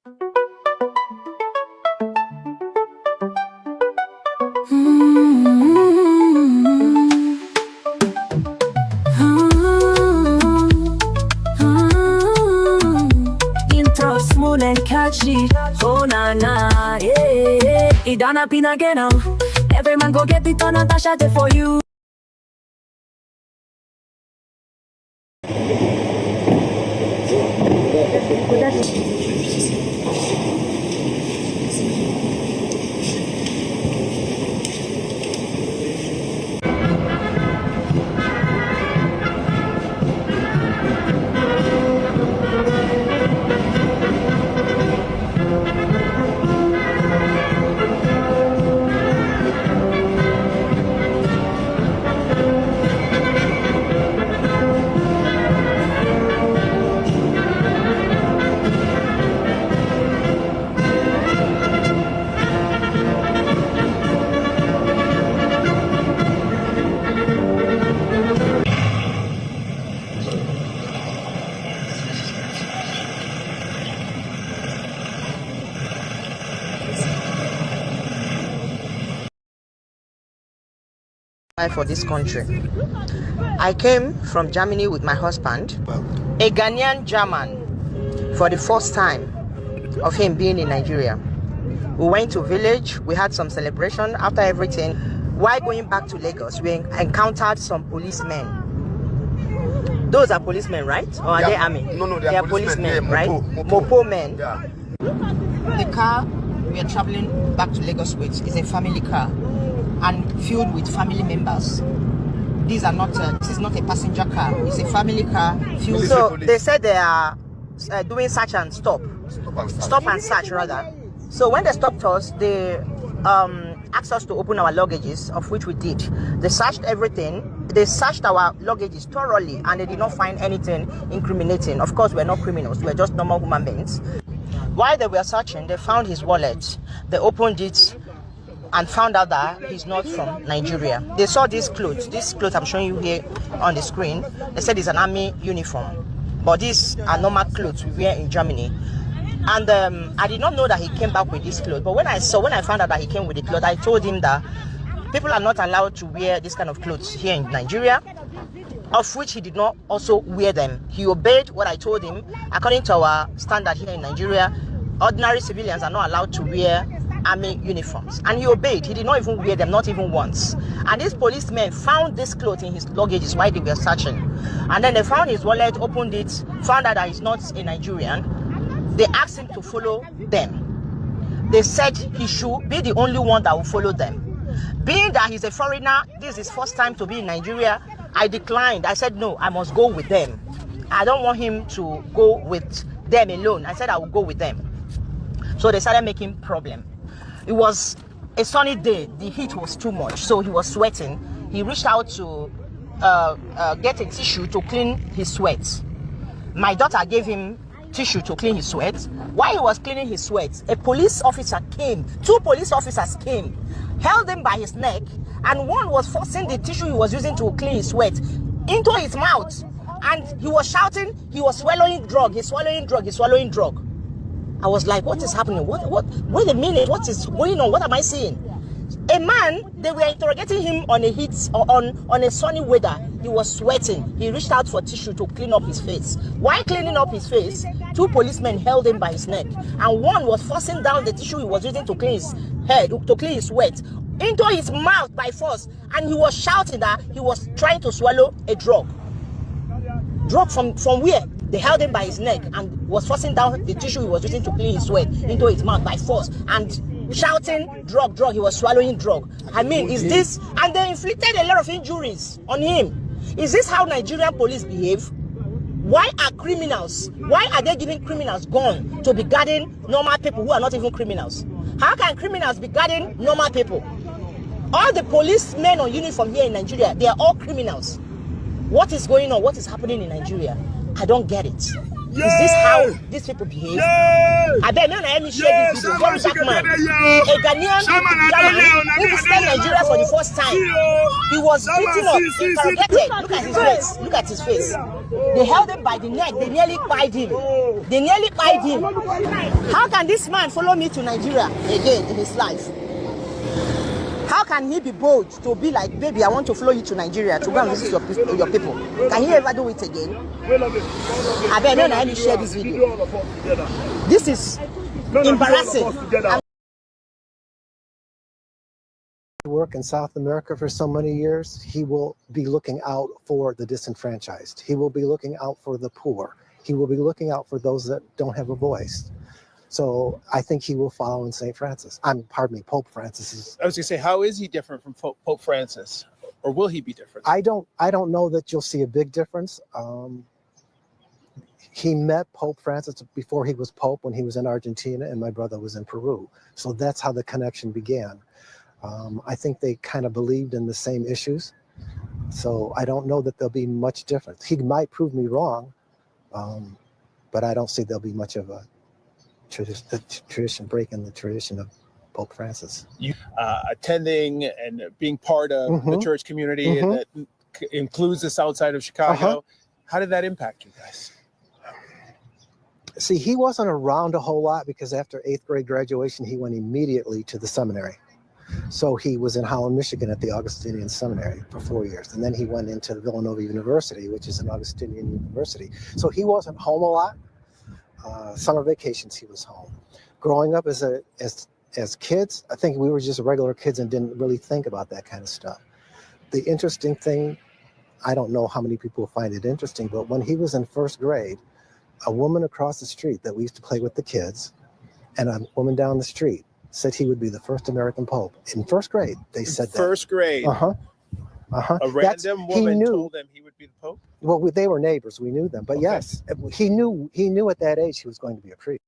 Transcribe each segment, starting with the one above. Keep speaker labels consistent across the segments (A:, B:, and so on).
A: Intro smooth and catchy. Oh na na, yeah. It done up in again now. Every man go get it on Natasha day for you.
B: For this country. I came from Germany with my husband, a Ghanaian German, for the first time of him being in Nigeria. We went to village, we had some celebration. After everything, while going back to Lagos, we encountered some policemen. Those are policemen, right? Or are they army?
C: No, they are policemen,
B: right?
C: Mopo
B: men.
C: Yeah.
B: The car we are traveling back to Lagos with is a family car and filled with family members. These are not. This is not a passenger car. It's a family car filled. So they said they are doing search and stop and search rather. So when they stopped us, they asked us to open our luggages, of which we did. They searched everything. They searched our luggages thoroughly, and they did not find anything incriminating. Of course, we're not criminals. We're just normal human beings. While they were searching, they found his wallet. They opened it and found out that he's not from Nigeria. They saw this clothes I'm showing you here on the screen. They said it's an army uniform, but these are normal clothes we wear in Germany. And I did not know that he came back with this clothes. But when I found out that he came with the clothes, I told him that people are not allowed to wear this kind of clothes here in Nigeria, of which he did not also wear them. He obeyed what I told him. According to our standard here in Nigeria, ordinary civilians are not allowed to wear army uniforms, and he obeyed. He did not even wear them, not even once. And these policemen found this clothes in his luggages while they were searching, and then they found his wallet, opened it, found out that he's not a Nigerian. They asked him to follow them. They said he should be the only one that will follow them. Being that he's a foreigner, this is his first time to be in Nigeria, I declined. I said no, I must go with them. I don't want him to go with them alone. I said I will go with them. So they started making problem. It was a sunny day. The heat was too much, so he was sweating. He reached out to get a tissue to clean his sweat. My daughter gave him tissue to clean his sweat. While he was cleaning his sweat, a police officer came. 2 police officers came, held him by his neck, and one was forcing the tissue he was using to clean his sweat into his mouth. And he was shouting, he was swallowing drug, he's swallowing drug, he's swallowing drug. I was like, what is happening? Wait a minute, what is going on? What am I seeing? A man, they were interrogating him on a heat or on a sunny weather. He was sweating. He reached out for tissue to clean up his face. While cleaning up his face, 2 policemen held him by his neck, and one was forcing down the tissue he was using to clean his head, to clean his sweat, into his mouth by force, and he was shouting that he was trying to swallow a drug. Drug from where? They held him by his neck and was forcing down the tissue he was using to clean his sweat into his mouth by force, and shouting drug. He was swallowing drug. I mean, is this? And they inflicted a lot of injuries on him. Is this how Nigerian police behave? Why are they giving criminals gun to be guarding normal people who are not even criminals? How can criminals be guarding normal people? All the policemen on uniform here in Nigeria, they are all criminals. What is going on? What is happening in Nigeria? I don't get it. Yeah. Is this how these people behave? Yeah. I bet let me share this video. Very dark man, a Ghanaian who visited Nigeria for the first time. He was beaten up, interrogated. Look at his face. Look at his face. They held him by the neck. They nearly tied him. They nearly pied him. How can this man follow me to Nigeria again in his life? How can he be bold to be like, baby, I want to follow you to Nigeria to go and visit your people? Can he ever do it again? I bet no, I share this video. This is embarrassing.
D: Work in South America for so many years, he will be looking out for the disenfranchised. He will be looking out for the poor. He will be looking out for those that don't have a voice. So I think he will follow in St. Francis. Pope Francis.
E: I was going to say, how is he different from Pope Francis? Or will he be different?
D: I don't know that you'll see a big difference. He met Pope Francis before he was Pope when he was in Argentina and my brother was in Peru. So that's how the connection began. I think they kind of believed in the same issues. So I don't know that there'll be much difference. He might prove me wrong, but I don't see there'll be much of a tradition breaking the tradition of Pope Francis.
E: You attending and being part of the church community and that includes the south side of Chicago. How did that impact you guys?
D: See, he wasn't around a whole lot because after 8th grade graduation, he went immediately to the seminary. So he was in Holland, Michigan at the Augustinian Seminary for 4 years. And then he went into Villanova University, which is an Augustinian university. So he wasn't home a lot. Summer vacations, he was home. Growing up as kids, I think we were just regular kids and didn't really think about that kind of stuff. The interesting thing, I don't know how many people find it interesting, but when he was in 1st grade, a woman across the street that we used to play with the kids and a woman down the street said he would be the first American Pope. In 1st grade, they said that.
E: 1st grade? A random woman told him he would be the Pope?
D: Well, they were neighbors. We knew them. But yes, he knew at that age he was going to be a priest.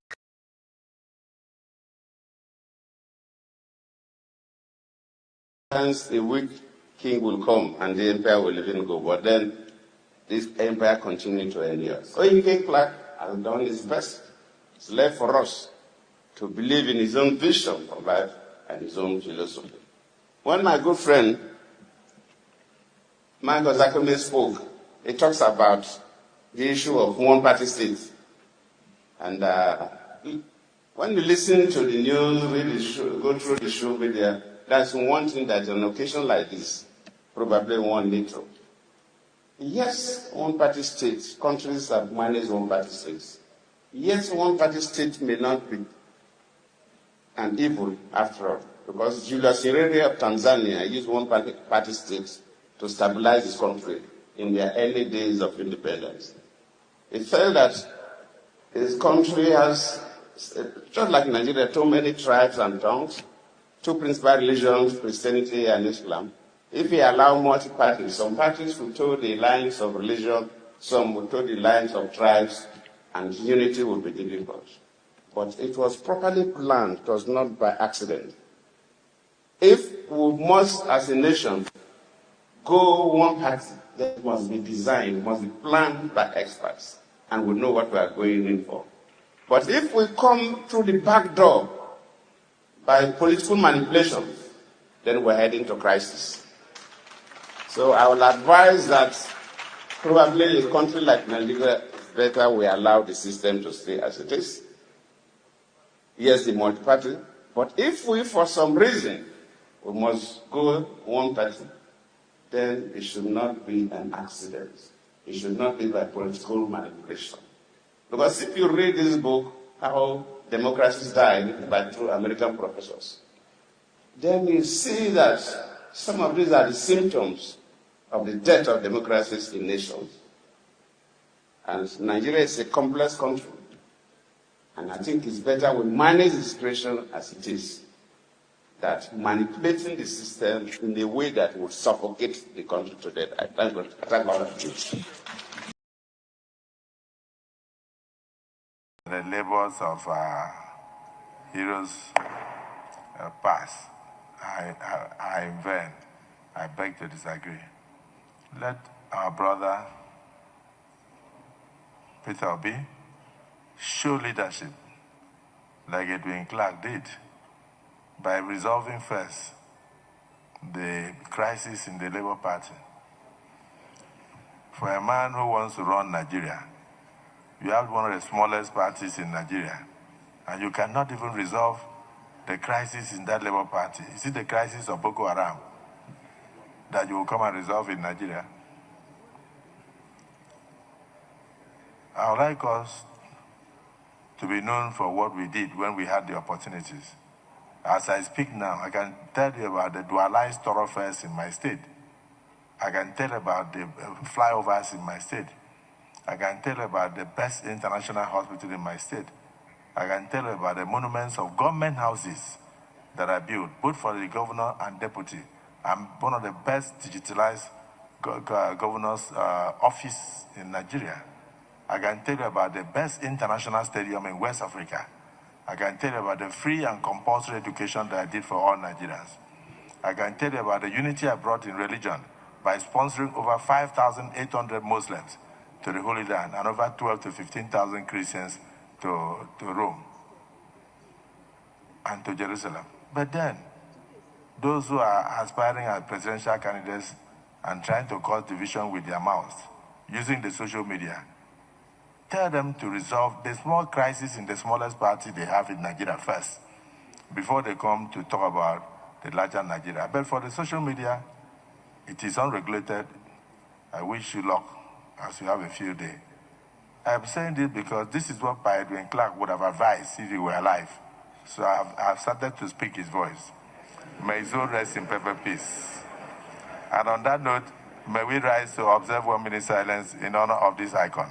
F: A weak king will come and the empire will even go. But then this empire continued to endure. So King Clark has done his best. It's left for us to believe in his own vision for life and his own philosophy. When my good friend Michael Zakome spoke, he talks about the issue of one-party states. And when you listen to the news, read the show, go through the show media, that's one thing that on an occasion like this, probably one need to. Yes, one-party states, countries have managed one-party states. Yes, one-party state may not be an evil after all, because Julius Nyerere of Tanzania used one-party states to stabilize his country in their early days of independence. He felt that his country has, just like Nigeria, too many tribes and tongues, 2 principal religions, Christianity and Islam. If he allowed multi-parties, some parties would toe the lines of religion, some would toe the lines of tribes, and unity would be difficult. But it was properly planned, it was not by accident. If we must, as a nation, go one party, that must be designed, must be planned by experts, and we know what we are going in for. But if we come through the back door by political manipulation, then we're heading to crisis. So I will advise that probably a country like Nigeria, it's better we allow the system to stay as it is. Yes, the multi-party, but if we, for some reason, we must go one party, then it should not be an accident. It should not be by political manipulation. Because if you read this book, How Democracies Died by 2 American professors, then you see that some of these are the symptoms of the death of democracies in nations. And Nigeria is a complex country. And I think it's better we manage the situation as it is, that manipulating the system in a way that would suffocate the country to death. I thank God.
G: The labors of heroes past are in vain. I beg to disagree. Let our brother Peter Obi show leadership like Edwin Clark did by resolving first the crisis in the Labour Party. For a man who wants to run Nigeria, You have one of the smallest parties in Nigeria, and you cannot even resolve the crisis in that Labour Party. Is it the crisis of Boko Haram that you will come and resolve in Nigeria? I would like us to be known for what we did when we had the opportunities. As I speak now, I can tell you about the dualized thoroughfares in my state. I can tell about the flyovers in my state. I can tell about the best international hospital in my state. I can tell about the monuments of government houses that are built, both for the governor and deputy. I'm one of the best digitalized governor's office in Nigeria. I can tell you about the best international stadium in West Africa. I can tell you about the free and compulsory education that I did for all Nigerians. I can tell you about the unity I brought in religion by sponsoring over 5,800 Muslims to the Holy Land and over 12 to 15,000 Christians to Rome and to Jerusalem. But then, those who are aspiring as presidential candidates and trying to cause division with their mouths, using the social media, tell them to resolve the small crisis in the smallest party they have in Nigeria first, before they come to talk about the larger Nigeria. But for the social media, it is unregulated. I wish you luck as you have a field day. I'm saying this because this is what Edwin Clark would have advised if he were alive. So I've started to speak his voice. May his soul rest in perfect peace. And on that note, may we rise to observe 1 minute silence in honor of this icon.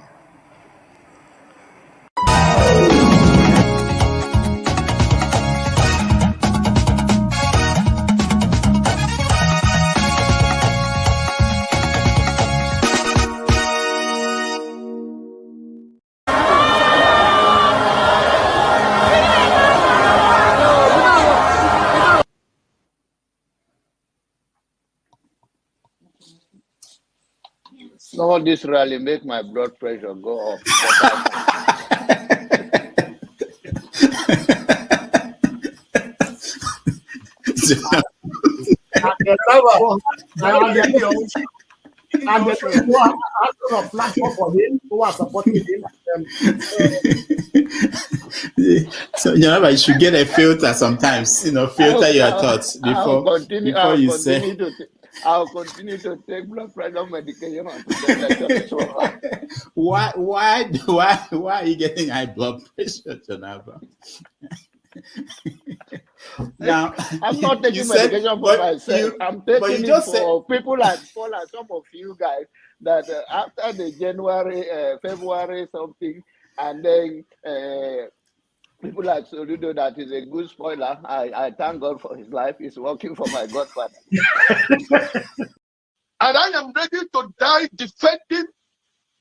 C: All this rally make my blood pressure go up.
H: And the people who are asking a platform for him, who are supporting him.
I: So you should get a filter sometimes, filter your thoughts before you say.
C: I'll continue to take blood pressure medication.
I: Why are you getting high blood pressure, Jonava? Now,
C: I'm not taking medication for myself. I'm taking it for people like Paul and some of you guys that after the January, February something, and then people like Soludo, that is a good spoiler. I thank God for his life. He's working for my godfather.
J: And I am ready to die defending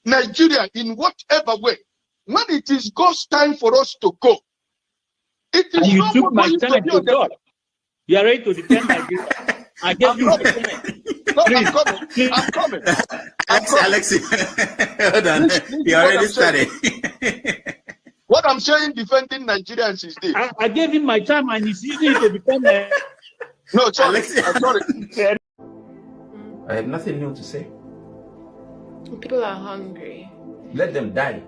J: Nigeria in whatever way. When it is God's time for us to go, it is
K: and you
J: not
K: took my
J: going
K: time to God. You are ready to defend Nigeria. I gave you my time.
J: No, I'm coming.
I: Alexi, hold on. You already started.
J: What I'm saying, defending Nigerians is this.
K: I gave him my time and he's using it to defend me.
J: No, sorry. I'm sorry.
L: I have nothing new to say.
M: People are hungry.
L: Let them die.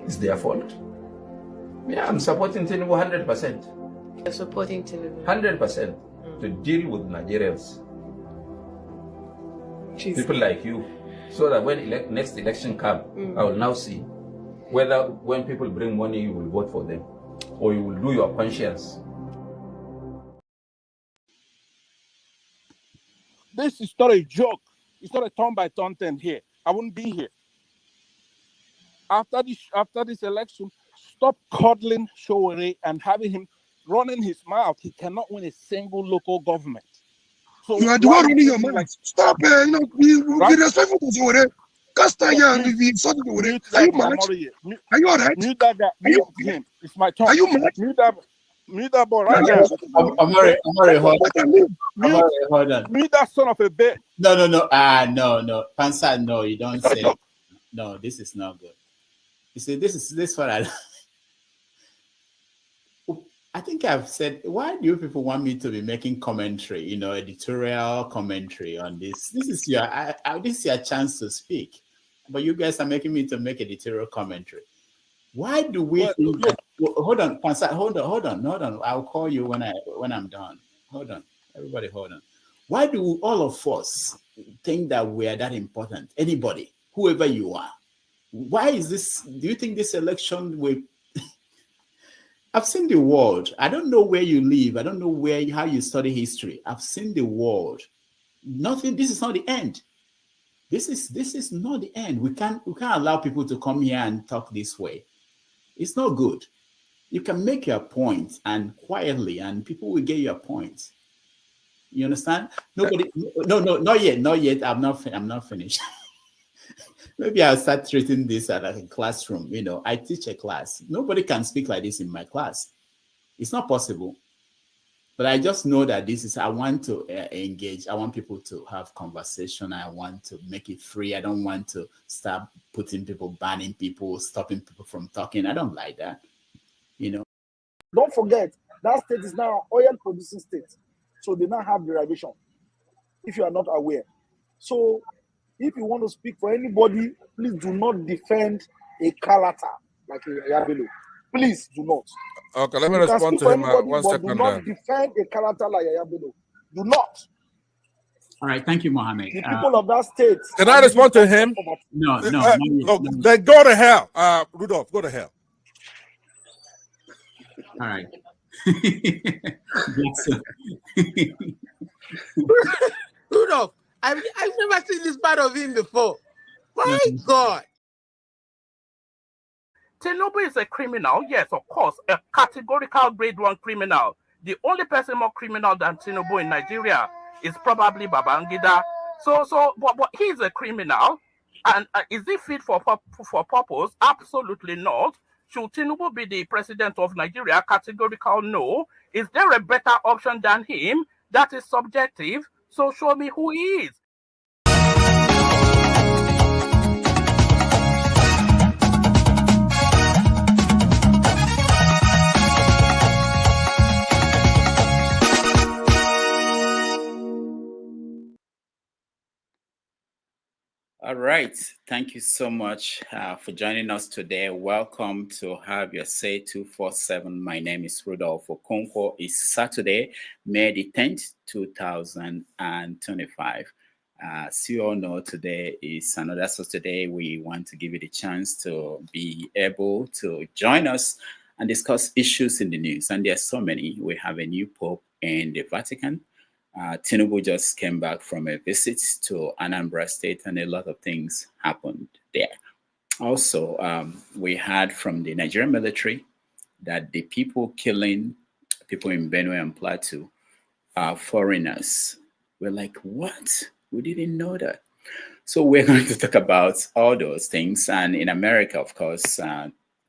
L: It's their fault. Yeah, I'm supporting Tinubu 100%.
M: You're supporting Tinubu
L: 100% to deal with Nigerians.
M: Jeez.
L: People like you. So that when next election comes, I will now see whether when people bring money, you will vote for them or you will do your conscience.
N: This is not a joke. It's not a turn-by-turn thing here. I wouldn't be here. After this election, stop coddling Showore and having him running his mouth. He cannot win a single local government. So
J: you are the one running your mouth. Like, stop, be respectful to Showore. Cast and be sorry to Showore. Are you mad? Are you alright?
N: Mute that guy. Mute him. It's my turn.
J: Are you mad?
N: Mute that boy right now.
I: Amore, hold on.
N: Mute that son of a bitch.
I: No. No. Pansa, no, you don't say. No, this is not good. You see, this what I think I've said, why do you people want me to be making commentary, editorial commentary on this? This is your chance to speak. but you guys are making me to make editorial commentary. Why do we think that, hold on, hold on. I'll call you when I'm done. Hold on, everybody, hold on. Why do all of us think that we are that important? Anybody, whoever you are. Why is this? Do you think this election will? I've seen the world. I don't know where you live. I don't know how you study history. I've seen the world. Nothing. This is not the end. This is not the end. We can't allow people to come here and talk this way. It's not good. You can make your point and quietly, and people will get your point. You understand? Nobody. No, not yet. I'm not finished. Maybe I'll start treating this as like a classroom. You know, I teach a class. Nobody can speak like this in my class. It's not possible. But I just know that I want to engage. I want people to have conversation. I want to make it free. I don't want to start putting people, banning people, stopping people from talking. I don't like that. You know.
H: Don't forget, that state is now an oil producing state. So they now have derivation, if you are not aware. So if you want to speak for anybody, please do not defend a Kalata like a Yabelo. Please do not.
O: Okay, let me respond to him 1 second.
H: Do not defend a Kalata like a Yabelo. Do not.
I: All right, thank you, Mohammed.
H: The people of that state.
O: Can I respond to him?
I: No.
O: Then go to hell. Rudolph, go to hell.
I: All right.
P: Rudolph, I've never seen this part of him before. My God.
N: Tinubu is a criminal, yes, of course, a categorical grade 1 criminal. The only person more criminal than Tinubu in Nigeria is probably Babangida. But he's a criminal, and is he fit for purpose? Absolutely not. Should Tinubu be the president of Nigeria? Categorical no. Is there a better option than him? That is subjective. So show me who he is.
I: All right. Thank you so much for joining us today. Welcome to Have Your Say 247. My name is Rudolph Okonkwo. It's Saturday, May the 10th, 2025. As you all know, today is another Saturday. We want to give you the chance to be able to join us and discuss issues in the news. And there are so many. We have a new Pope in the Vatican. Tinubu just came back from a visit to Anambra State, and a lot of things happened there. Also, we heard from the Nigerian military that the people killing people in Benue and Plateau are foreigners. We're like, what? We didn't know that. So we're going to talk about all those things. And in America, of course,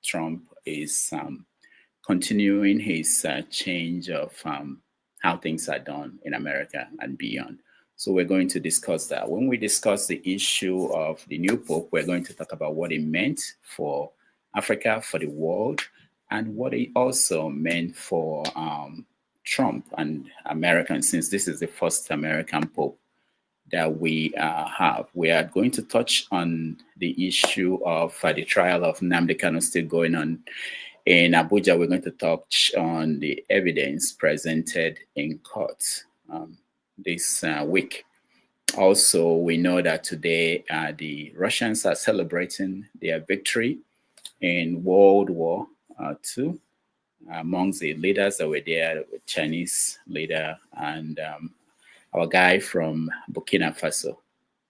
I: Trump is continuing his change of how things are done in America and beyond. So we're going to discuss that. When we discuss the issue of the new Pope, we're going to talk about what it meant for Africa, for the world, and what it also meant for Trump and Americans, since this is the first American Pope that we have. We are going to touch on the issue of the trial of Nnamdi Kanu still going on in Abuja. We're going to touch on the evidence presented in court this week. Also, we know that today the Russians are celebrating their victory in World War II. Amongst the leaders that were there, the Chinese leader and our guy from Burkina Faso,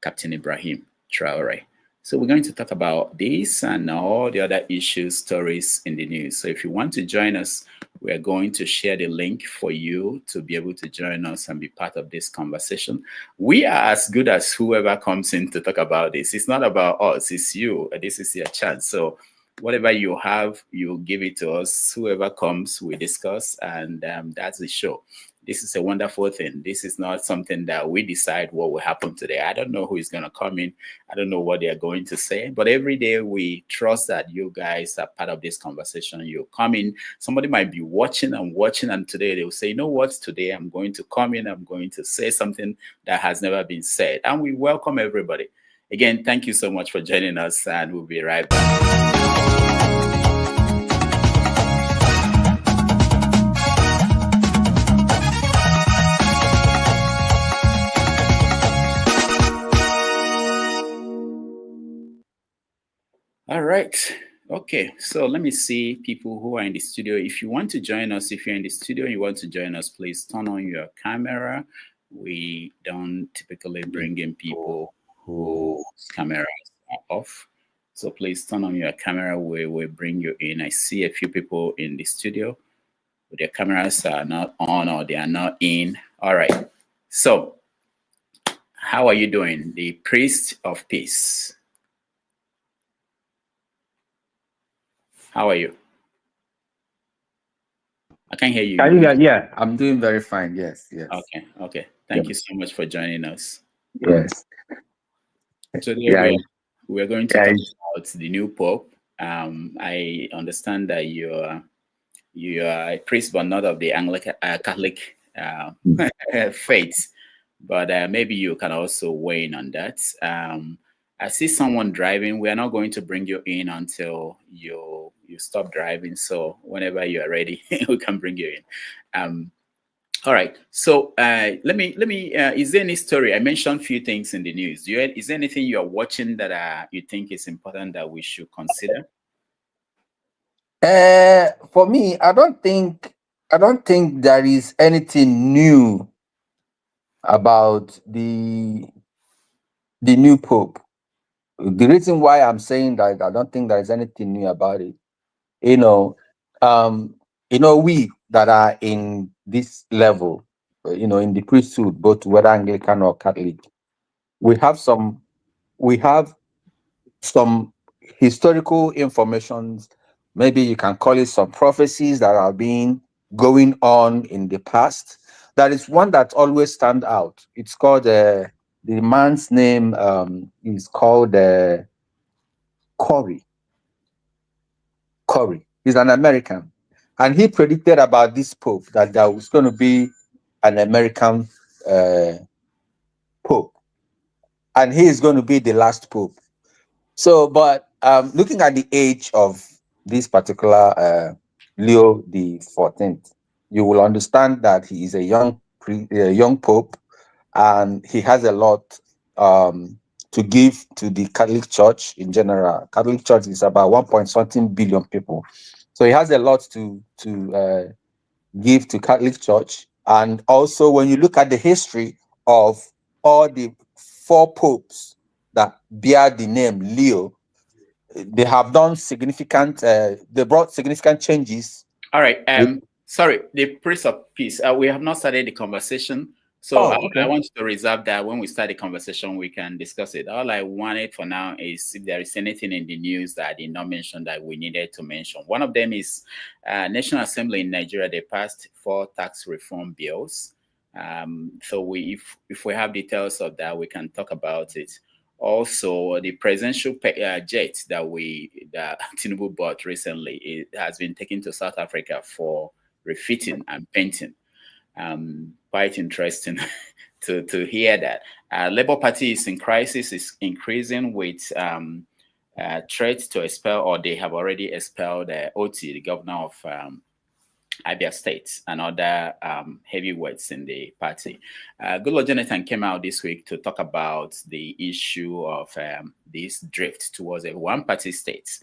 I: Captain Ibrahim Traore. So we're going to talk about this and all the other issues, stories in the news. So if you want to join us, we are going to share the link for you to be able to join us and be part of this conversation. We are as good as whoever comes in to talk about this. It's not about us, it's you. This is your chance. So whatever you have, you give it to us. Whoever comes, we discuss, and that's the show. This is a wonderful thing. This is not something that we decide what will happen today. I don't know who is going to come in. I don't know what they're going to say. But every day we trust that you guys are part of this conversation. You come in. Somebody might be watching, and today they will say, you know what? Today I'm going to come in. I'm going to say something that has never been said. And we welcome everybody. Again, thank you so much for joining us, and we'll be right back. All right. Okay. So let me see people who are in the studio. If you want to join us, if you're in the studio and you want to join us, please turn on your camera. We don't typically bring in people whose cameras are off. So please turn on your camera. We will bring you in. I see a few people in the studio, but their cameras are not on or they are not in. All right. So how are you doing? The priest of peace. How are you? I can't hear you.
Q: Can you hear? Yeah, I'm doing very fine. Yes, yes.
I: Okay, okay. Thank you so much for joining us.
Q: Yes.
I: Today we're going to talk about the new Pope. I understand that you are a priest, but not of the Anglican Catholic faith. But maybe you can also weigh in on that. I see someone driving. We are not going to bring you in until you stop driving. So whenever you are ready, we can bring you in. All right. So let me. Is there any story? I mentioned a few things in the news. Is there anything you are watching that you think is important that we should consider?
Q: For me, I don't think there is anything new about the new Pope. The reason why I'm saying that I don't think there is anything new about it, we that are in this level, in the priesthood, both whether Anglican or Catholic, we have some historical informations. Maybe you can call it some prophecies that have been going on in the past. There is one that always stands out. It's called the man's name is called Corey. He's an American, and he predicted about this Pope that there was going to be an American Pope, and he is going to be the last Pope. So, but looking at the age of this particular Leo the 14th, you will understand that he is a young Pope, and he has a lot to give to the Catholic Church in general. Catholic Church is about 1.something billion people, so he has a lot to give to Catholic Church. And also, when you look at the history of all the 4 popes that bear the name Leo, they have done significant. They brought significant changes.
I: All right. Sorry, the priest of peace. We have not started the conversation, so I want to reserve that. When we start the conversation, we can discuss it. All I wanted for now is if there is anything in the news that I did not mention that we needed to mention. One of them is National Assembly in Nigeria. They passed 4 tax reform bills. So if we have details of that, we can talk about it. Also, the presidential jet that Tinubu bought recently, it has been taken to South Africa for refitting and painting. Quite interesting to hear that. Labour Party is in crisis, is increasing with threats to expel, or they have already expelled Oti, the governor of Abia State, and other heavyweights in the party. Goodluck Jonathan came out this week to talk about the issue of this drift towards a one-party state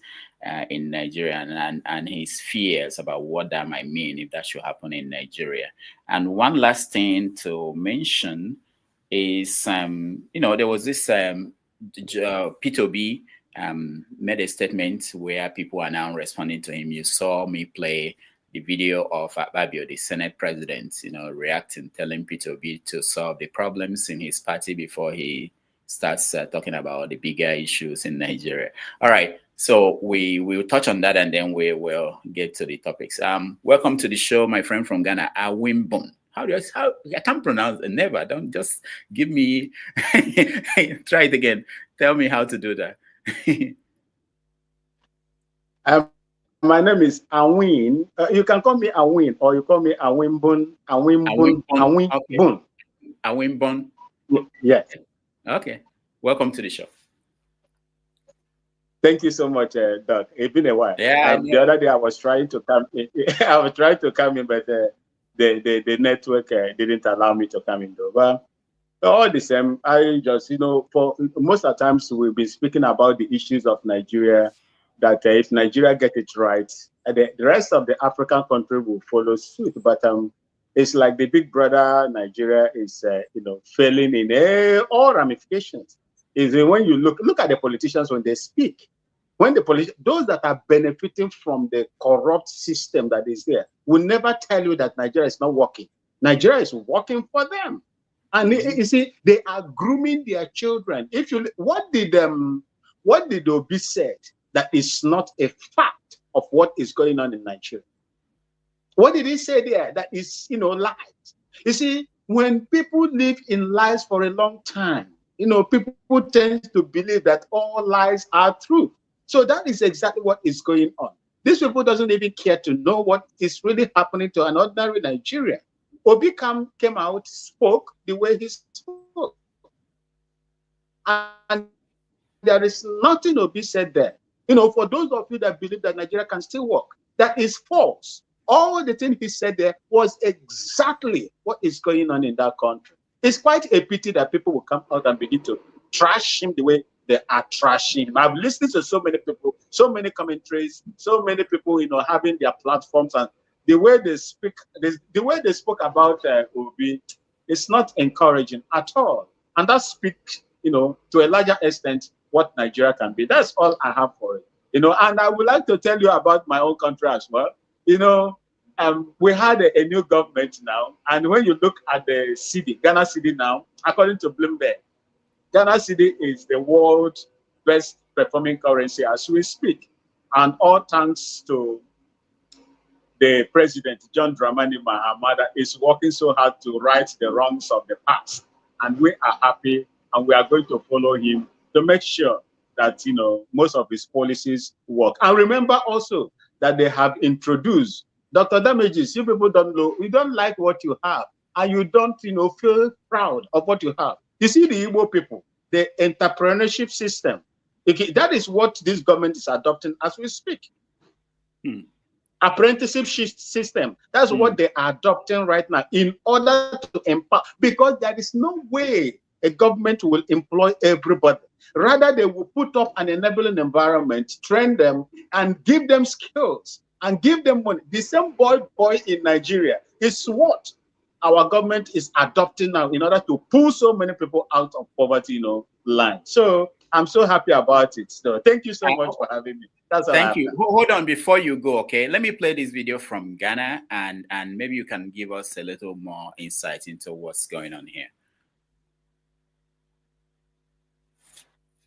I: in Nigeria, and his fears about what that might mean if that should happen in Nigeria. And one last thing to mention is, there was this P2B made a statement where people are now responding to him. You saw me play the video of Babio, the Senate president, reacting, telling P2B to solve the problems in his party before he starts talking about the bigger issues in Nigeria. All right, so we will touch on that and then we will get to the topics. Welcome to the show, my friend from Ghana, Awimbun. I can't pronounce it. Never. Don't just give me. Try it again. Tell me how to do that.
R: My name is Awin. You can call me Awin, or you call me Awimbun.
I: Awimbun.
R: Awin.
I: Awimbun.
R: Yes.
I: Okay. Welcome to the show.
R: Thank you so much, Doc. It's been a while.
I: Yeah,
R: the other day I was trying to come in. I was trying to come in, but the network didn't allow me to come in. Though. But all the same, I just, for most of the times we've been speaking about the issues of Nigeria, that if Nigeria get it right, the rest of the African country will follow suit. But it's like the big brother Nigeria is, failing in all ramifications. Is when you look at the politicians when they speak, when those that are benefiting from the corrupt system that is there will never tell you that Nigeria is not working. Nigeria is working for them, and you see they are grooming their children. If you what did Obi said that is not a fact of what is going on in Nigeria? What did he say there that is lies? You see, when people live in lies for a long time, people tend to believe that all lies are true. So that is exactly what is going on. These people doesn't even care to know what is really happening to an ordinary Nigerian. Obi came out, spoke the way he spoke. And there is nothing Obi said there. For those of you that believe that Nigeria can still work, that is false. All the things he said there was exactly what is going on in that country. It's quite a pity that people will come out and begin to trash him the way they are trashing him. I've listened to so many people, so many commentaries, so many people, having their platforms, and the way they speak, the way they spoke about Obi, it's not encouraging at all. And that speaks, to a larger extent, what Nigeria can be. That's all I have for it. And I would like to tell you about my own country as well. We had a new government now, and when you look at the cedi, Ghana cedi now, according to Bloomberg, Ghana cedi is the world's best performing currency as we speak, and all thanks to the president, John Dramani Mahama, is working so hard to right the wrongs of the past, and we are happy, and we are going to follow him to make sure that most of his policies work. And remember also that they have introduced Dr. Damages. You people don't know, you don't like what you have, and you don't, feel proud of what you have. You see, the Igbo people, the entrepreneurship system, that is what this government is adopting as we speak. Apprenticeship system, that's what they are adopting right now in order to empower, because there is no way a government will employ everybody. Rather, they will put up an enabling environment, train them, and give them skills, and give them money. The same boy in Nigeria is what our government is adopting now in order to pull so many people out of poverty, line. So I'm so happy about it. So thank you so much for having me. That's all.
I: Thank you. Hold on before you go, okay? Let me play this video from Ghana, and maybe you can give us a little more insight into what's going on here.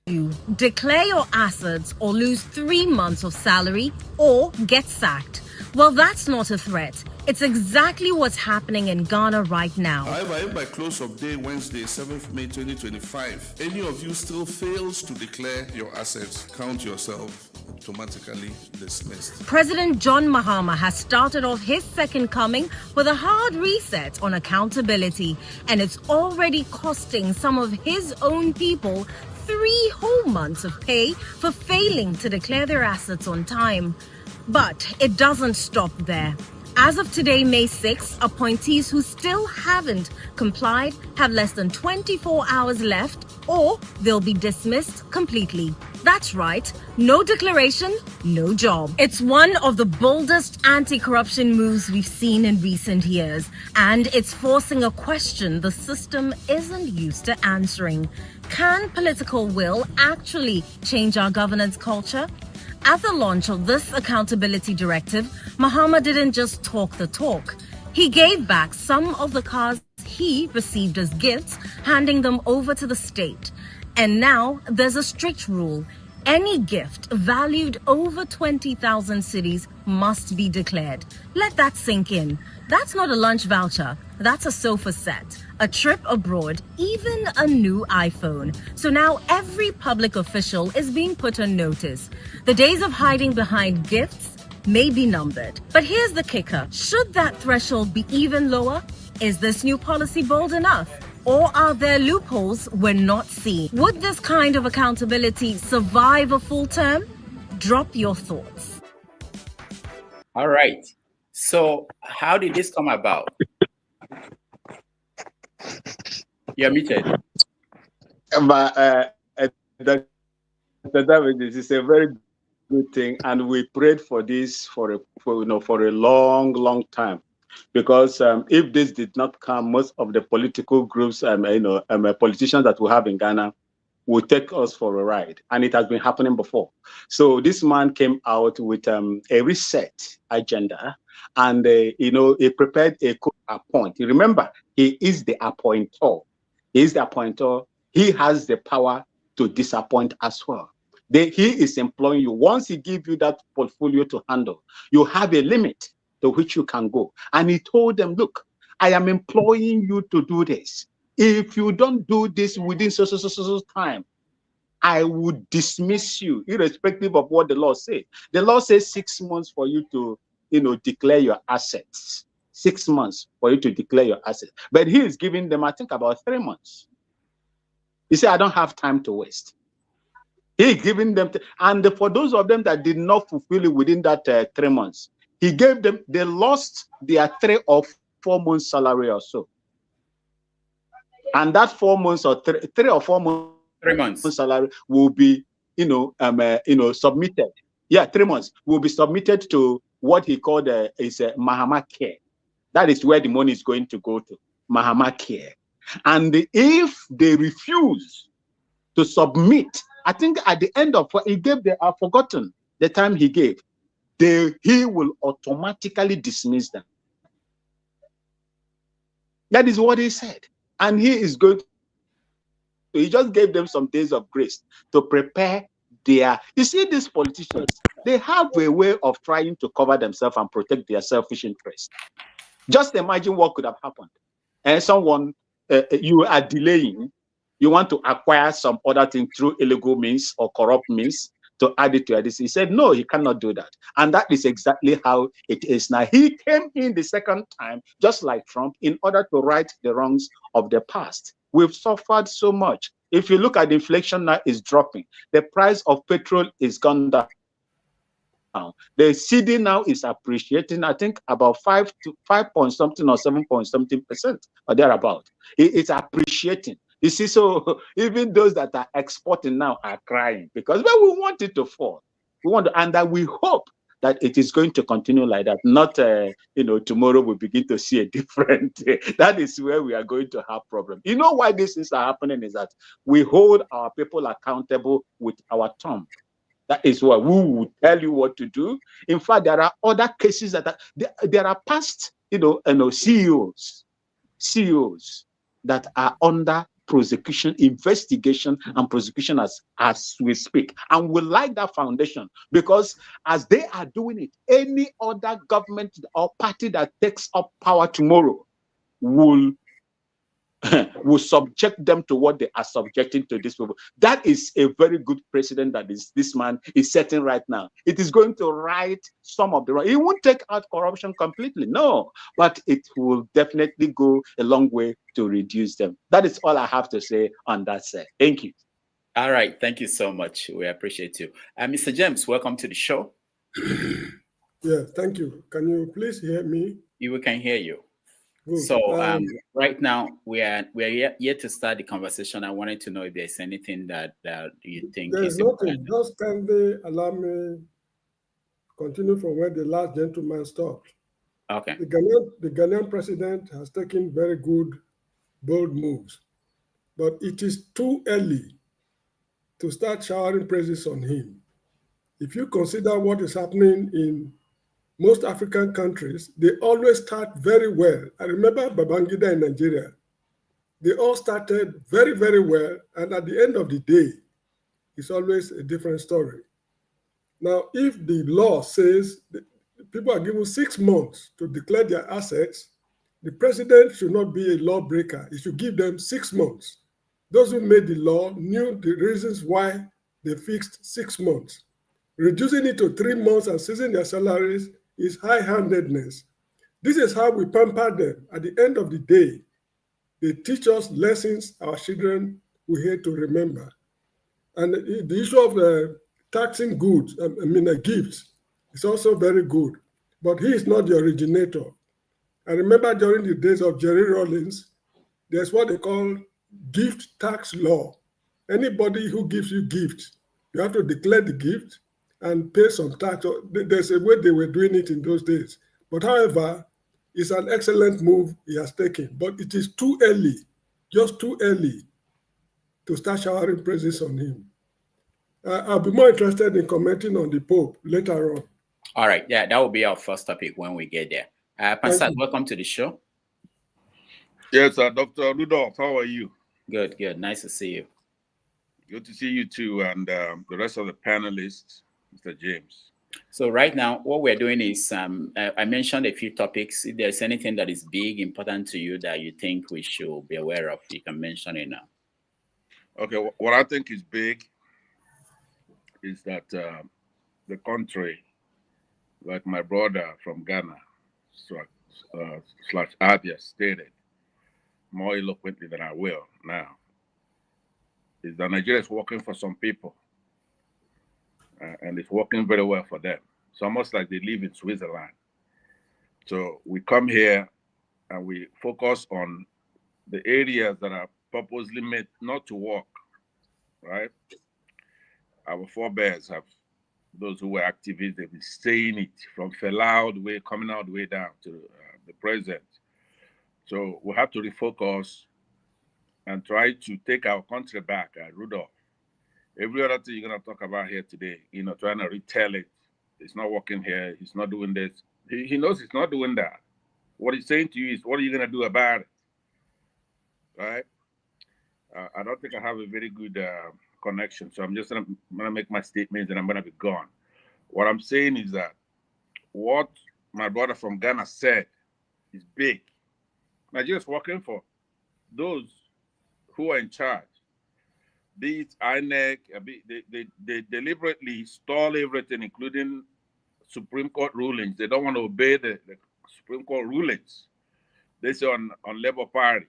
S: You declare your assets or lose 3 months of salary or get sacked. Well, that's not a threat. It's exactly what's happening in Ghana right now.
T: However, if by close of day Wednesday, 7th May 2025, any of you still fails to declare your assets, count yourself automatically dismissed.
S: President John Mahama has started off his second coming with a hard reset on accountability, and it's already costing some of his own people 3 whole months of pay for failing to declare their assets on time. But it doesn't stop there. As of today, May 6, appointees who still haven't complied have less than 24 hours left, or they'll be dismissed completely. That's right, no declaration, no job. It's one of the boldest anti-corruption moves we've seen in recent years, and it's forcing a question the system isn't used to answering. Can political will actually change our governance culture? At the launch of this accountability directive, Mahama didn't just talk the talk. He gave back some of the cars he received as gifts, handing them over to the state. And now there's a strict rule. Any gift valued over 20,000 cedis must be declared. Let that sink in. That's not a lunch voucher. That's a sofa set, a trip abroad, even a new iPhone. So now every public official is being put on notice. The days of hiding behind gifts may be numbered. But here's the kicker. Should that threshold be even lower? Is this new policy bold enough? Or are there loopholes we're not seeing? Would this kind of accountability survive a full term? Drop your thoughts.
I: All right. So how did this come about? You're muted.
R: Dr. David, this is a very good thing, and we prayed for this for a long time, because if this did not come, most of the political groups, politicians that we have in Ghana will take us for a ride, and it has been happening before. So this man came out with a reset agenda, and he prepared a appoint. Remember, he is the appointer. He is the appointer. He has the power to disappoint as well. He is employing you. Once he gives you that portfolio to handle, you have a limit to which you can go. And he told them, look, I am employing you to do this. If you don't do this within so time, I would dismiss you, irrespective of what the law says. The law says 6 months for you to, declare your assets. 6 months for you to declare your assets. But he is giving them, I think, about 3 months. He said, I don't have time to waste. He giving them, and for those of them that did not fulfill it within that 3 months, he gave them, they lost their 3 or 4 months salary or so. And that 4 months or 3 or 4 months,
I: 3 months
R: salary will be, submitted. Yeah, 3 months will be submitted to what he called is Mahama Care. That is where the money is going to go to, Mahama Care. And if they refuse to submit, I think at the end of what he gave, they are forgotten the time he gave, he will automatically dismiss them. That is what he said. And he is going to, he just gave them some days of grace to prepare their, you see, these politicians, they have a way of trying to cover themselves and protect their selfish interests. Just imagine what could have happened. And someone, you are delaying, you want to acquire some other thing through illegal means or corrupt means to add it to this. He said, no, he cannot do that. And that is exactly how it is now. He came in the second time, just like Trump, in order to right the wrongs of the past. We've suffered so much. If you look at the inflation now, is dropping. The price of petrol is gone down. The CD now is appreciating, I think, about 5 point something or 7 point something% or thereabout. It's appreciating. You see, so even those that are exporting now are crying because we want it to fall. We want to, and that we hope that it is going to continue like that. Not, tomorrow we begin to see a different. That is where we are going to have problems. You know why these things are happening is that we hold our people accountable with our tongue. That is why we will tell you what to do. In fact, there are other cases that there are past, CEOs that are under prosecution, investigation, and prosecution as we speak. And we like that foundation because as they are doing it, any other government or party that takes up power tomorrow will subject them to what they are subjecting to these people. That is a very good precedent that this man is setting right now. It is going to right some of the wrong. It won't take out corruption completely, no, but it will definitely go a long way to reduce them. That is all I have to say on that side. Thank you.
I: All right, thank you so much. We appreciate you. Mr. James, welcome to the show.
U: Yeah, thank you. Can you please hear me?
I: We can hear you.
U: Good.
I: So right now we are yet to start the conversation. I wanted to know if there's anything that you think
U: there's
I: is
U: nothing.
I: important.
U: Just kindly allow me continue from where the last gentleman stopped.
I: Okay.
U: The Ghanaian president has taken very good, bold moves, but it is too early to start showering praises on him. If you consider what is happening in most African countries, they always start very well. I remember Babangida in Nigeria. They all started very, very well. And at the end of the day, it's always a different story. Now, if the law says that people are given 6 months to declare their assets, the president should not be a lawbreaker. He should give them 6 months. Those who made the law knew the reasons why they fixed 6 months. Reducing it to 3 months and seizing their salaries is high-handedness. This is how we pamper them. At the end of the day, They teach us lessons our children will here to remember. And the issue of taxing goods, gifts, is also very good. But he is not the originator. I remember during the days of Jerry Rawlings, there's what they call gift tax law. Anybody who gives you gifts, you have to declare the gift and pay some tax. There's a way they were doing it in those days. But however, it's an excellent move he has taken. But it is too early, just too early, to start showering praises on him. I'll be more interested in commenting on the Pope later on.
I: All right, yeah, that will be our first topic when we get there. Pastor, welcome to the show.
O: Yes, Dr. Rudolph, how are you?
I: Good, good. Nice to see you.
O: Good to see you too, and the rest of the panelists, Mr. James.
I: So right now, what we're doing is, I mentioned a few topics. If there's anything that is big, important to you that you think we should be aware of, you can mention it now.
O: Okay, what I think is big is that the country, like my brother from Ghana, / Abia stated, more eloquently than I will now, is that Nigeria is working for some people, and it's working very well for them. It's almost like they live in Switzerland. So we come here and we focus on the areas that are purposely made not to work, right? Our forebears have, those who were activists, they've been saying it from Fela all the way, coming all the way down to the present. So we have to refocus and try to take our country back, Rudolph. Every other thing you're going to talk about here today, trying to retell it. It's not working here. He's not doing this. He knows he's not doing that. What he's saying to you is, what are you going to do about it? Right? I don't think I have a very good connection. So I'm just going to make my statements and I'm going to be gone. What I'm saying is that what my brother from Ghana said is big. Nigeria's working for those who are in charge. Be it INEC, they deliberately stall everything, including Supreme Court rulings. They don't want to obey the Supreme Court rulings. They say on Labour Party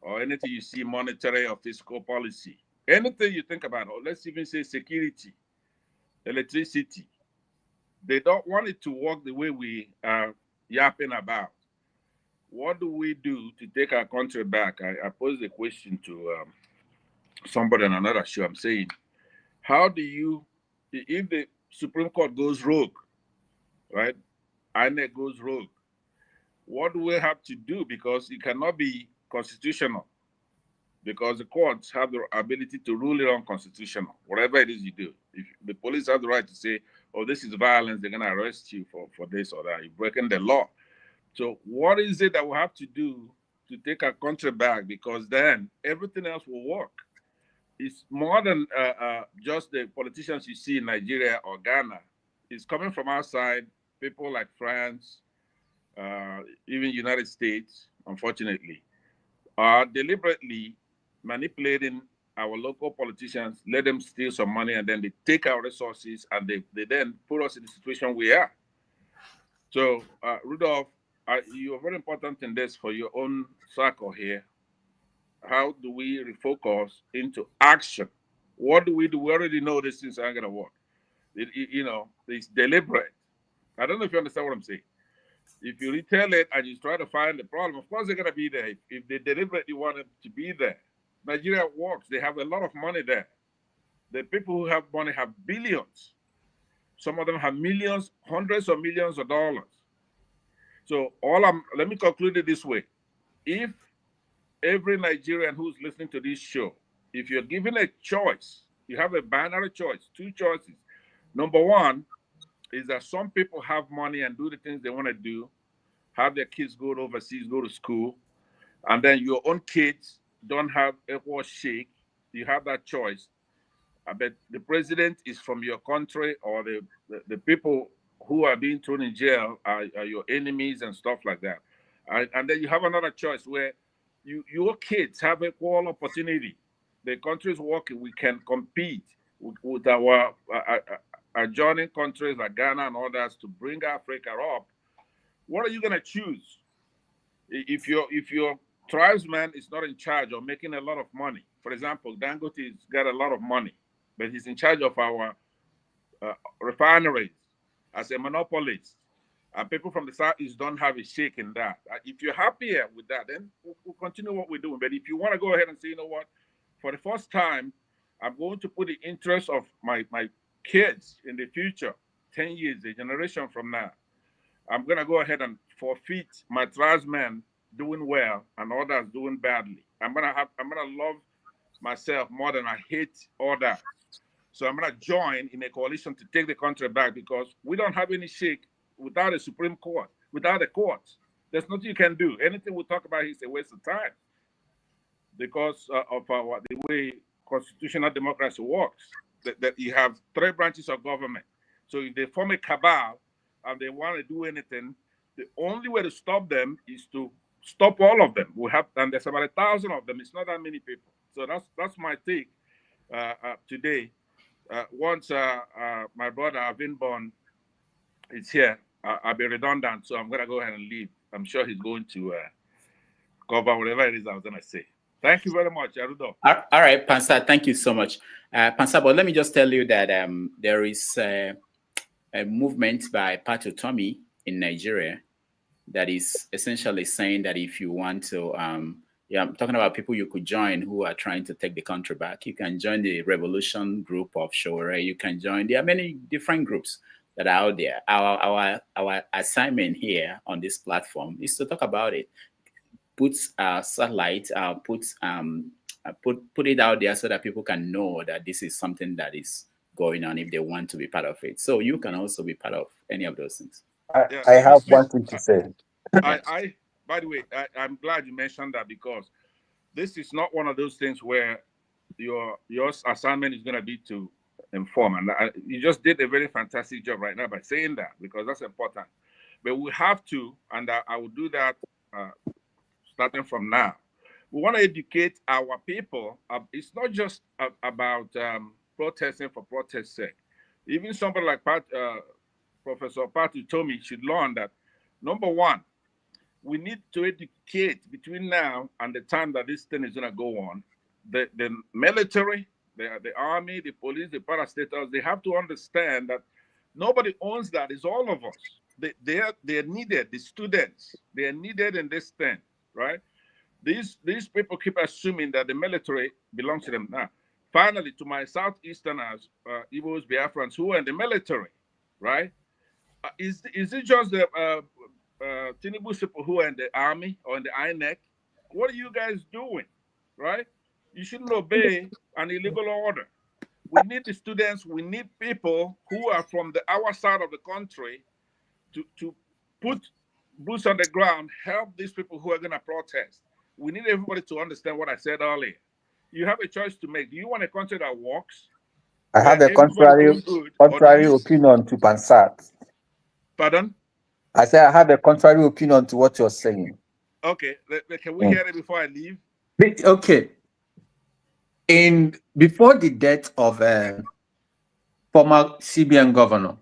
O: or anything you see monetary or fiscal policy. Anything you think about, or let's even say security, electricity. They don't want it to work the way we are yapping about. What do we do to take our country back? I posed a question to somebody on another show. I'm saying, how do you, if the Supreme Court goes rogue, right? INEC goes rogue, what do we have to do? Because it cannot be constitutional, because the courts have the ability to rule it unconstitutional, whatever it is you do. If the police have the right to say, oh, this is violence, they're going to arrest you for this or that. You're breaking the law. So what is it that we have to do to take our country back? Because then everything else will work. It's more than just the politicians you see in Nigeria or Ghana. It's coming from outside, people like France, even United States, unfortunately, are deliberately manipulating our local politicians, let them steal some money, and then they take our resources and they then put us in the situation we are. So, Rudolph, you are very important in this for your own circle here. How do we refocus into action? What do we do? We already know these things aren't going to work. It's deliberate. I don't know if you understand what I'm saying. If you retell it and you try to find the problem, of course they're going to be there. If they deliberately want it to be there. Nigeria works. They have a lot of money there. The people who have money have billions. Some of them have millions, hundreds of millions of dollars. So let me conclude it this way. If every Nigerian who's listening to this show, if you're given a choice, you have a binary choice, two choices. Number one is that some people have money and do the things they want to do, have their kids go overseas, go to school, and then your own kids don't have equal shake. You have that choice. I bet the president is from your country, or the people who are being thrown in jail are your enemies and stuff like that. And then you have another choice where your kids have equal opportunity. The country is working. We can compete with our adjoining countries like Ghana and others to bring Africa up. What are you going to choose? If your tribesman is not in charge of making a lot of money. For example, Dangote's got a lot of money, but he's in charge of our refineries as a monopolist. And people from the Southeast don't have a stake in that. If you're happier with that, then we'll continue what we're doing. But if you want to go ahead and say, you know what, for the first time, I'm going to put the interest of my kids in the future, 10 years, a generation from now, I'm going to go ahead and forfeit my tribesmen doing well and others doing badly. I'm gonna love myself more than I hate others. So I'm gonna join in a coalition to take the country back, because we don't have any shake without a Supreme Court, without the courts. There's nothing you can do. Anything we talk about is a waste of time, because of the way constitutional democracy works. That you have 3 branches of government. So if they form a cabal and they want to do anything, the only way to stop them is to stop all of them. And there's about 1,000 of them. It's not that many people. So that's my take today. Once my brother Avinborn is here, I'll be redundant, so I'm going to go ahead and leave. I'm sure he's going to cover whatever it is I was going to say. Thank you very much, Arudo.
I: All right, Pansa, thank you so much. Pansa, but let me just tell you that there is a movement by Pato Tommy in Nigeria that is essentially saying that if you want to, I'm talking about people you could join who are trying to take the country back. You can join the Revolution group of Shore. You can join. There are many different groups that are out there. Our assignment here on this platform is to talk about it. Put satellite, put it out there so that people can know that this is something that is going on if they want to be part of it. So you can also be part of any of those things.
Q: I have one thing to say.
O: By the way, I'm glad you mentioned that, because this is not one of those things where your assignment is going to be to inform. And you just did a very fantastic job right now by saying that, because that's important. But we have to, and I will do that starting from now. We want to educate our people. It's not just about protesting for protest's sake. Even somebody like Professor Patu Tomi should learn that, number one, we need to educate between now and the time that this thing is going to go on. The military, the army, the police, the parastatals, they have to understand that nobody owns that. It's all of us. They're needed. The students, they are needed in this thing, right? These people keep assuming that the military belongs to them. Now, finally, to my Southeasterners, Igbos, Biafrans who are in the military, right? Is it just the Tinubu people who are in the army or in the INEC? What are you guys doing, right? You shouldn't obey an illegal order. We need the students. We need people who are from our side of the country to put boots on the ground, help these people who are going to protest. We need everybody to understand what I said earlier. You have a choice to make. Do you want a country that works?
Q: I have a contrary opinion to Pansat.
O: Pardon?
Q: I said I have a contrary opinion to what you're saying.
O: Okay, can we hear it before I leave?
Q: Okay. Before the death of former CBN governor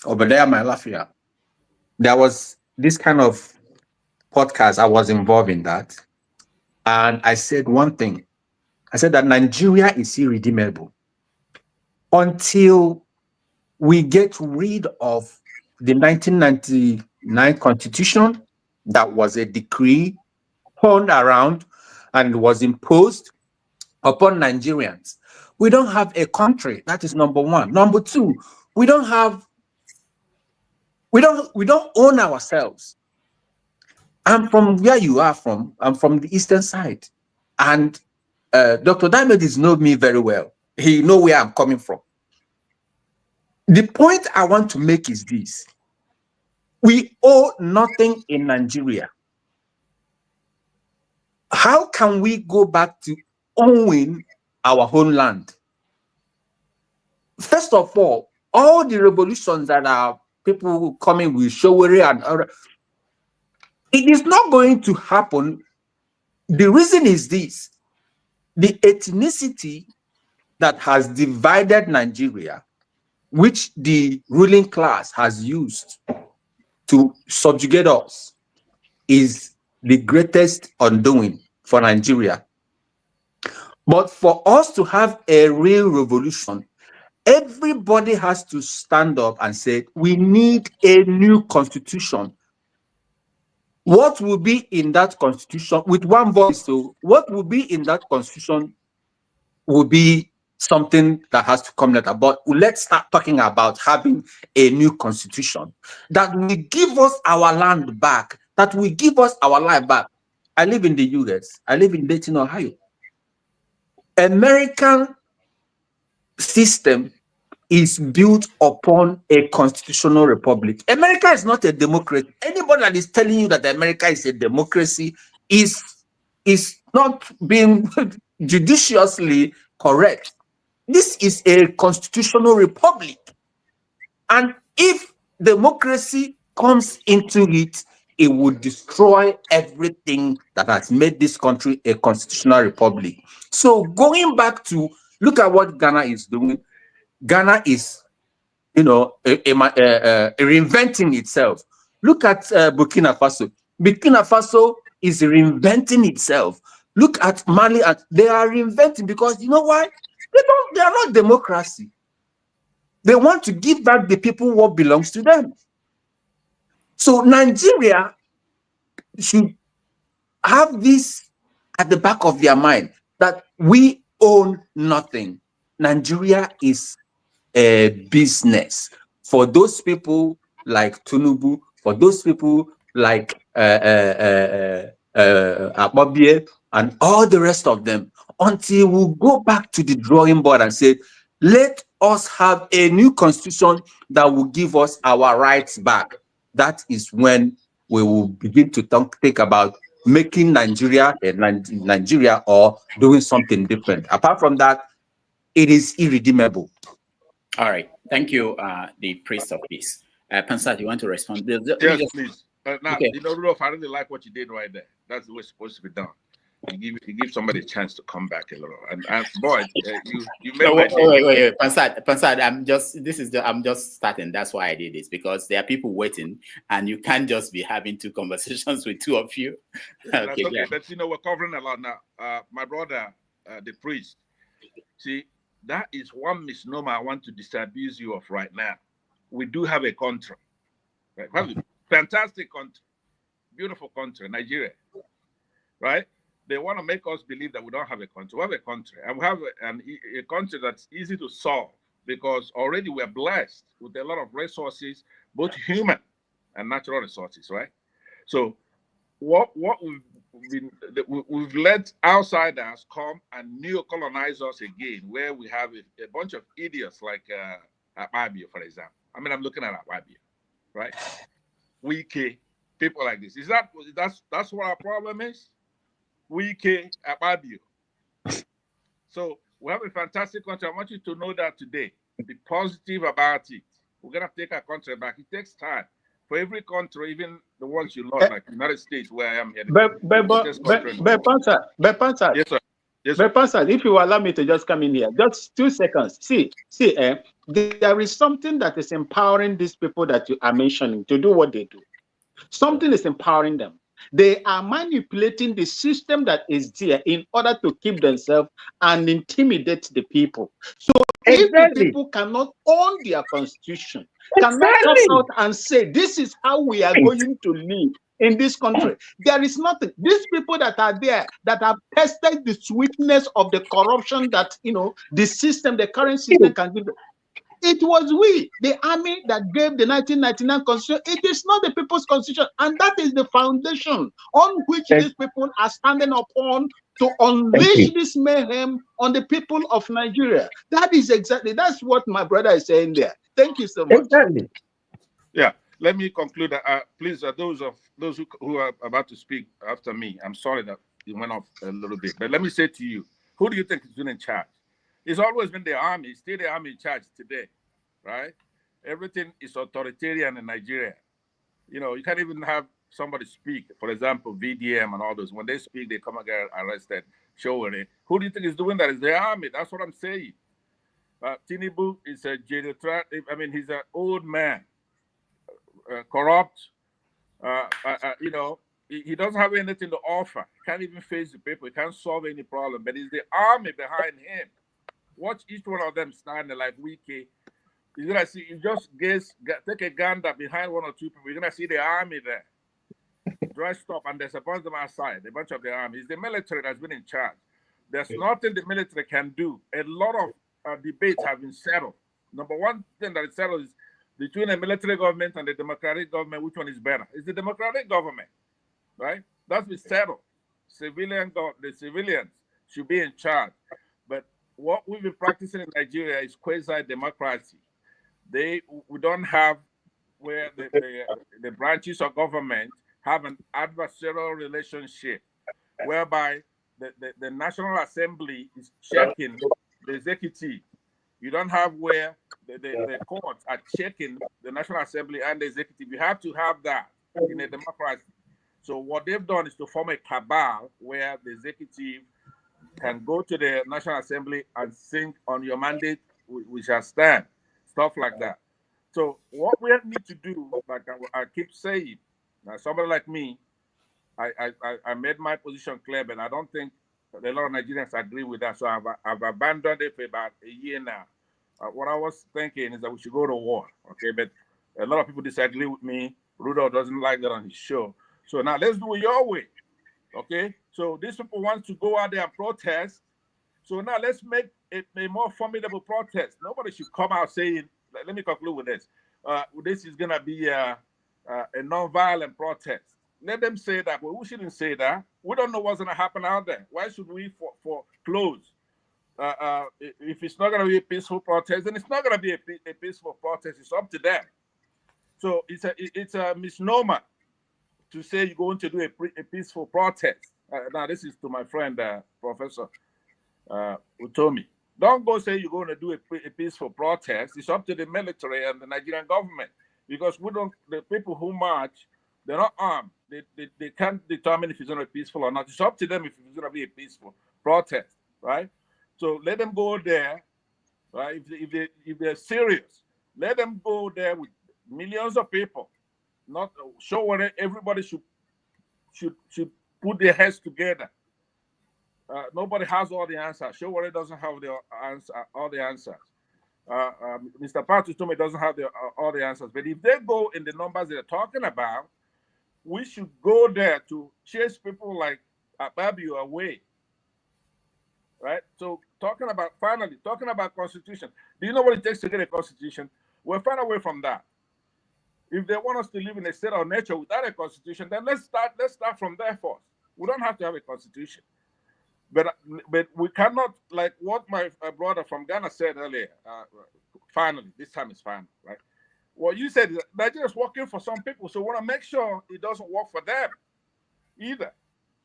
Q: Obadiah Mailafia, there was this kind of podcast. I was involved in that, and I said one thing. I said that Nigeria is irredeemable until we get rid of the 1999 constitution that was a decree turned around and was imposed upon Nigerians. We don't have a country. That is number one. Number two, we don't own ourselves. I'm from where you are from. I'm from the eastern side. And Dr. Diamond knows me very well. He knows where I'm coming from. The point I want to make is this. We owe nothing in Nigeria. How can we go back to owning our homeland? First of all the revolutions that are people coming with Showere and other, it is not going to happen. The reason is this: the ethnicity that has divided Nigeria, which the ruling class has used to subjugate us, is the greatest undoing for Nigeria. But for us to have a real revolution, everybody has to stand up and say, we need a new constitution. What will be in that constitution with one voice? So what will be in that constitution will be something that has to come later. But let's start talking about having a new constitution that will give us our land back, that will give us our life back. I live in the US. I live in Dayton, Ohio. American system is built upon a constitutional republic. America is not a democracy. Anybody that is telling you that America is a democracy is not being judiciously correct. This is a constitutional republic. And if democracy comes into it, it would destroy everything that has made this country a constitutional republic. So going back to look at what Ghana is doing, Ghana is, reinventing itself. Look at Burkina Faso. Burkina Faso is reinventing itself. Look at Mali, and they are reinventing because you know why? They are not democracy. They want to give back the people what belongs to them. So Nigeria should have this at the back of their mind that we own nothing. Nigeria is a business for those people like Tinubu, for those people like Akpabio and all the rest of them, until we go back to the drawing board and say, let us have a new constitution that will give us our rights back. That is when we will begin to think about making Nigeria a Nigeria or doing something different. Apart from that, it is irredeemable.
I: All right. Thank you, the priest of peace. Pansat, you want to respond?
O: Yes, please. Now,
I: okay.
O: Rudolph, I really like what you did right there. That's the way it's supposed to be done. You give somebody a chance to come back a little. And boy, you made my day.
I: Wait. Pansat, I'm just starting. That's why I did this, because there are people waiting, and you can't just be having two conversations with two of you.
O: Okay, yeah. But we're covering a lot now. My brother, the priest, see, that is one misnomer I want to disabuse you of right now. We do have a country, right? Fantastic country, beautiful country, Nigeria, right? They want to make us believe that we don't have a country. We have a country, and we have a country that's easy to solve because already we're blessed with a lot of resources, both human and natural resources, right? So what we've let outsiders come and neo-colonize us again, where we have a bunch of idiots like Akpabio, for example. I mean, I'm looking at Akpabio, right? Wike, people like this. That's what our problem is? Wike, Akpabio. So we have a fantastic country. I want you to know that today. Be positive about it. We're gonna take our country back. It takes time. For every country, even the ones you love, like the United States, where I am here.
R: Pansat.
O: Yes, sir. Yes,
R: Pansat, if you allow me to just come in here, just 2 seconds. See, there is something that is empowering these people that you are mentioning to do what they do. Something is empowering them. They are manipulating the system that is there in order to keep themselves and intimidate the people. So if the people cannot own their constitution, cannot come out and say, this is how we are going to live in this country, there is nothing. These people that are there, that have tested the sweetness of the corruption that, the system, the current system can give them. It was we, the army, that gave the 1999 constitution. It is not the people's constitution. And that is the foundation on which these people are standing upon to unleash this mayhem on the people of Nigeria. That's what my brother is saying there. Thank you so much.
Q: Exactly.
O: Yeah, let me conclude. Please, those who are about to speak after me, I'm sorry that it went off a little bit. But let me say to you, who do you think is been in charge? It's always been the army. Still the army in charge today, right? Everything is authoritarian in Nigeria. You can't even have somebody speak. For example, VDM and all those. When they speak, they come and get arrested. Showing it. Who do you think is doing that? It's the army. That's what I'm saying. Tinubu is a geriatric. I mean, he's an old man, corrupt. he doesn't have anything to offer. He can't even face the people. He can't solve any problem. But it's the army behind him. Watch each one of them standing like Wiki. You're gonna see. You just take a gander behind one or two people. You're gonna see the army there, dressed up, and there's a bunch of them outside. A bunch of the army. It's the military that's been in charge. There's nothing the military can do. A lot of debates have been settled. Number one thing that is settled is between the military government and the democratic government. Which one is better? It's the democratic government, right? That's been settled. The civilians should be in charge. But what we've been practicing in Nigeria is quasi-democracy. We don't have where the branches of government have an adversarial relationship, whereby the National Assembly is checking the executive. You don't have where the courts are checking the National Assembly and the executive. You have to have that in a democracy. So what they've done is to form a cabal where the executive can go to the National Assembly and sing on your mandate, we shall stand, stuff like that. So what we need to do, like I keep saying, somebody like me, I made my position clear, but I don't think a lot of Nigerians agree with that. So I've abandoned it for about a year now. What I was thinking is that we should go to war, okay? But a lot of people disagree with me. Rudolph doesn't like that on his show. So now let's do it your way, okay? So these people want to go out there and protest. So now let's make a more formidable protest. Nobody should come out saying, let me conclude with this. This is going to be a non-violent protest. Let them say that, but we shouldn't say that. We don't know what's going to happen out there. Why should we foreclose? If it's not going to be a peaceful protest, then it's not going to be a peaceful protest. It's up to them. So it's a misnomer to say you're going to do a peaceful protest. Now, this is to my friend, Professor Utomi. Don't go say you're going to do a peaceful protest. It's up to the military and the Nigerian government, because the people who march, they're not armed. They can't determine if it's going to be peaceful or not. It's up to them if it's going to be a peaceful protest, right? So let them go there, right? If they're serious, let them go there with millions of people. Not show where everybody should put their heads together. Nobody has all the answers. Show where it doesn't have all the answers. Mr. Patrick told me doesn't have all the answers. But if they go in the numbers they're talking about, we should go there to chase people like Ababio away. Right? So talking about constitution. Do you know what it takes to get a constitution? We'll find a way from that. If they want us to live in a state of nature without a constitution, then let's start from there first. We don't have to have a constitution. But we cannot, like what my brother from Ghana said earlier, finally, this time is final, right? What you said is that Nigeria is working for some people, so we want to make sure it doesn't work for them either.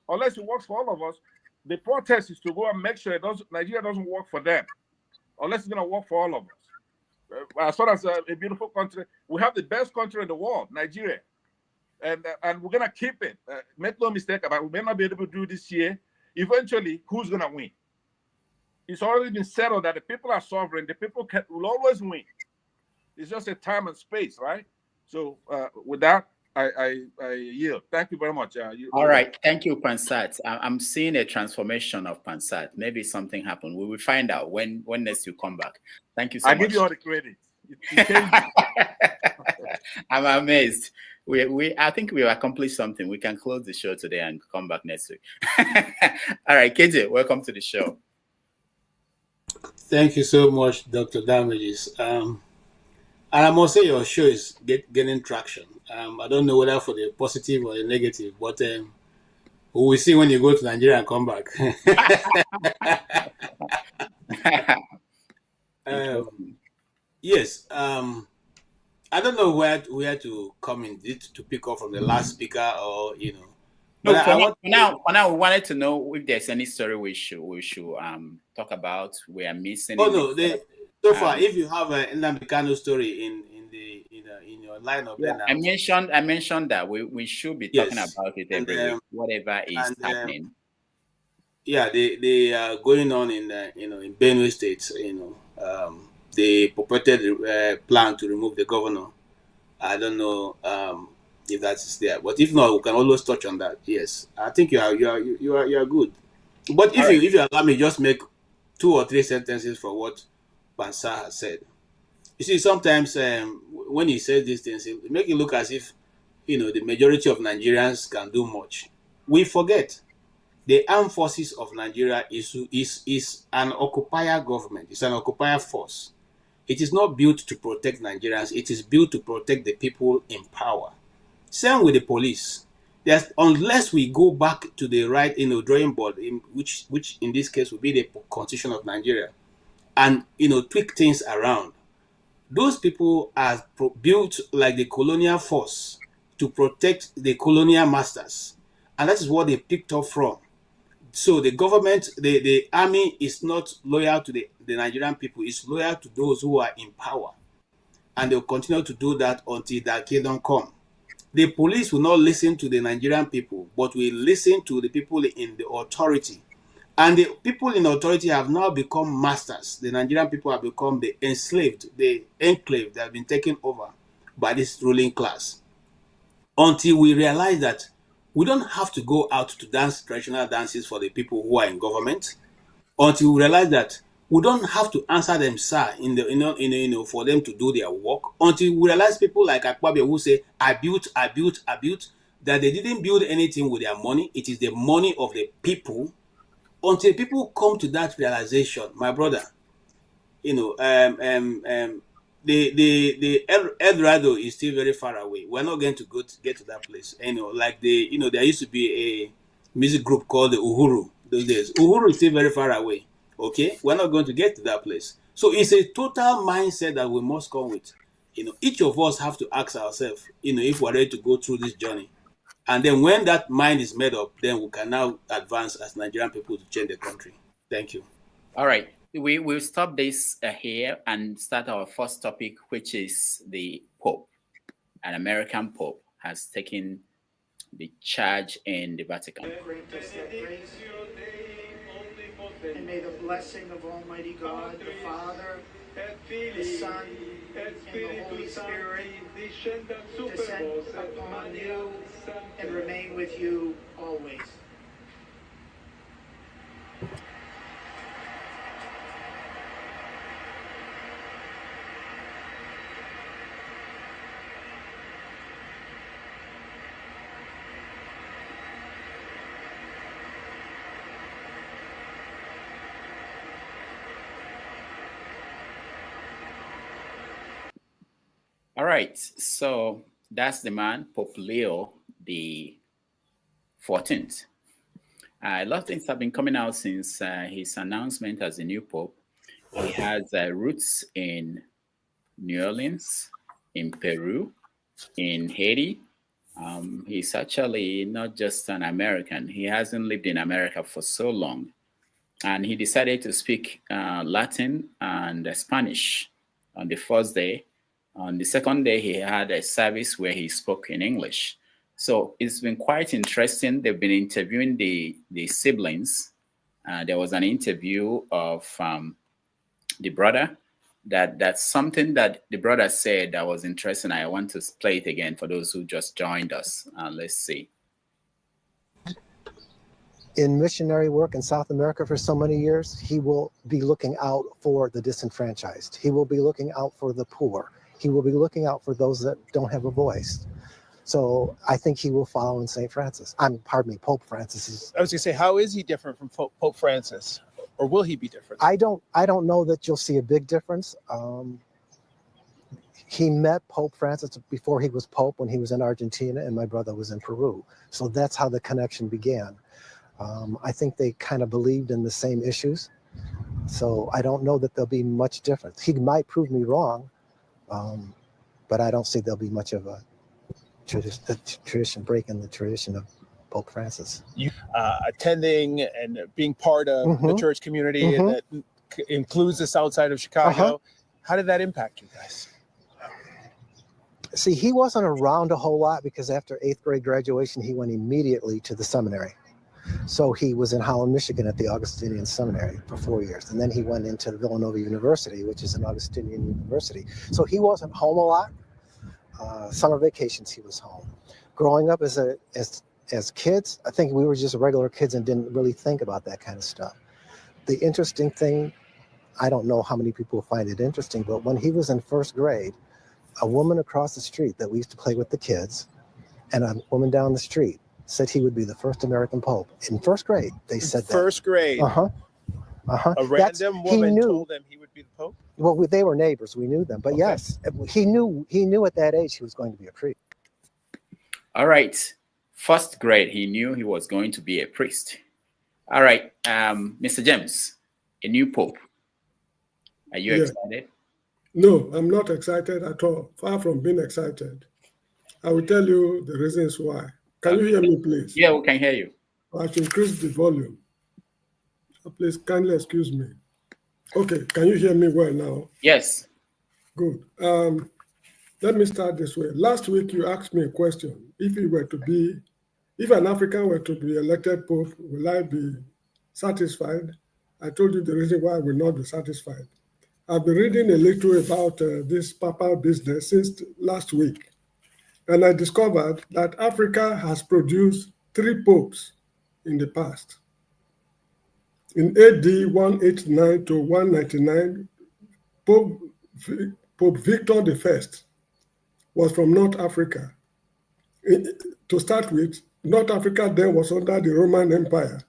O: Unless it works for all of us, the protest is to go and make sure Nigeria doesn't work for them, unless it's going to work for all of us. As far as a beautiful country, we have the best country in the world, Nigeria, and we're going to keep it. Make no mistake about it. We may not be able to do this year. Eventually, who's going to win? It's already been settled that the people are sovereign. The people will always win. It's just a time and space, right? So with that, I yield. Thank you very much.
I: All right. Thank you, Pansat. I'm seeing a transformation of Pansat. Maybe something happened. We will find out when next you come back. Thank you so much.
O: I give you all the credit.
I: I'm amazed. I think we accomplished something. We can close the show today and come back next week. All right, KJ, welcome to the show.
P: Thank you so much, Dr. Damages. And I must say your show is getting traction. I don't know whether for the positive or the negative, but we will see when you go to Nigeria and come back. Yes. I don't know where to come in to pick up from the last speaker, or
I: No, for now, we wanted to know if there's any story we should talk about. We are missing.
P: Oh no, so far, if you have a Nnamdi Kanu story in your lineup,
I: yeah, I mentioned that we should be talking about it every week, whatever is happening.
P: Yeah, they are going on in Benue State. They purported plan to remove the governor. I don't know. if that's there. But if not, we can always touch on that. Yes, I think you are good. But if you allow me, just make 2 or 3 sentences from what Bansa has said. You see, sometimes when he says these things, it make it look as if the majority of Nigerians can do much. We forget the armed forces of Nigeria is an occupier government. It's an occupier force. It is not built to protect Nigerians. It is built to protect the people in power. Same with the police. Unless we go back to the right drawing board, which in this case would be the Constitution of Nigeria, and tweak things around. Those people are built like the colonial force to protect the colonial masters, and that is what they picked up from. So the government, the army is not loyal to the Nigerian people, it's loyal to those who are in power. And they'll continue to do that until that kingdom come. The police will not listen to the Nigerian people, but will listen to the people in the authority. And the people in authority have now become masters. The Nigerian people have become the enslaved, the enclave that have been taken over by this ruling class. Until we realize that we don't have to go out to dance traditional dances for the people who are in government. Until we realize that we don't have to answer them, sir, for them to do their work. Until we realize people like Akpabio who say, I built, that they didn't build anything with their money. It is the money of the people. Until people come to that realization, my brother, the El Dorado is still very far away. We're not going to get to that place. Like there used to be a music group called the Uhuru those days. Uhuru is still very far away. Okay, we're not going to get to that place. So it's a total mindset that we must come with. Each of us have to ask ourselves, if we're ready to go through this journey. And then when that mind is made up, then we can now advance as Nigerian people to change the country. Thank you.
I: All right. We will stop this here and start our first topic, which is the Pope. An American Pope has taken the charge in the Vatican.
A: And may the blessing of Almighty God, the Father, the Son, and the Holy Spirit descend upon you and remain with you always.
I: All right, so that's the man, Pope Leo XIV. A lot of things have been coming out since his announcement as the new Pope. He has roots in New Orleans, in Peru, in Haiti. He's actually not just an American. He hasn't lived in America for so long. And he decided to speak Latin and Spanish on the first day. On the second day, he had a service where he spoke in English. So it's been quite interesting. They've been interviewing the siblings. There was an interview of the brother. That's something that the brother said that was interesting. I want to play it again for those who just joined us. Let's see.
D: In missionary work in South America for so many years, he will be looking out for the disenfranchised. He will be looking out for the poor. He will be looking out for those that don't have a voice. So I think he will follow in St. Francis. Pope Francis.
E: I was going to say, how is he different from Pope Francis? Or will he be different?
D: I don't know that you'll see a big difference. He met Pope Francis before he was Pope when he was in Argentina and my brother was in Peru. So that's how the connection began. I think they kind of believed in the same issues. So I don't know that there'll be much difference. He might prove me wrong, but I don't see there'll be much of a tradition breaking the tradition of Pope Francis.
E: You attending and being part of the church community that includes the south side of Chicago. How did that impact you guys?
D: See, he wasn't around a whole lot because after 8th grade graduation, he went immediately to the seminary. So he was in Holland, Michigan at the Augustinian Seminary for 4 years. And then he went into Villanova University, which is an Augustinian university. So he wasn't home a lot. summer vacations, he was home. Growing up as kids, I think we were just regular kids and didn't really think about that kind of stuff. The interesting thing, I don't know how many people find it interesting, but when he was in first grade, a woman across the street that we used to play with the kids and a woman down the street said he would be the first American Pope. In first grade, they said that.
E: First grade?
D: Uh-huh.
E: A random woman told them he would be the Pope?
D: Well, they were neighbors. We knew them. But yes, he knew at that age he was going to be a priest.
I: All right. First grade, he knew he was going to be a priest. All right. Mr. James, a new Pope. Are you excited?
U: No, I'm not excited at all. Far from being excited. I will tell you the reasons why. Can you hear me, please?
I: Yeah, we can hear you.
U: I should increase the volume. Please kindly excuse me. Okay, can you hear me well now?
I: Yes.
U: Good. Let me start this way. Last week you asked me a question. If an African were to be elected Pope, will I be satisfied? I told you the reason why I will not be satisfied. I've been reading a little about this papal business since last week. And I discovered that Africa has produced 3 popes in the past. In AD 189 to 199, Pope Victor I was from North Africa. To start with, North Africa then was under the Roman Empire.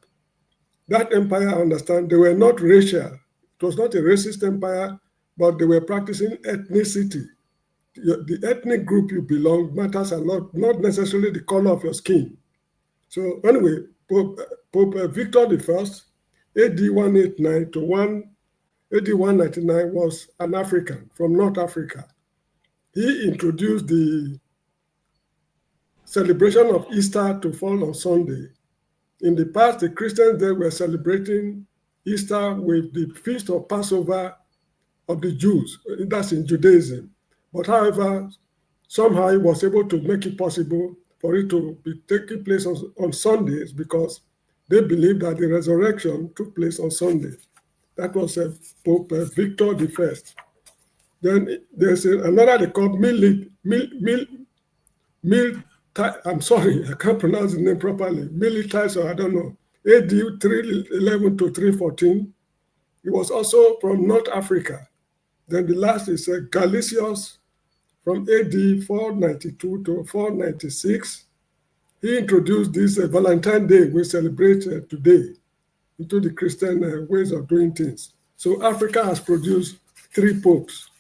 U: That empire, I understand, they were not racial. It was not a racist empire, but they were practicing ethnicity. The ethnic group you belong matters a lot, not necessarily the color of your skin. So anyway, Pope Victor I, AD 189 to AD 199 was an African from North Africa. He introduced the celebration of Easter to fall on Sunday. In the past, the Christians there were celebrating Easter with the feast of Passover of the Jews. That's in Judaism. But however, somehow he was able to make it possible for it to be taking place on Sundays because they believed that the resurrection took place on Sunday. That was Pope Victor I. Then there's another they call I'm sorry, I can't pronounce the name properly. Militis, or I don't know. AD 311 to 314. He was also from North Africa. Then the last is Galicius from AD 492 to 496. He introduced this Valentine's Day we celebrate today into the Christian ways of doing things. So Africa has produced 3 popes.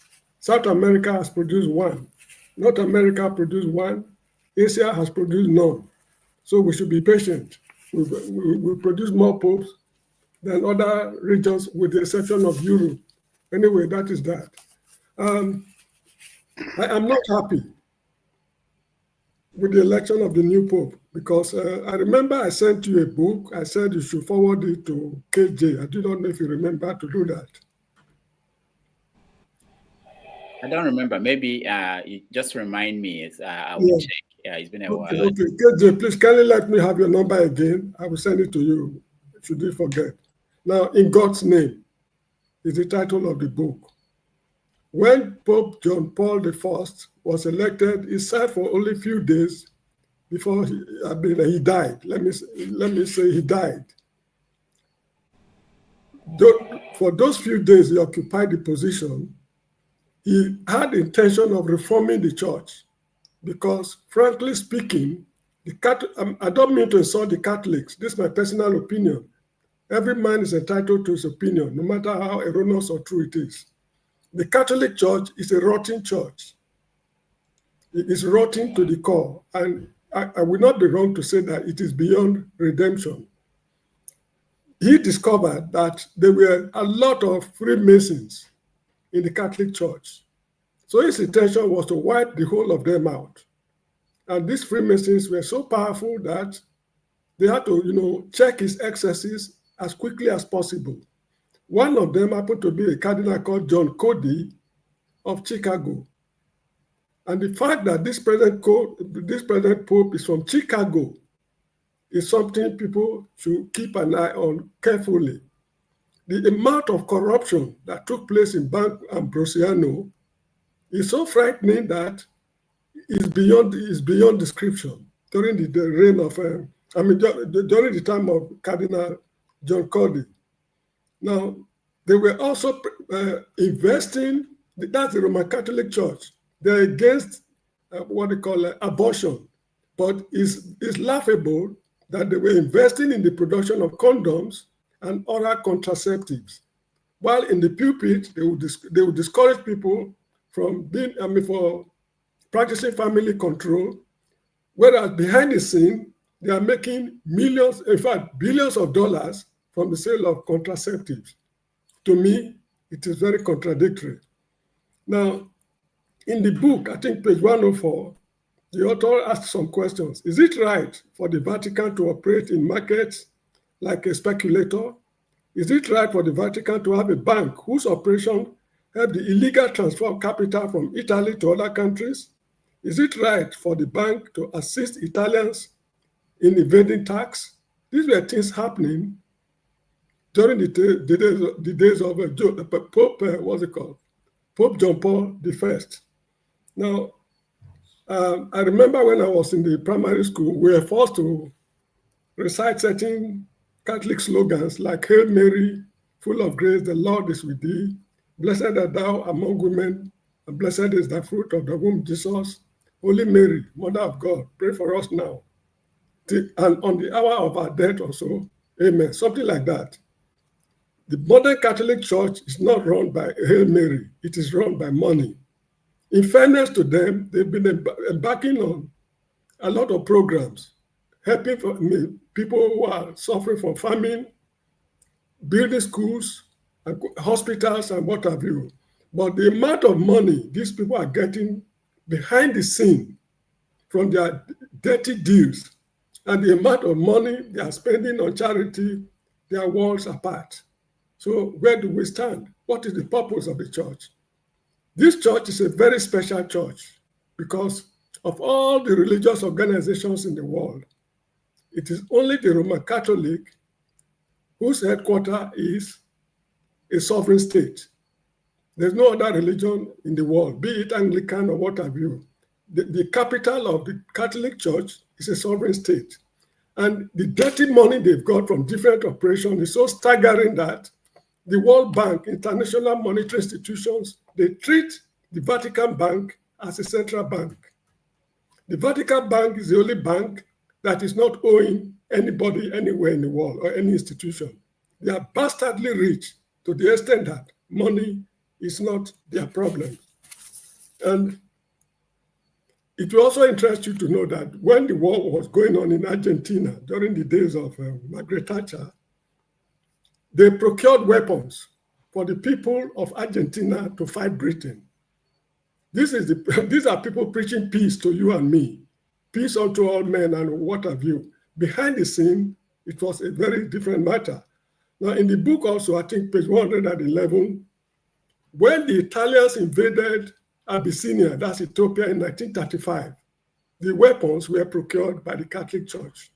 U: South America has produced 1. North America produced 1. Asia has produced none. So we should be patient. We produce more popes than other regions with the exception of Europe. Anyway, that is that. I am not happy with the election of the new Pope because I remember I sent you a book. I said you should forward it to KJ. I do not know if you remember to do that.
I: I don't remember. Maybe you just remind me. I will check. Yeah, it's been a while.
U: Okay, KJ, please kindly let me have your number again. I will send it to you. Should you forget? Now, In God's Name is the title of the book. When Pope John Paul I was elected, he served for only a few days before he died. Let me say he died. For those few days he occupied the position, he had the intention of reforming the church because, frankly speaking, I don't mean to insult the Catholics. This is my personal opinion. Every man is entitled to his opinion, no matter how erroneous or true it is. The Catholic Church is a rotten church. It is rotten to the core. And I will not be wrong to say that it is beyond redemption. He discovered that there were a lot of Freemasons in the Catholic Church. So his intention was to wipe the whole of them out. And these Freemasons were so powerful that they had to, check his excesses as quickly as possible. One of them happened to be a cardinal called John Cody of Chicago. And the fact that this present Pope is from Chicago is something people should keep an eye on carefully. The amount of corruption that took place in Bank Ambrosiano is so frightening that is beyond description. During the reign of, during the time of Cardinal John Cody. Now, they were also investing, that's the Roman Catholic Church. They're against what they call abortion. But it's laughable that they were investing in the production of condoms and oral contraceptives. While in the pulpit, they would discourage people from for practicing family control, whereas behind the scene, they are making millions, in fact, billions of dollars from the sale of contraceptives. To me, it is very contradictory. Now, in the book, I think page 104, the author asked some questions. Is it right for the Vatican to operate in markets like a speculator? Is it right for the Vatican to have a bank whose operation help the illegal transfer of capital from Italy to other countries? Is it right for the bank to assist Italians in evading tax? These were things happening during the days of Pope, what's it called? Pope John Paul I. Now, I remember when I was in the primary school, we were forced to recite certain Catholic slogans like Hail Mary, full of grace, the Lord is with thee. Blessed art thou among women, and blessed is the fruit of the womb, Jesus. Holy Mary, Mother of God, pray for us now. And on the hour of our death also, amen. Something like that. The modern Catholic Church is not run by Hail Mary. It is run by money. In fairness to them, they've been embarking on a lot of programs, helping people who are suffering from famine, building schools, and hospitals, and what have you. But the amount of money these people are getting behind the scene from their dirty deals and the amount of money they are spending on charity, they are worlds apart. So where do we stand? What is the purpose of the church? This church is a very special church because of all the religious organizations in the world. It is only the Roman Catholic whose headquarters is a sovereign state. There's no other religion in the world, be it Anglican or what have you. The capital of the Catholic Church is a sovereign state. And the dirty money they've got from different operations is so staggering that the World Bank, international monetary institutions, they treat the Vatican Bank as a central bank. The Vatican Bank is the only bank that is not owing anybody anywhere in the world or any institution. They are bastardly rich to the extent that money is not their problem. And it will also interest you to know that when the war was going on in Argentina during the days of Margaret Thatcher, they procured weapons for the people of Argentina to fight Britain. These are people preaching peace to you and me, peace unto all men and what have you. Behind the scene, it was a very different matter. Now, in the book also, I think page 111, when the Italians invaded Abyssinia, that's Ethiopia, in 1935, the weapons were procured by the Catholic Church.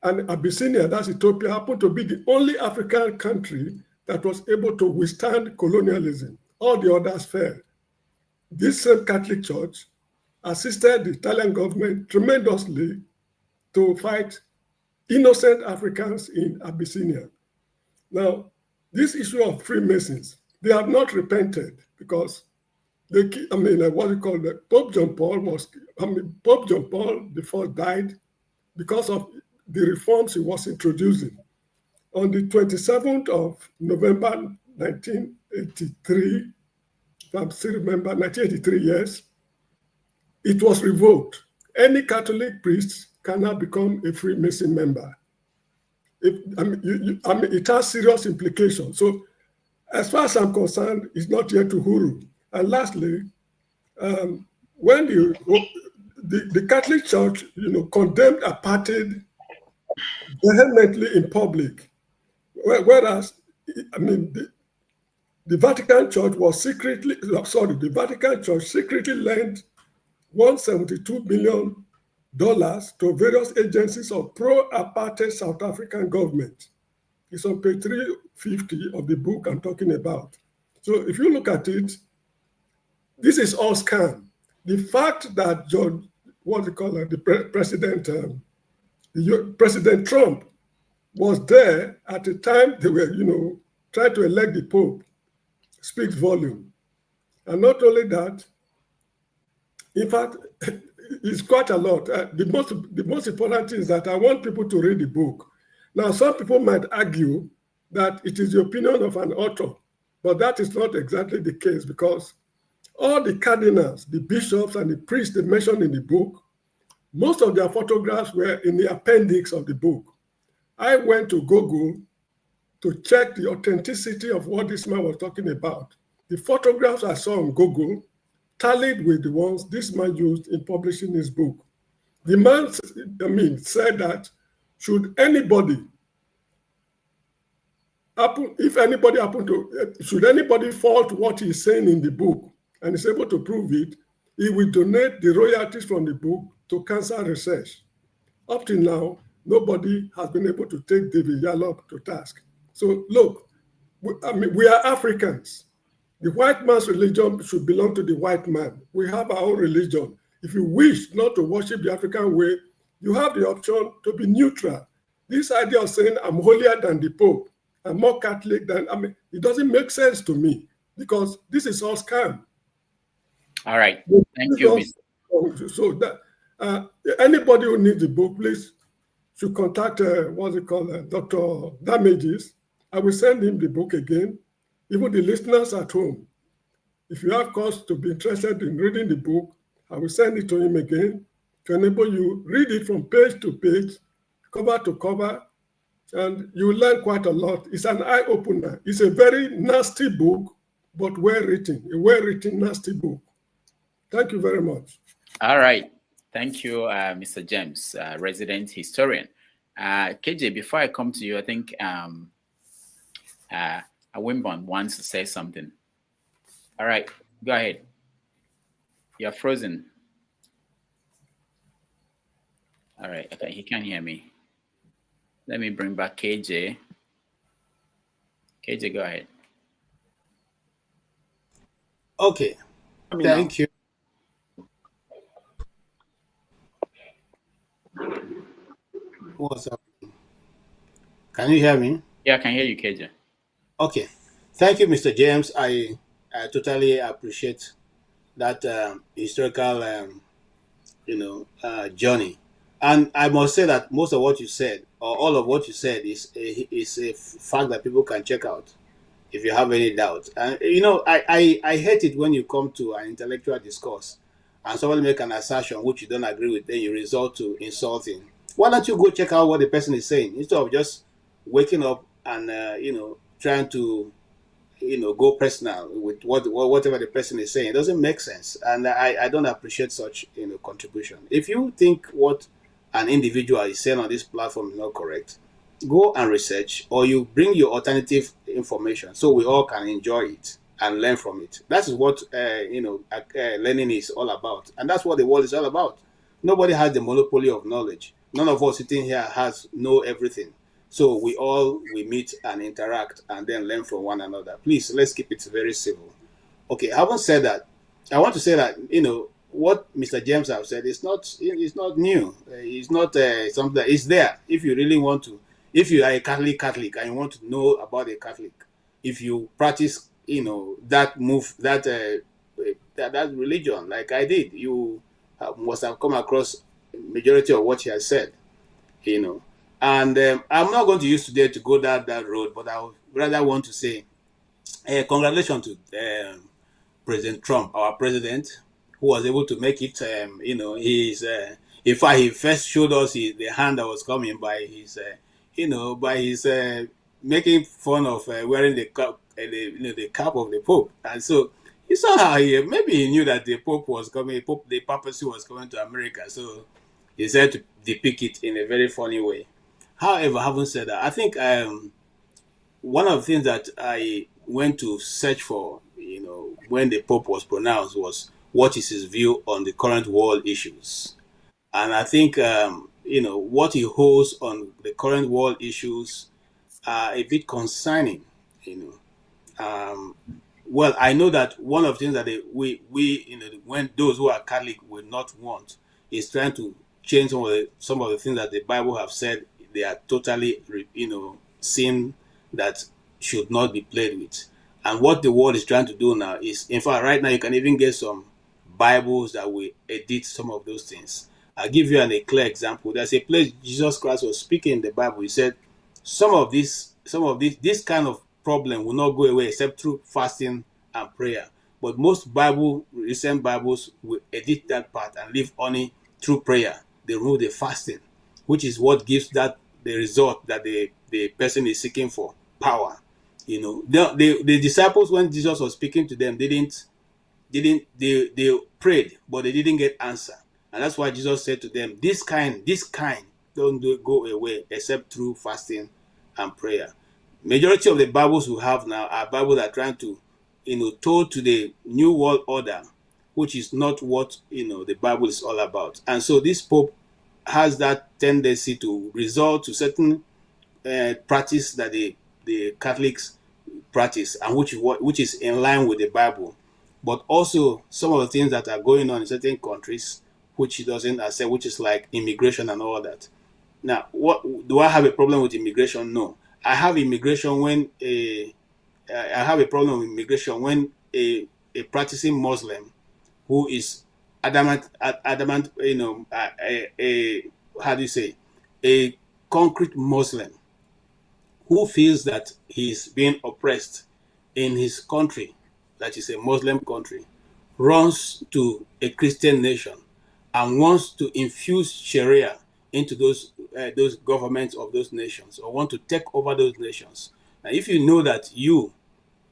U: And Abyssinia, that's Ethiopia, happened to be the only African country that was able to withstand colonialism. All the others fell. This same Catholic Church assisted the Italian government tremendously to fight innocent Africans in Abyssinia. Now, this issue of Freemasons, they have not repented because Pope John Paul I died because of the reforms he was introducing. On the 27th of November 1983, if I still remember, 1983, yes, it was revoked. Any Catholic priest cannot become a Freemason member. It has serious implications. So as far as I'm concerned, it's not yet to Huru. And lastly, when the Catholic Church, condemned apartheid vehemently in public, whereas, the Vatican Church secretly lent $172 million to various agencies of pro-apartheid South African government. It's on page 350 of the book I'm talking about. So if you look at it, this is all scam. The fact that President Trump was there at the time they were, trying to elect the Pope speaks volume. And not only that, in fact, it's quite a lot. The most important thing is that I want people to read the book. Now, some people might argue that it is the opinion of an author, but that is not exactly the case, because all the cardinals, the bishops, and the priests they mentioned in the book, most of their photographs were in the appendix of the book. I went to Google to check the authenticity of what this man was talking about. The photographs I saw on Google tallied with the ones this man used in publishing his book. The man, said that should anybody fault what he's saying in the book and is able to prove it, he will donate the royalties from the book to cancer research. Up till now, nobody has been able to take David Yallop to task. So look, we are Africans. The white man's religion should belong to the white man. We have our own religion. If you wish not to worship the African way, you have the option to be neutral. This idea of saying I'm holier than the Pope, I'm more Catholic than, it doesn't make sense to me, because this is all scam.
I: All right, thank you.
U: So that anybody who needs the book, please should contact Dr. Damages. I will send him the book again. Even the listeners at home, if you have cause to be interested in reading the book, I will send it to him again to enable you read it from page to page, cover to cover, and you will learn quite a lot. It's an eye-opener. It's a very nasty book, but well-written, a well-written, nasty book. Thank you very much.
I: All right. Thank you, Mr. James, resident historian. KJ, before I come to you, I think Wimbon wants to say something. All right, go ahead. You're frozen. All right, okay, he can't hear me. Let me bring back KJ. KJ, go ahead.
P: Okay, thank you. What's up? Can you hear me?
I: Yeah, I can hear you, KJ.
P: Okay, thank you, Mr. James. I totally appreciate that historical, journey. And I must say that most of what you said, or all of what you said, is a fact that people can check out if you have any doubt. And I hate it when you come to an intellectual discourse and somebody make an assertion which you don't agree with, then you resort to insulting. Why don't you go check out what the person is saying instead of just waking up and trying to go personal with whatever the person is saying? It doesn't make sense, and I don't appreciate such contribution. If you think what an individual is saying on this platform is not correct, go and research, or you bring your alternative information so we all can enjoy it and learn from it. That is what learning is all about, and that's what the world is all about. Nobody has the monopoly of knowledge. None of us sitting here know everything. So we meet and interact and then learn from one another. Please, let's keep it very civil. Okay, having said that, I want to say that what Mr. James has said is not new. It's not something that is there. If you really want to, if you are a Catholic and you want to know about a Catholic, if you practice that religion like I did, you must have come across majority of what he has said. And I'm not going to use today to go down that road, but I would rather want to say congratulations to President Trump, our president, who was able to make it. In fact, he first showed us the hand that was coming by his, making fun of wearing the cap, the cap of the Pope, and so he saw maybe he knew that the Pope was coming, the papacy was coming to America, so he said to depict it in a very funny way. However, having said that, I think one of the things that I went to search for, when the Pope was pronounced, was what is his view on the current world issues. And I think, what he holds on the current world issues are a bit concerning. well, I know that one of the things that we when those who are Catholic will not want is trying to change some of the things that the Bible have said they are totally sin that should not be played with. And what the world is trying to do now is, in fact, right now you can even get some Bibles that will edit some of those things. I'll give you a clear example. There's a place Jesus Christ was speaking in the Bible. He said, this kind of problem will not go away except through fasting and prayer. But most recent Bibles will edit that part and leave only through prayer. They remove the fasting, which is what gives that the result that the person is seeking for, power. The disciples, when Jesus was speaking to them, they prayed, but they didn't get answer. And that's why Jesus said to them, this kind don't go away except through fasting and prayer. Majority of the Bibles we have now are Bibles that are trying to, told to the new world order, which is not what, the Bible is all about. And so this Pope has that tendency to resort to certain practice that the Catholics practice, and which is in line with the Bible. But also some of the things that are going on in certain countries, which he doesn't accept, which is like immigration and all that. Now, what do I have a problem with immigration? No. I have immigration when I have a problem with immigration when a practicing Muslim who is adamant, how do you say, a concrete Muslim who feels that he is being oppressed in his country, that is a Muslim country, runs to a Christian nation and wants to infuse Sharia into those governments of those nations, or want to take over those nations. Now, if you know that you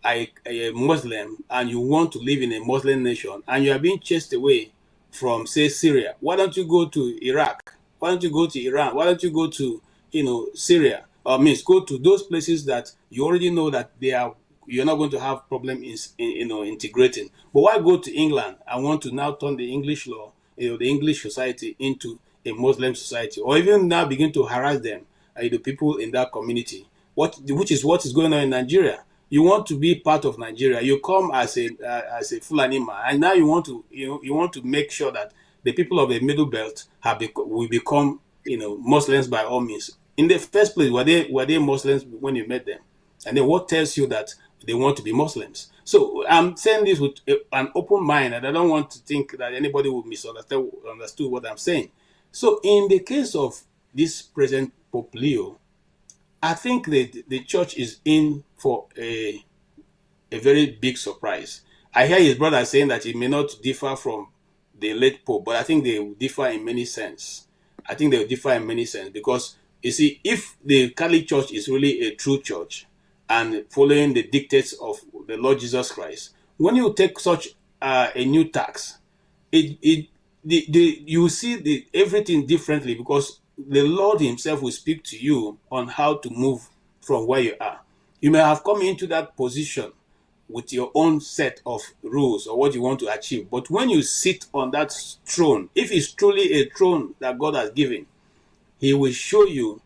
P: are a Muslim and you want to live in a Muslim nation and you are being chased away from, say, Syria, why don't you go to Iraq? Why don't you go to Iran? Why don't you go to, Syria? Or go to those places that you already know that you're not going to have problem in integrating. But why go to England and want to now turn the English law, the English society into a Muslim society, or even now begin to harass them, the people in that community, which is what is going on in Nigeria. You want to be part of Nigeria. You come as a Fulani man, and now you want to make sure that the people of the Middle Belt will become Muslims by all means. In the first place, were they Muslims when you met them? And then what tells you that they want to be Muslims? So I'm saying this with an open mind, and I don't want to think that anybody will misunderstood what I'm saying. So in the case of this present Pope Leo, I think that the church is in for a very big surprise. I hear his brother saying that it may not differ from the late Pope, but I think they will differ in many sense. Because, you see, if the Catholic Church is really a true church and following the dictates of the Lord Jesus Christ, when you take such a new tax, you see everything differently, because the Lord himself will speak to you on how to move from where you are. You may have come into that position with your own set of rules or what you want to achieve. But when you sit on that throne, if it's truly a throne that God has given, he will show you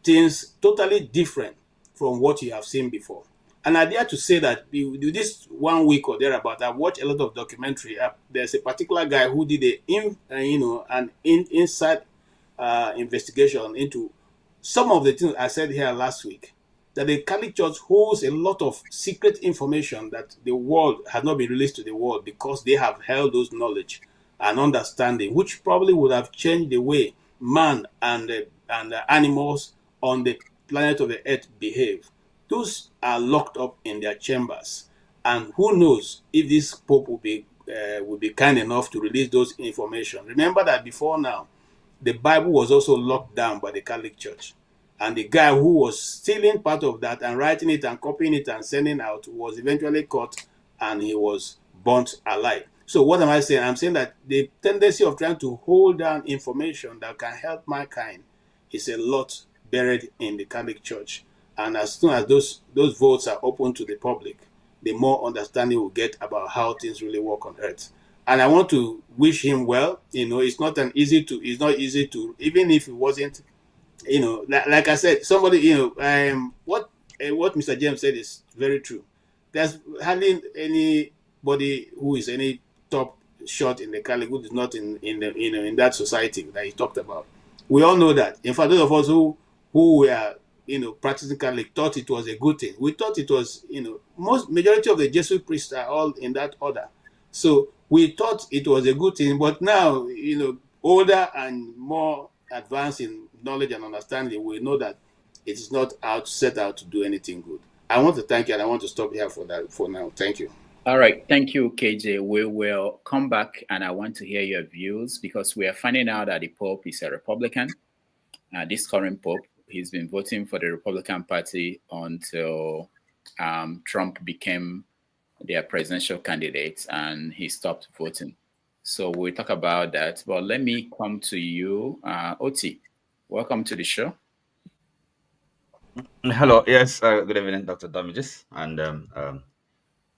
P: things totally different from what you have seen before. And I dare to say that this 1 week or thereabout, I've watched a lot of documentary. There's a particular guy who did an inside investigation into some of the things I said here last week, that the Catholic Church holds a lot of secret information that the world has not been released to the world, because they have held those knowledge and understanding, which probably would have changed the way man and animals on the planet of the earth behave. Those are locked up in their chambers, and who knows if this Pope will be kind enough to release those information. Remember that before now, the Bible was also locked down by the Catholic Church. And the guy who was stealing part of that and writing it and copying it and sending out was eventually caught, and he was burnt alive. So what am I saying? I'm saying that the tendency of trying to hold down information that can help mankind is a lot buried in the Catholic Church. And as soon as those votes are open to the public, the more understanding we'll get about how things really work on earth. And I want to wish him well. It's not easy to, even if it wasn't, like I said, somebody, what Mr. James said is very true. there's hardly anybody who is any top shot in the Catholic who is not in that society that he talked about. We all know that. In fact, those of us who were practicing Catholic thought it was a good thing. We thought it was, majority of the Jesuit priests are all in that order. So we thought it was a good thing, but now, older and more advanced in knowledge and understanding, we know that it is not set out to do anything good. I want to thank you, and I want to stop here for now. Thank you.
I: All right. Thank you, KJ. We will come back, and I want to hear your views, because we are finding out that the Pope is a Republican. This current Pope, he's been voting for the Republican Party until Trump became their presidential candidate, and he stopped voting. So we'll talk about that. But let me come to you, Oti. Welcome to the show.
B: Hello. Yes. Good evening, Dr. Damages and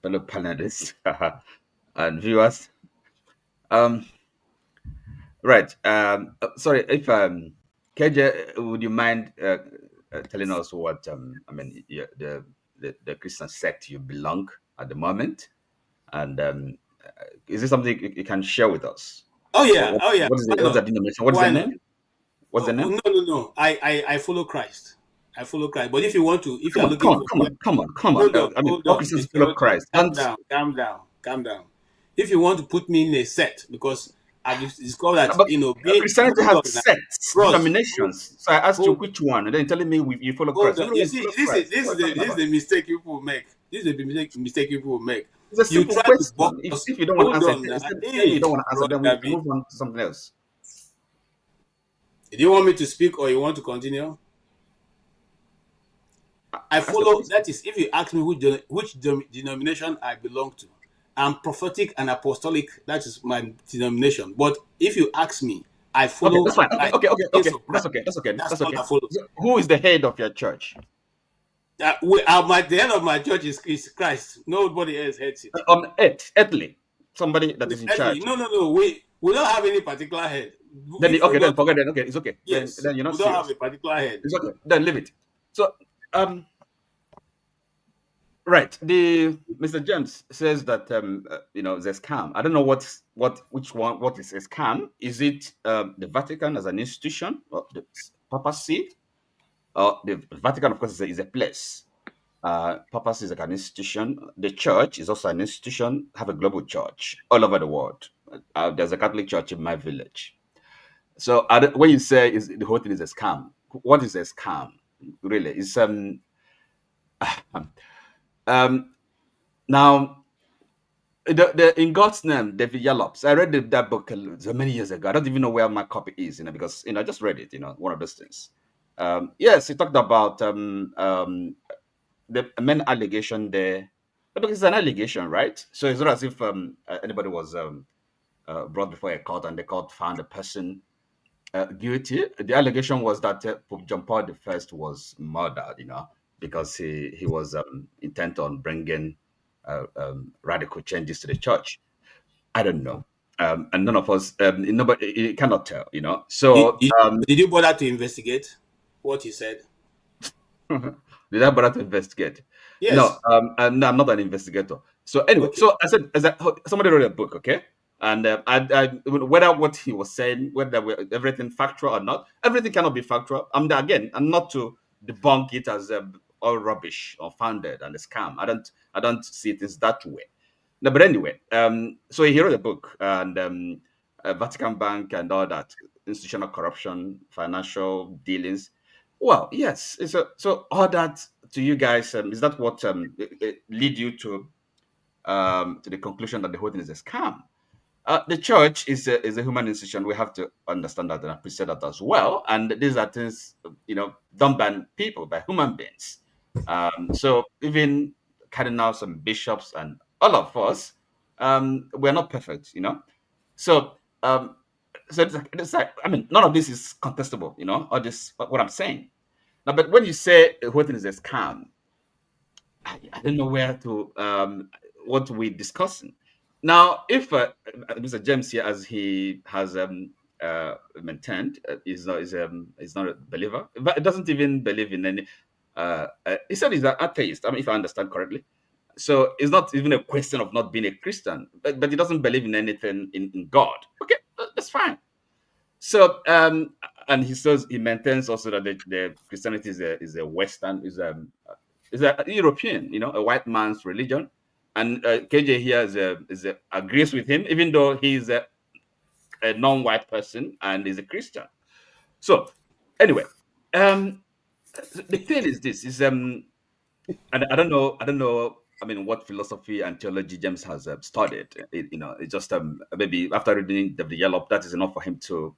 B: fellow panelists and viewers. Right. Sorry, if KJ, would you mind telling us what the Christian sect you belong at the moment, and is this something you can share with us?
P: Oh yeah.
B: What's the denomination? What's the name? What's the name?
P: No. I follow Christ. I follow Christ. But if you want to, if you're looking
B: come on. I mean, all Christians follow Christ.
P: Calm down. If you want to put me in a sect, because I've discovered that
B: Christianity has sects, denominations. So I asked you which one, and then telling me you follow Christ.
P: You see, this is the mistake people make. This is the mistake people make.
B: It's a simple question. If you don't want to answer, you don't want to answer, then we move on to something else.
P: Do you want me to speak, or you want to continue? I follow. That is, if you ask me which denomination I belong to, I'm prophetic and apostolic. That is my denomination. But if you ask me, I follow.
B: Okay, that's fine. Okay. That's okay. Who is the head of your church?
P: The head of my church is Christ. Nobody else heads it.
B: On earthly, somebody that is in charge.
P: No. We don't have any particular head.
B: Then forget it. Okay, it's okay.
P: Yes.
B: Then you're not.
P: We don't have a particular head.
B: It's okay. Then leave it. So, right. Mr. James says that there's scam. I don't know what is a scam. Is it the Vatican as an institution, or the papacy? The Vatican, of course, is a place. Papacy is like an institution. The church is also an institution. Have a global church all over the world. There's a Catholic church in my village. So when you say the whole thing is a scam, what is a scam? Really, it's now in God's name, David Yalop's. I read that book so many years ago. I don't even know where my copy is, because I just read it. One of those things. Yes, he talked about the main allegation there, because it's an allegation, right? So it's not as if anybody was brought before a court and the court found a person guilty. The allegation was that Pope John Paul I was murdered, because he was intent on bringing radical changes to the church. I don't know, and none of us, nobody cannot tell, So
P: did you bother to investigate what he said?
B: Did I bother to investigate?
P: Yes.
B: No, I'm not an investigator. So anyway, so I said somebody wrote a book, okay? And I whether what he was saying, whether everything factual or not, everything cannot be factual. I'm not to debunk it as all rubbish or founded and a scam. I don't see it as that way. No, but anyway, so he wrote a book, and Vatican Bank and all that, institutional corruption, financial dealings. Well, yes. So all that to you guys, is that what lead you to the conclusion that the whole thing is a scam? The church is a human institution. We have to understand that and appreciate that as well. And these are things, done by people, by human beings. So even cardinals and bishops and all of us, we're not perfect, So, it's like, none of this is contestable, or this what I'm saying. Now, but when you say the whole thing is a scam, I don't know where to what we're discussing. Now, if Mr. James here, as he has maintained, is not a believer, but it doesn't even believe in any. He said he's an atheist. If I understand correctly. So it's not even a question of not being a Christian, but he doesn't believe in anything in God. Okay, that's fine. So and he says he maintains also that the Christianity is a Western, is a European, a white man's religion. And KJ here agrees with him, even though he's a non-white person and is a Christian. So anyway, the thing is this is and I don't know. I mean, what philosophy and theology James has studied. It's just maybe after reading the Yellow, that is enough for him to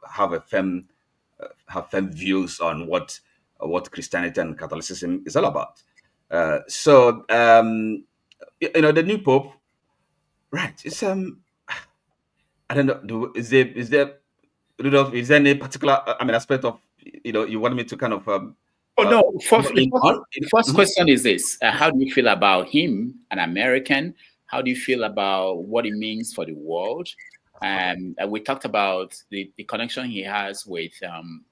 B: have firm views on what Christianity and Catholicism is all about. So the new Pope, right? It's I don't know. Is there Rudolph, is there any particular aspect of you want me to kind of
I: Oh no! First question is this: how do you feel about him, an American? How do you feel about what it means for the world? And we talked about the connection he has with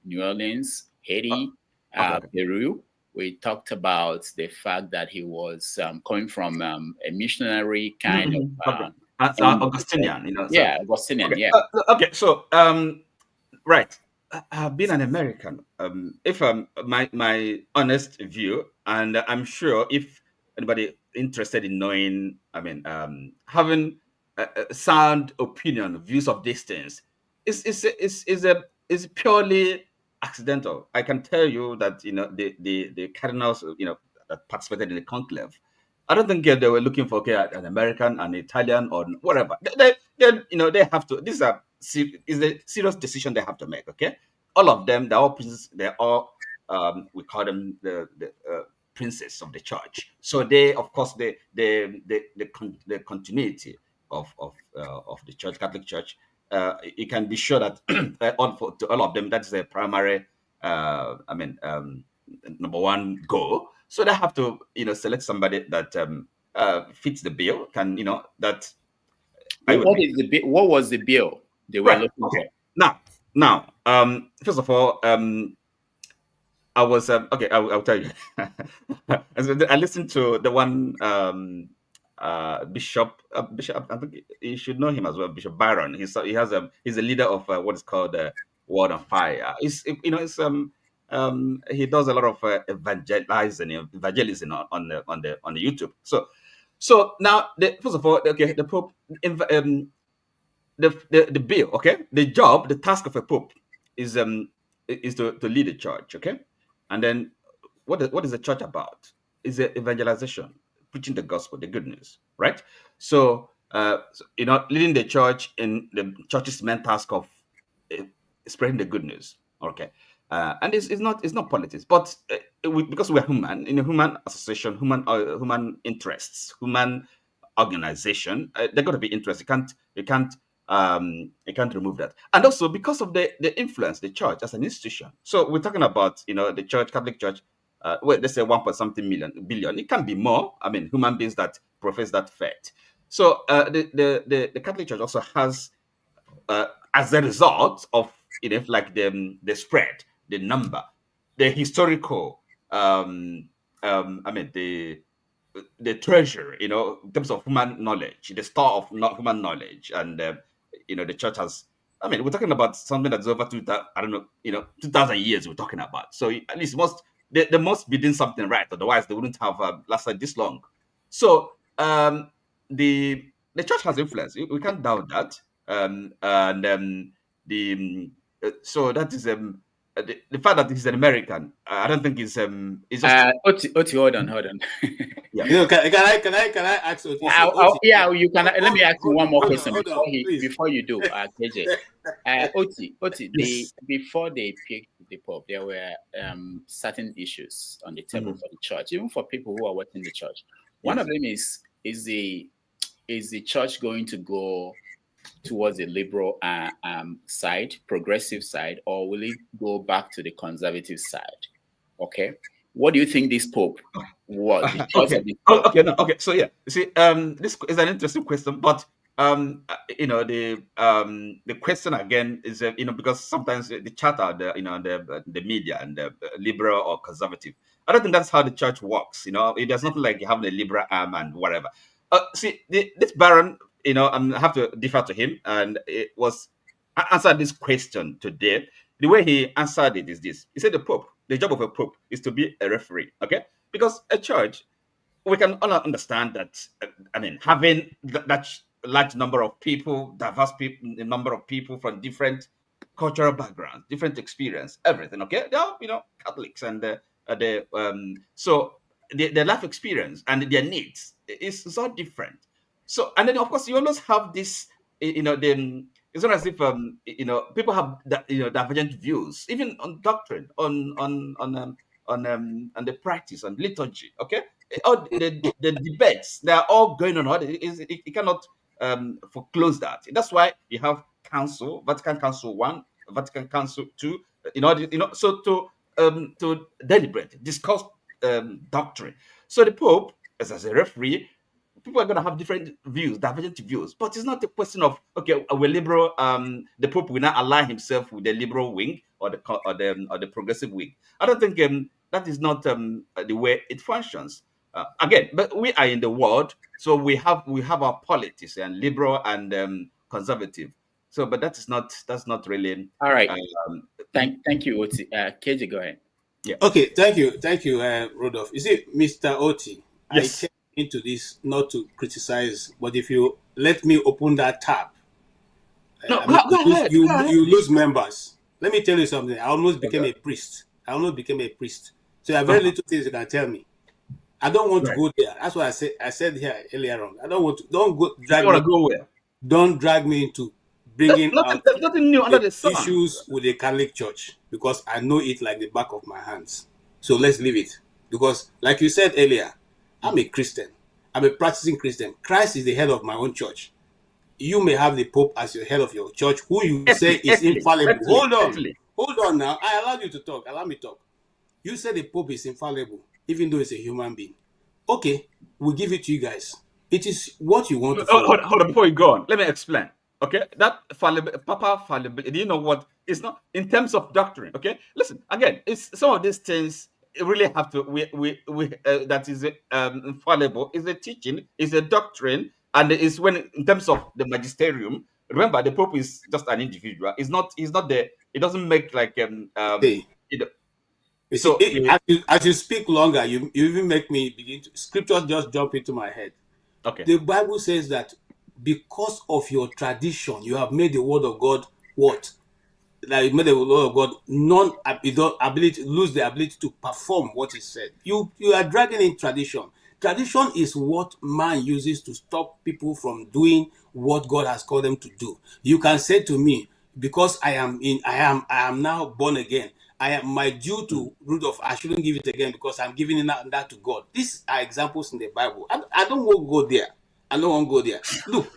I: New Orleans, Haiti, Peru. We talked about the fact that he was coming from a missionary kind of
B: Augustinian,
I: Augustinian,
B: okay.
I: yeah.
B: Okay, so right. Being an American, if my honest view, and I'm sure if anybody interested in knowing, having a sound opinion, views of these things, is purely accidental. I can tell you that the cardinals that participated in the conclave, I don't think they were looking for an American, an Italian, or whatever. They have to. Is a serious decision they have to make. Okay, all of them, they're all we call them the princes of the church. So they, of course, the continuity of the church, Catholic Church. You can be sure that to all of them, that's their primary. Number one goal. So they have to, select somebody that fits the bill. That.
I: What was the bill they were looking for?
B: Now, first of all, I was okay. I'll tell you. I listened to the one Bishop. I think you should know him as well, Bishop Byron. He's a leader of what is called Word on Fire. He does a lot of evangelism on the YouTube. So now, first of all, okay, the Pope, the bill, okay, the task of a Pope is to lead the church, okay, and then what is the church about? Is evangelization, preaching the gospel, the good news, right? So leading the church in the church's main task of spreading the good news, okay. And it's not politics, but because we're human, in a human association, human interests, human organization, they're going to be interested. You can't remove that. And also because of the influence, the church as an institution. So we're talking about the church, Catholic Church. Let's say 1.something billion. It can be more. Human beings that profess that faith. So the Catholic Church also has, as a result of like the spread, the number, the historical, the treasure, in terms of human knowledge, the store of human knowledge, and the church has. We're talking about something that's over 2,000 years. We're talking about. So at least they must be doing something right, otherwise they wouldn't have lasted this long. So the church has influence. We can't doubt that. So that is the fact that he's an American. I don't think it's just.
I: Oti, hold on.
B: Yeah.
P: Can I ask Oti?
I: Yeah, you can. Let me ask you one more question before you do, KJ. Oti, before they picked the Pope, there were certain issues on the table for the church, even for people who are working the church. One of them is the church going to go towards the liberal side, progressive side, or will it go back to the conservative side? Okay, what do you think this Pope was?
B: Okay. So yeah, you see, this is an interesting question, but the question again is because sometimes the chatter, the media and the liberal or conservative. I don't think that's how the church works. There's nothing like having a liberal arm and whatever. See, this Baron, I have to defer to him, and it was answered this question today. The way he answered it is this: he said the job of a pope is to be a referee, okay? Because a church, we can all understand that. Having that large number of people, diverse people, the number of people from different cultural backgrounds, different experience, everything. Okay, they are Catholics, and so their life experience and their needs is all different. So, and then of course you always have this, it's not as if people have divergent views, even on doctrine, on the practice, on liturgy. Okay, all the debates, they are all going on. You cannot foreclose that. That's why you have Council, Vatican Council 1, Vatican Council 2, so to deliberate, discuss doctrine. So the Pope, as a referee, people are going to have different views, divergent views, but it's not a question of, okay, we're liberal. The Pope will not align himself with the liberal wing or the progressive wing. I don't think that is not the way it functions. Again, but we are in the world, so we have our politics and liberal and conservative. So, but that's not really
I: all right. Thank you, Oti. KJ, go ahead.
P: Yeah. Okay. Thank you, Rodolphe. You see, Mr. Oti,
B: yes.
P: I came into this not to criticize, but if you let me open that tap,
B: go ahead.
P: You lose members. Let me tell you something. I almost became a priest. So there are very little things you can tell me. I don't want to go there. That's what I said here earlier on. I don't want to. Don't go drag me.
B: Go where?
P: Don't drag me into bringing out
B: nothing new under the sun.
P: Issues with the Catholic Church, because I know it like the back of my hands. So let's leave it. Because, like you said earlier, I'm a Christian. I'm a practicing Christian. Christ is the head of my own church. You may have the Pope as your head of your church, who you say is infallible. Hold on now. I allowed you to talk. Allow me to talk. You said the Pope is infallible, even though it's a human being. Okay, we'll give it to you guys. It is what you want to follow.
B: Hold on, before you go on, let me explain. Okay, that Papa fallibility, do you know what? It's not in terms of doctrine. Okay, listen again. It's some of these things really have to. That is infallible. Is a teaching, is a doctrine, and it's when in terms of the magisterium. Remember, the Pope is just an individual. He's not the. It doesn't make like
P: as you speak longer, you even make me begin to. Scriptures just jump into my head.
B: Okay.
P: The Bible says that because of your tradition, you have made the word of God what? That you made the word of God lose the ability to perform what is said. You are dragging in tradition. Tradition is what man uses to stop people from doing what God has called them to do. You can say to me, because I am now born again. I am my due to Rudolph. I shouldn't give it again because I'm giving that to God. These are examples in the Bible. I don't want to go there. I don't want to go there. Look,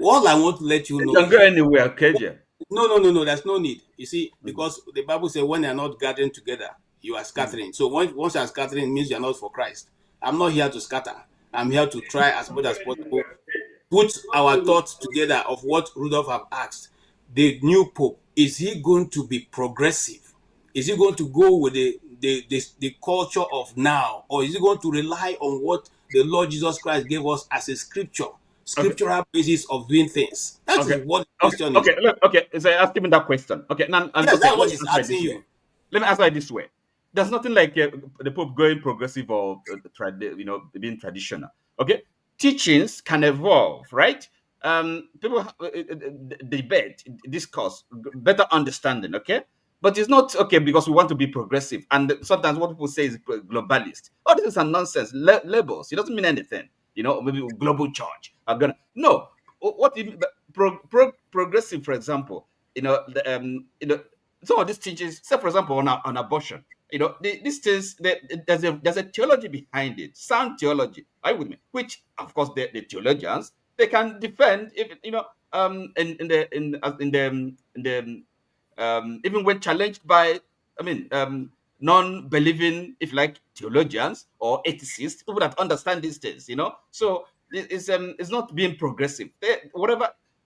P: all I want to let you know.
B: Don't go anywhere, KJ.
P: No. There's no need. You see, because the Bible says when they are not gathering together, you are scattering. So once you are scattering, it means you are not for Christ. I'm not here to scatter. I'm here to try as much as possible, put our thoughts together of what Rudolph have asked. The new Pope, is he going to be progressive? Is he going to go with the culture of now, or is he going to rely on what the Lord Jesus Christ gave us as a scriptural basis of doing things? That is what the question is.
B: Okay. So ask him that question. Okay, now
P: that's what he's asking you.
B: Let me answer it this way. There's nothing like the Pope going progressive or being traditional. Okay, teachings can evolve, right? People debate, discuss, better understanding. Okay. But it's not okay because we want to be progressive. And sometimes what people say is globalist. Oh, this is a nonsense. Labels. It doesn't mean anything. Maybe global church. No. What progressive, for example, some of these teachings, say for example on abortion, these things, there's a theology behind it, sound theology. Are you with me? Which of course the theologians, they can defend, if even when challenged by, non-believing, if like, theologians or atheists, people that understand these things, So it's not being progressive.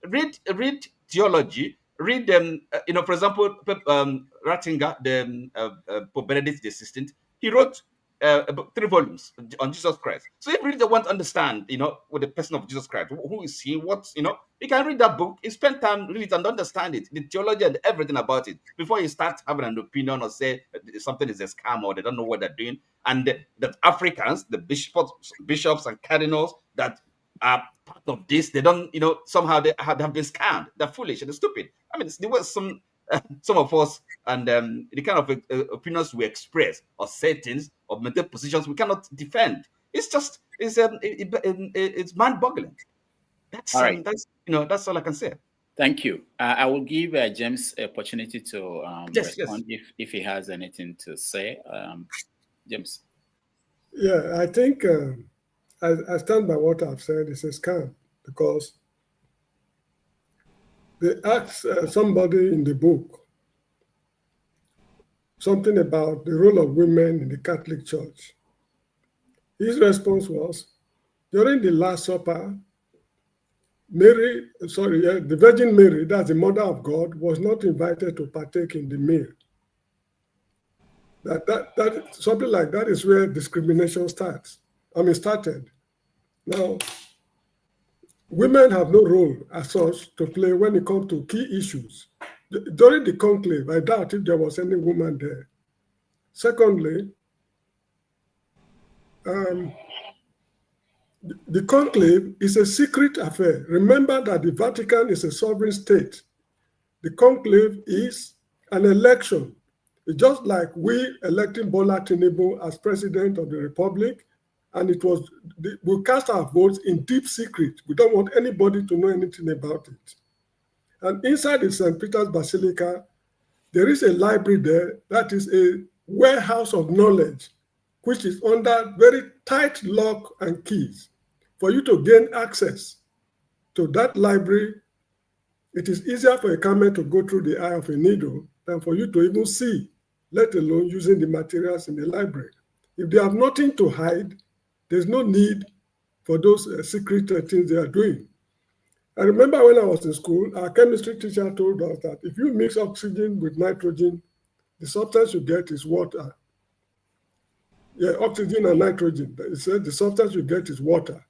B: Read theology. Read them. For example, Ratzinger, the Pope Benedict XVI, he wrote about 3 volumes on Jesus Christ. So if you really want to understand, with the person of Jesus Christ, who is he, what, you can read that book, you spend time read it and understand it, the theology and everything about it, before you start having an opinion or say something is a scam or they don't know what they're doing. And that Africans, the bishops and cardinals that are part of this, they don't, somehow they have been scammed. They're foolish and they're stupid. I mean, there was some of us and the kind of opinions we express or say things or maintain positions we cannot defend. It's just it's mind-boggling. That's
I: all right.
B: That's all I can say.
I: Thank you. I will give James an opportunity to respond if he has anything to say. James.
U: Yeah, I think I stand by what I've said. It's a scam because they asked somebody in the book something about the role of women in the Catholic Church. His response was, during the Last Supper, the Virgin Mary, that's the Mother of God, was not invited to partake in the meal. That something like that is where discrimination started. Now, women have no role as such to play when it comes to key issues. During the conclave, I doubt if there was any woman there. Secondly, the conclave is a secret affair. Remember that the Vatican is a sovereign state. The conclave is an election. It's just like we electing Bola Tinubu as president of the Republic, and we cast our votes in deep secret. We don't want anybody to know anything about it. And inside the St. Peter's Basilica, there is a library there that is a warehouse of knowledge, which is under very tight lock and keys. For you to gain access to that library, it is easier for a camel to go through the eye of a needle than for you to even see, let alone using the materials in the library. If they have nothing to hide, there's no need for those secret things they are doing. I remember when I was in school, our chemistry teacher told us that if you mix oxygen with nitrogen, the substance you get is water. Yeah, oxygen and nitrogen. He said the substance you get is water.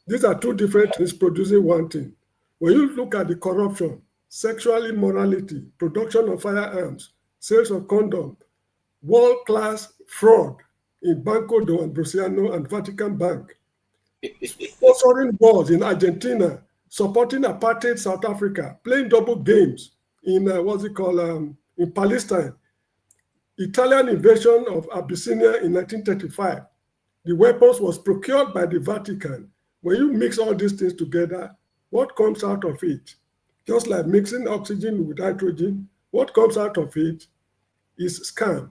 U: These are two different things producing one thing. When you look at the corruption, sexual immorality, production of firearms, sales of condom, world-class fraud in Banco do Ambrosiano and Vatican Bank, sponsoring wars in Argentina, supporting apartheid South Africa, playing double games in in Palestine, Italian invasion of Abyssinia in 1935. The weapons was procured by the Vatican. When you mix all these things together, what comes out of it? Just like mixing oxygen with hydrogen, what comes out of it is scam.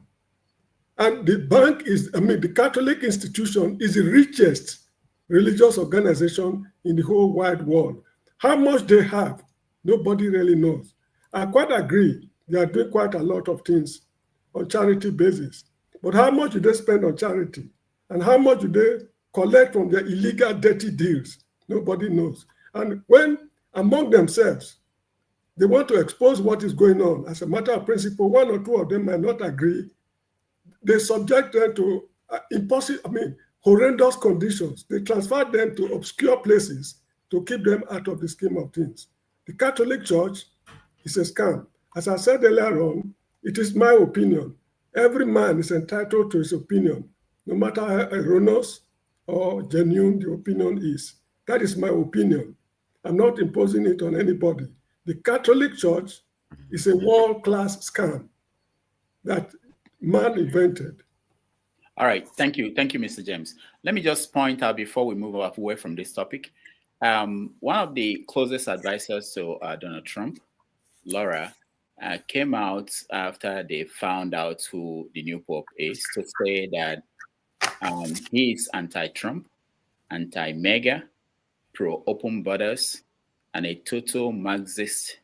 U: And the Catholic institution is the richest religious organization in the whole wide world. How much they have, nobody really knows. I quite agree, they are doing quite a lot of things on charity basis. But how much do they spend on charity? And how much do they collect from their illegal, dirty deals? Nobody knows. And when among themselves, they want to expose what is going on, as a matter of principle, one or two of them might not agree. They subject them to horrendous conditions. They transfer them to obscure places to keep them out of the scheme of things. The Catholic Church is a scam. As I said earlier on, it is my opinion. Every man is entitled to his opinion, no matter how erroneous or genuine the opinion is. That is my opinion. I'm not imposing it on anybody. The Catholic Church is a world-class scam that man invented.
I: All right, thank you, Mr. James. Let me just point out before we move away from this topic, one of the closest advisors to Donald Trump, Laura, came out after they found out who the new Pope is to say that he is anti-Trump, anti-MAGA, pro-open borders, and a total Marxist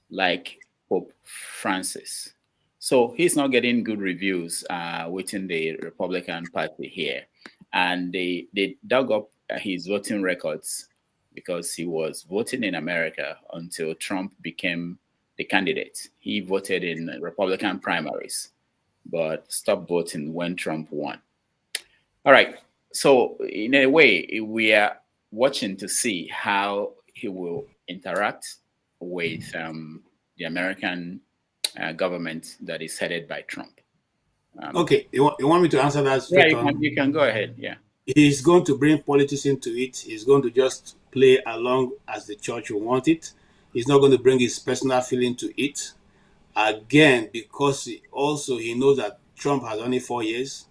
I: like Pope Francis. So he's not getting good reviews within the Republican Party here. And they dug up his voting records because he was voting in America until Trump became the candidate. He voted in Republican primaries, but stopped voting when Trump won. All right. So in a way, we are watching to see how he will interact with the American government that is headed by Trump.
P: Okay, you want me to answer that
I: Yeah,
P: straight on?
I: you can go ahead. Yeah.
P: He's going to bring politics into it. He's going to just play along as the church will want it. He's not going to bring his personal feeling to it. Again, because he knows that Trump has only 4 years,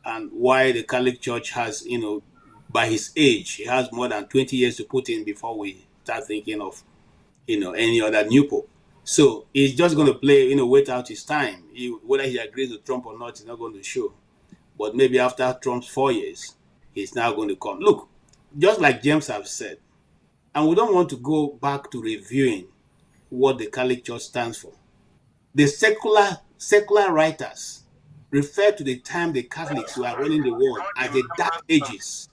P: and why the Catholic Church has, by his age, he has more than 20 years to put in before we start thinking of, any other new pope. So he's just going to play, wait out his time. Whether he agrees with Trump or not is not going to show. But maybe after Trump's 4 years, he's now going to come. Look, just like James have said, and we don't want to go back to reviewing what the Catholic Church stands for. The secular writers refer to the time the Catholics were running the world as the Dark Ages.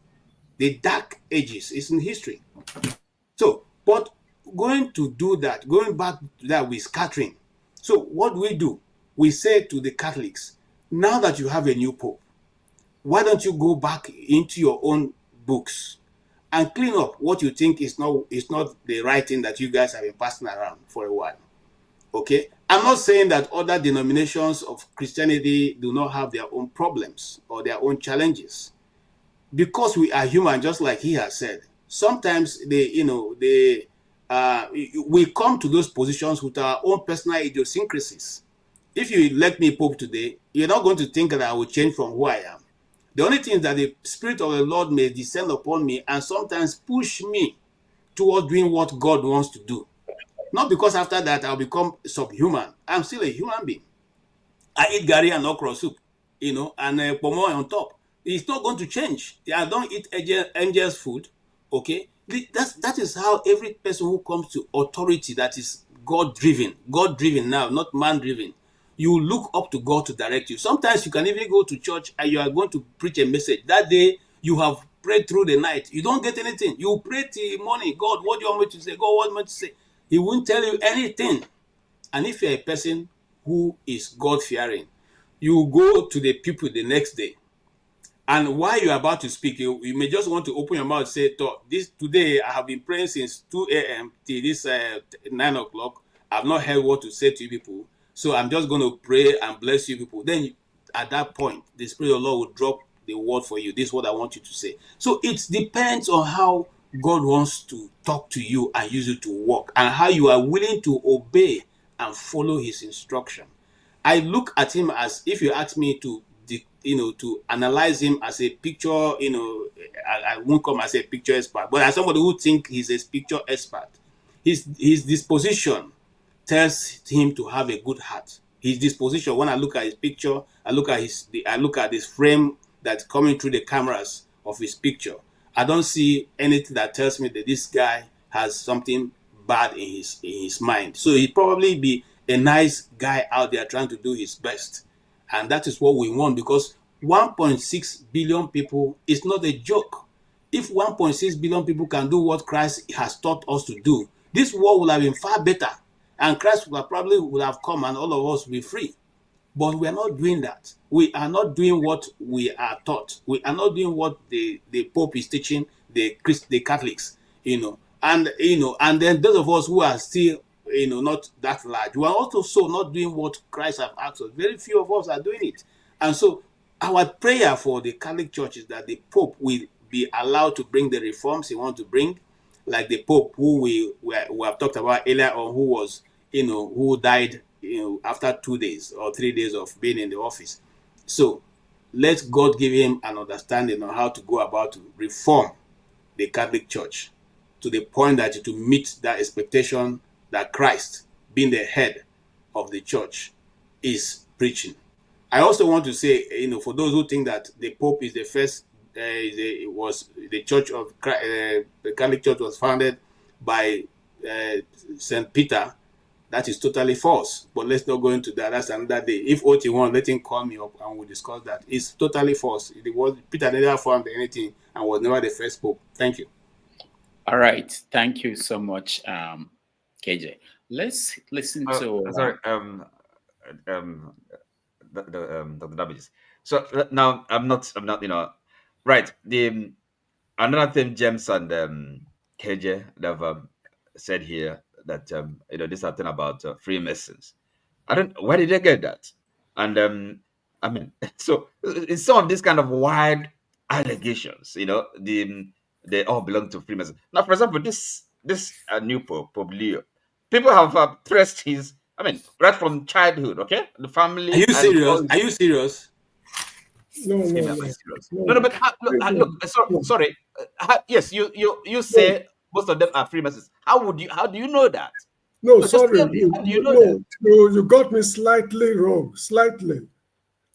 P: The Dark Ages is in history. So, but going back to that with scattering. So what do? We say to the Catholics, now that you have a new pope, why don't you go back into your own books and clean up what you think is not the right thing that you guys have been passing around for a while? Okay, I'm not saying that other denominations of Christianity do not have their own problems or their own challenges, because we are human, just like he has said. Sometimes we come to those positions with our own personal idiosyncrasies. If you elect me Pope today, you're not going to think that I will change from who I am. The only thing is that the Spirit of the Lord may descend upon me and sometimes push me towards doing what God wants to do. Not because after that I'll become subhuman. I'm still a human being. I eat gari and okra soup, and pomo on top. It's not going to change. I don't eat angels' food, okay? That is how every person who comes to authority that is God-driven now, not man-driven, you look up to God to direct you. Sometimes you can even go to church and you are going to preach a message. That day, you have prayed through the night. You don't get anything. You pray till morning. God, what do you want me to say? God, what do you want me to say? He won't tell you anything. And if you're a person who is God-fearing, you go to the people the next day. And while you're about to speak, you may just want to open your mouth and say, today I have been praying since 2 a.m. till this 9 o'clock. I've not heard what to say to you people. So I'm just going to pray and bless you people. Then at that point, the Spirit of the Lord will drop the word for you. This is what I want you to say. So it depends on how God wants to talk to you and use you to work, and how you are willing to obey and follow his instruction. I look at him as, if you ask me to analyze him as a picture, I won't come as a picture expert, but as somebody who think he's a picture expert, his disposition tells him to have a good heart. His disposition, when I look at his picture, I look at this frame that's coming through the cameras of his picture. I don't see anything that tells me that this guy has something bad in his mind. So he'd probably be a nice guy out there trying to do his best. And that is what we want, because 1.6 billion people is not a joke. If 1.6 billion people can do what Christ has taught us to do, this world would have been far better. And Christ would have come and all of us will be free. But we are not doing that. We are not doing what we are taught. We are not doing what the Pope is teaching the Catholics, and then those of us who are still, not that large, we are also not doing what Christ has asked us. Very few of us are doing it. And so our prayer for the Catholic Church is that the Pope will be allowed to bring the reforms he wants to bring, like the Pope who we have talked about earlier on, who was, who died, after 2 days or 3 days of being in the office. So let God give him an understanding on how to go about to reform the Catholic Church to the point that it will meet that expectation that Christ, being the head of the church, is preaching. I also want to say, for those who think that the Pope is the first, the Church of the Catholic Church was founded by St. Peter. That is totally false. But let's not go into that. That's another day. If what you want, let him call me up and we'll discuss that. It's totally false. Peter never found anything and was never the first Pope. Thank you.
I: All right. Thank you so much, KJ. Let's listen to.
B: Sorry, the damages. So now I'm not, Right. Another thing James and KJ have said here that this thing about Freemasons. I don't. Where did they get that? And I mean, so it's some of these kind of wild allegations. They all belong to Freemasons. Now, for example, this new Pope Leo, people have traced his. I mean, right from childhood. Okay, the family.
P: Are you serious? Are you serious?
U: No.
B: But sorry. Yes, you say most of them are Freemasons. How do you know that?
U: No, sorry.
B: How do you know that?
U: You got me slightly wrong. Slightly.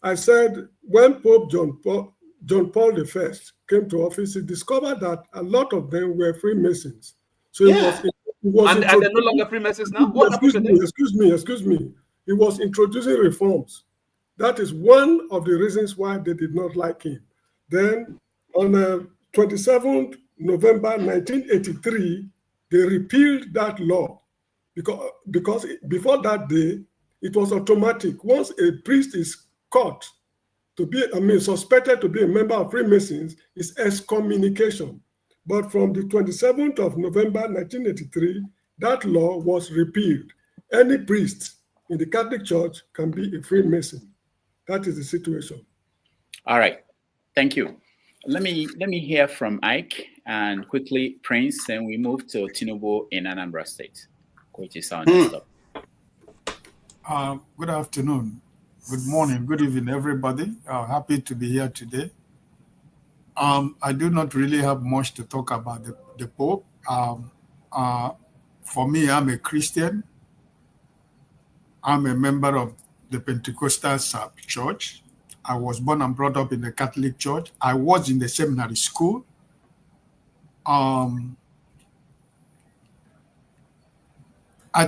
U: I said when Pope John Paul I came to office, he discovered that a lot of them were Freemasons. So
B: yeah. And they're no longer Freemasons now?
U: Excuse me. He was introducing reforms. That is one of the reasons why they did not like him. Then on 27th November 1983, they repealed that law because before that day, it was automatic. Once a priest is caught suspected to be a member of Freemasons, is excommunication. But from the 27th of November 1983, that law was repealed. Any priest in the Catholic Church can be a Freemason. That is the situation.
I: All right, thank you. Let me hear from Ike and quickly Prince, and we move to Tinubu in Anambra State, which is on the
F: stop. Good afternoon, good morning, good evening, everybody. Happy to be here today. I do not really have much to talk about the Pope. For me, I'm a Christian. I'm a member of the Pentecostal Church. I was born and brought up in the Catholic Church. I was in the seminary school. I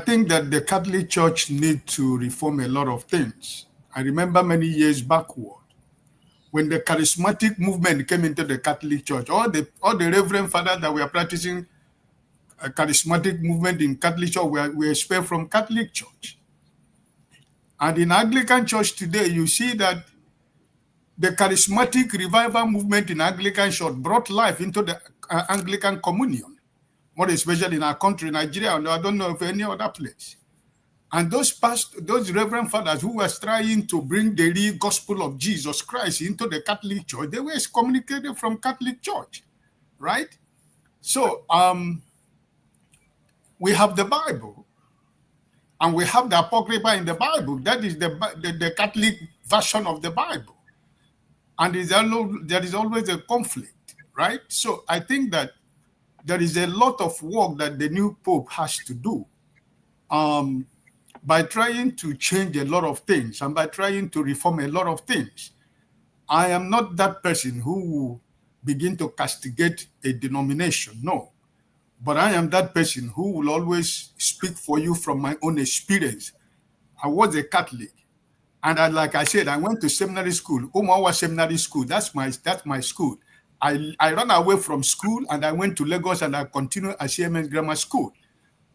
F: think that the Catholic Church needs to reform a lot of things. I remember many years backward, when the charismatic movement came into the Catholic Church, all the reverend fathers that were practicing a charismatic movement in Catholic Church were expelled from Catholic Church. And in Anglican Church today, you see that the charismatic revival movement in Anglican Church brought life into the Anglican communion, more especially in our country, Nigeria, and I don't know of any other place. And those reverend fathers who were trying to bring the real gospel of Jesus Christ into the Catholic Church, they were excommunicated from Catholic Church, right? So we have the Bible, and we have the Apocrypha in the Bible. That is the Catholic version of the Bible. And there is always a conflict, right? So I think that there is a lot of work that the new Pope has to do by trying to change a lot of things and by trying to reform a lot of things. I am not that person who will begin to castigate a denomination, no. But I am that person who will always speak for you from my own experience. I was a Catholic, and like I said, I went to seminary school, Omawa Seminary School. That's my school. I ran away from school and I went to Lagos and I continued at CMS Grammar School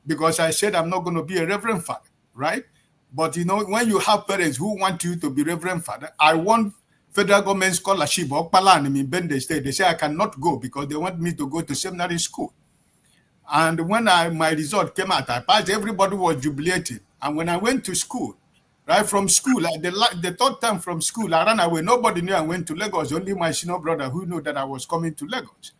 F: because I said I'm not going to be a reverend father, right? But when you have parents who want you to be reverend father, I want federal government scholarship or Palan in Bende State. They say I cannot go because they want me to go to seminary school. And when my result came out, I passed, everybody was jubilating. And when I went to school, right from school, the third time from school, I ran away. Nobody knew I went to Lagos, only my senior brother who knew that I was coming to Lagos.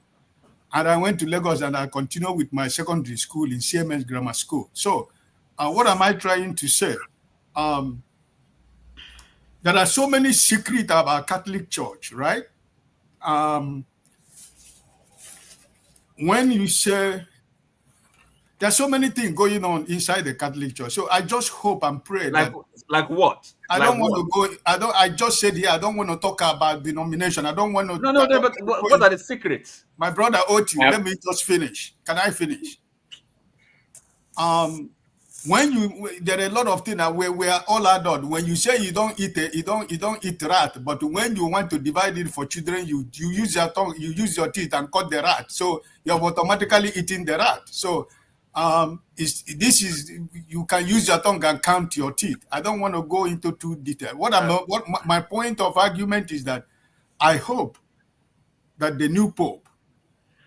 F: And I went to Lagos and I continued with my secondary school in CMS Grammar School. So what am I trying to say? There are so many secrets about Catholic Church, right? When you say, there's so many things going on inside the Catholic Church. So I just hope and pray
B: like what?
F: I don't want to go. I just said here, I don't want to talk about denomination. I don't want to.
B: No, but what are the secrets?
F: My brother Oti, let me just finish. Can I finish? There are a lot of things that we are all adult. When you say you don't eat rat, but when you want to divide it for children, you use your tongue, you use your teeth and cut the rat. So you're automatically eating the rat. So you can use your tongue and count your teeth. I don't want to go into too detail. What my point of argument is that I hope that the new Pope,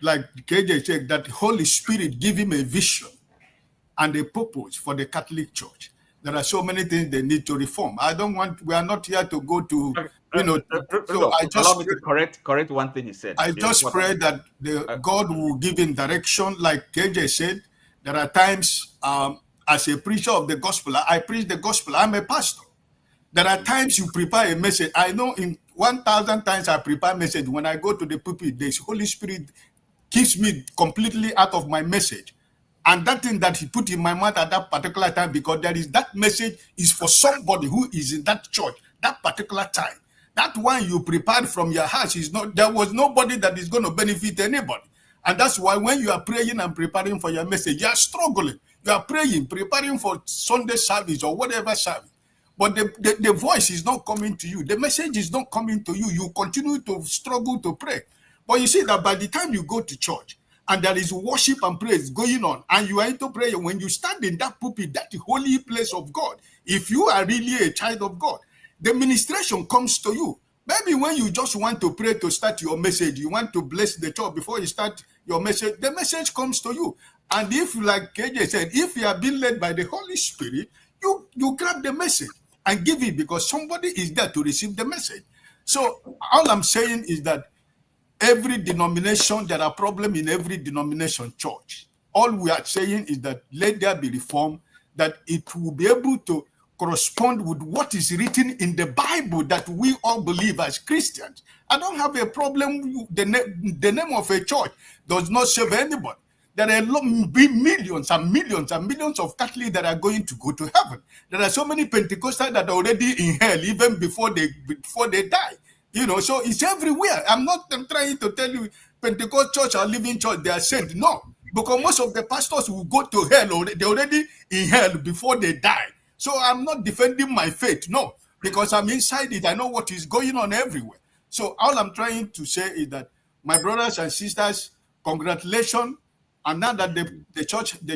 F: like KJ said, that the Holy Spirit give him a vision and a purpose for the Catholic Church. There are so many things they need to reform. We are not here to go to, so I just
B: allow me to correct one thing he said.
F: I just pray that God will give him direction. Like KJ said, there are times as a preacher of the gospel, I preach the gospel. I'm a pastor. There are times you prepare a message. I know in 1,000 times I prepare a message. When I go to the pulpit, the Holy Spirit keeps me completely out of my message. And that thing that he put in my mouth at that particular time, because that message is for somebody who is in that church, that particular time. That one you prepared from your heart there was nobody that is going to benefit anybody. And that's why when you are praying and preparing for your message, you are struggling. You are praying, preparing for Sunday service or whatever service. But the voice is not coming to you. The message is not coming to you. You continue to struggle to pray. But you see that by the time you go to church, and there is worship and praise going on, and you are into prayer, when you stand in that pulpit, that holy place of God, if you are really a child of God, the ministration comes to you. Maybe when you just want to pray to start your message, you want to bless the church before you start your message, the message comes to you. And if, like KJ said, if you are being led by the Holy Spirit, you grab the message and give it, because somebody is there to receive the message. So all I'm saying is that every denomination, there are problems in every denomination church. All we are saying is that let there be reform, that it will be able to correspond with what is written in the Bible that we all believe as Christians. I don't have a problem. The name of a church does not save anybody. There are millions and millions and millions of Catholics that are going to go to heaven. There are so many Pentecostals that are already in hell even before they die. So it's everywhere. I'm trying to tell you Pentecost church or living church, they are saints. No, because most of the pastors will go to hell, they're already in hell before they die. So I'm not defending my faith, no, because I'm inside it. I know what is going on everywhere. So all I'm trying to say is that, my brothers and sisters, congratulations. And now that the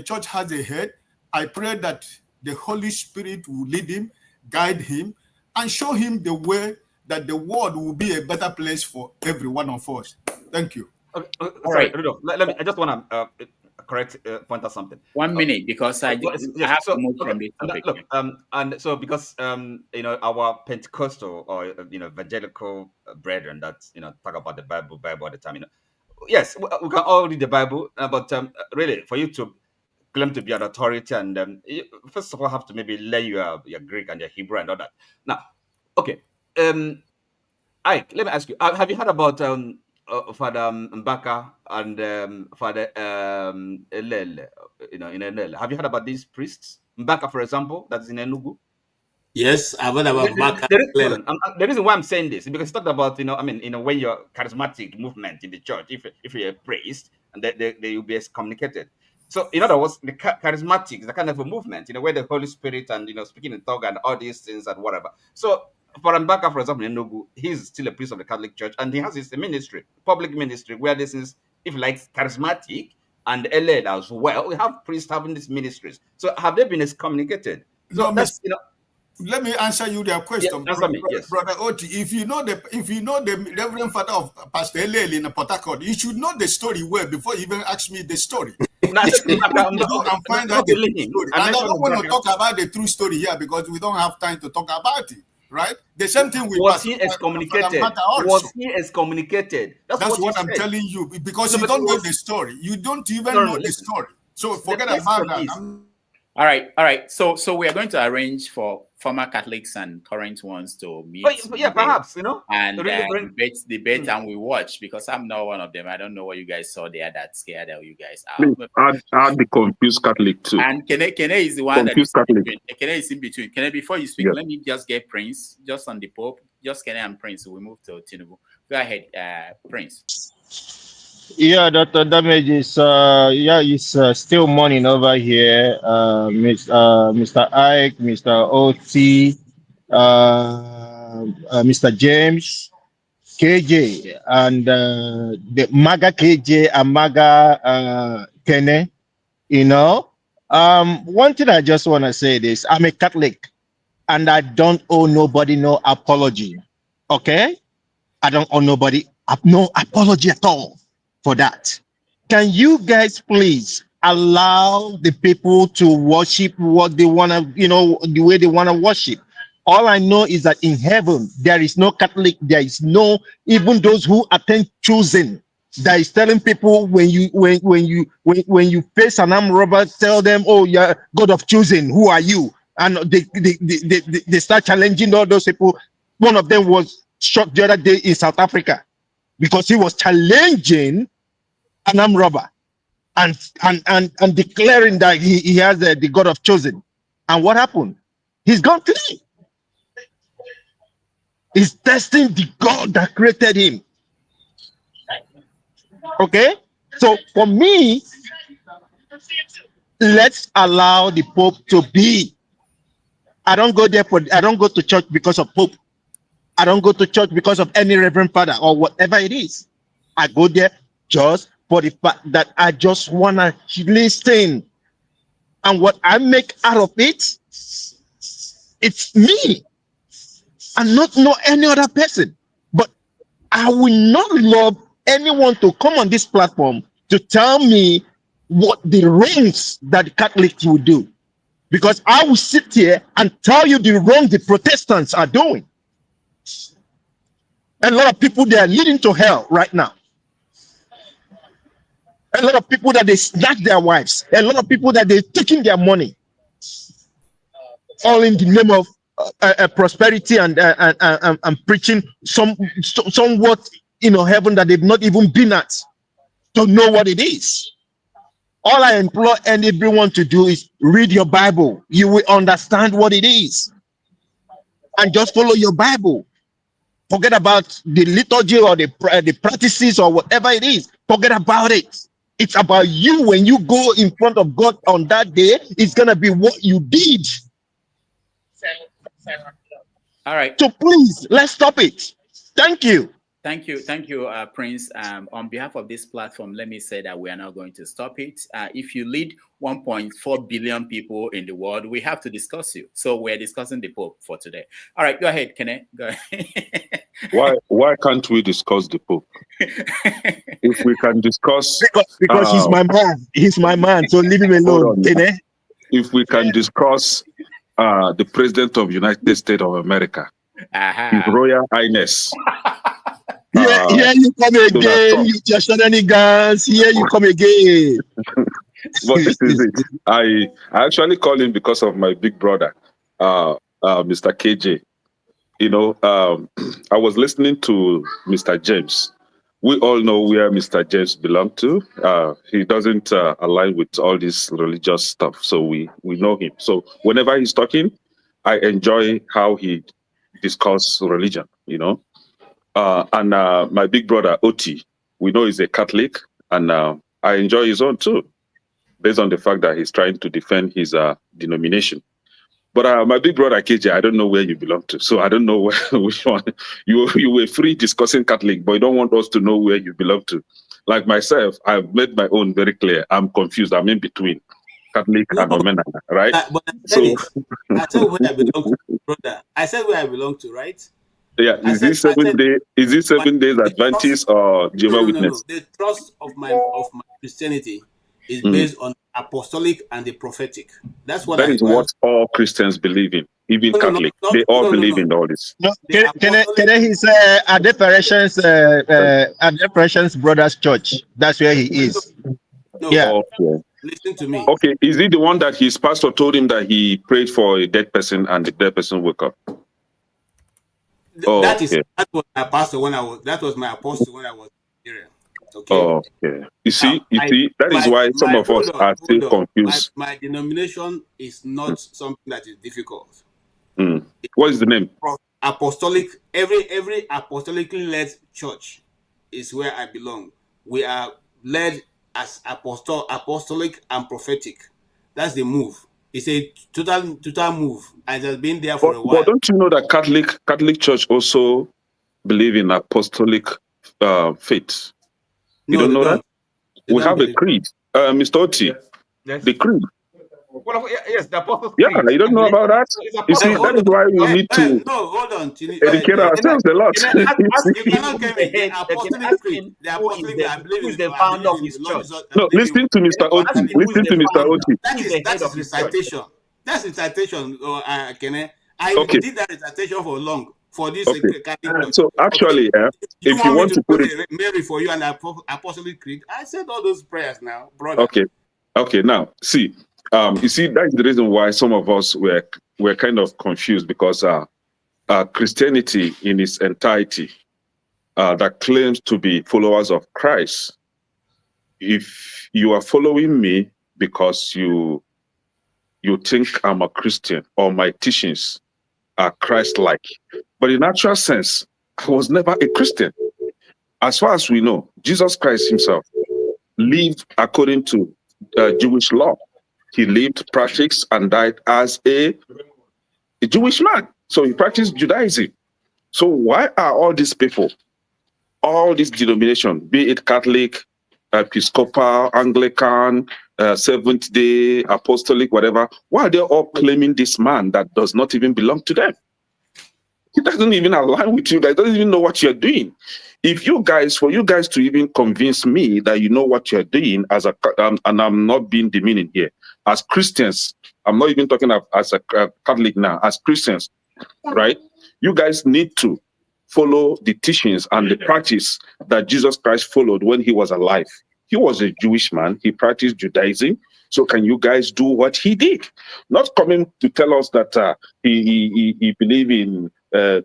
F: church has a head, I pray that the Holy Spirit will lead him, guide him, and show him the way that the world will be a better place for every one of us. Thank you.
B: Sorry, Rudolph, I just want to correct point out something.
I: 1 minute, because I have to move from this topic.
B: Look, and so because our Pentecostal or evangelical brethren that talk about the Bible all the time, yes, we can all read the Bible, but really, for you to claim to be an authority, and you first of all have to maybe learn your Greek and your Hebrew and all that. Now, okay, Ike, let me ask you: have you heard about Father Mbaka and Father Elele? In Elele, have you heard about these priests? Mbaka, for example, that's in Enugu.
P: Yes, I've heard about Mbaka.
B: The reason why I'm saying this is because it's talked about, when you're charismatic movement in the church, if you're a priest, and they will be excommunicated. So, in other words, the charismatic is a kind of a movement, where the Holy Spirit and, speaking in tongue and all these things and whatever. So, for Mbaka, for example, in Enugu, he's still a priest of the Catholic Church, and he has his ministry, public ministry, where this is, if like, charismatic and LA as well. We have priests having these ministries. So, have they been excommunicated? So, that's,
F: Let me answer you their question,
B: yes.
F: Brother Oti. If you know the Reverend Father of Pastor Elele in Port Harcourt, you should know the story well before you even ask me the story. And I don't want to talk about the true story here because we don't have time to talk about it. Right? The same thing with
B: was he excommunicated? Was he excommunicated?
F: That's what I'm telling you, because you don't know the story. You don't even know the story. So forget about that.
I: All right. So we are going to arrange for former Catholics and current ones to meet.
B: Perhaps,
I: and debate, and we watch, because I'm not one of them. I don't know what you guys saw there that scared you guys out.
G: I'll be confused Catholic too.
I: And Kene is the one
G: confused
I: that
G: Catholic.
I: Kene is in between. Kene, before you speak, let me just get Prince, just on the Pope, just Kene and Prince. We move to Tinubu. Go ahead, Prince.
V: Yeah, Dr. Damage is it's still morning over here. Mr. Ike, Mr. OT, Mr. James, KJ, and the MAGA KJ and MAGA Kene. One thing I just want to say this: I'm a Catholic, and I don't owe nobody no apology. Okay, I don't owe nobody no apology at all for that. Can you guys please allow the people to worship what they want to, the way they want to worship? All I know is that in heaven, there is no Catholic, there is no, even those who attend choosing, that is telling people when you face an armed robber, tell them, oh, you're God of choosing, who are you? And they start challenging all those people. One of them was shot the other day in South Africa because he was challenging an armed robber and declaring that he has the God of chosen. And what happened? He's gone clean. He's testing the God that created him. Okay? So for me, let's allow the Pope to be. I don't go to church because of Pope. I don't go to church because of any Reverend Father or whatever it is. I go there just for the fact that I just want to listen. And what I make out of it, it's me. And not any other person. But I will not love anyone to come on this platform to tell me what the wrongs that the Catholics will do. Because I will sit here and tell you the wrong the Protestants are doing. A lot of people, they are leading to hell right now. A lot of people that they snatch their wives. A lot of people that they're taking their money. All in the name of prosperity and preaching somewhat heaven that they've not even been at, to know what it is. All I implore everyone to do is read your Bible. You will understand what it is, and just follow your Bible. Forget about the liturgy or the practices or whatever it is. Forget about it. It's about you. When you go in front of God on that day, it's gonna be what you did.
I: All right.
V: So please, let's stop it. Thank you.
I: Thank you, Prince. On behalf of this platform, let me say that we are not going to stop it. If you lead 1.4 billion people in the world, we have to discuss you. So we're discussing the Pope for today. All right, go ahead, Kenneth. Go ahead.
G: Why can't we discuss the Pope? If we can discuss...
V: Because he's my man. He's my man, so leave him alone, Kenneth.
G: If we can discuss the President of the United States of America, His Royal Highness...
V: Here you come again, you just shenanigans. Here you come again.
G: But this is it. I actually call him because of my big brother, Mr. KJ. I was listening to Mr. James. We all know where Mr. James belongs to. He doesn't align with all this religious stuff, so we know him. So whenever he's talking, I enjoy how he discusses religion, and my big brother, Oti, we know he's a Catholic, and I enjoy his own too, based on the fact that he's trying to defend his denomination. But my big brother, KJ, I don't know where you belong to, so I don't know which one. You were free discussing Catholic, but you don't want us to know where you belong to. Like myself, I've made my own very clear. I'm confused. I'm in between Catholic and Omena, right?
P: But I said where I belong to, brother. I said where I belong to, right?
G: Yeah, is this 7 days Adventist or Jehovah's Witness?
P: No. The trust of my Christianity is based on apostolic and the prophetic. That's what
G: that is what all Christians believe in, even Catholic. They all believe in all this.
V: No, can he's at Depressions Brothers Church. That's where he is.
P: No,
V: yeah.
G: Okay.
P: Listen to me.
G: Okay, is he the one that his pastor told him that he prayed for a dead person and the dead person woke up?
P: That was my pastor when I was. That was my apostle when I was in Nigeria. Okay.
G: Okay. You see, that is why some of us are still confused.
P: My denomination is not something that is difficult.
G: What is the name?
P: Apostolic. Every apostolically led church is where I belong. We are led as apostolic and prophetic. That's the move. It's a total move, and it has been there for a while.
G: But don't you know that Catholic Church also believe in apostolic faith? You don't know that? We have a creed. Mr. Oti, the creed.
B: Yes, the Apostles'
G: Yeah,
B: Creed.
G: you don't know about that? You see, that is why we need to
P: No, hold on.
G: educate ourselves a lot.
P: You cannot come in. The Apostolic Creed, I believe
B: who is
P: is,
B: the
P: I
B: founder
P: believe
B: of
P: in
B: his
P: Lord
B: church?
P: Jesus.
G: No, listen to Mr. Oti. Listen to Mr. Oti.
P: That is recitation. That's recitation. I
G: Okay.
P: did that recitation for long for this
G: Okay.
P: Catholic church.
G: So actually,
P: You
G: if you
P: want me
G: want
P: to
G: to put it,
P: pray Mary for you and Apostolic Creed? I said all those prayers now, brother.
G: okay. Now, see, you see, that's the reason why some of us were kind of confused, because Christianity in its entirety that claims to be followers of Christ, if you are following me because you think I'm a Christian or my teachings are Christ-like, but in actual sense, I was never a Christian. As far as we know, Jesus Christ himself lived according to Jewish law. He lived, practiced, and died as a Jewish man. So he practiced Judaism. So why are all these people, all these denominations, be it Catholic, Episcopal, Anglican, Seventh-day, Apostolic, whatever, why are they all claiming this man that does not even belong to them? He doesn't even align with you. He doesn't even know what you're doing. For you guys to even convince me that you know what you're doing and I'm not being demeaning here, as Christians, I'm not even talking as a Catholic now, as Christians, right? You guys need to follow the teachings and the practice that Jesus Christ followed when he was alive. He was a Jewish man. He practiced Judaism. So can you guys do what he did? Not coming to tell us that he believed in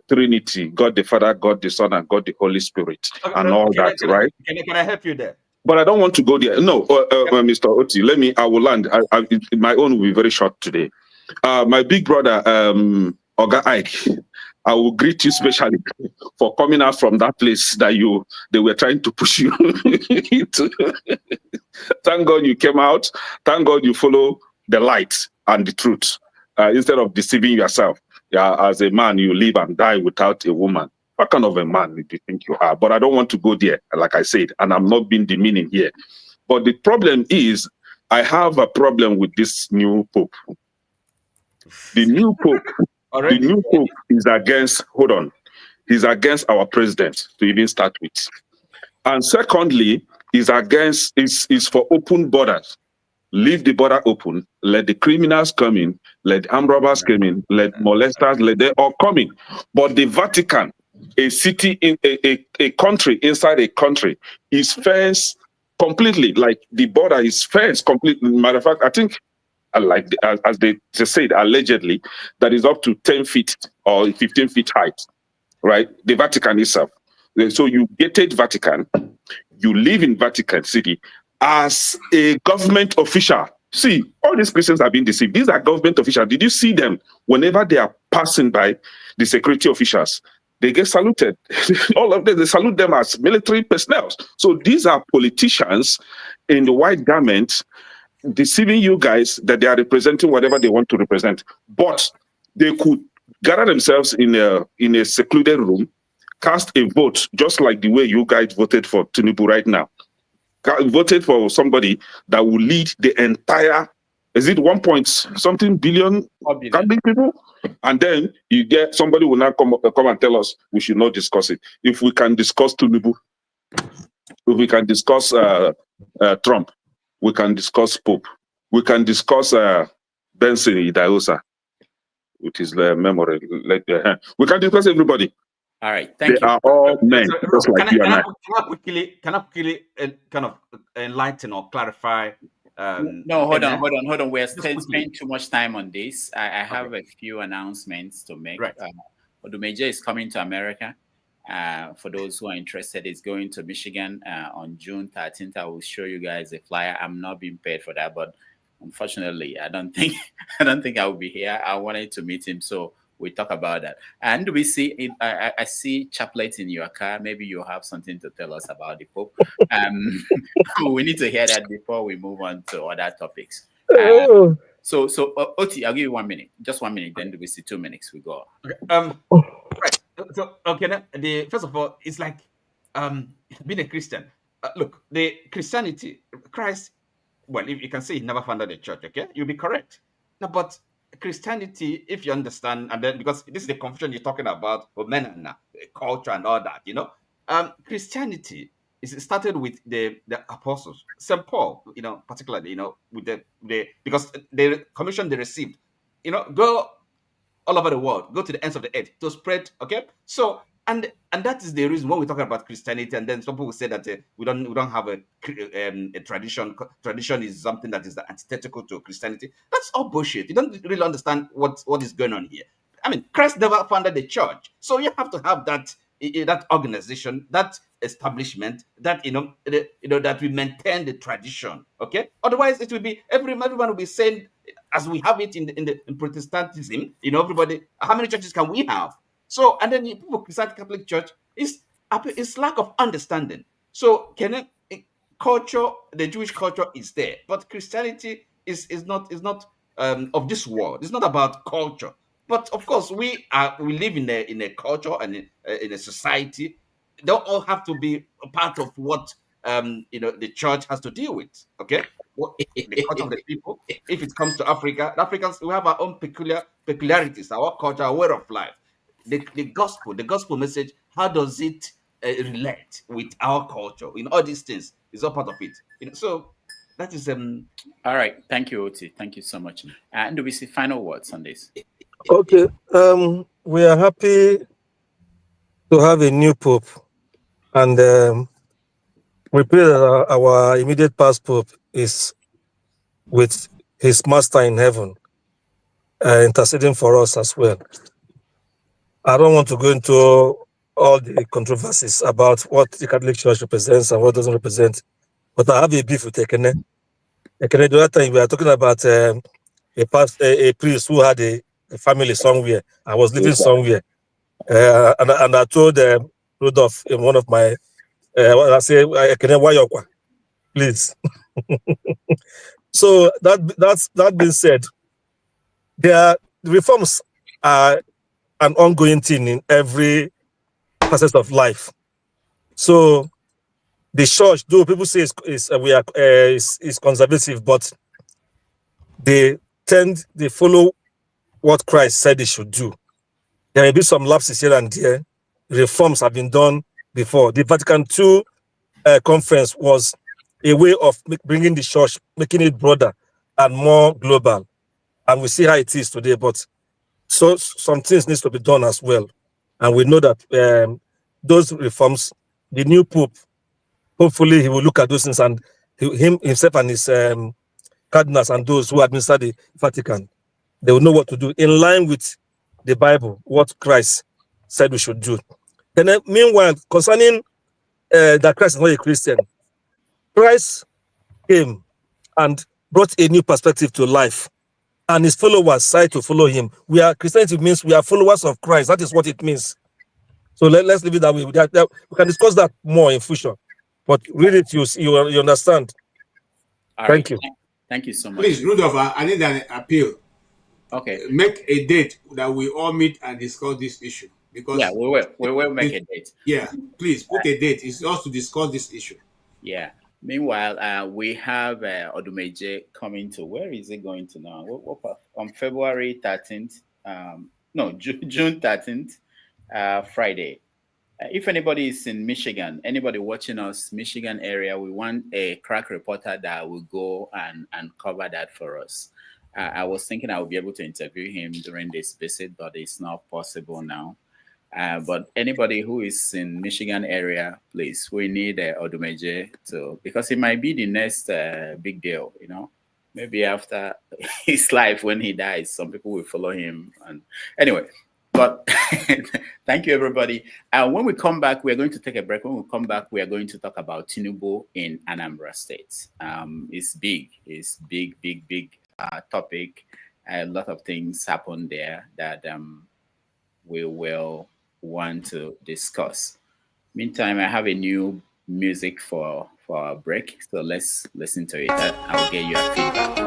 G: Trinity, God the Father, God the Son, and God the Holy Spirit, and all that, right?
B: Can I help you there?
G: But I don't want to go there. No, Mr. Oti, I will land. My own will be very short today. My big brother, Oga Ike, I will greet you specially for coming out from that place that they were trying to push you into. Thank God you came out. Thank God you follow the light and the truth instead of deceiving yourself. Yeah, as a man, you live and die without a woman. What kind of a man do you think you are? But I don't want to go there, like I said, and I'm not being demeaning here. But the problem is, I have a problem with this new pope. The new pope, is against. Hold on, he's against our president to even start with, and secondly, is for open borders. Leave the border open. Let the criminals come in. Let the armed robbers come in. Let molesters. Let them all come in. But the Vatican, a city in a country inside a country, is fenced completely. Like the border is fenced completely. Matter of fact, I think, as they said, allegedly, that is up to 10 feet or 15 feet height. Right, the Vatican itself. So you gated Vatican. You live in Vatican City as a government official. See, all these Christians are being deceived. These are government officials. Did you see them whenever they are passing by the security officials? They get saluted. All of them, they salute them as military personnel. So these are politicians in the white garments deceiving you guys that they are representing whatever they want to represent. But they could gather themselves in a secluded room, cast a vote, just like the way you guys voted for Tinubu right now. Voted for somebody that will lead the entire, is it 1 billion Catholic people? And then you get somebody will now come and tell us we should not discuss it. If we can discuss Tinubu, if we can discuss Trump, we can discuss Pope, we can discuss Benson Idahosa, which is the memory. We can discuss everybody.
I: All right, thank you.
G: They are all men, just like you and I.
B: Can I quickly kind of enlighten or clarify?
I: No, hold on. We're spending too much time on this. I have a few announcements to make.
B: Right.
I: Odumeje is coming to America. For those who are interested, it's going to Michigan on June 13th. I will show you guys a flyer. I'm not being paid for that, but unfortunately, I don't think I will be here. I wanted to meet him, so we talk about that. And we see it. I see Chaplet in your car. Maybe you have something to tell us about the Pope. We need to hear that before we move on to other topics. So Oti, I'll give you 1 minute. Just 1 minute. Then we see 2 minutes. We go.
B: Okay. Right. So first of all, it's like being a Christian. Look, the Christianity, Christ. Well, if you can say he never founded a church, okay, you'll be correct. No, but Christianity, if you understand, and then because this is the confusion you're talking about, men and culture and all that, Christianity is started with the apostles, St. Paul, particularly, with the because the commission they received, go all over the world, go to the ends of the earth to spread. Okay, so and that is the reason when we're talking about Christianity, and then some people say that we don't have a tradition. Tradition is something that is antithetical to Christianity. That's all bullshit. You don't really understand what is going on here. I mean, Christ never founded the church, so you have to have that organization, that establishment, that that we maintain the tradition. Okay, otherwise it will be everyone will be saying, as we have it in Protestantism, everybody. How many churches can we have? So, and then people criticize Catholic Church. It's lack of understanding. So, culture, the Jewish culture is there, but Christianity is not of this world. It's not about culture. But of course, we live in a culture and in a society. They don't all have to be a part of what the church has to deal with. Okay, the culture of the people. If it comes to Africa, the Africans, we have our own peculiarities, our culture, our way of life. The gospel message. How does it relate with our culture? All these things is all part of it. So that is
I: All right, thank you, Oti. Thank you so much. And do we see final words on this?
C: Okay, we are happy to have a new pope, and we pray that our immediate past pope is with his master in heaven, interceding for us as well. I don't want to go into all the controversies about what the Catholic Church represents and what doesn't represent, but I have a beef with Ekene. Ekene, the other time we were talking about a priest who had a family somewhere. I was living somewhere, and I told Rudolph in one of my, I say, please. So that being said, the reforms are an ongoing thing in every facet of life. So the church, though people say is conservative, but they follow what Christ said they should do. There may be some lapses here and there. Reforms have been done before. The Vatican II conference was a way of bringing the church, making it broader and more global. And we see how it is today, but so some things needs to be done as well. And we know that those reforms, the new Pope, hopefully he will look at those things, and himself and his cardinals and those who administer the Vatican, they will know what to do in line with the Bible, what Christ said we should do. And then, meanwhile, concerning that Christ is not a Christian, Christ came and brought a new perspective to life, and his followers decide to follow him. Christianity means we are followers of Christ. That is what it means. So let's leave it that way. We can discuss that more in future. But read it, you understand. Thank you.
I: Thank you so much.
P: Please, Rudolph, I need an appeal.
I: Okay.
P: Make a date that we all meet and discuss this issue. Because
I: we will make a date. Yeah,
P: please put a date. It's just to discuss this issue.
I: Yeah. Meanwhile, we have Odumeje coming to. Where is he going to now? On February 13th. June 13th, Friday. If anybody is in Michigan, anybody watching us, Michigan area, we want a crack reporter that will go and cover that for us. I was thinking I would be able to interview him during this visit, but it's not possible now. But anybody who is in Michigan area, please, we need Odumeje because it might be the next big deal, Maybe after his life, when he dies, some people will follow him. And anyway, but thank you, everybody. When we come back, we're going to take a break. When we come back, we are going to talk about Tinubu in Anambra State. It's big. It's big topic. A lot of things happen there that we will want to discuss. Meantime, I have a new music for our break, so let's listen to it. I'll get your feedback.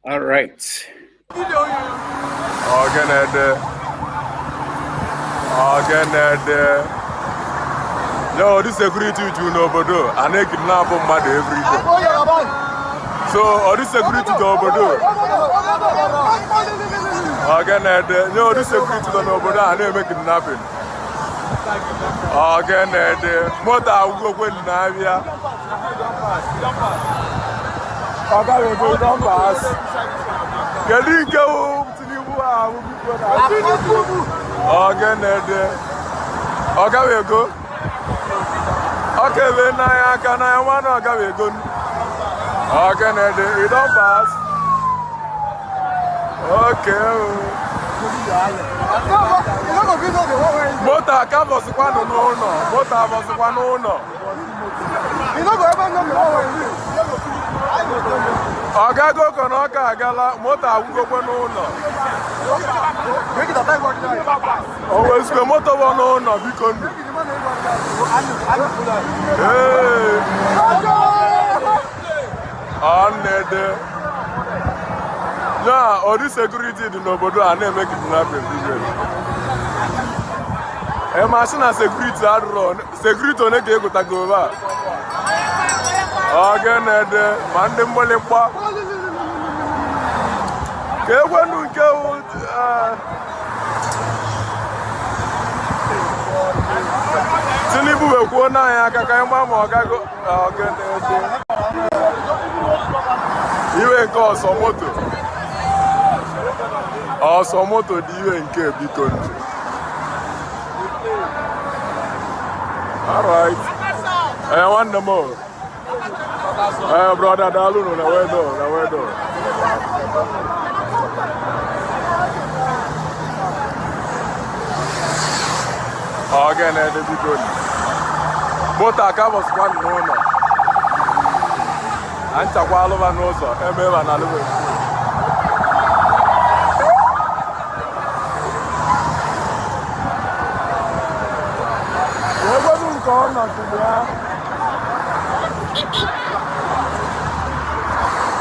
I: All right.
K: No, this security to nobody. I need kidnap mad every day. So, all this security to nobody. No, this security to nobody. I need make kidnapping. Mota will go in Navia. We don't pass. Can you go to Tinubu? Okay, we go. Okay, then I can I want to go. Okay, we don't pass. Okay. Mota was one no. Mota was one no. You know, Agago Konoka Gala, Mota will go no. Always the motor one no, because. Hey. Now, all this security do nobody and they make it happen. A machine and security are run. Security on a game to go over. Again, Mandem Molepa. When we go, Tinubu will go now. I can't you ain't call some motor. Or some motor, do you ain't care big country? All right. I want the more. Brother Dalu, no, where do? Again, the big one. Both are covers one no. And Takwalova knows her, and Alua.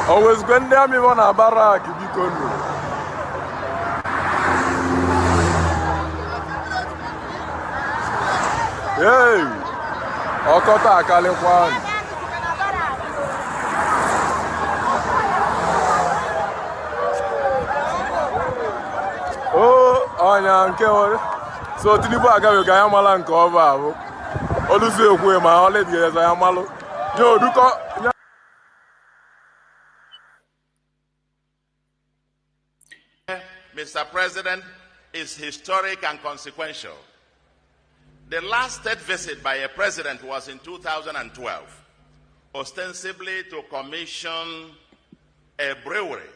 K: Always when there me one a barrack, you can do. Hey, Okota Kalekwan. Oh, so Tinubu agawe ga yamala nke over abu. Olusi ekwe ma ole die ya yamalu. Yo duko
M: Mr. President, is historic and consequential. The last state visit by a president was in 2012, ostensibly to commission a brewery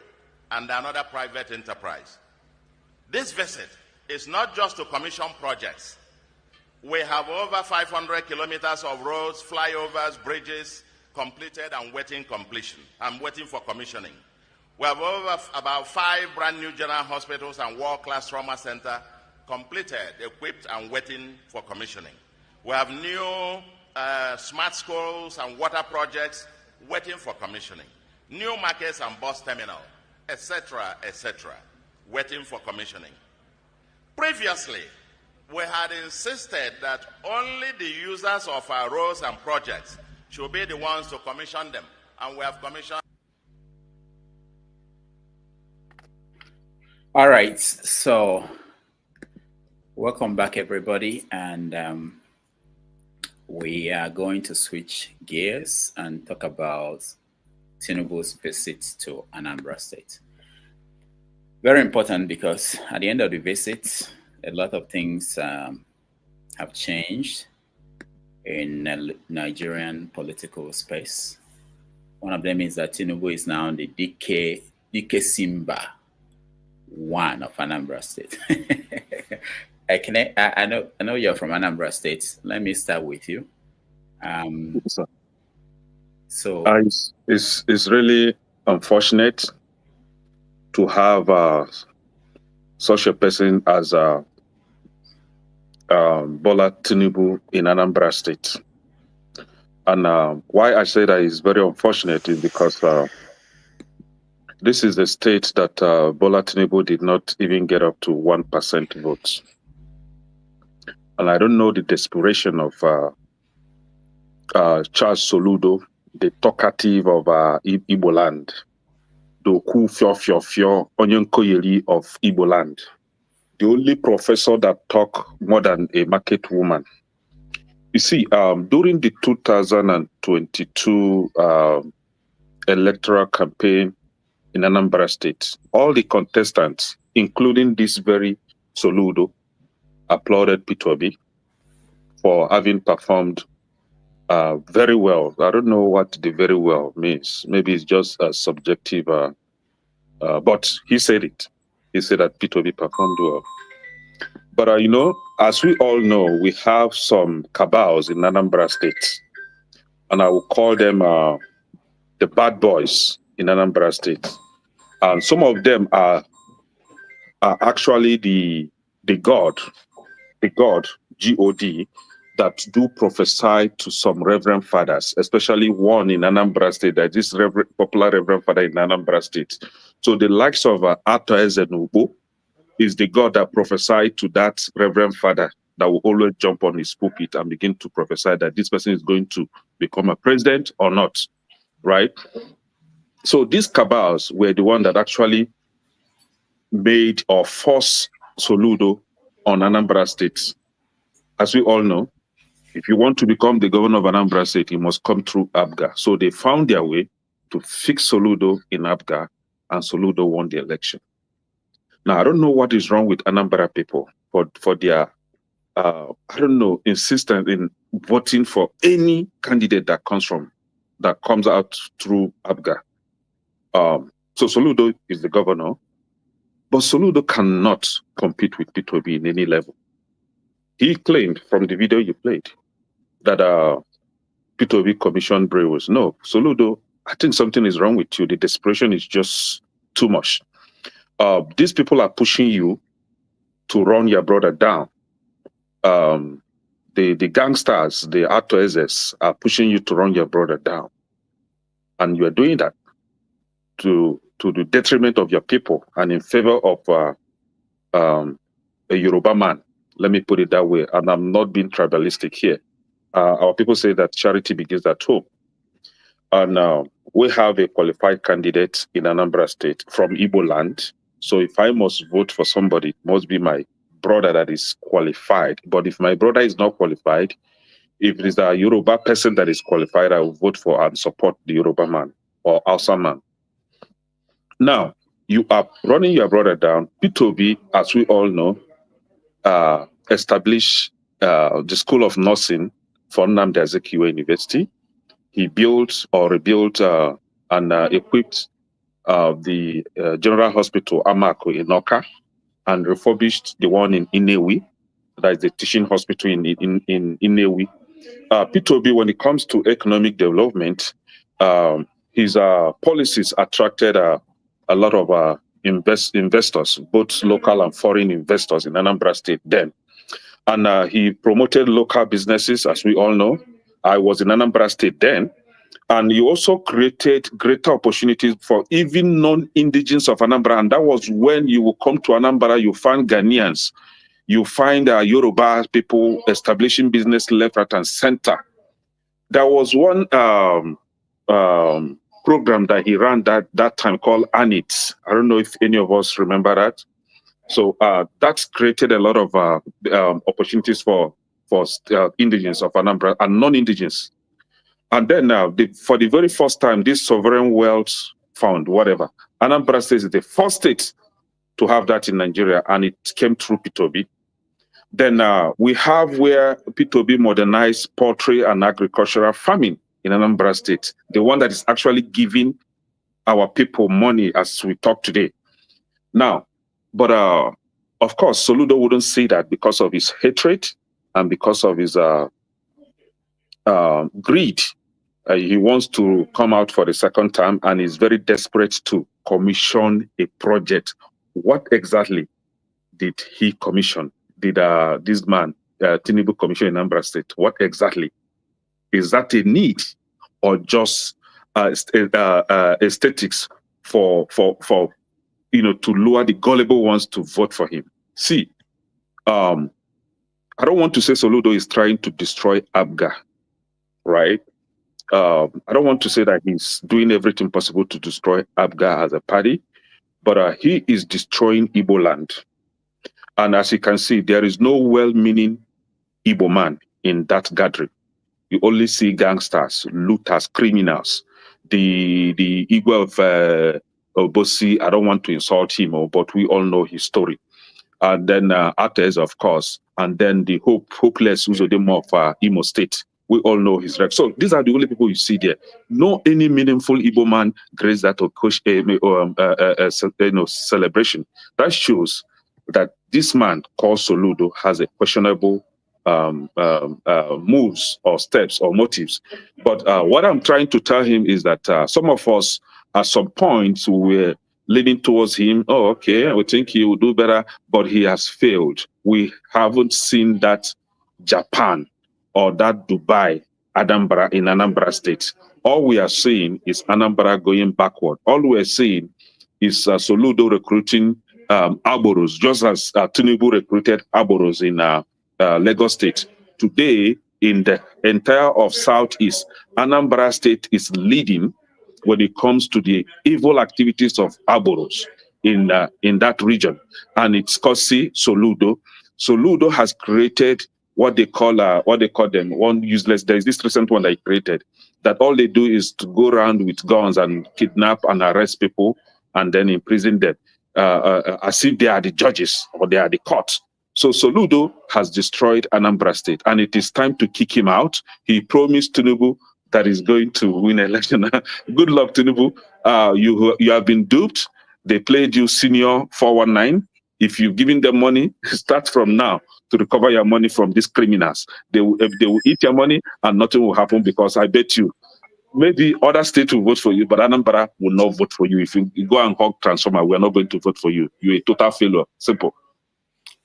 M: and another private enterprise. This visit is not just to commission projects. We have over 500 kilometers of roads, flyovers, bridges completed and waiting completion. I'm waiting for commissioning. We have about 5 brand new general hospitals and world-class trauma center completed, equipped and waiting for commissioning. We have new smart schools and water projects waiting for commissioning. New markets and bus terminal, etc., waiting for commissioning. Previously, we had insisted that only the users of our roads and projects should be the ones to commission them, and we have commissioned.
I: All right, so welcome back, everybody, and we are going to switch gears and talk about Tinubu's visit to Anambra State. Very important because at the end of the visit, a lot of things have changed in Nigerian political space. One of them is that Tinubu is now the DK Simba one of Anambra State. I know you're from Anambra State. Let me start with you. So
G: it's really unfortunate to have such a person as Bola Tinubu in Anambra State. And why I say that is very unfortunate is because This is the state that Bola Tinubu did not even get up to 1% votes. And I don't know the desperation of Charles Soludo, the talkative of Igbo land, the Ku Fio Onion Koyeri of Igbo land, the only professor that talk more than a market woman. You see, during the 2022 electoral campaign in Anambra State, all the contestants, including this very Soludo, applauded Peter Obi for having performed very well. I don't know what the very well means. Maybe it's just a subjective, but he said it. He said that Peter Obi performed well. But, you know, as we all know, we have some cabals in Anambra State, and I will call them the bad boys in Anambra State. And some of them are actually the God, G-O-D, that do prophesy to some reverend fathers, especially one in Anambra State, that is popular reverend father in Anambra State. So the likes of Ato Ezenubu is the God that prophesied to that reverend father that will always jump on his pulpit and begin to prophesy that this person is going to become a president or not, right? So these cabals were the one that actually made or forced Soludo on Anambra State. As we all know, if you want to become the governor of Anambra State, you must come through ABGA. So they found their way to fix Soludo in ABGA, and Soludo won the election. Now, I don't know what is wrong with Anambra people for their, I don't know, insistence in voting for any candidate that comes out through ABGA. So Soludo is the governor, but Soludo cannot compete with Peter Obi in any level. He claimed from the video you played that Peter Obi commissioned Prevost. No, Soludo, I think something is wrong with you. The desperation is just too much. These people are pushing you to run your brother down. The gangsters, the Artoezes, are pushing you to run your brother down. And you are doing that to the detriment of your people and in favor of a Yoruba man. Let me put it that way. And I'm not being tribalistic here. Our people say that charity begins at home. And we have a qualified candidate in Anambra State from Igbo land. So if I must vote for somebody, it must be my brother that is qualified. But if my brother is not qualified, if it is a Yoruba person that is qualified, I will vote for and support the Yoruba man or Hausa man. Now, you are running your brother down. Peter Obi, as we all know, established the School of Nursing for Nnamdi Azikiwe University. He built or rebuilt and equipped the General Hospital Amako in Oka and refurbished the one in Inewi, that is the teaching hospital in Inewi. Peter Obi, when it comes to economic development, his policies attracted a lot of investors, both local and foreign investors in Anambra State then. And he promoted local businesses, as we all know. I was in Anambra State then. And he also created greater opportunities for even non-indigenous of Anambra. And that was when you will come to Anambra, you find Ghanaians, you find Yoruba people establishing business left, right, and center. There was one program that he ran that time called ANIT. I don't know if any of us remember that. So that's created a lot of opportunities for indigenous of Anambra and non-indigenous. And then for the very first time, this sovereign wealth fund, whatever, Anambra State is the first state to have that in Nigeria, and it came through Peter Obi. Then we have where Peter Obi modernized poultry and agricultural farming in Anambra State, the one that is actually giving our people money as we talk today. Now, but of course, Soludo wouldn't see that because of his hatred and because of his greed. He wants to come out for the second time and is very desperate to commission a project. What exactly did he commission? Did this man, Tinubu, commission in Anambra State? What exactly? Is that a need or just aesthetics for to lure the gullible ones to vote for him. See, I don't want to say Soludo is trying to destroy ABGA, right? I don't want to say that he's doing everything possible to destroy ABGA as a party, but he is destroying Igbo land. And as you can see, there is no well-meaning Igbo man in that gathering. You only see gangsters, looters, criminals. The Igbo of Obosi, I don't want to insult him, but we all know his story. And then Ates, of course, and then the hopeless Uzodemo of Imo State. We all know his record. So these are the only people you see there. No any meaningful Igbo man grace that celebration. That shows that this man called Soludo has a questionable moves or steps or motives. But what I'm trying to tell him is that some of us at some point were leaning towards him. Oh, okay, we think he will do better, but he has failed. We haven't seen that Japan or that Dubai, Anambra in Anambra State. All we are seeing is Anambra going backward. All we're seeing is Soludo recruiting Aboros, just as Tinubu recruited Aboros in Lagos State. Today, in the entire of Southeast, Anambra State is leading when it comes to the evil activities of Aboros in that region. And it's Kosi Soludo. Soludo has created what they call them one useless. There is this recent one that he created that all they do is to go around with guns and kidnap and arrest people and then imprison them as if they are the judges or they are the court. So Soludo has destroyed Anambra State, and it is time to kick him out. He promised Tinubu that he's going to win election. Good luck, Tinubu. You have been duped. They played you senior 419. If you've given them money, start from now to recover your money from these criminals. They will eat your money and nothing will happen, because I bet you maybe other states will vote for you, but Anambra will not vote for you. If you go and hug Transformer, we are not going to vote for you. You're a total failure. Simple.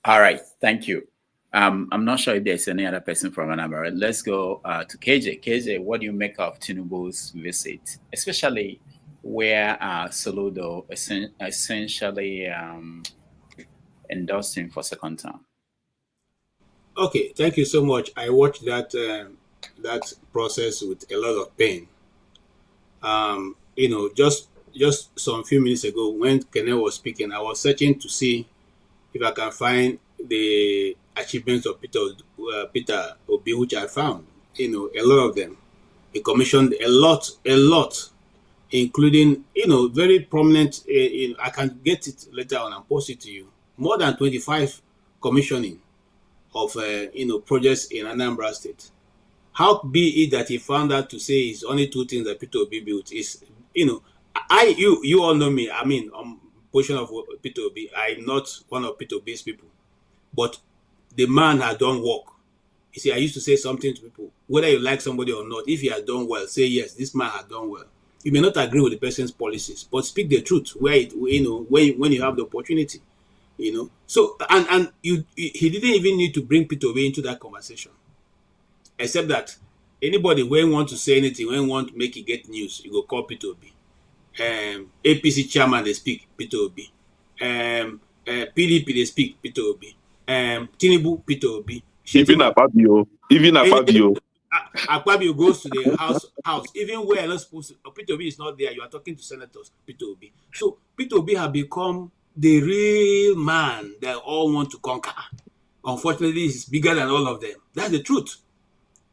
I: All right. Thank you. I'm not sure if there's any other person from Anambra. Let's go to KJ. KJ, what do you make of Tinubu's visit, especially where Soludo essentially endorsed him for second term?
P: Okay, thank you so much. I watched that process with a lot of pain. Just some few minutes ago when Kenneth was speaking, I was searching to see if I can find the achievements of Peter Obi, which I found, a lot of them. He commissioned a lot, including, very prominent, I can get it later on and post it to you, more than 25 commissioning of, projects in Anambra State. How be it that he found out to say it's only two things that Peter Obi built is, you all know me. I mean, portion of Peter Obi. I'm not one of Peter Obi's people, but the man had done work. You see, I used to say something to people, whether you like somebody or not, if he had done well, say yes, this man had done well. You may not agree with the person's policies, but speak the truth where when you have the opportunity, So he didn't even need to bring Peter Obi into that conversation, except that anybody when want to say anything, when want to make it get news, you go call Peter Obi. APC chairman they speak, Peter Obi. PDP they speak, Peter Obi. Tinubu, Peter Obi.
G: Even Akpabio.
P: Akpabio goes to the house. Even where you're not supposed to, Peter Obi is not there. You are talking to senators, Peter Obi. So Peter Obi have become the real man that all want to conquer. Unfortunately, he's bigger than all of them. That's the truth.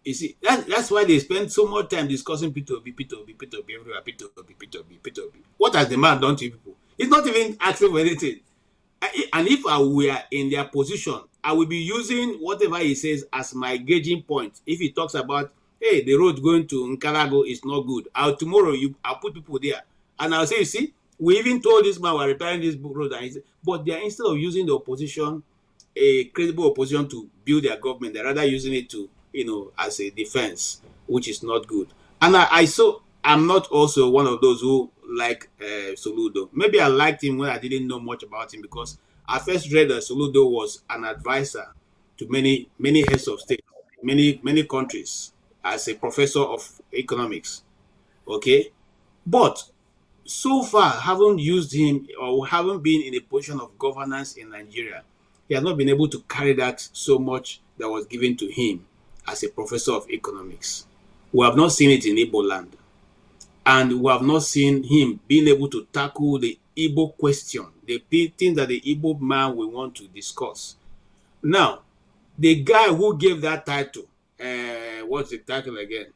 P: You see, that's why they spend so much time discussing Peter Obi everywhere. Peter Obi. What has the man done to people? He's not even asking for anything. And if I were in their position, I will be using whatever he says as my gauging point. If he talks about, hey, the road going to Nkarago is not good, tomorrow I'll put people there. And I'll say, you see, we even told this man we're repairing this road. But they are, instead of using the opposition, a credible opposition to build their government, they're rather using it to, as a defense, which is not good. And I'm not also one of those who like Soludo. Maybe I liked him when I didn't know much about him, because I first read that Soludo was an advisor to many heads of state, many countries, as a professor of economics. Okay, but so far haven't used him or haven't been in a position of governance in Nigeria. He has not been able to carry that so much that was given to him as a professor of economics. We have not seen it in Igbo land. And we have not seen him being able to tackle the Igbo question, the thing that the Igbo man will want to discuss. Now, the guy who gave that title, what's the title again?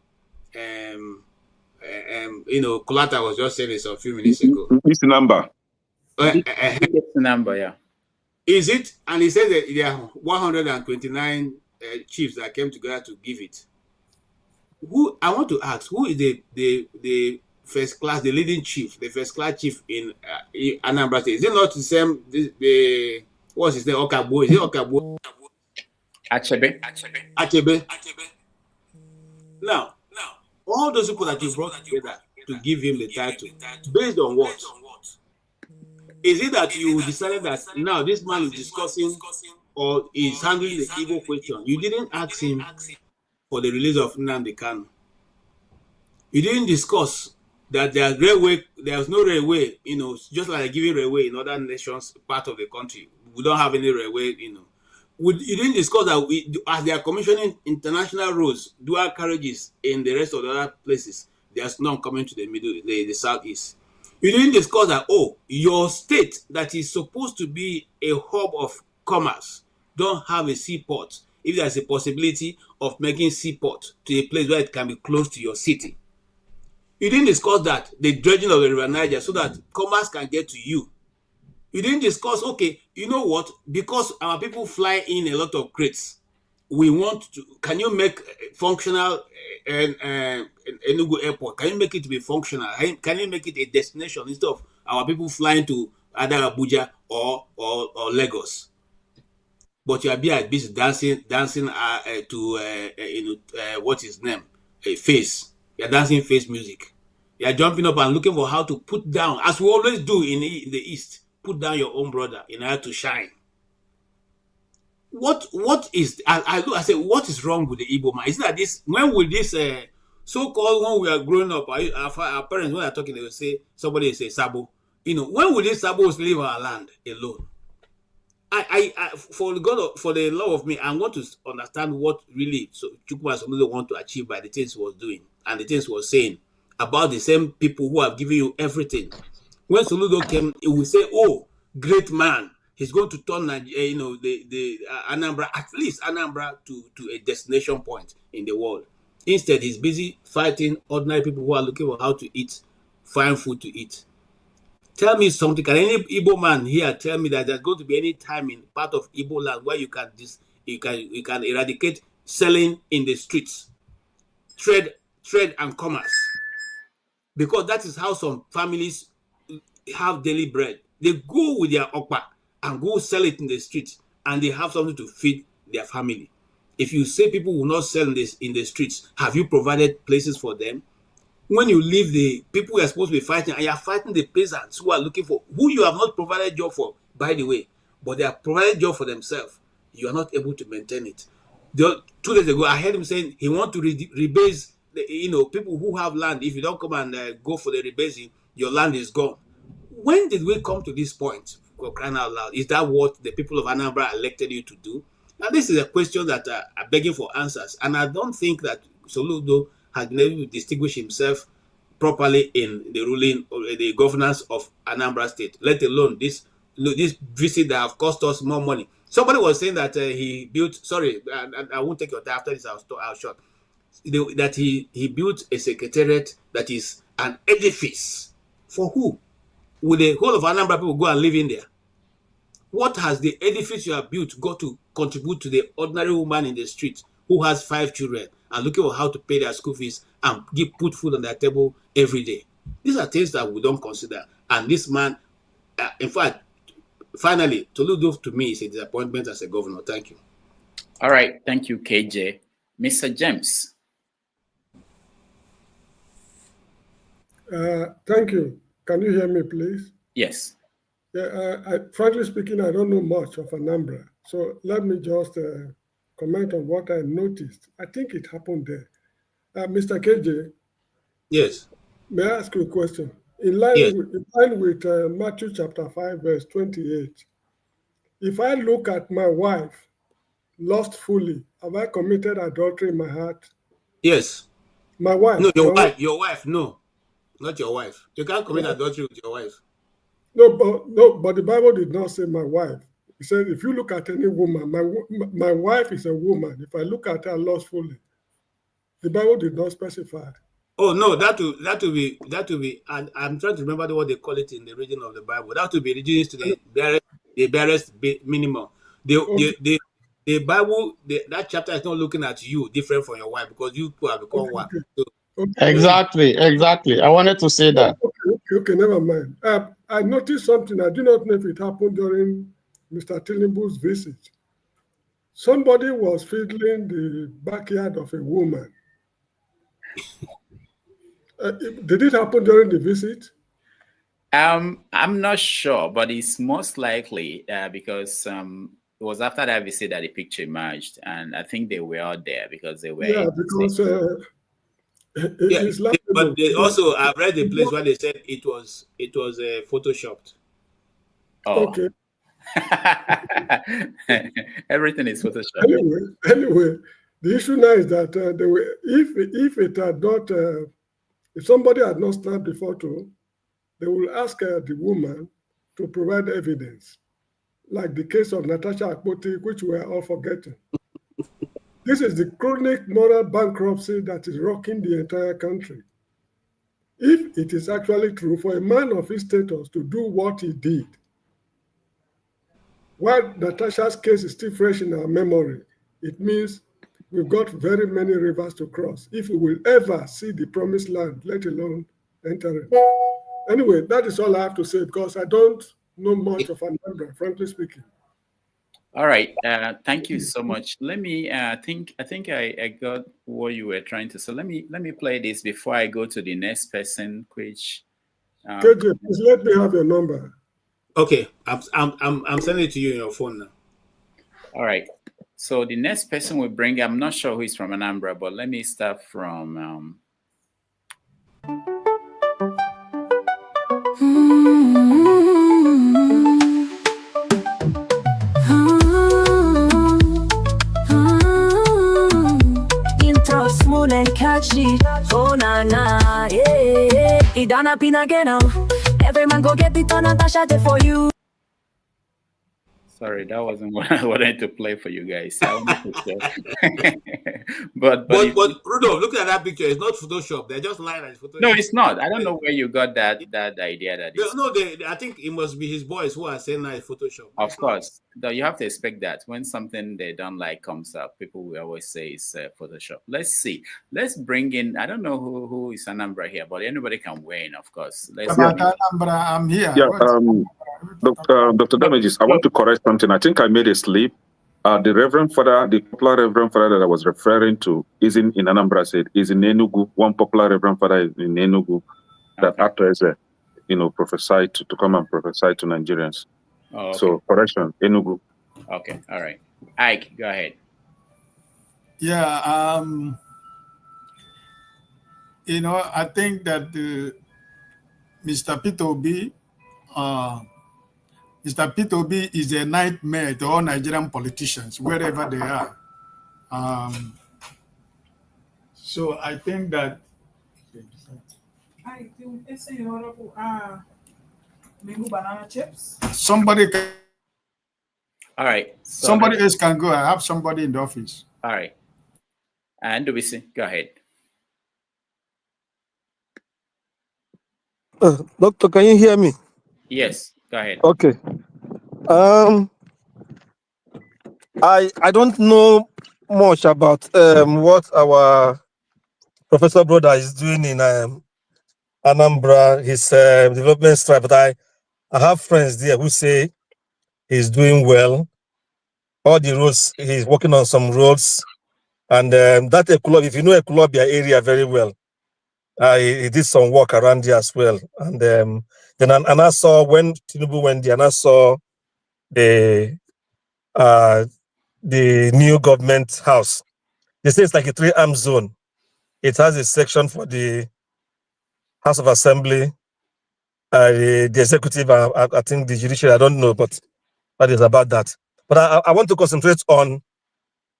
P: Kulata was just saying this a few minutes ago.
G: It's number.
I: Number, yeah.
P: Is it? And he said that there are 129 chiefs that came together to give it. Who I want to ask, who is the first class, the leading chief, the first class chief in Anambra State? Is it not the same? What's his name? Okabo? Is it Okabo? Achebe. Now, all those people that you brought together to give him the title, based on what? Is it that you decided that now this man is discussing or is handling the Igbo question? You didn't ask him for the release of Nnamdi Kanu. You didn't discuss that there's no railway, just like giving railway in other nations, part of the country. We don't have any railway, You didn't discuss that as they are commissioning international roads, dual carriages in the rest of the other places, there's none coming to the southeast. You didn't discuss that, your state that is supposed to be a hub of commerce don't have a seaport. If there's a possibility of making seaport to a place where it can be close to your city. You didn't discuss that, the dredging of the River Niger, so that commerce can get to you. You didn't discuss, you know what? Because our people fly in a lot of crates, can you make functional Enugu Airport? Can you make it to be functional? Can you make it a destination instead of our people flying to either Abuja or Lagos? But you are being busy dancing to what's his name? Face. You're dancing face music. You're jumping up and looking for how to put down, as we always do in the East, put down your own brother in order to shine. What is I say, what is wrong with the Igbo man? Is it that when will this so-called, when we are growing up, our parents, when they're talking, they will say, somebody will say Sabo. When will these Sabos leave our land alone? For the love of me, I want to understand what really Chukwuma Soludo want to achieve by the things he was doing and the things he was saying about the same people who have given you everything. When Soludo came, he will say, great man. He's going to turn the Anambra, at least Anambra, to a destination point in the world. Instead, he's busy fighting ordinary people who are looking for how to eat, find food to eat. Tell me something. Can any Igbo man here tell me that there's going to be any time in part of Igbo land where you can eradicate selling in the streets, trade and commerce? Because that is how some families have daily bread. They go with their okpa and go sell it in the streets, and they have something to feed their family. If you say people will not sell this in the streets, have you provided places for them? When you leave the people who are supposed to be fighting, and you are fighting the peasants who are looking for, who you have not provided job for, by the way, but they have provided job for themselves, you are not able to maintain it. 2 days ago, I heard him saying he wants to rebase people who have land. If you don't come and go for the rebasing, your land is gone. When did we come to this point? For crying out loud, is that what the people of Anambra elected you to do? Now, this is a question that are begging for answers, and I don't think that Soludo has been able to distinguish himself properly in the ruling or the governance of Anambra State, let alone this visit that have cost us more money. Somebody was saying that he built, sorry, I won't take your time after this, I'll short, that he built a secretariat that is an edifice. For who? Will the whole of Anambra people go and live in there? What has the edifice you have built got to contribute to the ordinary woman in the street who has 5 children and looking for how to pay their school fees and put food on their table every day? These are things that we don't consider. And this man, in fact, finally, Soludo to me is a disappointment as a governor. Thank you.
I: All right. Thank you, KJ. Mr. James.
U: Thank you. Can you hear me, please?
I: Yes.
U: Yeah, frankly speaking, I don't know much of Anambra. So let me just comment on what I noticed. I think it happened there. Mr. KJ.
P: Yes.
U: May I ask you a question? in line with Matthew chapter 5, verse 28. If I look at my wife lustfully, have I committed adultery in my heart?
P: Yes.
U: My wife.
P: No, your wife. Your wife. No, not your wife. You can't commit adultery with your wife.
U: No, but the Bible did not say my wife. It said if you look at any woman, my wife is a woman. If I look at her lustfully, the Bible did not specify.
P: Oh no, that will be. And I'm trying to remember what they call it in the region of the Bible. That will be reduced to the barest minimum. The Bible, that chapter is not looking at you different from your wife because you two have become one. So,
V: Exactly. I wanted to say that.
U: Okay, never mind. I noticed something. I do not know if it happened during Mr. Tinubu's visit. Somebody was fiddling the backyard of a woman. Did it happen during the visit?
I: I'm not sure, but it's most likely because it was after that visit that the picture emerged, and I think they were out there because they were.
U: Yeah, because it's like.
P: But they also, I've read the place where they said it was photoshopped.
I: Oh.
U: Okay.
I: Everything is photoshopped.
U: Anyway, the issue now is that they were, if it had not, if somebody had not snapped the photo, they will ask the woman to provide evidence, like the case of Natasha Akpoti, which we are all forgetting. This is the chronic moral bankruptcy that is rocking the entire country. If it is actually true for a man of his status to do what he did, while Natasha's case is still fresh in our memory, it means we've got very many rivers to cross if we will ever see the promised land, let alone enter it. Anyway, that is all I have to say because I don't know much of Anambra, frankly speaking.
I: All right. Thank you so much. Let me. I think I got what you were trying to. So let me play this before I go to the next person. Which.
U: KJ, please let me have your number.
P: Okay, I'm sending it to you on your phone now.
I: All right. So the next person we bring, I'm not sure who is from Anambra, but let me start from.
J: Intro smooth and catchy. Oh na na, yeah. It done up in again now. Every man go get the ton Natasha there for you.
I: Sorry, that wasn't what I wanted to play for you guys. but
P: Rudolph, look at that picture. It's not Photoshop. They're just lying at Photoshop.
I: No, it's not. I don't know where you got that idea.
P: I think it must be his boys who are saying that it's Photoshop.
I: Of course, though you have to expect that when something they don't like comes up, people will always say it's Photoshop. Let's see. Let's bring in. I don't know who is Anambra here, but anybody can weigh in, of course.
F: Anambra, I'm here.
G: Yeah, Dr. Damages, I want to correct something. I think I made a slip. The Reverend Father, the popular Reverend Father that I was referring to, isn't in Anambra State, is in Enugu. One popular Reverend Father is in Enugu that acted as a, prophesied to come and prophesy to Nigerians.
I: Oh, okay.
G: So, correction, Enugu.
I: Okay, all right. Ike, go ahead.
F: Yeah, I think that Mr. Peter Obi, Mr. Peter Obi is a nightmare to all Nigerian politicians, wherever they are. So I think that
A: banana chips.
F: Somebody can.
I: All right.
F: So somebody else can go. I have somebody in the office.
I: All right. And Dubisi, go ahead.
C: Doctor, can you hear me?
I: Yes, go ahead.
C: Okay. I don't know much about what our professor brother is doing in Anambra, his development stripe, but I have friends there who say he's doing well. All the roads, he's working on some roads, and that Ekulobia, if you know Ekulobia area very well, he did some work around there as well. And then I saw when Tinubu went there, and I saw the new government house. They say it's like a 3-arm zone. It has a section for the House of Assembly, the executive, I think the judiciary, I don't know, but that is about that. But I want to concentrate on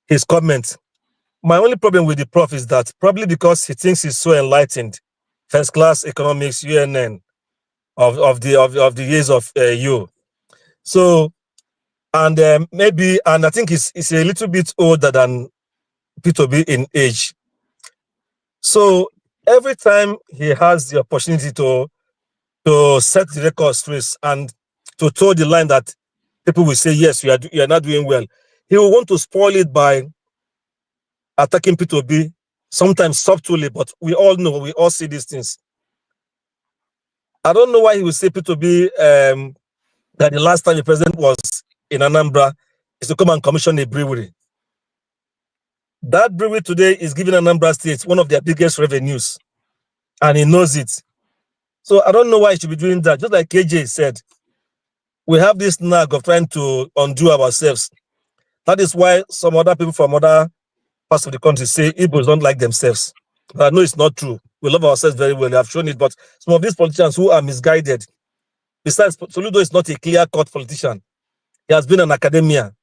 C: his comment. My only problem with the prof is that probably because he thinks he's so enlightened, first class economics, UNN, of the years of you. So, and maybe, and I think he's a little bit older than P2B in age. So every time he has the opportunity to set the record straight and to toe the line that people will say, yes, you are not doing well, he will want to spoil it by attacking P2B, sometimes subtly, but we all know, we all see these things. I don't know why he will say P2B that the last time the president was in Anambra is to come and commission a brewery. That brewery today is giving Anambra State one of their biggest revenues, and he knows it. So I don't know why he should be doing that. Just like KJ said, we have this nag of trying to undo ourselves. That is why some other people from other parts of the country say Igbos don't like themselves. But I know it's not true. We love ourselves very well. They have shown it. But some of these politicians who are misguided, besides, Soludo is not a clear-cut politician. He has been an academia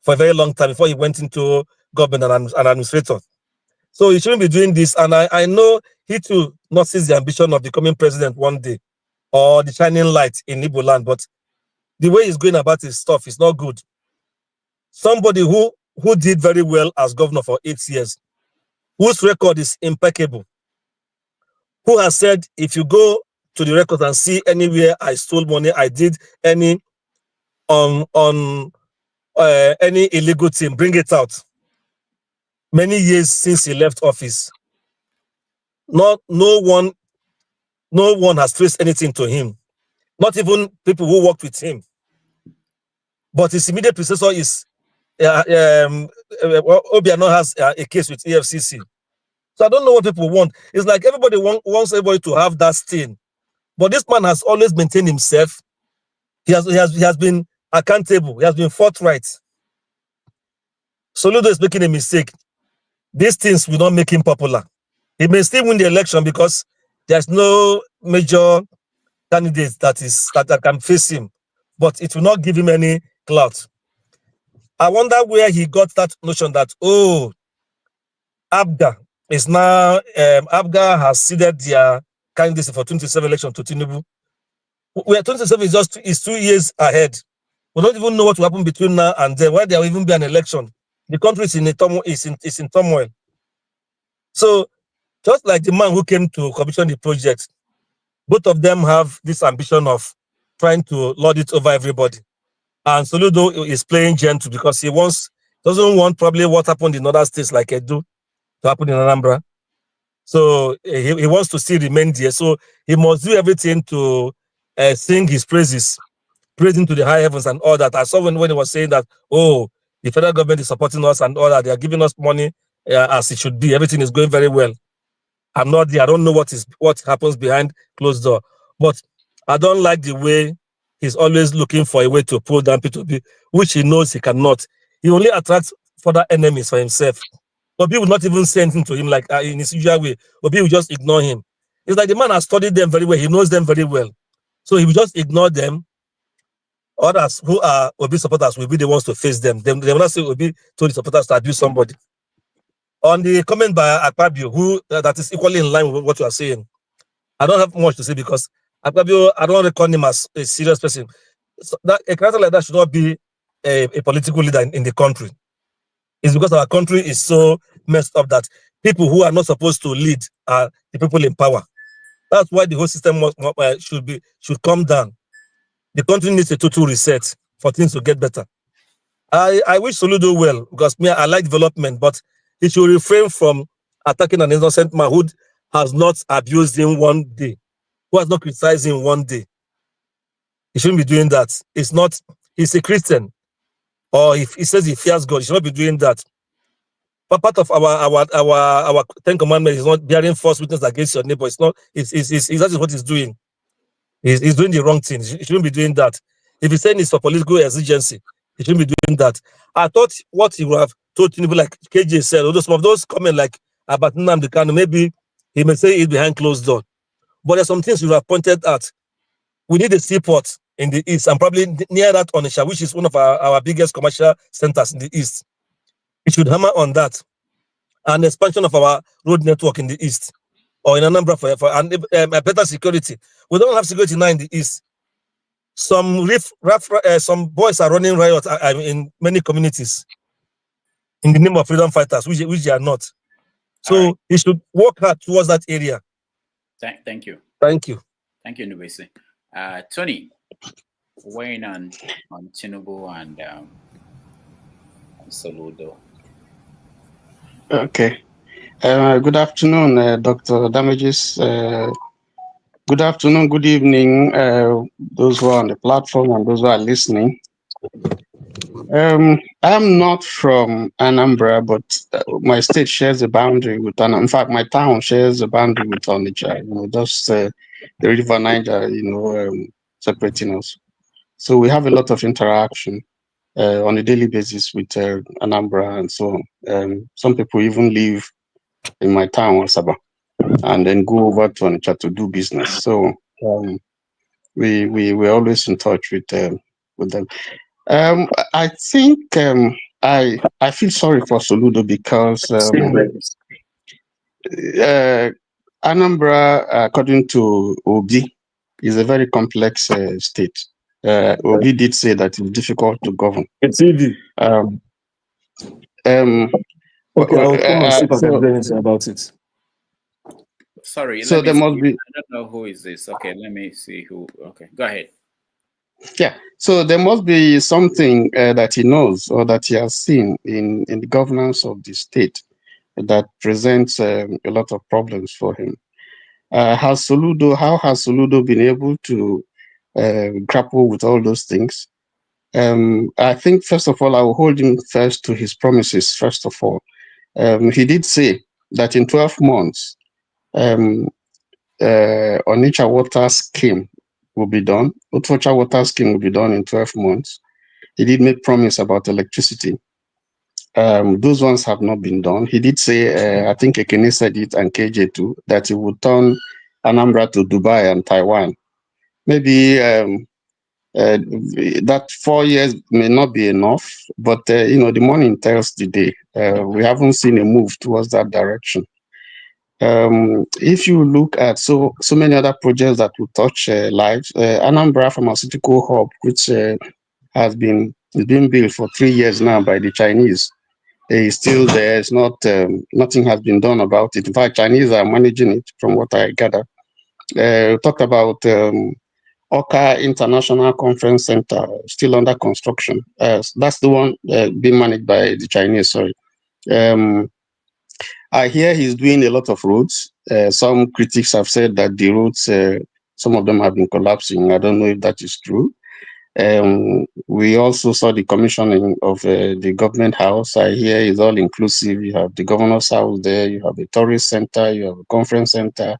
C: for a very long time before he went into government and an administrator. So he shouldn't be doing this. And I know he too not sees the ambition of becoming president one day or the shining light in Igbo land. But the way he's going about his stuff is not good. Somebody who did very well as governor for 8 years, whose record is impeccable, who has said, if you go to the records and see anywhere I stole money, I did any any illegal thing, bring it out. Many years since he left office, no one has traced anything to him, not even people who worked with him. But his immediate predecessor is Obiano has a case with EFCC. So I don't know what people want. It's like everybody wants everybody to have that stain. But this man has always maintained himself. He has been accountable. He has been forthright. Soludo is making a mistake. These things will not make him popular. He may still win the election because there's no major candidate that can face him. But it will not give him any clout. I wonder where he got that notion that, oh, ABGA is now, ABGA has ceded their candidacy for 2027 election to Tinubu. Where 2027 is 2 years ahead. We don't even know what will happen between now and then, why there will even be an election. The country is in turmoil. So, just like the man who came to commission the project, both of them have this ambition of trying to lord it over everybody. And Soludo is playing gentle because he doesn't want probably what happened in other states like Edo to happen in Anambra. So he wants to still remain there. So he must do everything to sing his praises, praising to the high heavens and all that. I saw when he was saying that, oh, the federal government is supporting us and all that. They are giving us money as it should be. Everything is going very well. I'm not there. I don't know what happens behind closed door. But I don't like the way he's always looking for a way to pull down P2B, which he knows he cannot. He only attracts further enemies for himself. Obi will not even say anything to him like in his usual way. Obi will just ignore him. It's like the man has studied them very well. He knows them very well. So he will just ignore them. Others who are Obi supporters will be the ones to face them. They will not say Obi told the supporters to abuse somebody. On the comment by Akpabio, who that is equally in line with what you are saying, I don't have much to say because Akpabio, I don't reckon him as a serious person. So that a character like that should not be a political leader in the country. It's because our country is so messed up that people who are not supposed to lead are the people in power. That's why the whole system should come down. The country needs a total reset for things to get better. I wish Soludo well because I like development, but he should refrain from attacking an innocent man who has not abused him one day, who has not criticized him one day. He shouldn't be doing that. He's a Christian, or if he says he fears God, he should not be doing that. But part of our 10 commandments is not bearing false witness against your neighbor. It's not. That is what he's doing. He's doing the wrong thing. He shouldn't be doing that. If he's saying it's for political exigency, he shouldn't be doing that. I thought what he would have told Tinubu, like KJ said, although some of those comments like about Nnamdi Kanu, maybe he may say it behind closed door. But there's some things you have pointed at. we need a seaport in the east, and probably near that Onitsha, which is one of our biggest commercial centers in the east. We should hammer on that, and expansion of our road network in the east, or in Anambra for and better security. We don't have security now in the east. Some some boys are running riot in many communities in the name of freedom fighters, which they are not. So he should work hard towards that area.
I: Thank you.
C: Thank you.
I: Thank you, Nubesi. Tony, weighing on Tinubu and Soludo.
H: Okay. Good afternoon, Dr. Damages. Good afternoon, good evening, those who are on the platform and those who are listening. I'm not from Anambra, but my state shares a boundary with Anambra. In fact, my town shares a boundary with Onitsha, just the River Niger, separating us. So we have a lot of interaction on a daily basis with Anambra and so on. Some people even live in my town, Saba, and then go over to Onitsha to do business. So we're always in touch with them. I think I feel sorry for Soludo because Anambra, according to Obi, is a very complex state. Obi did say that it's difficult to govern.
C: It's easy. Okay, I'll come and see if I can do anything about it.
I: Sorry,
H: so there must be.
I: I don't know who is this. Okay, let me see who. Okay, go ahead.
H: Yeah, so there must be something that he knows or that he has seen in the governance of the state that presents a lot of problems for him. How has Soludo been able to grapple with all those things? I think, first of all, I will hold him first to his promises, first of all. He did say that in 12 months, Onitsha water scheme will be done. Otocha water scheme will be done in 12 months. He did make promise about electricity. Those ones have not been done. He did say, I think Ekene said it and KJ too, that he would turn Anambra to Dubai and Taiwan. Maybe that 4 years may not be enough, but the morning tells the day. We haven't seen a move towards that direction. If you look at so many other projects that will touch lives, Anambra Pharmaceutical Hub, which has been built for 3 years now by the Chinese, is still there. It's not nothing has been done about it. In fact, Chinese are managing it, from what I gather. We talked about Oka International Conference Center, still under construction. That's the one being managed by the Chinese. Sorry. I hear he's doing a lot of roads. Some critics have said that the roads, some of them have been collapsing. I don't know if that is true. We also saw the commissioning of the government house. I hear it's all inclusive. You have the governor's house there, you have a tourist center, you have a conference center,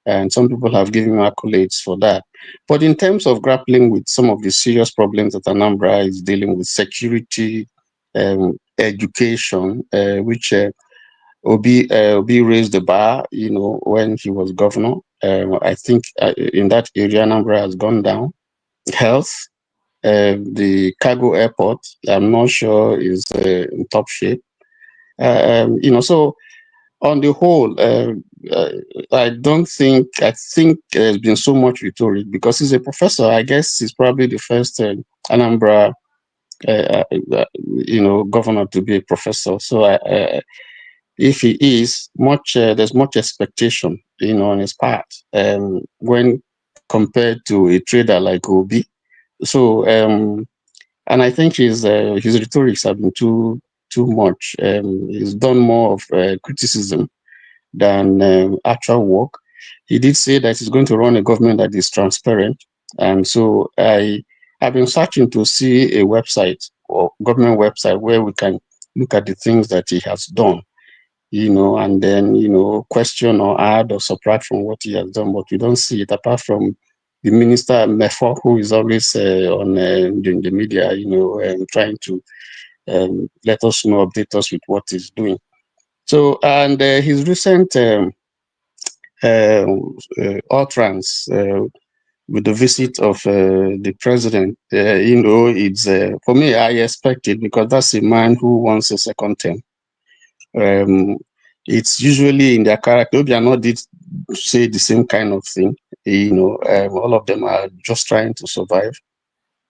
H: and some people have given accolades for that. But in terms of grappling with some of the serious problems that Anambra is dealing with, security, education, which Obi raised the bar, when he was governor. I think in that area, Anambra has gone down. Health, the cargo airport, I'm not sure is in top shape. So on the whole, I think there's been so much rhetoric because he's a professor. I guess he's probably the first Anambra, governor to be a professor. So if he is there's much expectation, on his part, when compared to a trader like Obi. So, and I think his rhetorics have been too much. He's done more of criticism than actual work. He did say that he's going to run a government that is transparent, and so I've been searching to see a website or government website where we can look at the things that he has done, and then question or add or subtract from what he has done, but we don't see it apart from the minister Mefo, who is always on the media, trying to let us know, update us with what he's doing. So, and his recent utterance with the visit of the president, it's for me, I expect it because that's a man who wants a second term. It's usually in their character. Obiano did say the same kind of thing. All of them are just trying to survive.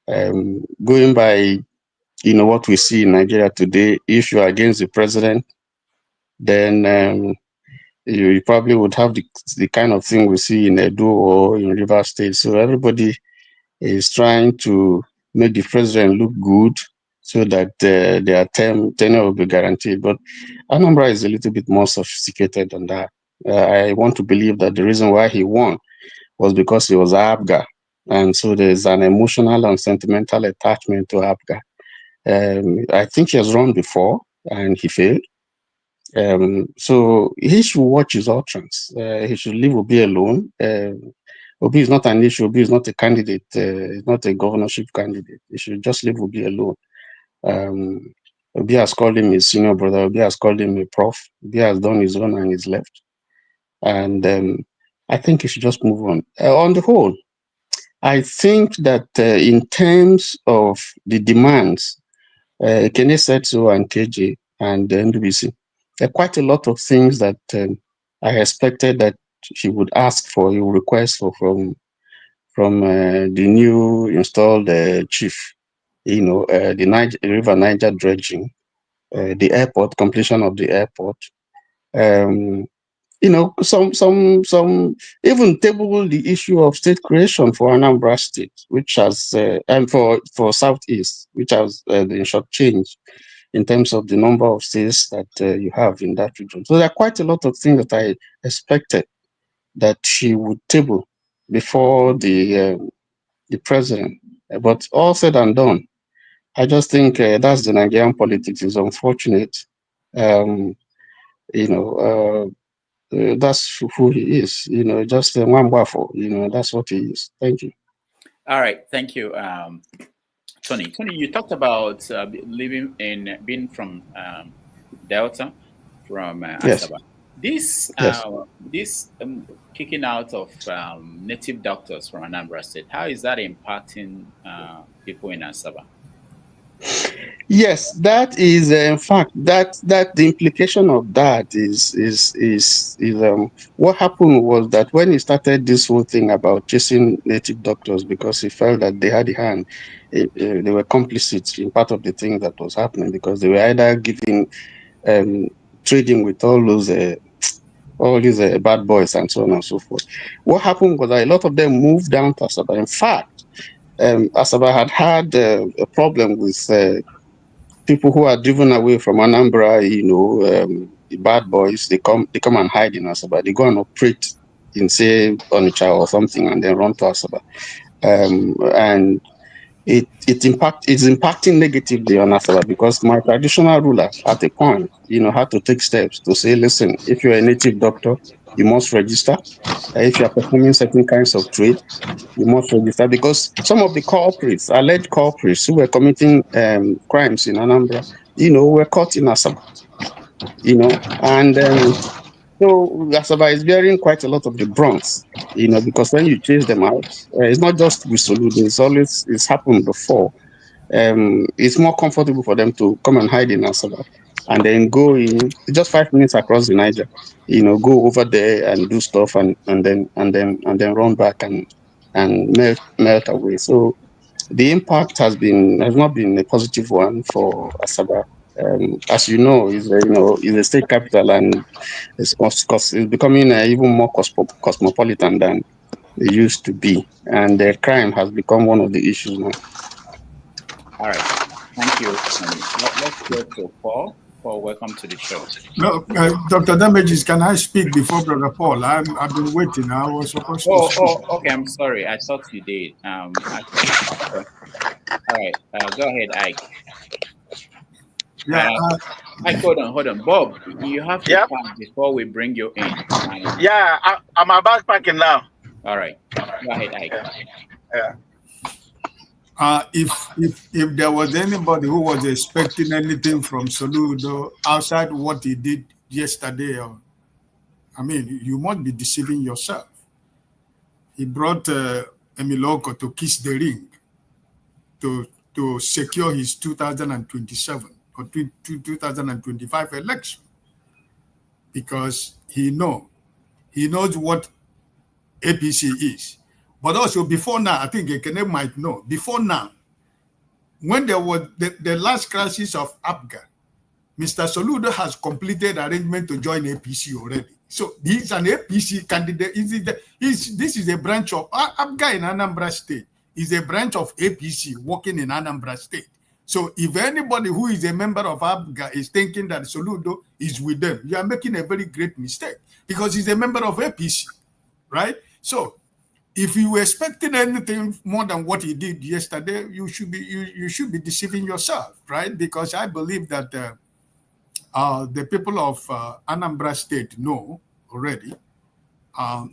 H: Going by, what we see in Nigeria today, if you are against the president, then you probably would have the kind of thing we see in Edo or in Rivers State. So everybody is trying to make the president look good so that their tenure will be guaranteed. But Anambra is a little bit more sophisticated than that. I want to believe that the reason why he won was because he was Abga. And so there's an emotional and sentimental attachment to Abga. I think he has run before and he failed. So he should watch his utterance. He should leave Obi alone. Obi is not an issue. Obi is not a candidate. He's not a governorship candidate. He should just leave Obi alone. Obi has called him his senior brother. Obi has called him a prof. Obi has done his own and he's left. And I think he should just move on. On the whole, I think that in terms of the demands, Kene said so and KJ and the NDBC, there are quite a lot of things that I expected that he would ask for, he would request for from the new installed chief, the River Niger dredging, the airport, completion of the airport, some even table the issue of state creation for Anambra State, which has and for Southeast, which has in short change in terms of the number of states that you have in that region. So there are quite a lot of things that I expected that she would table before the president. But all said and done, I just think that's the Nigerian politics. Is unfortunate. That's who he is. Just one waffle. That's what he is. Thank you.
I: All right, thank you, Tony. Tony, you talked about being from Delta, from
H: Yes.
I: Asaba. This kicking out of native doctors from Anambra State, how is that impacting people in Asaba?
H: Yes, that is in fact that the implication of that is what happened was that when he started this whole thing about chasing native doctors because he felt that they had a hand, they were complicit in part of the thing that was happening because they were either giving trading with all these bad boys and so on and so forth. What happened was that a lot of them moved down to Asaba. In fact, Asaba had a problem with people who are driven away from Anambra, the bad boys, they come and hide in Asaba. They go and operate in, say, Onitsha or something and then run to Asaba. And it's impacting negatively on Asaba because my traditional ruler at a point, had to take steps to say, listen, if you're a native doctor, you must register. If you are performing certain kinds of trade, you must register because some of the alleged culprits who were committing crimes in Anambra, were caught in Asaba, and so Asaba is bearing quite a lot of the brunt, because when you chase them out, it's not just with Soludo, it's happened before. It's more comfortable for them to come and hide in Asaba and then go in just 5 minutes across the Niger, go over there and do stuff and then run back and melt away. So the impact has not been a positive one for Asaba. As you know, is a state capital and it's becoming even more cosmopolitan than it used to be, and the crime has become one of the issues now.
I: All right, thank you. Let's go to Paul. Paul, welcome to the show.
F: No, Dr. Damages, can I speak before Brother Paul? I've been waiting. I was supposed to speak.
I: Oh, okay. I'm sorry. I thought you did. Okay. All right. Go ahead, Ike.
F: Yeah.
I: Ike, hold on. Bob, you have to come before we bring you in.
V: I'm about packing now.
I: All right. Go ahead, Ike.
V: Yeah.
F: If there was anybody who was expecting anything from Soludo outside what he did yesterday, you must be deceiving yourself. He brought Emiloko to kiss the ring to secure his 2027 or 2025 election, because he knows what APC is. But also before now, I think Ekene might know, before now, when there was the last crisis of APGA, Mr. Soludo has completed arrangement to join APC already. So he's an APC candidate. This is a branch of APGA in Anambra State. Is a branch of APC working in Anambra State. So if anybody who is a member of APGA is thinking that Soludo is with them, you are making a very great mistake, because he's a member of APC, right? So if you were expecting anything more than what he did yesterday, you should be deceiving yourself, right? Because I believe that the people of Anambra State know already.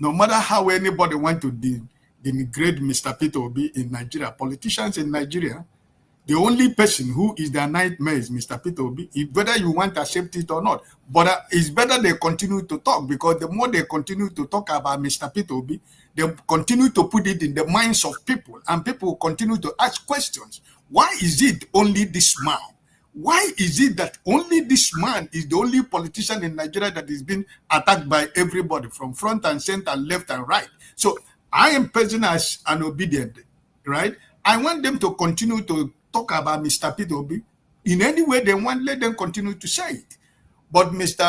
F: No matter how anybody went to denigrate Mr. Peter Obi in Nigeria, politicians in Nigeria, the only person who is their nightmare is Mr. Peter Obi, whether you want to accept it or not. But it's better they continue to talk, because the more they continue to talk about Mr. Peter Obi, they continue to put it in the minds of people, and people continue to ask questions. Why is it only this man? Why is it that only this man is the only politician in Nigeria that is being attacked by everybody from front and center, left and right? So I am present as an obedient, right? I want them to continue to talk about Mr. Peter Obi in any way they want. Let them continue to say it. But Mr.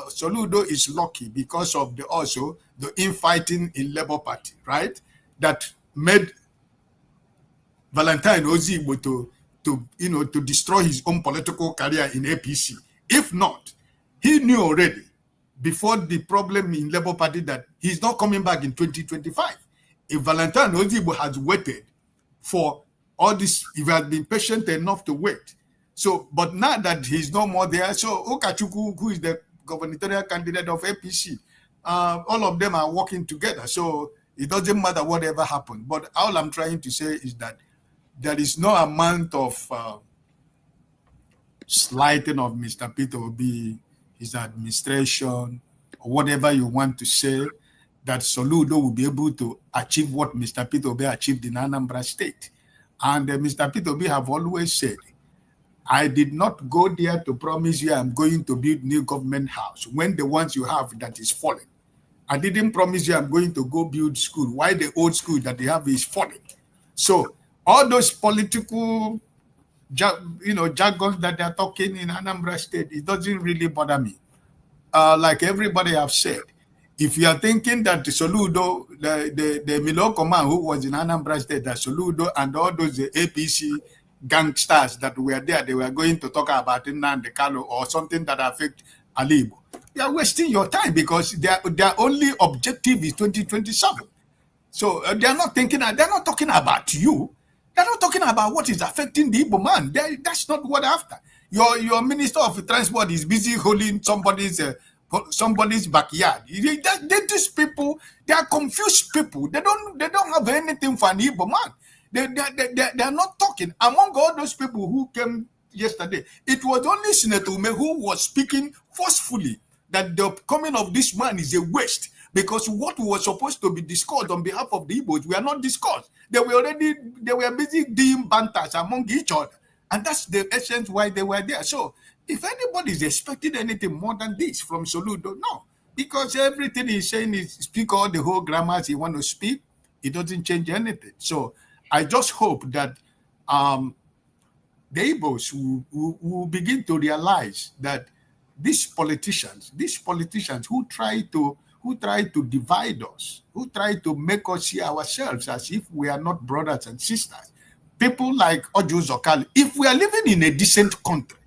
F: Soludo is lucky because of the infighting in Labour Party, right? That made Valentine Ozigbo to destroy his own political career in APC. If not, he knew already before the problem in Labour Party that he's not coming back in 2025. If Valentine Ozigbo has waited for all this, if he has been patient enough to wait. So, but now that he's no more there, so Okachukwu, who is the gubernatorial candidate of APC, all of them are working together. So it doesn't matter whatever happened. But all I'm trying to say is that there is no amount of slighting of Mr. Peter Obi, his administration, or whatever you want to say, that Soludo will be able to achieve what Mr. Peter Obi achieved in Anambra State. And Mr. Peter Obi have always said, I did not go there to promise you I'm going to build new government house when the ones you have that is falling. I didn't promise you I'm going to go build school. Why the old school that they have is falling? So all those political, jargons that they're talking in Anambra State, it doesn't really bother me. Like everybody have said, if you are thinking that the Soludo, the Miloko man who was in Anambra State, that Soludo and all those APC gangsters that were there, they were going to talk about Nnamdi Kanu or something that affect Alibo. You are wasting your time, because their only objective is 2027. So they're not talking about you. They're not talking about what is affecting the Igbo man. That's not what they're after. Your Minister of Transport is busy holding somebody's backyard. These people, they are confused people. They don't have anything for an Igbo man. They are not talking. Among all those people who came yesterday, it was only Senator Ume who was speaking forcefully that the coming of this man is a waste, because what was supposed to be discussed on behalf of the Igbos were not discussed. They were busy doing banters among each other. And that's the essence why they were there. So if anybody is expecting anything more than this from Soludo, no. Because everything he's saying is speak all the whole grammars he want to speak. It doesn't change anything. So I just hope that the Igbos will begin to realize that these politicians who try to divide us, who try to make us see ourselves as if we are not brothers and sisters, people like Ojo Zokali, if we are living in a decent country,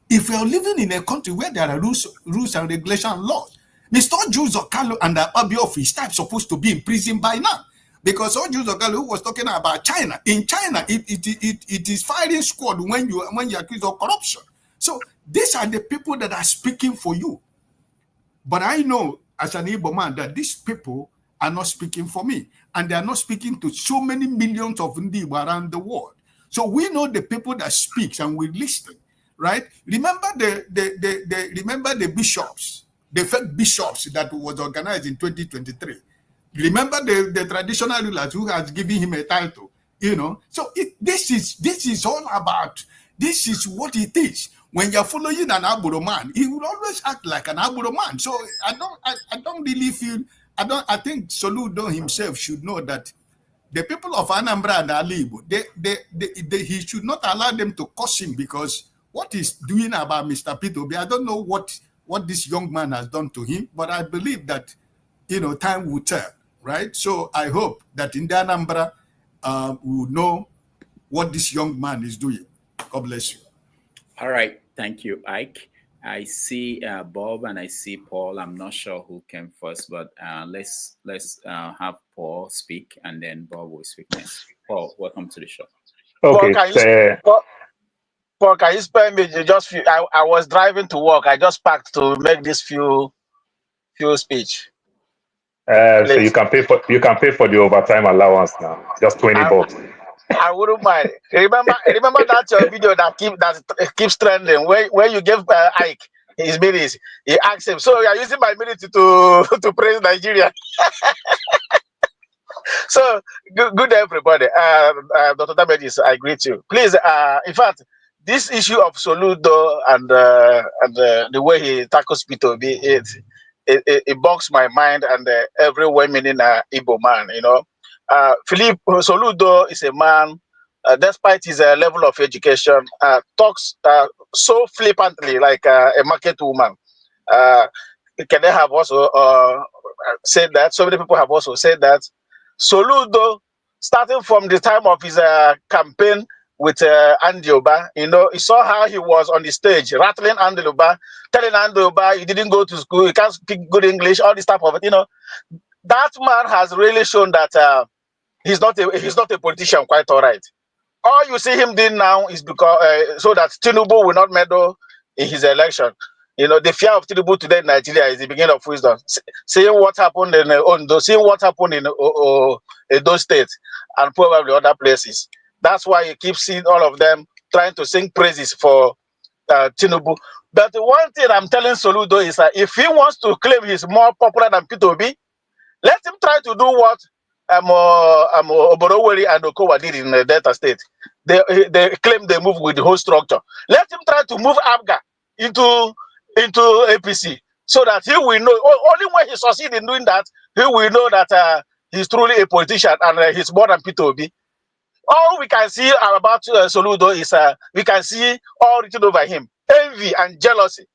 F: if we are living in a country where there are rules and regulation and laws, Mr. Ojo Zokalo and the Abi of his type supposed to be in prison by now. Because Ojo Zokalo, who was talking about China, in China, it is firing squad when you accuse of corruption. So these are the people that are speaking for you. But I know as an Igbo man that these people are not speaking for me, and they are not speaking to so many millions of Igbo around the world. So we know the people that speaks and we listen, right? Remember the bishops, the fake bishops that was organized in 2023. Remember the traditional rulers who has given him a title, you know. So this is all about, this is what it is. When you're following an Aburo man, he will always act like an Aburo man. So I don't really feel, I think Soludo himself should know that the people of Anambra and Alibo, he should not allow them to curse him, because what he's doing about Mr. P2B, I don't know what this young man has done to him, but I believe that, you know, time will tell, right? So I hope that in the Anambra, will know what this young man is doing. God bless you.
I: All right. Thank you, Ike. I see Bob and I see Paul. I'm not sure who came first, but let's have Paul speak and then Bob will speak next. Paul, welcome to the show.
V: Okay. Paul, can you spare me just few? I was driving to work. I just packed to make this few speech.
L: So you can pay for the overtime allowance now. Just $20.
V: I wouldn't mind. Remember that video that keeps trending where you gave Ike his minutes. He asked him, "So you are using my minutes to praise Nigeria?" So good everybody. Dr. Damagis, I greet you. Please, in fact, this issue of Soludo and the way he tackles P2B, it bogs my mind, and every woman in Igbo man, you know. Philip Soludo is a man, despite his level of education, talks so flippantly like a market woman. Can they have also said that? So many people have also said that. Soludo, starting from the time of his campaign with Andy Oba, you know, he saw how he was on the stage, rattling Andy Oba, telling Andy Oba he didn't go to school, he can't speak good English, all this type of it, you know. That man has really shown that he's not a politician, quite all right. All you see him doing now is because so that Tinubu will not meddle in his election. You know, the fear of Tinubu today in Nigeria is the beginning of wisdom. Seeing what happened in Ondo, seeing what happened in those states and probably other places. That's why you keep seeing all of them trying to sing praises for Tinubu. But the one thing I'm telling Soludo is that if he wants to claim he's more popular than P2B, let him try to do what Oboroweri and Okowa did in the Delta State. They claim they move with the whole structure. Let him try to move ABGA into APC, so that he will know. Only when he succeeds in doing that, he will know that he's truly a politician and he's more than P2B. All we can see about Soludo is we can see all written over him: envy and jealousy.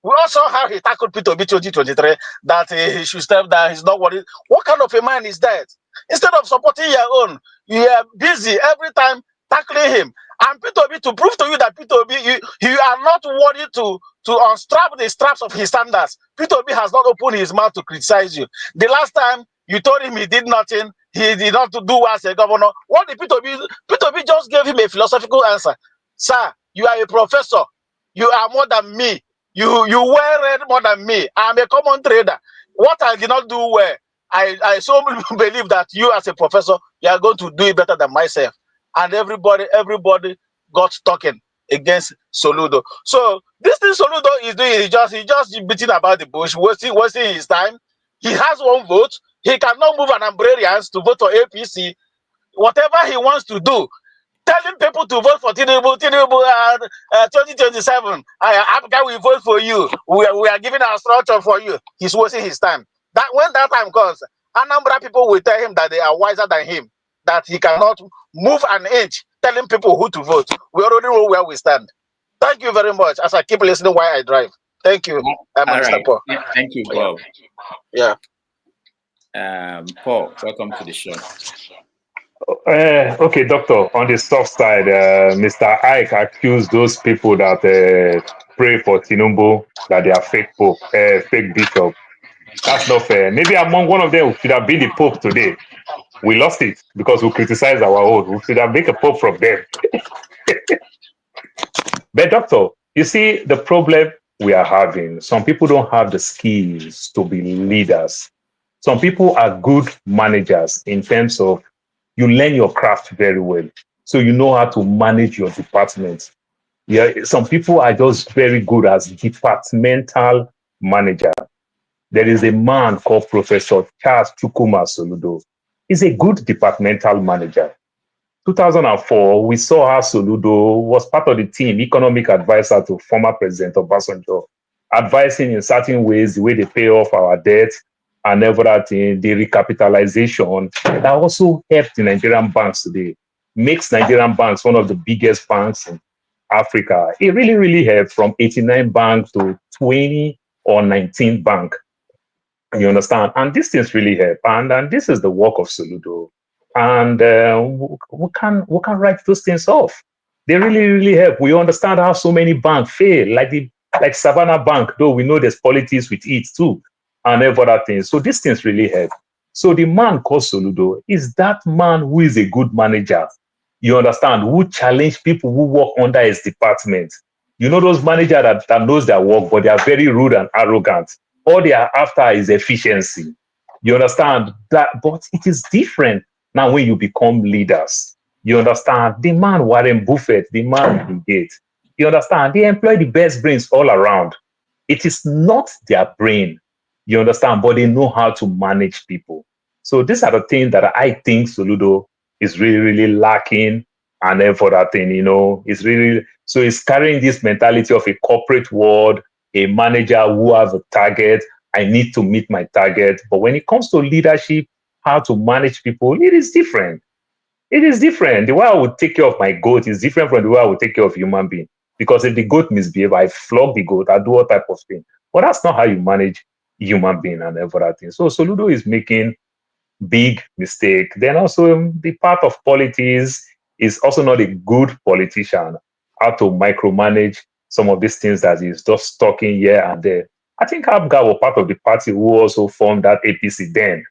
V: We also saw how he tackled P2B 2023, that he should step down. He's not worried. What kind of a man is that? Instead of supporting your own, you are busy every time tackling him. And P2B, to prove to you that P2B, you are not worried to unstrap the straps of his standards. P2B has not opened his mouth to criticize you. The last time you told him he did nothing, he did not do as a governor. What did P2B? P2B just gave him a philosophical answer. Sir, you are a professor. You are more than me. You wear red more than me. I'm a common trader. What I did not do well, I so believe that you as a professor, you are going to do it better than myself. And everybody got talking against Soludo. So this thing Soludo is doing, he just beating about the bush, wasting his time. He has one vote. He cannot move an Umbrellians to vote for APC. Whatever he wants to do, telling people to vote for Tinubu 2027. After we vote for you, we are giving our structure for you. He's wasting his time. That when that time comes, Anambra people will tell him that they are wiser than him, that he cannot move an inch, telling people who to vote. We already know where we stand. Thank you very much. As I keep listening while I drive. Thank you, Mr. Paul.
I: Yeah, thank you, Bob.
V: Yeah.
I: Paul, welcome to the show.
L: Okay, Doctor, on the soft side, Mr. Ike accused those people that pray for Tinubu that they are fake pope, fake bishop. That's not fair. Maybe among one of them should have been the pope today. We lost it because we criticized our own. We should have made a pope from them. But Doctor, you see the problem we are having. Some people don't have the skills to be leaders. Some people are good managers in terms of you learn your craft very well. So you know how to manage your department. Yeah, some people are just very good as departmental manager. there is a man called Professor Charles Chukwuma Soludo. He's a good departmental manager. 2004, we saw how Soludo was part of the team, economic advisor to former President Obasanjo, advising in certain ways the way they pay off our debt and everything, the recapitalization that also helped the Nigerian banks today, makes Nigerian banks one of the biggest banks in Africa. It really, really helped from 89 bank to 20 or 19 bank. You understand? And these things really help. And this is the work of Soludo. And we can write those things off. They really, really help. We understand how so many banks fail, like Savannah Bank, though we know there's politics with it too, and other things. So these things really help. So the man called Soludo is that man who is a good manager. You understand? Who challenge people who work under his department. You know those managers that knows their work, but they are very rude and arrogant. All they are after is efficiency. You understand that? But it is different now when you become leaders. You understand? The man Warren Buffett, the man Bill Gates. You understand? They employ the best brains all around. It is not their brain. You understand? But they know how to manage people. So these are the things that I think Soludo is really, really lacking. And then for that thing, it's really, so it's carrying this mentality of a corporate world, a manager who has a target. I need to meet my target. But when it comes to leadership, how to manage people, it is different. It is different. The way I would take care of my goat is different from the way I would take care of human being. Because if the goat misbehave, I flog the goat, I do all type of thing. But that's not how you manage human being and everything. So Soludo is making big mistake. Then also the part of politics is also not a good politician. How to micromanage some of these things that he's just talking here and there. I think Abga was part of the party who also formed that APC then.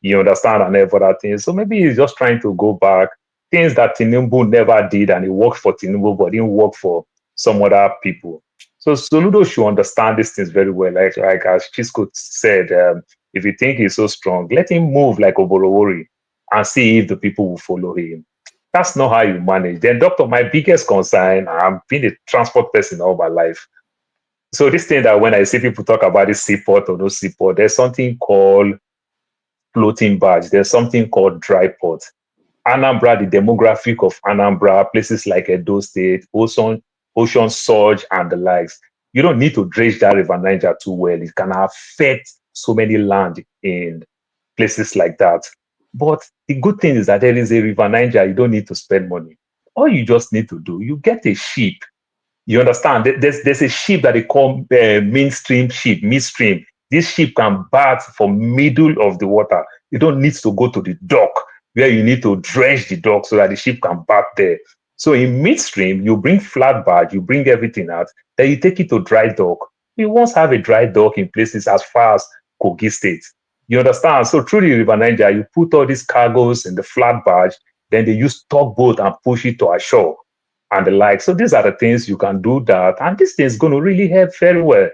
L: You understand, and everything. So maybe he's just trying to go back. Things that Tinubu never did, and he worked for Tinubu, but didn't work for some other people. So Soludo should understand these things very well. Like as Chisco said, if you think he's so strong, let him move like Oborowori and see if the people will follow him. That's not how you manage. Then, Doctor, my biggest concern, I've been a transport person all my life. So this thing that when I see people talk about this seaport or no seaport, there's something called floating barge. There's something called dry port. Anambra, the demographic of Anambra, places like Edo State, ocean surge and the likes. You don't need to dredge that River Niger too well. It can affect so many land in places like that. But the good thing is that there is a River Niger. You don't need to spend money. All you just need to do, you get a ship. You understand? There's a ship that they call midstream ship, midstream. This ship can bat from middle of the water. You don't need to go to the dock where you need to dredge the dock so that the ship can bat there. So in midstream, you bring flat barge, you bring everything out, then you take it to dry dock. We once have a dry dock in places as far as Kogi State. You understand? So through the River Niger, you put all these cargoes in the flat barge, then they use tugboat and push it to ashore and the like. So these are the things you can do that. And this thing is going to really help very well.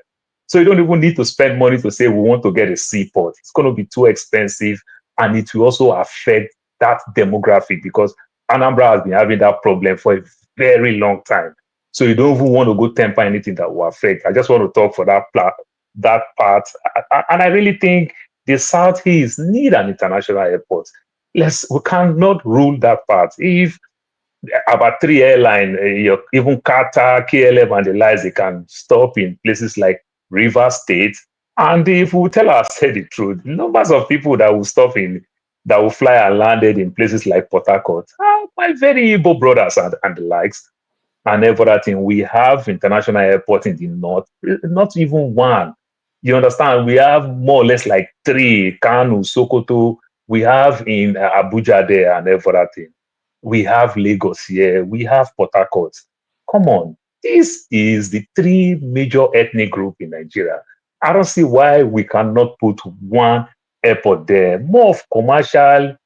L: So you don't even need to spend money to say we want to get a seaport. It's going to be too expensive, and it will also affect that demographic because Anambra has been having that problem for a very long time. So you don't even want to go temper anything that will affect. I just want to talk for that part. And I really think the Southeast need an international airport. We cannot rule that part. If about 3 airlines, even Qatar, KLM, and the likes, they can stop in places like River State. And if we tell ourselves the truth, numbers of people that will stop in, that will fly and landed in places like Port Harcourt are my very Igbo brothers and the likes. And everything. We have international airport in the north, not even one. You understand? We have more or less like 3, Kanu, Sokoto. We have in Abuja there and everything. We have Lagos here. We have Port Harcourt. Come on. This is the 3 major ethnic group in Nigeria. I don't see why we cannot put one airport there. More of commercial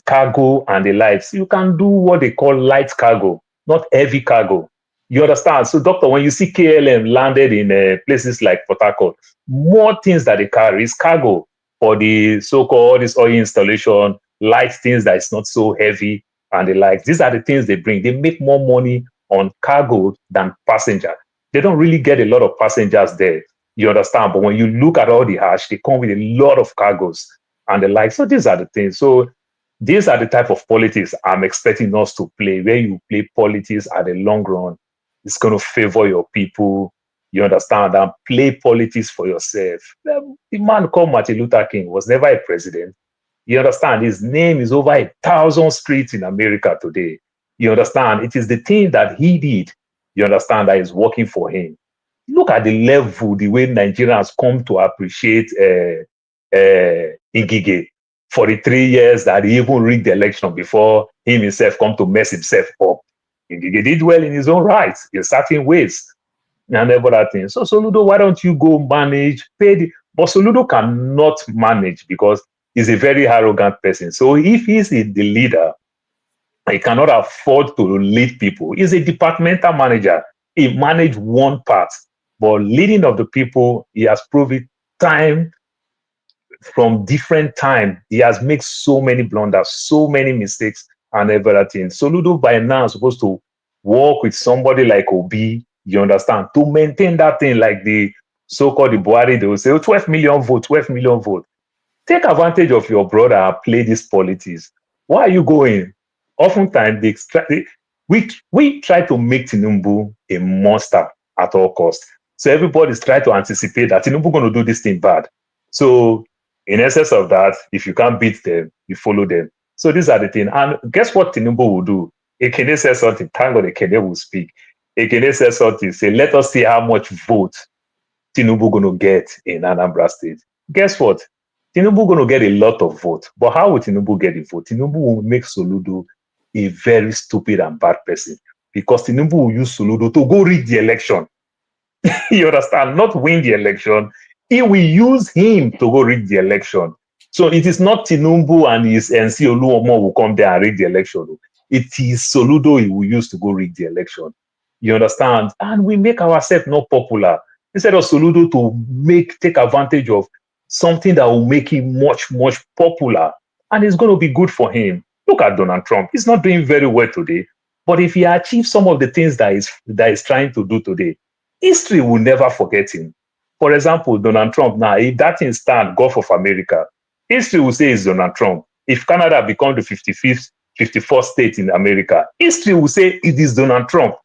L: cargo and the likes. You can do what they call light cargo, not heavy cargo. You understand? So, Doctor, when you see KLM landed in places like Port Harcourt, more things that they carry is cargo for the so-called this oil installation, light things that is not so heavy and the like. These are the things they bring. They make more money on cargo than passenger. They don't really get a lot of passengers there. You understand? But when you look at all the hash, they come with a lot of cargoes and the like. So these are the things. So these are the type of politics I'm expecting us to play, where you play politics at the long run. It's going to favor your people. You understand? And play politics for yourself. The man called Martin Luther King was never a president. You understand? His name is over 1,000 streets in America today. You understand? It is the thing that he did, you understand, that is working for him. Look at the level, the way Nigerians come to appreciate Ngige for the 3 years that he even rigged the election before him himself come to mess himself up. Ngige did well in his own right, in certain ways, and every other thing. So Soludo, why don't you go manage, pay the... But Soludo cannot manage because he's a very arrogant person. So if he's the leader, he cannot afford to lead people. He's a departmental manager. He managed one part, but leading of the people, he has proved it time from different time. He has made so many blunders, so many mistakes, and everything. Soludo by now is supposed to work with somebody like Obi, you understand, to maintain that thing like the so-called the Buhari. They will say, oh, 12 million vote, 12 million vote. Take advantage of your brother and play this politics. Why are you going? Oftentimes, we try to make Tinubu a monster at all costs. So everybody's trying to anticipate that Tinubu going to do this thing bad. So in essence of that, if you can't beat them, you follow them. So these are the things. And guess what Tinubu will do? Ekene says something. Thank God Ekene will speak. Ekene says something. Say, let us see how much vote Tinubu going to get in Anambra State. Guess what? Tinubu going to get a lot of vote. But how will Tinubu get the vote? Tinubu will make Soludo a very stupid and bad person, because Tinubu will use Soludo to go rig the election. You understand? Not win the election. He will use him to go rig the election. So it is not Tinubu and his NC Oluomo will come there and rig the election. It is Soludo he will use to go rig the election. You understand? And we make ourselves not popular. Instead of Soludo to take advantage of something that will make him much, much popular, and it's going to be good for him. Look at Donald Trump. He's not doing very well today. But if he achieves some of the things that is trying to do today, history will never forget him. For example, Donald Trump now, if that thing stand, Gulf of America, history will say it's Donald Trump. If Canada becomes the 54th state in America, history will say it is Donald Trump.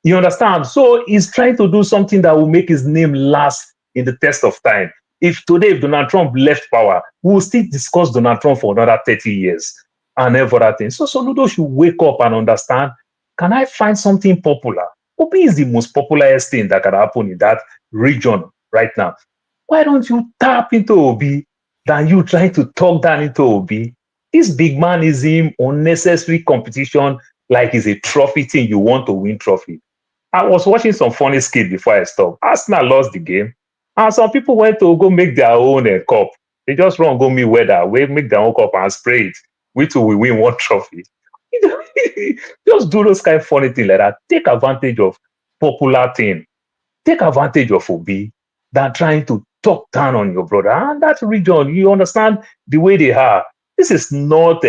L: You understand? So he's trying to do something that will make his name last in the test of time. If Donald Trump left power, we will still discuss Donald Trump for another 30 years and every other thing. So Soludo should wake up and understand, can I find something popular? Obi is the most popularest thing that can happen in that region right now. Why don't you tap into Obi than you trying to talk down into Obi? This big man is in unnecessary competition like it's a trophy thing. You want to win trophy. I was watching some funny skit before I stopped. Arsenal lost the game, and some people went to go make their own cup. They just run, go meet weather, make their own cup and spray it. We too will win one trophy. Just do those kind of funny things like that. Take advantage of popular thing. Take advantage of Obi than trying to talk down on your brother. And that region, you understand the way they are. This is not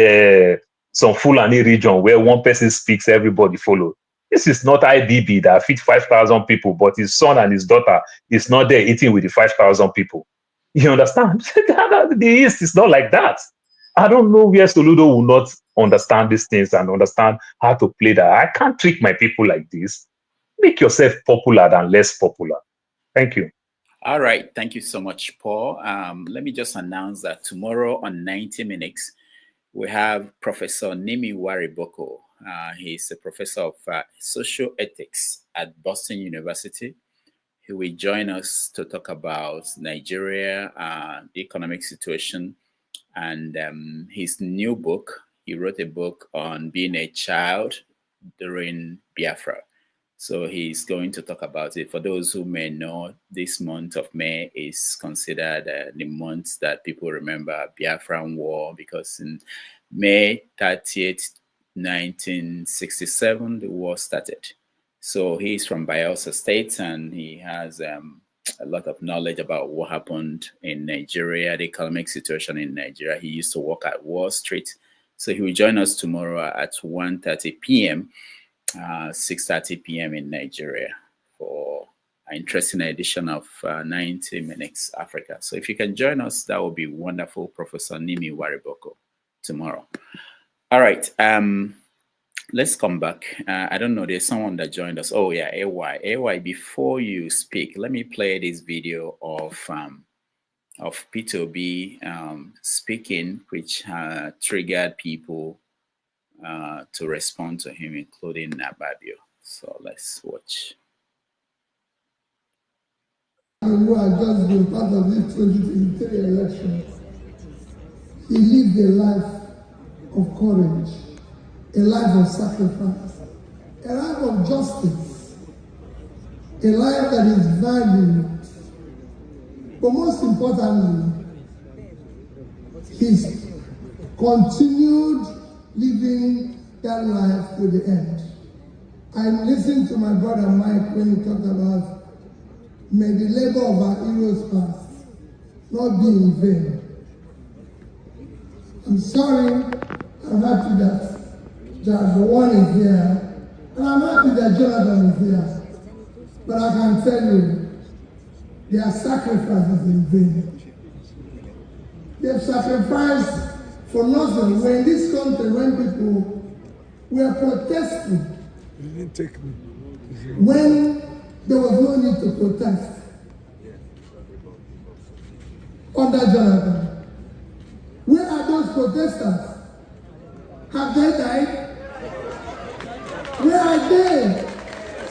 L: some Fulani region where one person speaks, everybody follow. This is not IBB that feeds 5,000 people, but his son and his daughter is not there eating with the 5,000 people. You understand? The East is not like that. I don't know where Soludo will not understand these things and understand how to play that. I can't trick my people like this. Make yourself popular than less popular. Thank you.
I: All right. Thank you so much, Paul. Let me just announce that tomorrow on 90 Minutes, we have Professor Nimi Wariboko. He's a professor of social ethics at Boston University. He will join us to talk about Nigeria, the economic situation, and his new book. He wrote a book on being a child during Biafra. So he's going to talk about it. For those who may know, this month of May is considered the month that people remember Biafran War, because in May 30th, 1967, the war started. So he's from Bayelsa State, and he has a lot of knowledge about what happened in Nigeria, the economic situation in Nigeria. He used to work at Wall Street. So he will join us tomorrow at 1:30 p.m., 6:30 p.m. in Nigeria for interesting edition of 90 Minutes Africa. So if you can join us, that would be wonderful, Professor Nimi Wariboko, tomorrow. All right. Let's come back. I don't know. There's someone that joined us. Oh yeah, AY. AY, before you speak, let me play this video of P2B speaking, which triggered people to respond to him, including Nababio. So let's watch.
N: Who had just been part of this 2023 election, he lived a life of courage, a life of sacrifice, a life of justice, a life that is valued, but most importantly, he's continued living that life to the end. I listened to my brother Mike when he talked about, may the labor of our heroes past not be in vain. I'm sorry, I'm happy that One is here, and I'm happy that Jonathan is here. But I can tell you, their sacrifice is in vain. They've sacrificed for nothing. When in this country, when people were protesting, when there was no need to protest under Jonathan, where are those protesters? Have they died? Where are they?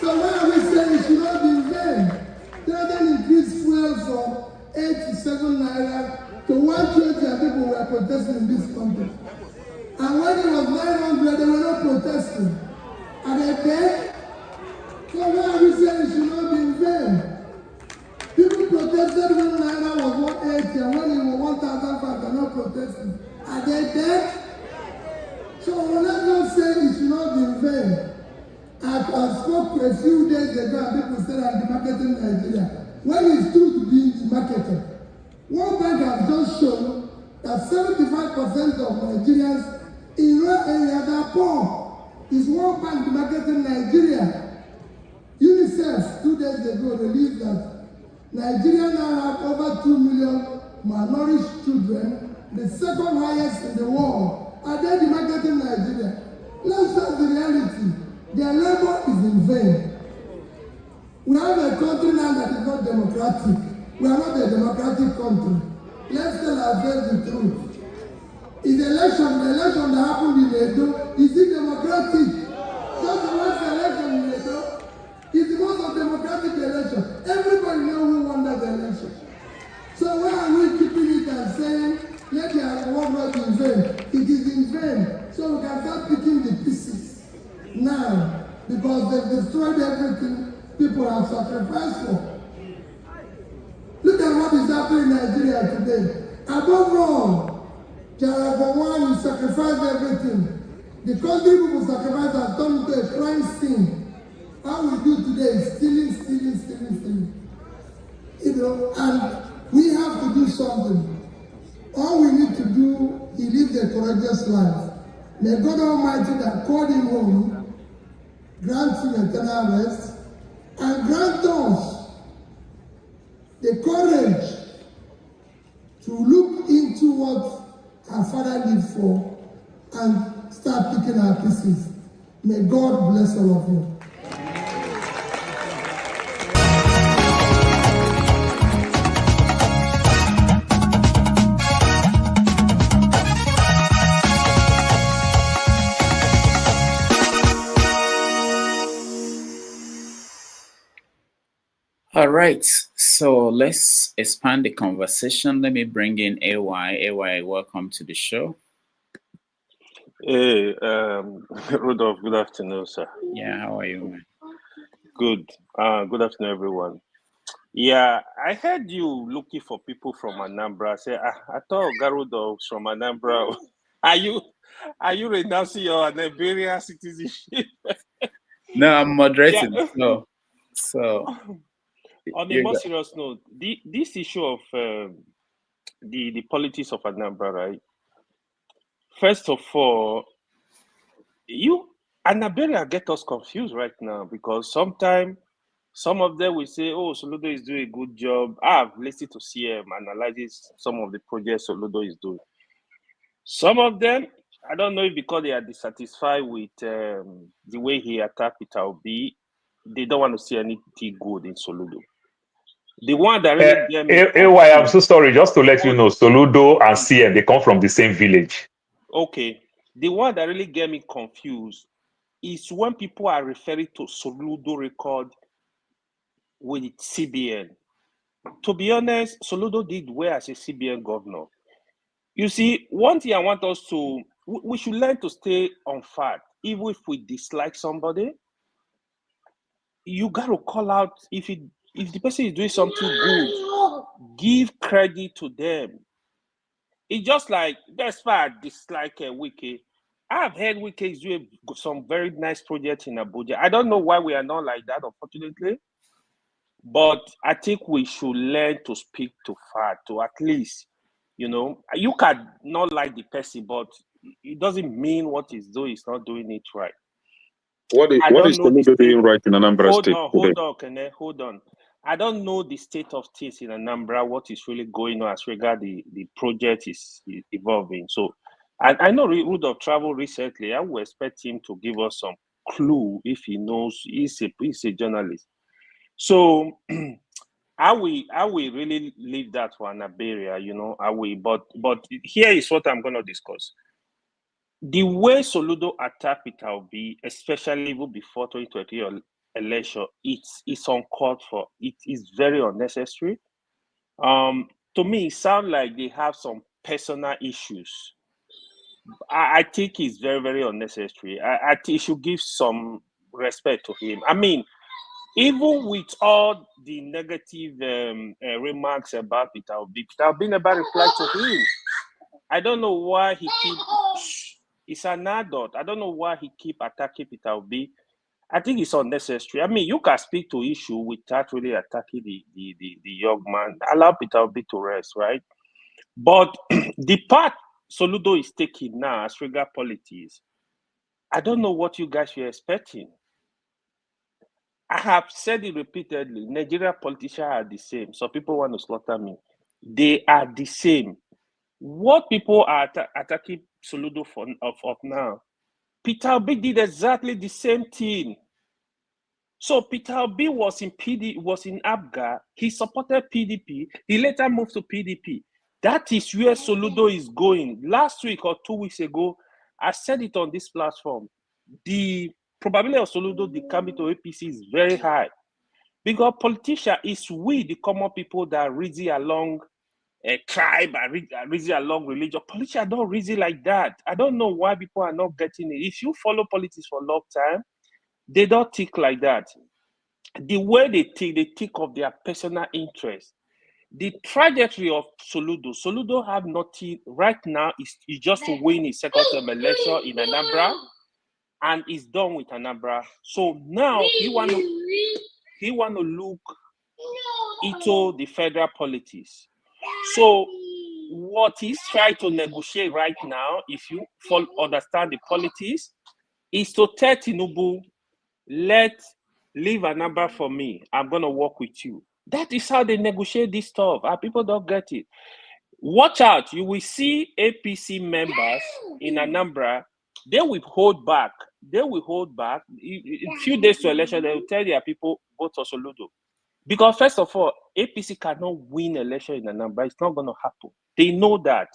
N: So why are we saying it should not be in vain? They increased fuel from 8 to 7 naira to 120, and people were protesting in this country. And when it was 900, they were not protesting. Are they dead? So why are we saying it should not be in vain? People protested when naira was 180, and when it was 1,500, they're not protesting. Are they dead? So let's not say it should not be in vain. I spoke a few days ago, and people said I'm demarketing Nigeria. When is truth being demarketed? World Bank has just shown that 75% of Nigerians in rural areas are poor. Is World Bank demarketing Nigeria? UNICEF 2 days ago released that Nigeria now have over 2 million malnourished children, the second highest in the world. Are they demarketing Nigeria? Let's face the reality. Their labor is in vain. We have a country now that is not democratic. We are not a democratic country. Let's tell ourselves the truth. Is the election that happened in Edo, is it democratic? Just the last election in Edo is the most democratic election. Everybody knows who won that election. So why are we keeping it and saying, let their work not be in vain? It is in vain. So we can start picking the pieces now, because they've destroyed everything people have sacrificed for. Look at what is happening in Nigeria today. Above all, Jarabawan, you sacrificed everything. The country people sacrifice has turned into a crime scene. All we do today is stealing. You know, and we have to do something. All we need to do, he lived a courageous life. May God Almighty that called him home grant him eternal rest and grant us the courage to look into what our Father lived for and start picking our pieces. May God bless all of you.
I: All right, so let's expand the conversation. Let me bring in AY. AY, welcome to the show.
T: Hey, Rudolph, good afternoon, sir.
I: Yeah, how are you, man?
T: Good. Good afternoon, everyone. Yeah, I heard you looking for people from Anambra. I said, I thought Rudolph's from Anambra. Are you renouncing your Nigerian citizenship?
I: No, I'm moderating. Yeah. So
T: on a more serious note, this issue of the politics of Anambra, right? First of all, Anambra get us confused right now, because sometimes Some of them will say, oh, Soludo is doing a good job. I've listened to CM analyze some of the projects Soludo is doing. Some of them, I don't know if because they are dissatisfied with the way he attacked Peter Obi, they don't want to see anything good in Soludo. The one that really get me
L: AY, I'm so sorry, just to let you know, Soludo and CM, they come from the same village.
T: Okay. The one that really get me confused is when people are referring to Soludo record with CBN. To be honest, Soludo did well as a CBN governor. You see, one thing I want us to, we should learn to stay on fact. Even if we dislike somebody, you got to call out if the person is doing something good, give credit to them. It's just like, that's why I dislike Wike. I've heard Wike is doing some very nice projects in Abuja. I don't know why we are not like that, unfortunately. But I think we should learn to speak to fact, to at least, you can not like the person, but it doesn't mean what he's doing is not doing it right.
G: What is Soludo doing right in Anambra State?
T: Hold on. I don't know the state of things in Anambra, what is really going on as regard the project is evolving. So I know Rudolph traveled recently. I would expect him to give us some clue if he knows. He's a journalist. So I will really leave that for an area, I will. But here is what I'm going to discuss. The way Soludo attacked Peter Obi, especially even before 2020 election, it's uncalled for. It is very unnecessary. To me, it sounds like they have some personal issues. I think it's very, very unnecessary. I think you should give some respect to him. I mean, even with all the negative remarks about Peter Obi never replied to him. I don't know why he keep. He's an adult. I don't know why he keep attacking Peter Obi. I think it's unnecessary. I mean, you can speak to issue without really attacking the young man. Allow Peter Obi to rest, right? But the part Soludo is taking now as regard politics, I don't know what you guys were expecting. I have said it repeatedly. Nigerian politicians are the same. So people want to slaughter me. They are the same. What people are attacking Soludo of now, Peter Obi did exactly the same thing. So Peter Obi was in ABGA. He supported PDP. He later moved to PDP. That is where Soludo is going. Last week or 2 weeks ago, I said it on this platform. The probability of Soludo coming to APC is very high. Because politician is we, the common people that reason along a tribe, reason along religion. Politicians don't reason like that. I don't know why people are not getting it. If you follow politics for a long time, they don't think like that. The way they think of their personal interest. The trajectory of Soludo have nothing right now is just to win his second term election in Anambra, and is done with Anambra. So now he want to look into the federal politics. So what he's trying to negotiate right now, if you understand the politics, is to tell Tinubu, leave Anambra for me. I'm going to work with you. That is how they negotiate this stuff. People don't get it. Watch out. You will see APC members in Anambra. They will hold back. In few days to election, they will tell their people, vote for Soludo. Because first of all, APC cannot win election in Anambra. It's not going to happen. They know that.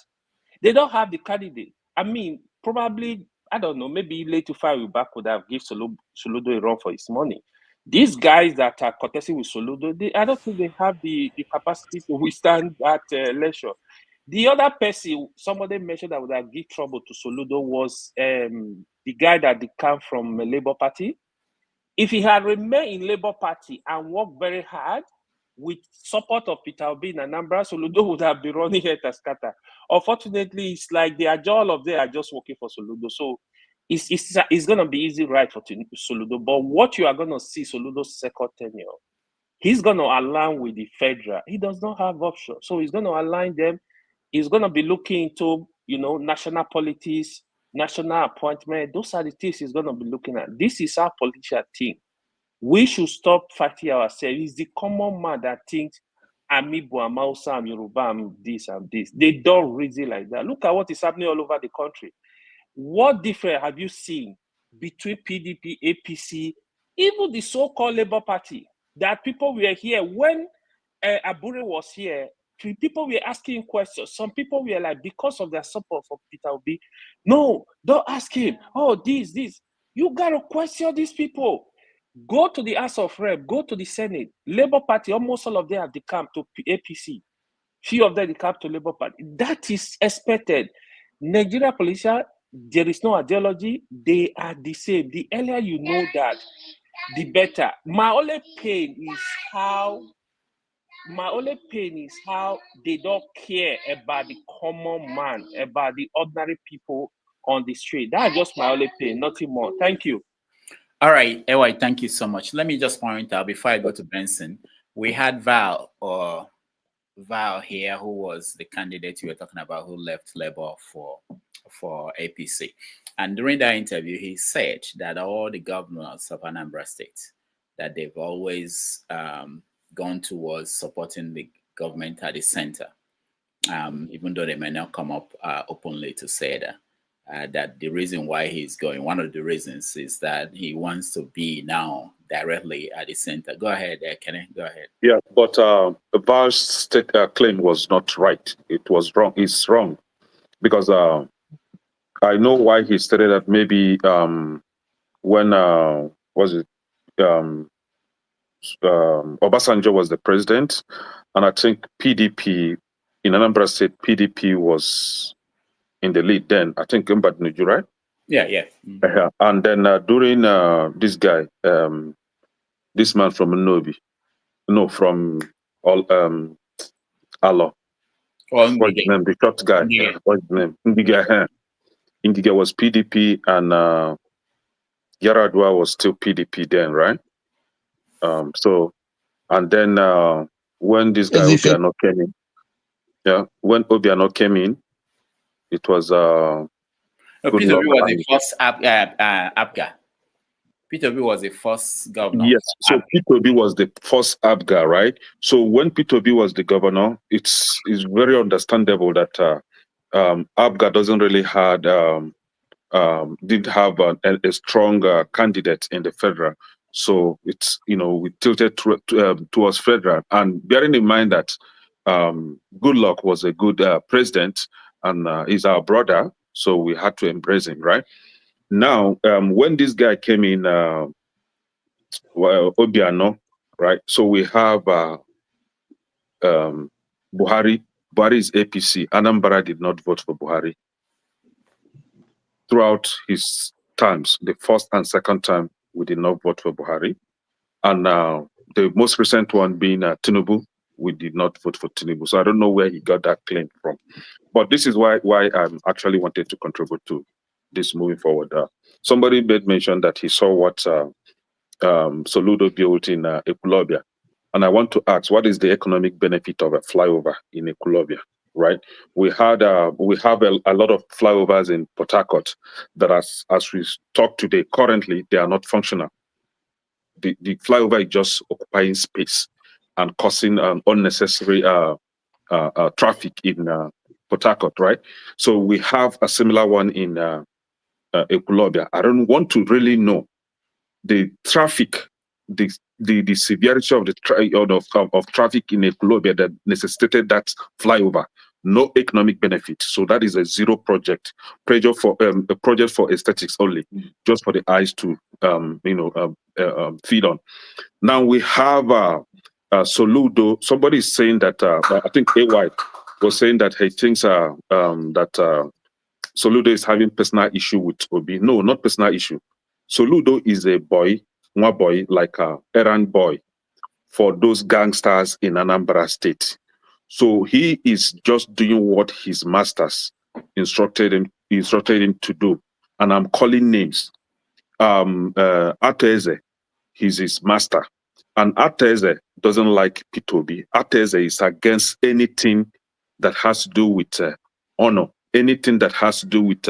T: They don't have the candidate. I mean, probably, I don't know, maybe later Fire would have given Soludo a run for his money. These guys that are contesting with Soludo, I don't think they have the capacity to withstand that election. The other person, somebody mentioned that would have given trouble to Soludo was the guy that came from the Labour Party. If he had remained in Labour Party and worked very hard with support of Peter Obi in Anambra, Soludo would have been running head and scatter. Unfortunately, it's like all of them are just working for Soludo. So it's going to be easy right for Soludo. But what you are going to see Soludo's second tenure, he's going to align with the federal. He does not have option. So he's going to align them. He's going to be looking into, national politics, national appointment. Those are the things he's going to be looking at. This is our political thing. We should stop fighting ourselves. It's the common man that thinks I'm Igbo, I'm Hausa, I'm Yoruba, I'm this, I'm this. They don't reason like that. Look at what is happening all over the country. What difference have you seen between PDP, APC, even the so-called Labour Party? That people were here when Abure was here. People were asking questions. Some people were like, because of their support for Peter Obi, no, don't ask him. Oh, this. You gotta question these people. Go to the House of Rep, go to the Senate. Labour Party, almost all of them have decamped to APC. Few of them decamped to Labour Party. That is expected. Nigeria politicians, there is no ideology. They are the same. The earlier you know that, the better. My only pain is how they don't care about the common man, about the ordinary people on the street. That's just my only pain, nothing more. Thank you.
I: All right, Ewa, thank you so much. Let me just point out before I go to Benson, we had Val here, who was the candidate you were talking about, who left Labour for APC. And during that interview, he said that all the governors of Anambra State, that they've always gone towards supporting the government at the center, even though they may not come up openly to say that. That the reason why he's going, one of the reasons is that he wants to be now directly at the center. Go ahead, Kenny, go ahead.
G: Yeah, but Val's state claim was not right. It was wrong. It's wrong because I know why he stated that maybe when Obasanjo was the president, and I think PDP in Anambra State, PDP was in the lead then. I think Mbadnuju, right?
I: Yeah.
G: Mm-hmm. And then during this guy, this man from Nnobi, from Alo. What's his name? The short guy.
I: Yeah.
G: What's his name? Ngige was PDP, and Yaradua was still PDP then, right? So, and then when this guy Obiano came in, when Obiano came in, it was
I: Peter Obi was the first APGA. Peter Obi was the first governor.
G: Yes, so Peter Obi was the first APGA, right? So when Peter Obi was the governor, it's very understandable that APGA doesn't really didn't have a strong candidate in the federal. So it's, we tilted towards federal. And bearing in mind that Goodluck was a good president and he's our brother, so we had to embrace him, right? Now, when this guy came in, Obiano, right? So we have Buhari. Buhari is APC. Anambra did not vote for Buhari. Throughout his terms, the first and second time, we did not vote for Buhari. And the most recent one being Tinubu, we did not vote for Tinubu. So I don't know where he got that claim from. But this is why I actually wanted to contribute to this moving forward. Somebody made mention that he saw what Soludo built in Ekulobia. And I want to ask, what is the economic benefit of a flyover in Ekulobia, right? We have a lot of flyovers in Port Harcourt that as we talk today, currently, they are not functional. The flyover is just occupying space and causing unnecessary traffic in Port Harcourt, right? So we have a similar one in Ekulobia. I don't want to really know the traffic, the severity of the traffic in Ekulobia that necessitated that flyover. No economic benefit. So that is a zero project. A project for aesthetics only, just for the eyes to feed on. Now we have Soludo. Somebody is saying that I think AY was saying that he thinks that Soludo is having personal issue with Obi. No, not personal issue. Soludo is a boy, like a errand boy for those gangsters in Anambra State. So he is just doing what his masters instructed him to do. And I'm calling names. Ateze, he's his master. And Ateze doesn't like P2B. Ateze is against anything that has to do with honor, anything that has to do with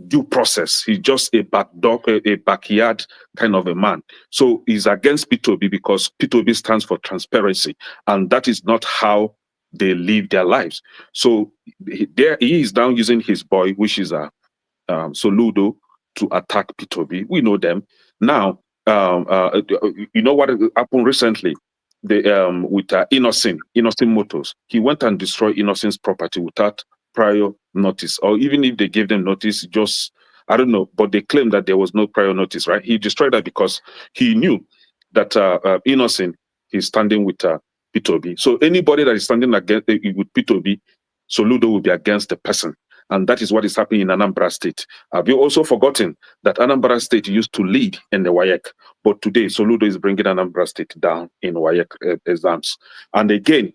G: due process. He's just a backyard kind of a man. So he's against P2B because P2B stands for transparency, and that is not how they live their lives. So there he is now using his boy, which is Soludo, to attack P2B. We know them now. You know what happened recently? With Innocent Motors, he went and destroyed Innocent's property without prior notice, or even if they gave them notice, just I don't know, but they claim that there was no prior notice, right? He destroyed that because he knew that Innocent is standing with P2B. So anybody that is standing against with P2B, Soludo will be against the person. And that is what is happening in Anambra State. Have you also forgotten that Anambra State used to lead in the WAEC, but today Soludo is bringing Anambra State down in WAEC exams. And again,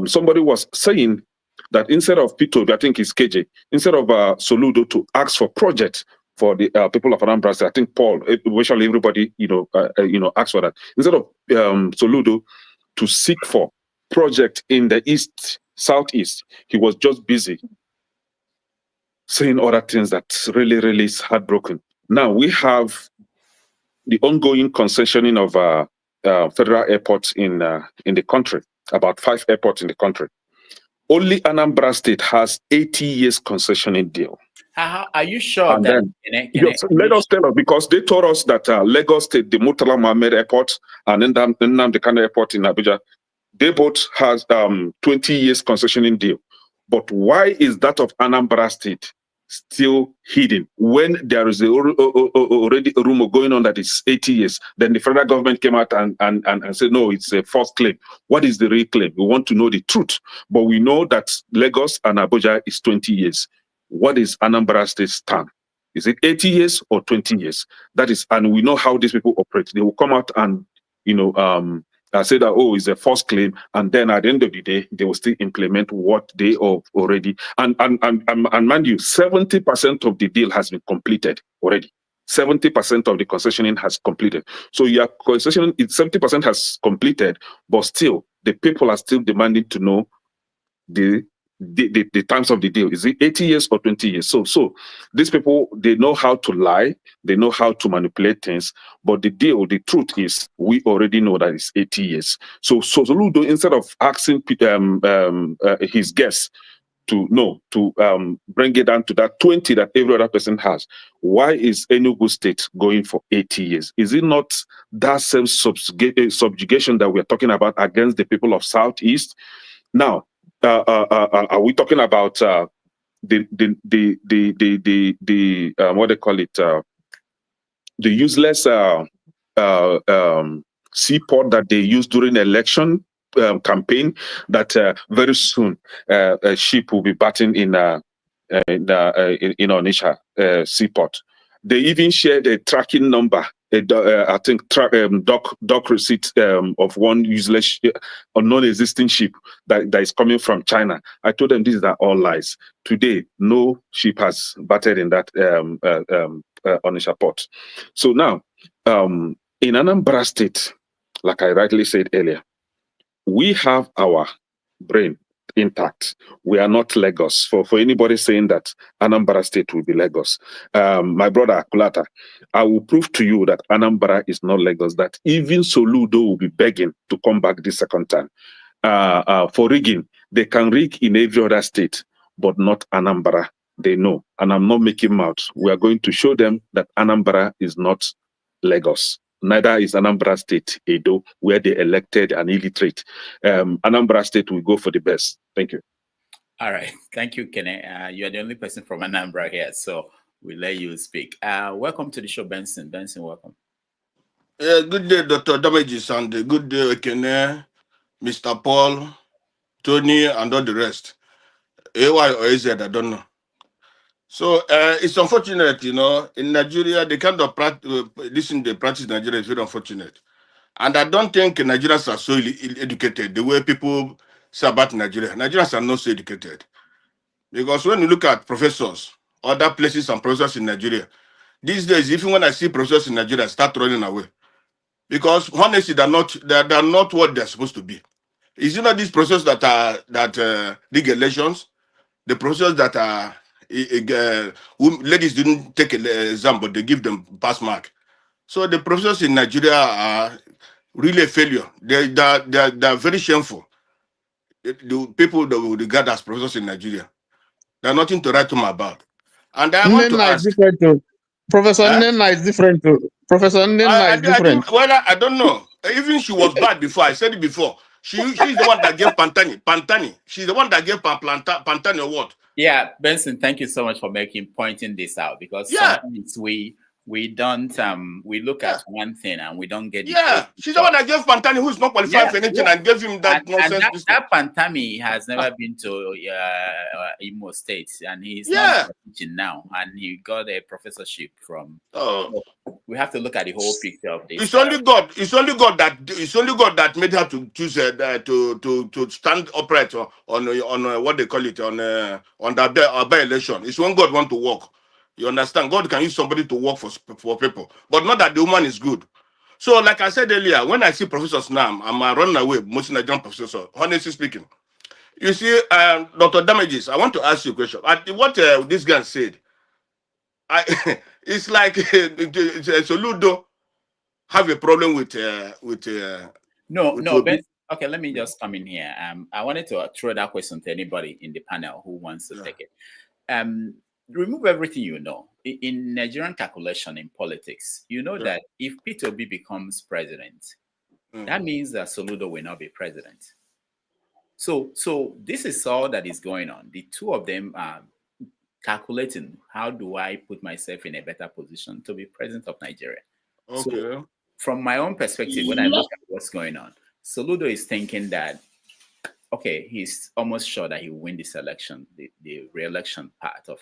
G: somebody was saying that instead of P2B, I think it's KJ, instead of Soludo to ask for projects for the people of Anambra State, I think Paul, virtually everybody, asked for that. Instead of Soludo to seek for project in the east, southeast, he was just busy saying other things that really, really is heartbroken. Now we have the ongoing concessioning of federal airports in the country, about 5 airports in the country. Only Anambra State has 80 years concessioning deal.
I: Are you sure
G: And
I: that?
G: yes, let us tell us, because they told us that Lagos State, the Murtala Mohammed Airport, and then the Kano Airport in Abuja, they both has 20 years concessioning deal. But why is that of Anambra State still hidden when there is already a rumor going on that it's 80 years? Then the federal government came out and said, no, it's a false claim. What is the real claim? We want to know the truth. But we know that Lagos and Abuja is 20 years. What is Anambra State's stand? Is it 80 years or 20 years? That is, and we know how these people operate. They will come out and, say that, oh, it's a false claim, and then at the end of the day, they will still implement what they have already. And mind you, 70% of the deal has been completed already. 70% of the concessioning has completed. So your concession, 70% has completed, but still, the people are still demanding to know the terms of the deal. Is it 80 years or 20 years? So these people, they know how to lie, they know how to manipulate things, but the truth is, we already know that it's 80 years. So Soludo, instead of asking his guests to bring it down to that 20 that every other person has, why is Enugu State going for 80 years? Is it not that same subjugation that we're talking about against the people of Southeast? Now, are we talking about the what they call it, the useless seaport that they use during election campaign, that very soon a ship will be batting in Onitsha seaport? They even shared a tracking number, I think dock receipt of one useless or non-existing ship that is coming from China. I told them these are all lies. Today, no ship has battered in that Onitsha port. So now, in Anambra State, like I rightly said earlier, we have our brain intact. We are not Lagos. For anybody saying that Anambra State will be Lagos, my brother Akulata, I will prove to you that Anambra is not Lagos, that even Soludo will be begging to come back the second time. For rigging, they can rig in every other state, but not Anambra. They know, and I'm not making mouth. We are going to show them that Anambra is not Lagos. Neither is Anambra State, Edo, where they elected an illiterate. Anambra State will go for the best. Thank you.
I: All right. Thank you, Kene. You are the only person from Anambra here, so we'll let you speak. Welcome to the show, Benson. Benson, welcome.
R: Good day, Dr. Damages, and good day, Kene, Mr. Paul, Tony, and all the rest. AY or AZ, I don't know. So it's unfortunate, in Nigeria, the kind of they practice in Nigeria is very unfortunate. And I don't think Nigerians are so educated the way people say about Nigeria. Nigerians are not so educated. Because when you look at professors, other places and professors in Nigeria, these days, even when I see professors in Nigeria, I start running away. Because honestly, they're not what they're supposed to be. Is it not these professors that rig elections, the professors that are ladies didn't take an exam, but they give them pass mark. So the professors in Nigeria are really a failure. They're very shameful. The people that we regard as professors in Nigeria, they're nothing to write home about. And I want to
H: Nnenna is
R: ask,
H: different too. Professor
R: huh?
H: Nnenna is different too. Professor Nnenna is different.
R: I don't know. Even she was bad before. I said it before. She's the one that gave Pantani. She's the one that gave Pantani award.
I: Yeah, Benson, thank you so much for pointing this out, because sometimes we don't we look at one thing and we don't get
R: she's the one that gave Pantani, who's not qualified for anything, and gave him that nonsense.
I: And that Pantani has never been to Imo State, and he's not teaching now, and he got a professorship from. So we have to look at the whole picture of this.
R: It's only God. It's only God that made her to choose to stand upright on what they call it on the by-election. It's when God wants to work. You understand? God can use somebody to work for people, but not that the woman is good. So, like I said earlier, when I see professors now, I'm running away. Most Nigerian professors, honestly speaking. You see, Dr. Damages, I want to ask you a question. What this guy said, it's like Soludo have a problem with
I: No, Ben. Okay, let me just come in here. I wanted to throw that question to anybody in the panel who wants to take it. Remove everything you know. In Nigerian calculation in politics, you know that if Peter Obi becomes president, that means that Soludo will not be president. So this is all that is going on. The two of them are calculating, how do I put myself in a better position to be president of Nigeria?
R: Okay.
I: So, from my own perspective, when I look at what's going on, Soludo is thinking that, okay, he's almost sure that he will win this election, the re-election part of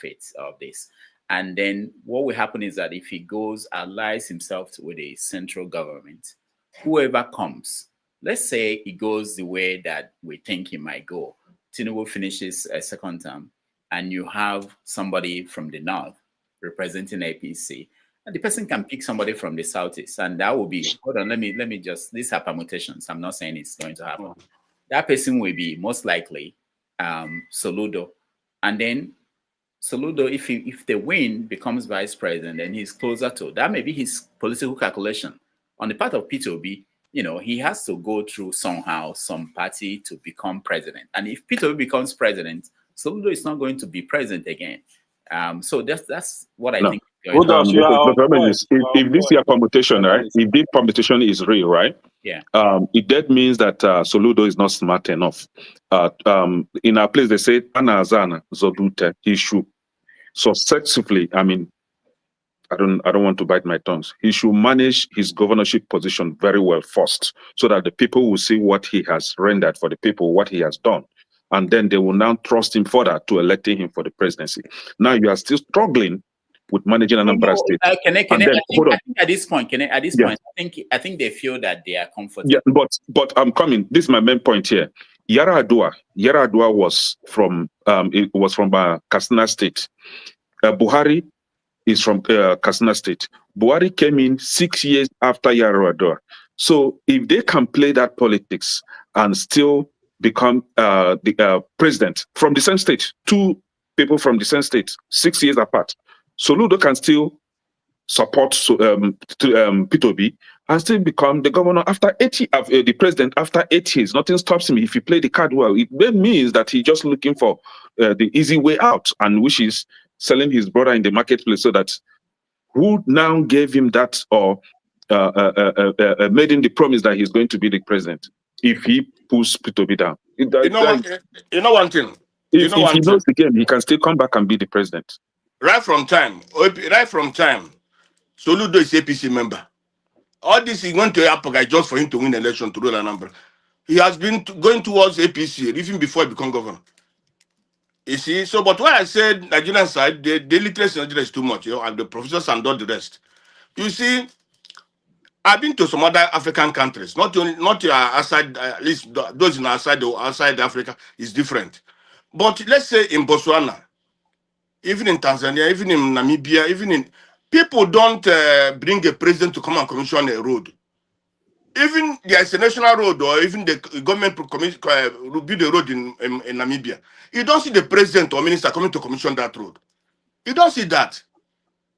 I: this. And then what will happen is that if he goes, allies himself with a central government, whoever comes, let's say he goes the way that we think he might go, Tinubu finishes a second term, and you have somebody from the north representing APC, and the person can pick somebody from the southeast, and that will be, hold on, let me just, these are permutations. I'm not saying it's going to happen. That person will be most likely Soludo. And then Soludo, if they win, becomes vice president, and he's closer to, that may be his political calculation. On the part of Peter Obi, he has to go through somehow some party to become president. And if Peter Obi becomes president, Soludo is not going to be president again. So that's what I think.
G: If this year permutation, right? If this permutation is real, right?
I: Yeah.
G: That means that Soludo is not smart enough. In our place, they say Anazana Zodute issue. Successfully, I mean, I don't want to bite my tongues. He should manage his governorship position very well first, so that the people will see what he has rendered for the people, what he has done. And then they will now trust him further to electing him for the presidency. Now you are still struggling with managing Anambra State.
I: I think at this point, I think they feel that they are comfortable.
G: Yeah, but I'm coming. This is my main point here. Yaradua was from Katsina State. Buhari is from Katsina State. Buhari came in 6 years after Yaradua. So if they can play that politics and still become the president from the same state, two people from the same state, 6 years apart, Soludo can still support Peter Obi and still become the governor after 80, the president after 8 years. Nothing stops him if he play the card well. It means that he's just looking for the easy way out, and which is selling his brother in the marketplace, so that who now gave him that or made him the promise that he's going to be the president if he pulls Peter Obi down.
R: You know one thing.
G: If he knows the game, he can still come back and be the president.
R: Right from time, Soludo is APC member. All this is going to happen just for him to win the election to rule Anambra. He has been going towards APC even before he became governor. You see, so but why I said Nigerian side, the literacy in Nigeria is too much, and the professors and all the rest. You see, I've been to some other African countries, not outside, at least those in outside Africa is different. But let's say in Botswana, even in Tanzania, even in Namibia, people don't bring a president to come and commission a road. Even there's a national road, or even the government build a road in Namibia. You don't see the president or minister coming to commission that road. You don't see that.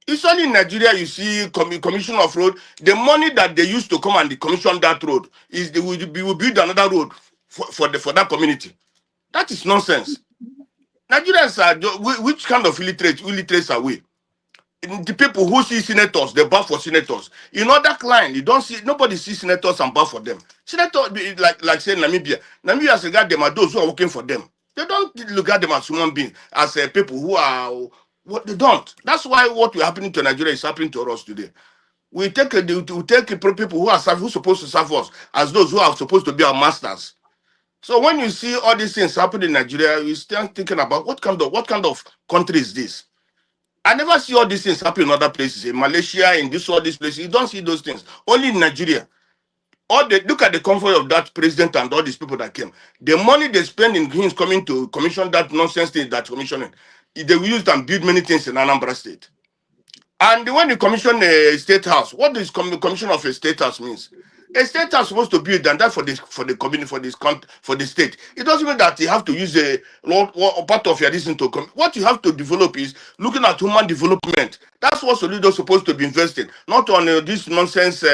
R: It's only in Nigeria you see commission of road. The money that they used to come and commission that road is they will build another road for that community. That is nonsense. Nigerians are which kind of illiterates are we? The people who see senators, they bow for senators. In other client, you don't see nobody sees senators and bow for them. Senators, like say Namibia. Namibia as regard them are those who are working for them. They don't look at them as human beings, as people who are what they don't. That's why what is happening to Nigeria is happening to us today. We take people who are supposed to serve us as those who are supposed to be our masters. So when you see all these things happening in Nigeria, you start thinking about what kind of country is this? I never see all these things happen in other places. In Malaysia, in all these places, you don't see those things. Only in Nigeria. Look at the comfort of that president and all these people that came. The money they spend in him coming to commission that nonsense thing that commissioning, they will use and build many things in Anambra State. And when you commission a state house, what does commission of a state house means? A state house is supposed to build and that for the community, for the state. It doesn't mean that you have to use a part of your reason to come. What you have to develop is looking at human development. That's what Soludo is supposed to be investing, not on this nonsense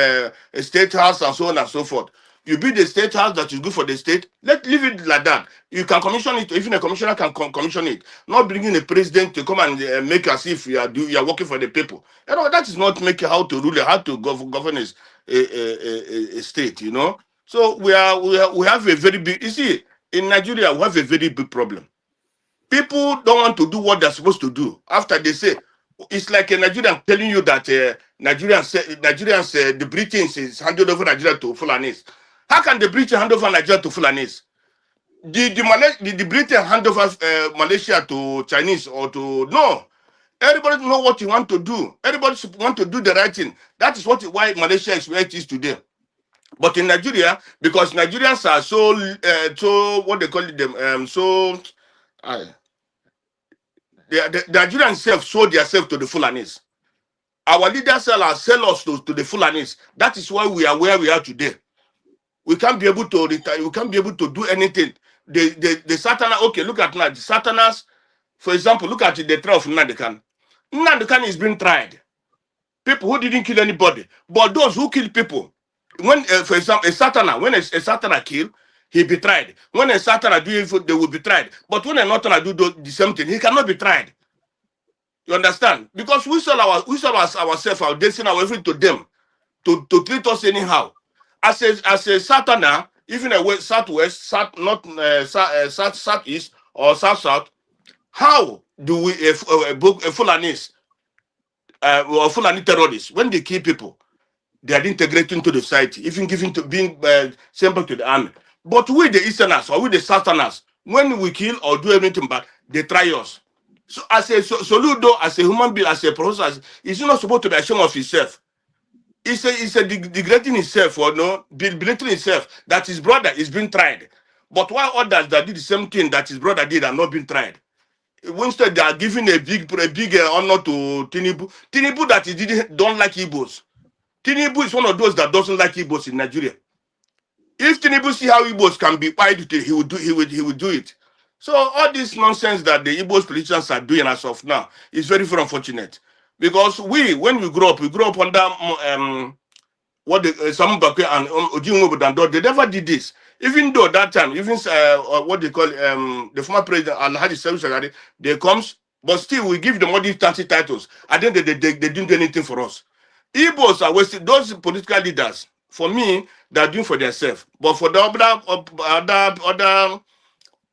R: state house and so on and so forth. You build a state house that is good for the state. Leave it like that. You can commission it. Even a commissioner can commission it. Not bringing a president to come and make as if you are working for the people. You know, that is not making how to rule, how to govern a state. You know. So we have a very big. You see, in Nigeria we have a very big problem. People don't want to do what they're supposed to do. After they say, it's like a Nigerian telling you that Nigerians, the British is handed over Nigeria to Fulanis. How can the British hand over Nigeria to Fulanis? Did the British hand over Malaysia to Chinese or to... No. Everybody know what you want to do. Everybody want to do the right thing. That is why Malaysia is where it is today. But in Nigeria, because Nigerians are so what they call them, the Nigerians themselves sold themselves to the Fulanis. Our leaders sell us to the Fulanis. That is why we are where we are today. We can't be able to retire. We can't be able to do anything. The Satana. Okay, look at now. The Satanas, for example, look at the trial of Nandekan. Nandekan is being tried. People who didn't kill anybody, but those who kill people. When, for example, a Satana, when a Satana kill, he be tried. When a Satana do evil, they will be tried. But when a Natana do the same thing, he cannot be tried. You understand? Because we sell ourselves, our destiny, our everything to them, to treat us anyhow. As a Satana, even a southwest, southeast, or south, how do we a Fulanis or Fulani terrorists, when they kill people, they are integrated into the society, even being simple to the army. But we the Easterners or we the Southerners, when we kill or do anything bad, they try us. So as a Soludo, as a human being, as a professor, he's not supposed to be ashamed of himself. It's a degrading himself or no, belittling himself that his brother is being tried. But while others that did the same thing that his brother did are not being tried. Instead, they are giving a big honor to Tinubu. Tinubu that don't like Igbos. Tinubu is one of those that doesn't like Igbos in Nigeria. If Tinubu see how Igbos can be quiet, he would do it. So all this nonsense that the Igbos politicians are doing as of now is very, very unfortunate. Because when we grew up under what Samu Bakwe and Ojimobo, they never did this. Even though that time, even what they call the former president Alhaji Seru Shagari, they comes, but still we give them all these 30 titles. I think they didn't do anything for us. Igbos are wasting, those political leaders, for me, they're doing for themselves. But for the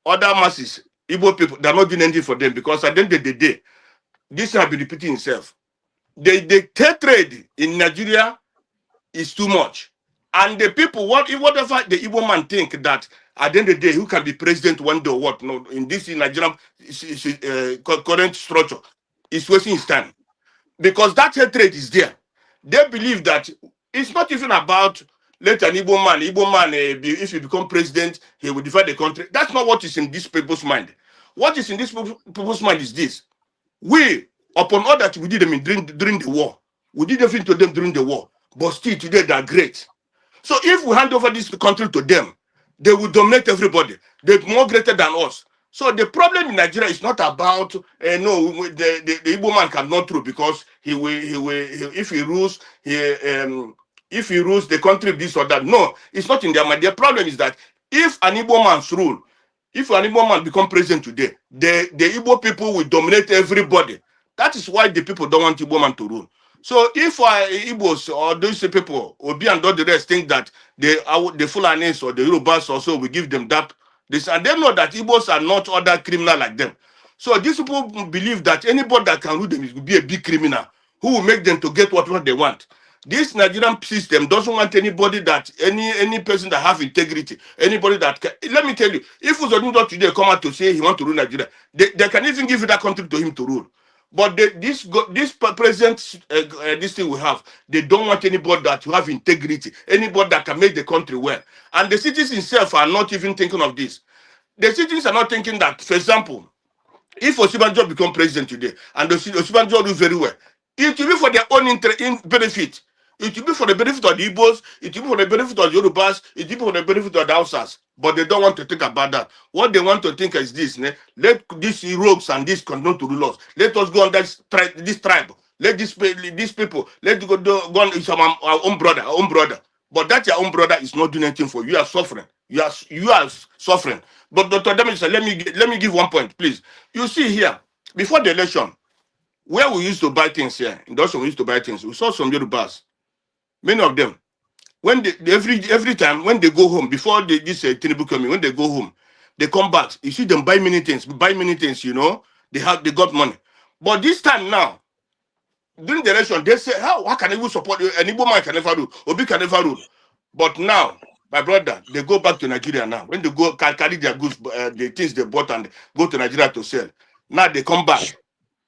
R: other masses, Igbo people, they're not doing anything for them because at the end of the day, this has been repeating itself. The trade in Nigeria is too much. And the people, whatever the Igbo man think that at the end of the day, who can be president one day or what, no, in this Nigerian current structure, is wasting his time. Because that hatred is there. They believe that it's not even about let an Igbo man, if he become president, he will divide the country. That's not what is in this people's mind. What is in this people's mind is this. We, upon all that we did them during the war, we did everything to them during the war, but still today they are great. So if we hand over this country to them, they will dominate everybody. They're more greater than us. So the problem in Nigeria is not about no, the Igbo man cannot rule because if he rules the country this or that. No, it's not in their mind. The problem is that if an Igbo man's rule, if an Igbo man become president today, the Igbo people will dominate everybody. That is why the people don't want Igbo man to rule. So if Igbos or those people, Obi and all the rest, think that the Fulanis or the Yorubas also will give them that, and they know that Igbos are not other criminal like them. So these people believe that anybody that can rule them will be a big criminal who will make them to get whatever they want. This Nigerian system doesn't want anybody that any person that have integrity, anybody that can, let me tell you, if Uzodinto today come out to say he want to rule Nigeria, they can even give that country to him to rule. But this president, this thing we have, they don't want anybody that have integrity, anybody that can make the country well. And the citizens themselves are not even thinking of this. The citizens are not thinking that, for example, if Osibanjo become president today, and Osibanjo do very well, it will be for their own benefit. It will be for the benefit of the Igbos, it will be for the benefit of the Yorubas, it will be for the benefit of the Hausas. But they don't want to think about that. What they want to think is this: let these rogues and this continue to rule us. Let us go on this tribe. Let these people, let go on. It's our own brother, But that your own brother is not doing anything for you. You are suffering. You are suffering. But Dr. Demis, let me give 1 point, please. You see here, before the election, where we used to buy things here, in Dawson we used to buy things. We saw some Yorubas, many of them. When every time when they go home, before this Tinubu coming, when they go home, they come back. You see them buy many things, you know. They got money. But this time now, during the election, they say, how can you support you? An Igbo man can never rule, Obi can never rule. But now, my brother, they go back to Nigeria now. When they go carry their goods, the things they bought and go to Nigeria to sell. Now they come back.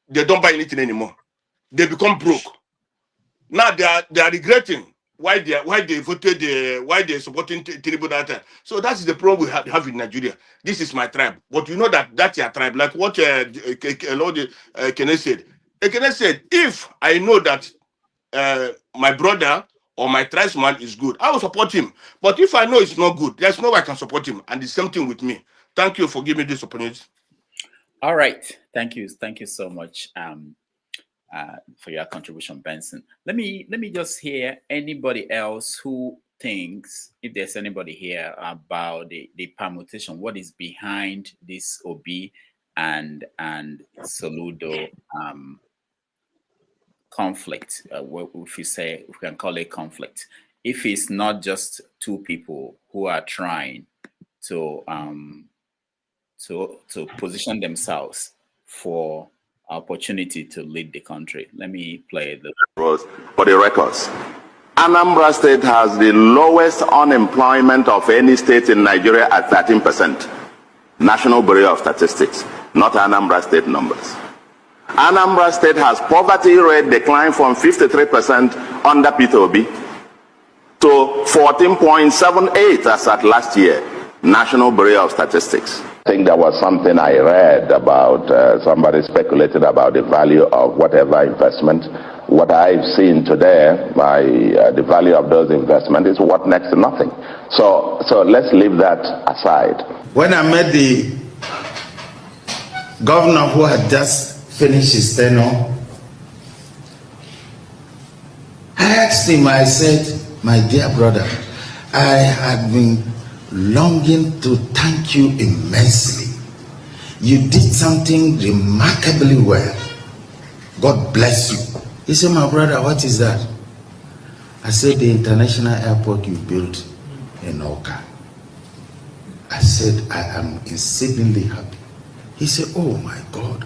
R: They don't buy anything anymore. They become broke. Now they are regretting why they voted why they supporting Tinubu that time. So that's the problem we have in Nigeria. This is my tribe, but you know that's your tribe. Like what Kenneth said. Kenneth said, if I know that my brother or my tribesman is good, I will support him. But if I know it's not good, there's no way I can support him. And the same thing with me. Thank you for giving me this opportunity.
I: All right, thank you so much. For your contribution, Benson. Let me just hear anybody else who thinks, if there's anybody here, about the permutation, what is behind this Obi and Soludo conflict, if we can call it conflict. If it's not just two people who are trying to position themselves for opportunity to lead the country. Let me play the
M: for the records. Anambra State has the lowest unemployment of any state in Nigeria at 13%. National Bureau of Statistics, not Anambra State numbers. Anambra State has poverty rate declined from 53% under Peter Obi to 14.78 as at last year. National Bureau of Statistics. I think there was something I read about somebody speculated about the value of whatever investment. What I've seen today, the value of those investments is worth next to nothing. So let's leave that aside.
Q: When I met the governor who had just finished his tenure, I asked him, I said, my dear brother, I had been longing to thank you immensely. You did something remarkably well. God bless you. He said, my brother, what is that? I said, the international airport you built in Oka. I said, I am exceedingly happy. He said, oh my God,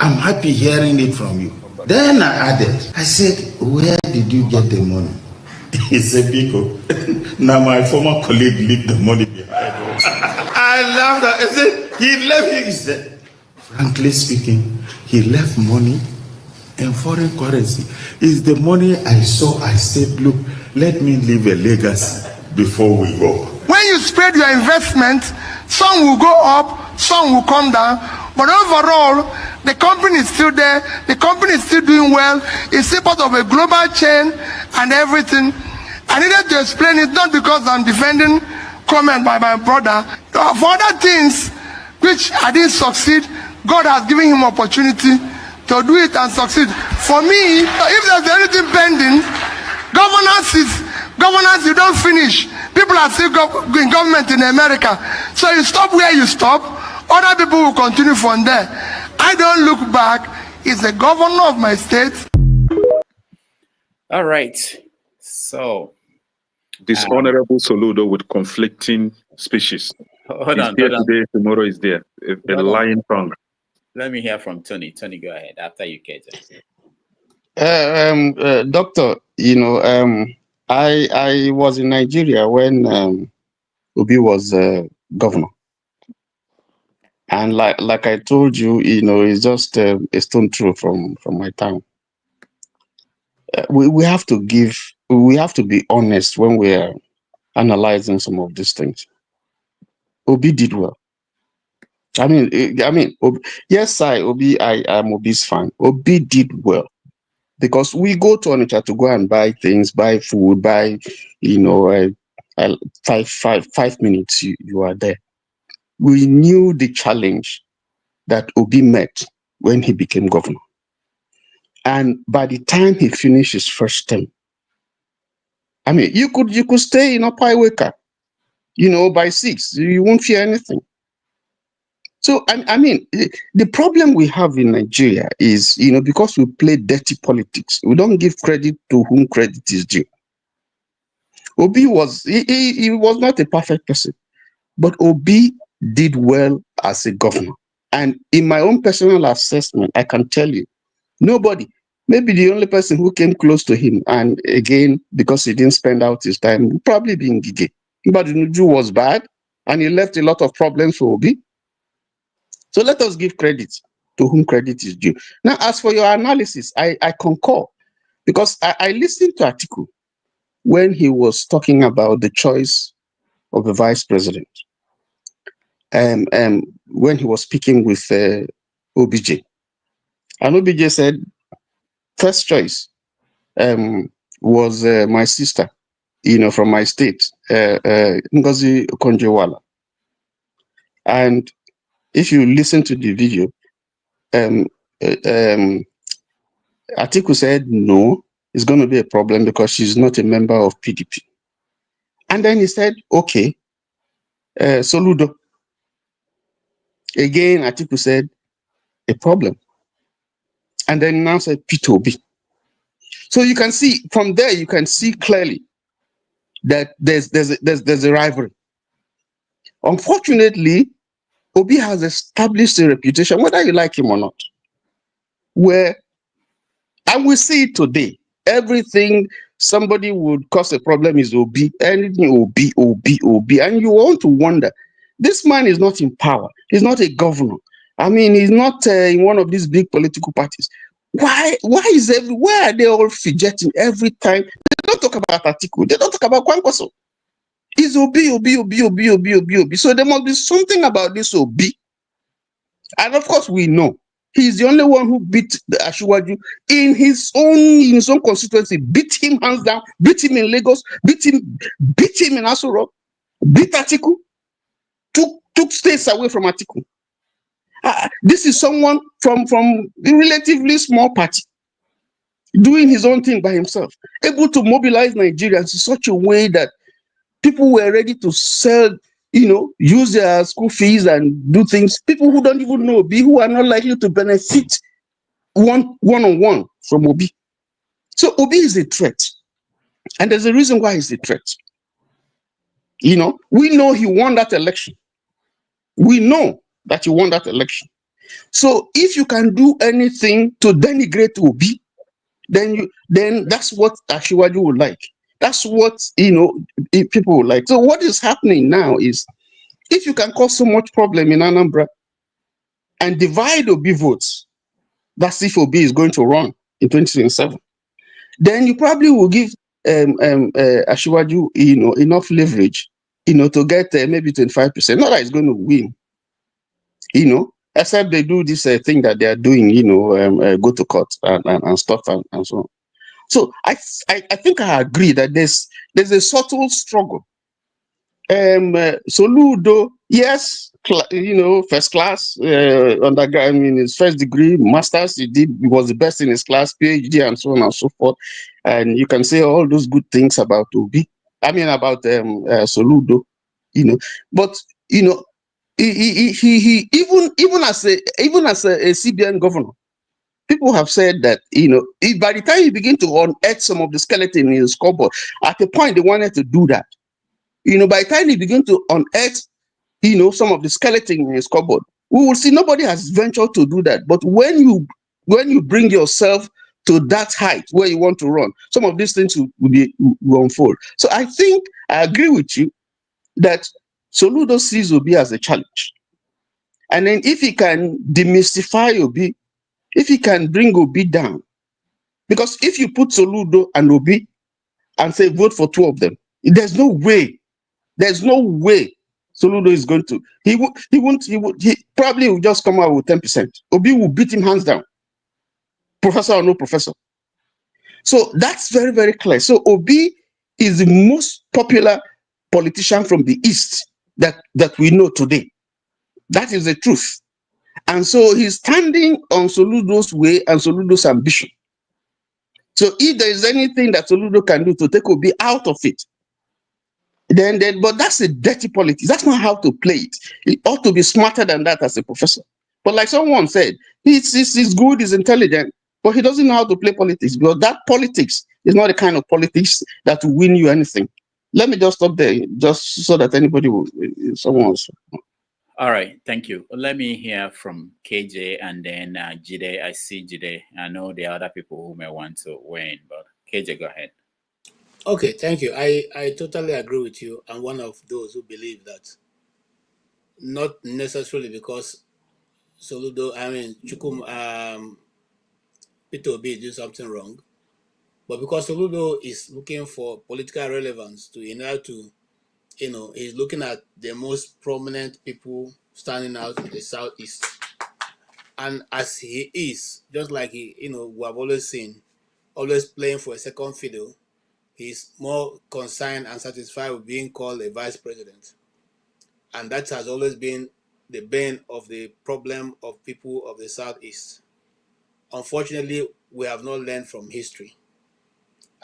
Q: I'm happy hearing it from you. Then I added, I said, where did you get the money? He said, Biko, now my former colleague left the money behind. I laughed at it. I said, he left it. He said, frankly speaking, he left money in foreign currency. It's the money I saw. I said, look, let me leave a legacy before we go.
N: When you spread your investment, some will go up, some will come down, but overall, the company is still there, the company is still doing well, it's still part of a global chain and everything. I needed to explain it, not because I'm defending comment by my brother. For other things, which I didn't succeed. God has given him opportunity to do it and succeed. For me, if there's anything pending, governance, you don't finish. People are still in government in America. So you stop where you stop, other people will continue from there. I don't look back. It's the governor of my state.
I: All right. So
G: this honorable Soludo with conflicting species.
I: Hold on.
G: Today, tomorrow is there. A lying tongue.
I: Let me hear from Tony. Tony, go ahead after you, Kate.
H: Doctor, I was in Nigeria when Obi was governor, and like I told you, it's just a stone throw from my town. We have to be honest when we are analyzing some of these things. Obi did well. I mean, yes, Obi, I am Obi's fan. Obi did well. Because we go to Onitsha to go and buy things, buy food, buy, 5 minutes, you are there. We knew the challenge that Obi met when he became governor. And by the time he finished his first term, I mean, you could stay in Upper Iweka, by 6, you won't fear anything. So, I mean, the problem we have in Nigeria is, because we play dirty politics, we don't give credit to whom credit is due. Obi he was not a perfect person, but Obi did well as a governor. And in my own personal assessment, I can tell you, nobody, maybe the only person who came close to him, and again, because he didn't spend out his time, would probably be Ngige. But Nuju was bad, and he left a lot of problems for Obi. So let us give credit to whom credit is due. Now, as for your analysis, I concur, because I listened to Atiku when he was talking about the choice of the vice president, and when he was speaking with OBJ. And OBJ said, first choice was my sister, from my state, Ngozi Okonjo-Iweala. And if you listen to the video, Atiku said, no, it's going to be a problem because she's not a member of PDP. And then he said, okay, Soludo. Again, Atiku said, a problem. And then now said P2B. So you can see, from there, you can see clearly that there's a rivalry. Unfortunately, Obi has established a reputation, whether you like him or not, where, and we see it today, everything somebody would cause a problem is Obi, anything Obi, and you want to wonder, this man is not in power, he's not a governor, I mean, he's not in one of these big political parties. Why are they all fidgeting every time? They don't talk about Atiku, they don't talk about Kwankwaso. It's Obi. So there must be something about this Obi. And of course, we know he's the only one who beat the Asiwaju in his own constituency, beat him hands down, beat him in Lagos, beat him in Aso Rock, beat Atiku, took states away from Atiku. This is someone from a relatively small party, doing his own thing by himself, able to mobilize Nigerians in such a way that people were ready to sell, use their school fees and do things. People who don't even know Obi, who are not likely to benefit one-on-one from Obi. So Obi is a threat. And there's a reason why he's a threat. We know he won that election. We know that he won that election. So if you can do anything to denigrate Obi, then that's what Asiwaju would like. That's what people would like. So what is happening now is, if you can cause so much problem in Anambra and divide Obi votes, that's if Obi is going to run in 2027, then you probably will give Asiwaju enough leverage to get maybe 25%. Not that he's going to win, except they do this thing that they are doing, go to court and stuff and so on. So I think I agree that there's a subtle struggle Soludo, yes, first class, undergrad, I mean, his first degree, master's, he was the best in his class, PhD, and so on and so forth. And you can say all those good things about about Soludo, but he even as a CBN governor, people have said that by the time you begin to unearth some of the skeleton in his cupboard, at a point they wanted to do that. By the time you begin to unearth, some of the skeleton in his cupboard, we will see nobody has ventured to do that. But when you bring yourself to that height where you want to run, some of these things will unfold. So I think I agree with you that Soludo sees Obi as a challenge. And then if he can demystify Obi, if he can bring Obi down, because if you put Soludo and Obi and say vote for two of them, there's no way Soludo is going to. He probably will just come out with 10%. Obi will beat him hands down, professor or no professor. So that's very, very clear. So Obi is the most popular politician from the East that we know today. That is the truth. And so he's standing on Soludo's way and Soludo's ambition. So if there is anything that Soludo can do to take Obi out of it, but that's a dirty politics. That's not how to play it. It ought to be smarter than that as a professor. But like someone said, he's good, he's intelligent, but he doesn't know how to play politics, because that politics is not the kind of politics that will win you anything. Let me just stop there, just so that someone else.
I: All right, thank you. Let me hear from KJ and then Jide. I see Jide. I know there are other people who may want to weigh in, but KJ, go ahead.
P: Okay, thank you. I totally agree with you. I'm one of those who believe that not necessarily because Soludo, Peter Obi do something wrong, but because Soludo is looking for political relevance in order to, he's looking at the most prominent people standing out in the Southeast. And as he is, just like we have always seen, always playing for a second fiddle, he's more concerned and satisfied with being called a vice president. And that has always been the bane of the problem of people of the Southeast. Unfortunately, we have not learned from history.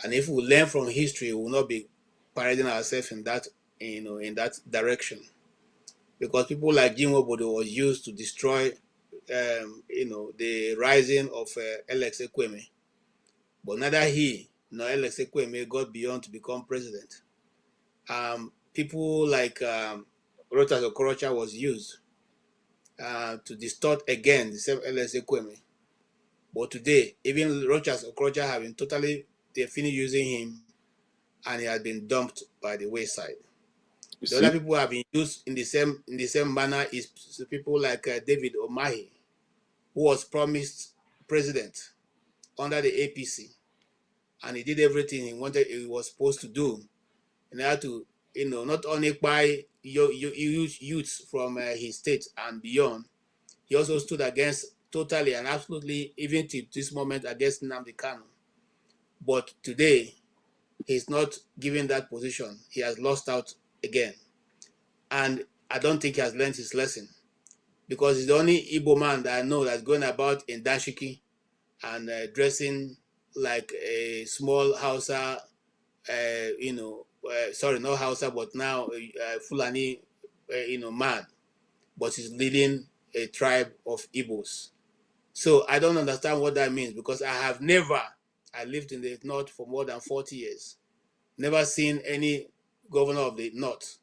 P: And if we learn from history, we will not be parading ourselves in that, in that direction. Because people like Jim Obodo was used to destroy, the rising of Alex Ekweme. But neither he nor Alex Ekweme got beyond to become president. People like Rotas Okorocha was used to distort again the same Alex Ekweme. But today, even Rochas Okorocha have been they finished using him, and he has been dumped by the wayside. The other people who have been used in the same manner is people like David Omahi, who was promised president under the APC, and he did everything he was supposed to do in order to, not only buy youths from his state and beyond, he also stood against totally and absolutely, even to this moment, against Nnamdi Kanu. But today, he's not given that position. He has lost out again. And I don't think he has learned his lesson, because he's the only Igbo man that I know that's going about in dashiki and dressing like a small Hausa, sorry, not Hausa, but now Fulani, man. But he's leading a tribe of Igbos. So I don't understand what that means, because I lived in the North for more than 40 years, never seen any governor of the North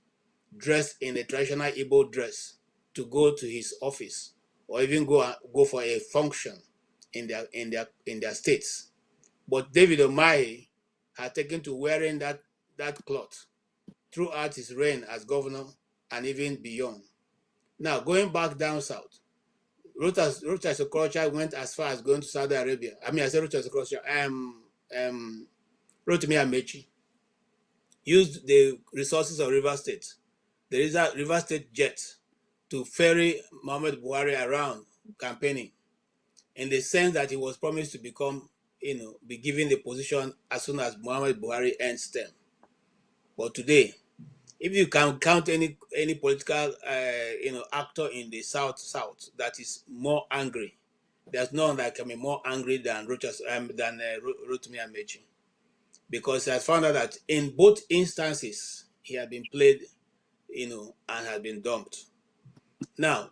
P: dressed in a traditional Igbo dress to go to his office, or even go for a function in their states. But David Omahi had taken to wearing that cloth throughout his reign as governor and even beyond. Now, going back down south, Rochas Okorocha went as far as going to Saudi Arabia. I said Rochas Okorocha, Rotimi Amechi used the resources of River State, the River State jet, to ferry Muhammad Buhari around campaigning, in the sense that he was promised to become, be given the position as soon as Muhammad Buhari ends term. But today, if you can count any political actor in the south that is more angry, there's no one that can be more angry than Rotimi Amechi, because I found out that in both instances he had been played, and had been dumped. Now,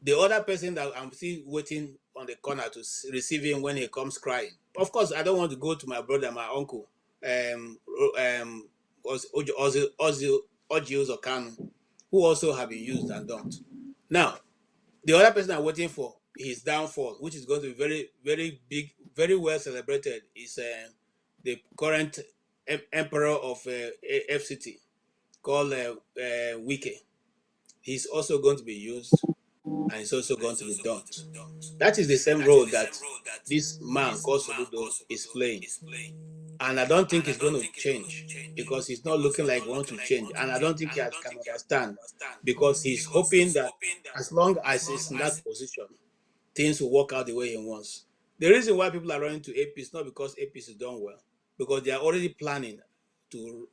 P: the other person that I'm still waiting on the corner to receive him when he comes crying. Of course, I don't want to go to my brother, my uncle, Oji Uzokanu, who also have been used and dumped. Now, the other person I'm waiting for his downfall, which is going to be very, very big, very well celebrated, is the current emperor of FCT, called Wike. He's also going to be used, and he's also going to be dumped. That is the same role that this man called Soludo is playing. And I don't think it's going to change, because he's not looking like he wants to change. And I don't think he can understand, because he's hoping that as long as he's in that position, things will work out the way he wants. The reason why people are running to AP is not because APC is done well, because they are already planning to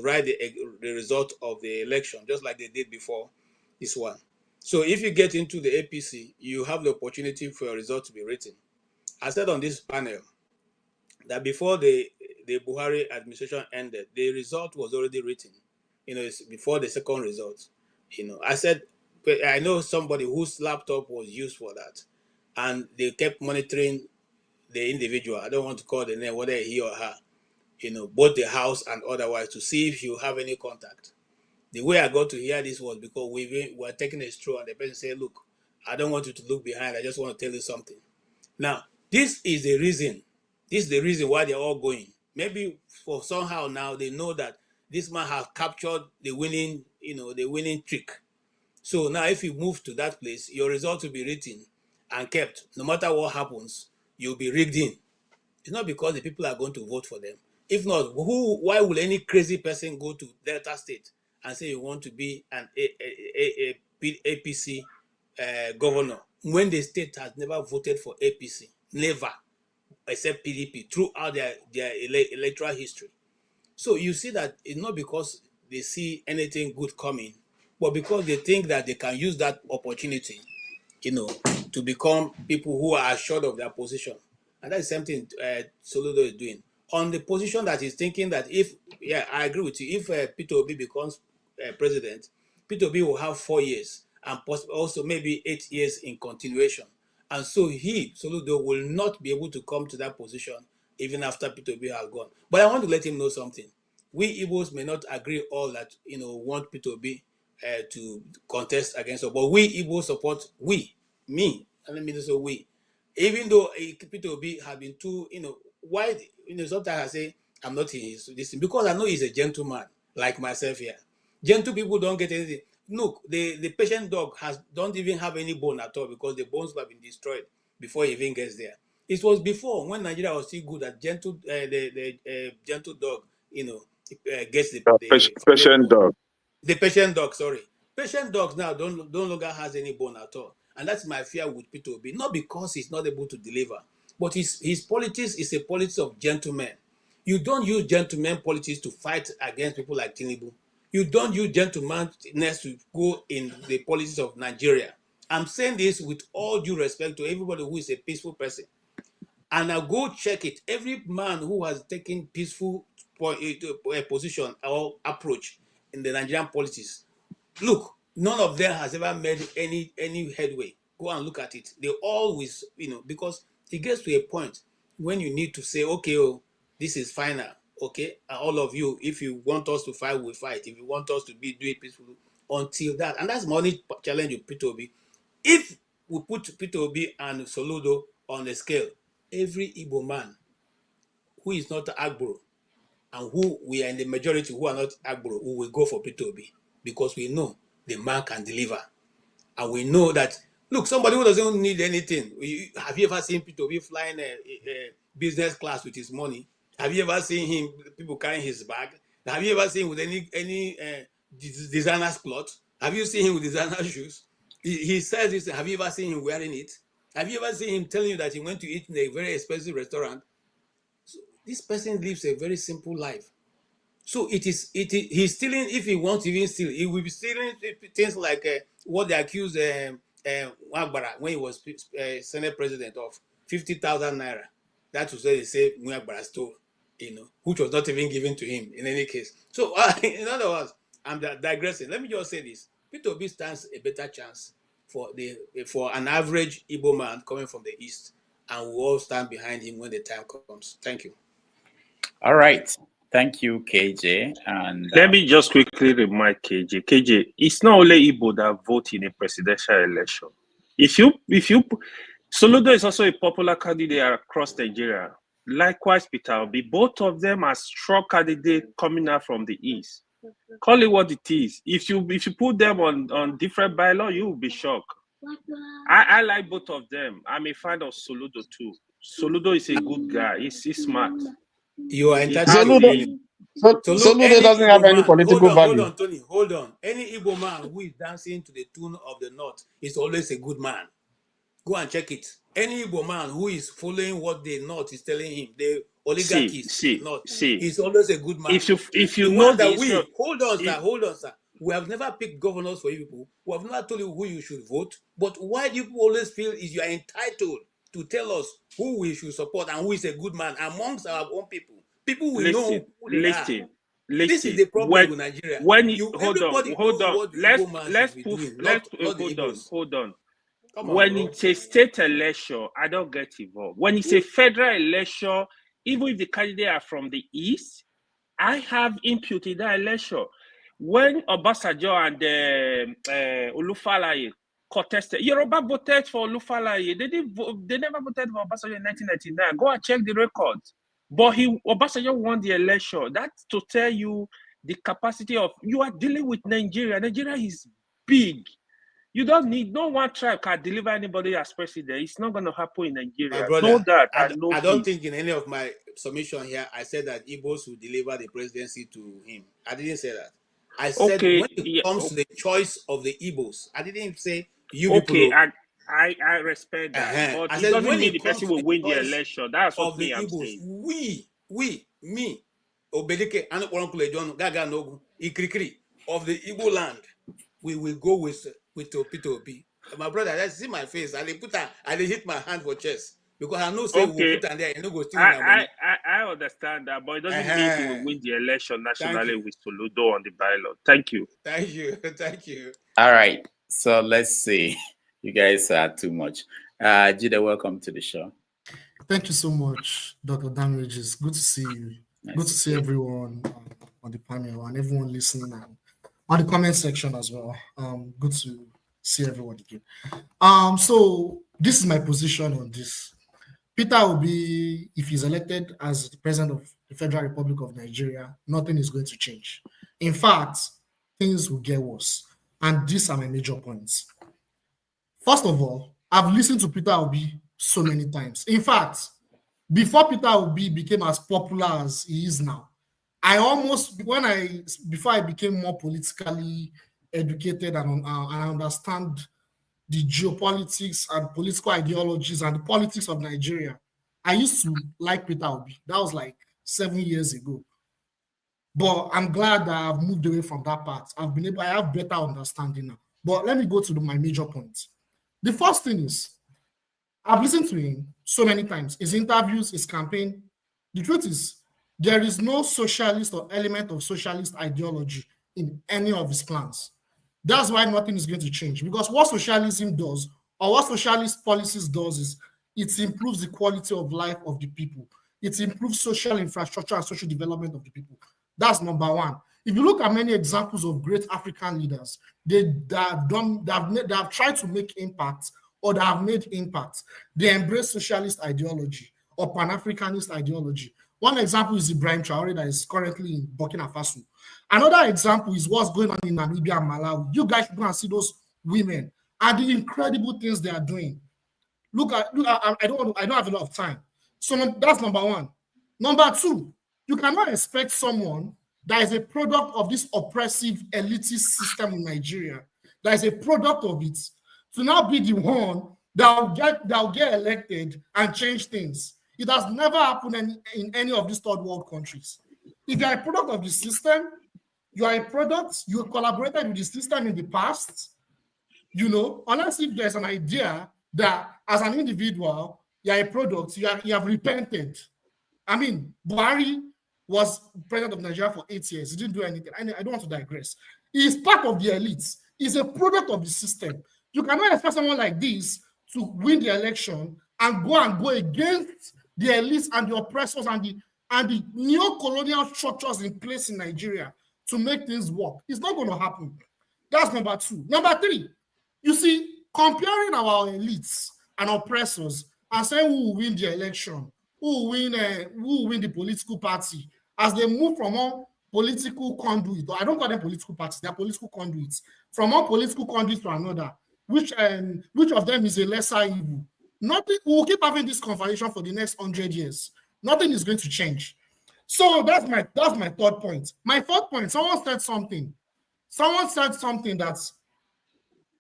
P: ride the result of the election, just like they did before this one. So if you get into the APC, you have the opportunity for your result to be written. I said on this panel that before the Buhari administration ended, the result was already written. It's before the second result. I said, I know somebody whose laptop was used for that, and they kept monitoring the individual. I don't want to call the name, whether he or her, both the house and otherwise, to see if you have any contact. The way I got to hear this was because we were taking a stroll, and the person said, look, I don't want you to look behind. I just want to tell you something. Now, this is the reason. This is the reason why they're all going. Maybe for somehow now they know that this man has captured the winning trick. So now if you move to that place, your result will be written and kept. No matter what happens, you'll be rigged in. It's not because the people are going to vote for them. If not, why will any crazy person go to Delta State and say you want to be an APC governor when the state has never voted for APC? Never, except PDP, throughout their electoral history. So you see that it's not because they see anything good coming, but because they think that they can use that opportunity, to become people who are assured of their position. And that's the same thing Soludo is doing. On the position that he's thinking that I agree with you, if Peter Obi becomes president, Peter Obi will have 4 years and also maybe 8 years in continuation. And so Soludo, will not be able to come to that position even after Peter Obi has gone. But I want to let him know something. We Igbos may not agree all that, want Peter Obi to contest against us, but we Igbos support me, and let me just say we. Even though Peter Obi have been too, why, sometimes I say I'm not his this, because I know he's a gentleman like myself here. Gentle people don't get anything. Look, the patient dog don't even have any bone at all, because the bones have been destroyed before he even gets there. It was before, when Nigeria was still good, that gentle gentle dog, gets the
G: patient dog.
P: The patient dog, sorry. Patient dogs now don't longer has any bone at all. And that's my fear with Peter Obi. Not because he's not able to deliver, but his politics is a politics of gentlemen. You don't use gentleman politics to fight against people like Tinubu. You don't use gentlemanness to go in the politics of Nigeria. I'm saying this with all due respect to everybody who is a peaceful person. And now go check it. Every man who has taken peaceful position or approach in the Nigerian politics, look, none of them has ever made any headway. Go and look at it. They always, because it gets to a point when you need to say, okay, this is final, okay, and all of you, if you want us to fight, we fight. If you want us to do it peacefully, until that, and that's my only challenge with Peter Obi. If we put Peter Obi and Soludo on the scale, every Igbo man who is not Agboro, and who we are in the majority who are not Agboro, we will go for Peter Obi, because we know the man can deliver. And we know that, look, somebody who doesn't need anything. Have you ever seen Peter Obi flying a business class with his money? Have you ever seen him, people carrying his bag? Have you ever seen him with any designer clothes? Have you seen him with designer shoes? He says this, have you ever seen him wearing it? Have you ever seen him telling you that he went to eat in a very expensive restaurant? So this person lives a very simple life. So he's stealing. If he wants to even steal, he will be stealing things like what they accused Nwagbara when he was Senate president of 50,000 naira. That was what they say Nwagbara stole, which was not even given to him in any case. So in other words, I'm digressing. Let me just say this: Peter Obi stands a better chance for an average Igbo man coming from the east, and we all stand behind him when the time comes. Thank you.
I: All right. Thank you, KJ. And
T: let me just quickly remind KJ. KJ, it's not only Igbo that vote in a presidential election. If you Soludo is also a popular candidate across Nigeria. Likewise, Peter Obi. Both of them are strong candidates coming out from the east. Call it what it is. If you put them on different bylaw, you will be shocked. I like both of them. I'm a fan of Soludo too. Soludo is a good guy. He's smart.
P: You are entitled to opinion.
H: Soludo doesn't have any political value.
P: Hold on, Tony. Hold on. Any Igbo man who is dancing to the tune of the North is always a good man. Go and check it. Any Igbo man who is following what the North is telling him, the oligarchies, is always a good man.
T: If you know that
P: hold on, sir. We have never picked governors for you people. We have never told you who you should vote. But why do you always feel is you are entitled to tell us who we should support and who is a good man amongst our own people? People will know who they are. This is the problem with Nigeria.
T: Hold on. When it's a state election, I don't get involved. When it's a federal election, even if the candidates are from the east, I have input in that election. When Obasanjo and Olufalaye contested, Yoruba voted for Olufalaye. They never voted for Obasanjo in 1999. Go and check the records. But Obasanjo won the election. That's to tell you the capacity of, you are dealing with Nigeria. Nigeria is big. You don't need, no one tribe can deliver anybody as president. It's not going to happen in Nigeria.
P: My brother,
T: know that.
P: I don't think in any of my submission here, I said that Igbos will deliver the presidency to him. I didn't say that. I said when it comes to the choice of the Igbos, I didn't say you people.
T: I respect that. But it doesn't mean the person will win the election. That's what me I'm saying.
P: Me, Obelike, and John Gaga Nogu, Ikrikri of the Igbo land, we will go with Peter Obi. My brother, let's see my face. I hit my hand for chest because I know say we'll put there and no go steal
T: I understand that, but it doesn't mean he will win the election nationally with Soludo on the bylaw. Thank you.
P: Thank you.
I: All right. So let's see. You guys are too much. Jide, welcome to the show.
O: Thank you so much, Dr. Damages. Good to see you. Nice good to see everyone on the panel and everyone listening and on the comment section as well. Good to see everyone again. So this is my position on this. Peter Obi, if he's elected as the president of the Federal Republic of Nigeria, nothing is going to change. In fact, things will get worse. And these are my major points. First of all, I've listened to Peter Obi so many times. In fact, before Peter Obi became as popular as he is now, before I became more politically educated and I understand the geopolitics and political ideologies and the politics of Nigeria, I used to like Peter Obi. That was like 7 years ago. But I'm glad that I've moved away from that part. I have better understanding now. But let me go to my major points. The first thing is, I've listened to him so many times, his interviews, his campaign. The truth is, there is no socialist or element of socialist ideology in any of his plans. That's why nothing is going to change. Because what socialism does, or what socialist policies does, is it improves the quality of life of the people. It improves social infrastructure and social development of the people. That's number one. If you look at many examples of great African leaders, they have tried to make impact or that have made impact. They embrace socialist ideology or Pan-Africanist ideology. One example is Ibrahim Traore that is currently in Burkina Faso. Another example is what's going on in Namibia and Malawi. You guys should go and see those women and the incredible things they are doing. I don't have a lot of time. So that's number one. Number two, you cannot expect someone that is a product of this oppressive elitist system in Nigeria, that is a product of it, to now be the one that will get elected and change things. It has never happened in any of these third world countries. If you are a product of the system, you are a product, you collaborated with the system in the past, you know, unless if there's an idea that as an individual, you are a product, you have repented. I mean, Buhari was president of Nigeria for 8 years. He didn't do anything. I don't want to digress. He is part of the elites. He's a product of the system. You cannot expect someone like this to win the election and go against the elites and the oppressors and the neo-colonial structures in place in Nigeria to make things work. It's not going to happen. That's number two. Number three, you see, comparing our elites and oppressors and saying who will win the election, who will win the political party as they move from one political conduit, I don't call them political parties, they are political conduits, from one political conduit to another, which of them is a lesser evil. Nothing, we'll keep having this conversation for the next 100 years. Nothing is going to change. So that's my third point. My fourth point, someone said something that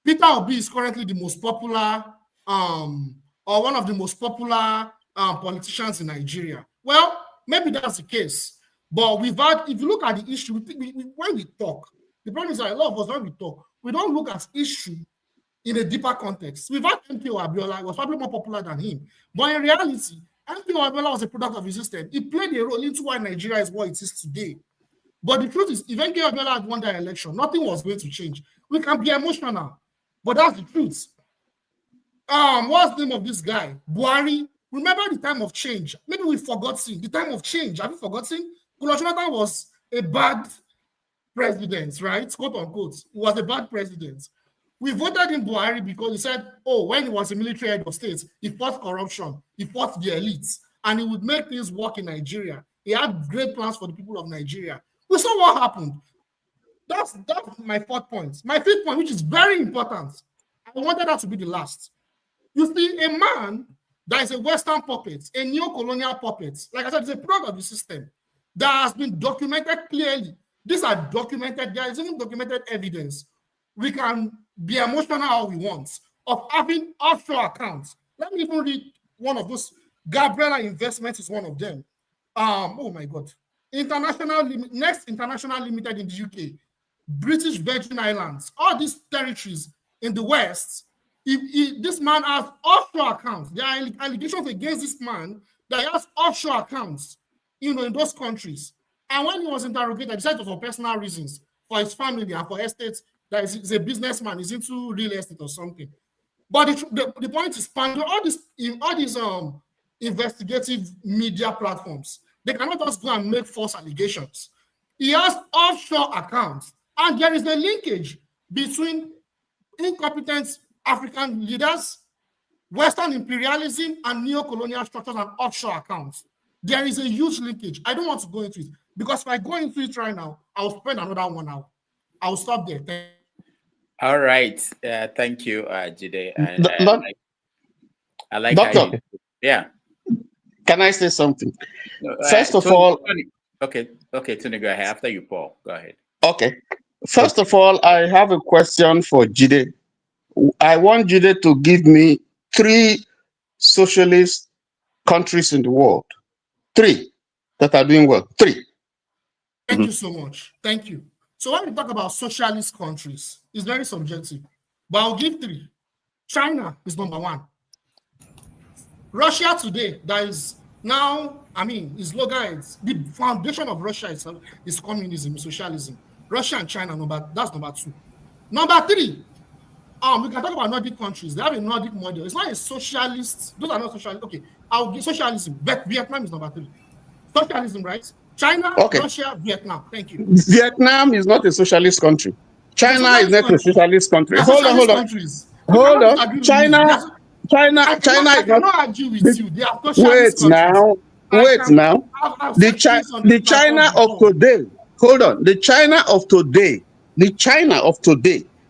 O: Peter Obi is currently the most popular or one of the most popular politicians in Nigeria. Well, maybe that's the case. But if you look at the issue, when we talk, the problem is that a lot of us, when we talk, we don't look at issue in a deeper context. We've had MPO Abiola, was probably more popular than him. But in reality, MPO Abiola was a product of his system. He played a role into why Nigeria is what it is today. But the truth is, if MPO Abiola had won that election, nothing was going to change. We can be emotional, but that's the truth. What's the name of this guy? Buhari. Remember the time of change. Maybe we've forgotten the time of change. Have you forgotten? Jonathan was a bad president, right? Quote unquote. He was a bad president. We voted in Buhari because he said, oh, when he was a military head of state, he fought corruption, he fought the elites, and he would make things work in Nigeria. He had great plans for the people of Nigeria. We saw what happened. That's my fourth point. My fifth point, which is very important, I wanted that to be the last. You see, a man that is a Western puppet, a neo-colonial puppet, like I said, it's a product of the system that has been documented clearly. These are documented, there is even documented evidence. We can be emotional how we want of having offshore accounts. Let me even read one of those. Gabriela Investments is one of them. Oh my God. Next International Limited in the UK, British Virgin Islands, all these territories in the West. This man has offshore accounts. There are allegations against this man that he has offshore accounts, in those countries. And when he was interrogated, he said it was for personal reasons, for his family and for estates. That he's a businessman, he's into real estate or something. But the point is, all these investigative media platforms, they cannot just go and make false allegations. He has offshore accounts, and there is a linkage between incompetent African leaders, Western imperialism, and neo-colonial structures and offshore accounts. There is a huge linkage. I don't want to go into it, because if I go into it right now, I'll spend another 1 hour. I'll stop there.
I: All right. Thank you, Jide. And, I like
H: Doctor,
I: yeah.
H: Can I say something? First of all,
I: okay, Tony, go ahead. After you, Paul, go ahead.
H: Okay. First of all, I have a question for Jide. I want Jide to give me 3 socialist countries in the world. 3 that are doing well. 3.
O: Thank you so much. Thank you. So when we talk about socialist countries, it's very subjective. But I'll give 3. China is number 1. Russia today, that is now, its slogan is, the foundation of Russia itself is communism, socialism. Russia and China, that's number 2. Number 3, we can talk about Nordic countries. They have a Nordic model. It's not a socialist. Those are not socialist. Okay, I'll give socialism. But Vietnam is number 3. Socialism, right? China, okay. Russia, Vietnam. Thank you.
H: Vietnam is not a socialist country. China is not a socialist country. Hold on. China is not.
O: Argue with you. They are socialist
H: Wait now. The China of today. Hold on. The China of today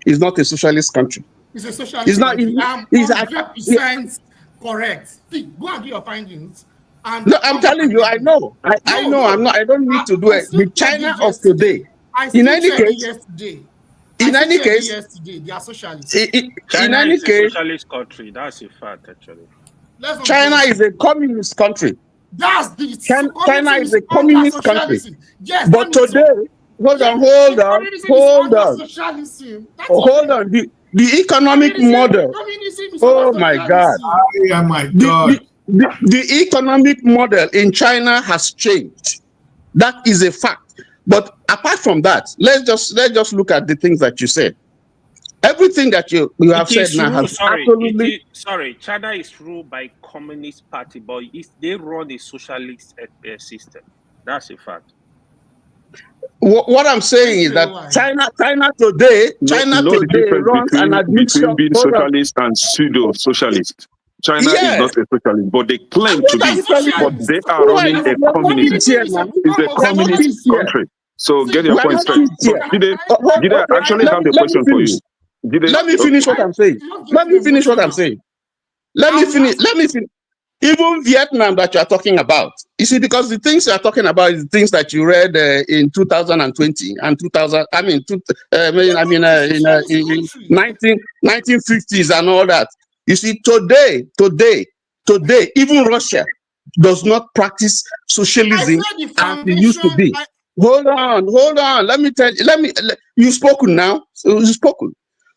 H: is not a socialist country.
O: It's a socialist country. I'm 100% correct. See, go and do your findings.
H: No, I'm telling you, I know. I know. I don't need to do it. The China of today.
O: In any case, they are socialists.
T: China is a socialist country. That's a fact, actually.
H: China is a communist country.
O: That's the
V: China is a
O: under
V: communist country.
O: socialism. Yes,
V: But
O: that means
V: today, hold on.
O: communism is under socialism. That's
V: Hold on. The economic model.
O: Communism is
V: Oh
O: under
V: my God.
O: socialism.
F: Oh my God.
V: The economic model in China has changed. That is a fact. But apart from that, let's just look at the things that you said. Everything that you have said now has absolutely.
T: Sorry, China is ruled by Communist Party, but they run a socialist system. That's a fact.
V: What I'm saying is that China today runs an
G: between
V: administration
G: being socialist and pseudo-socialist. China is not a socialist, but they claim to be. But they are running a communism. It's a communist country. So get your point straight. But did I actually have the question for you?
V: Let me finish what I'm saying. Let me finish. Even Vietnam that you are talking about, you see, because the things you are talking about is the things that you read in 2020 and 1950s and all that. You see, today, even Russia does not practice socialism as it used to be. Hold on. Let me tell you. You've spoken now. So you've spoken.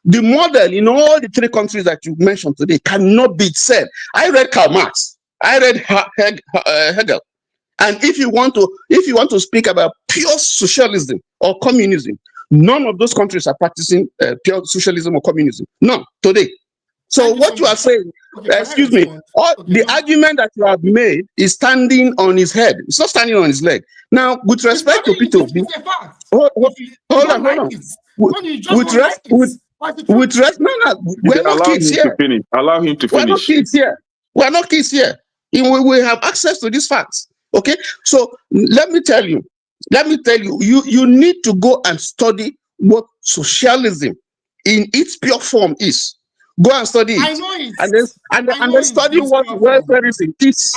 V: The model in all the three countries that you mentioned today cannot be said. I read Karl Marx. I read Hegel. And if you want to speak about pure socialism or communism, none of those countries are practicing pure socialism or communism. None today. So what you are saying, excuse me, the argument that you have made is standing on his head. It's not standing on his leg. Now, with respect to Peter, hold on. With respect, we're not kids here.
G: Allow him to finish.
V: We're not kids here. We have access to these facts. Okay, so let me tell you, you need to go and study what socialism in its pure form is. Go and study it. I know it. And then study what welfareism is.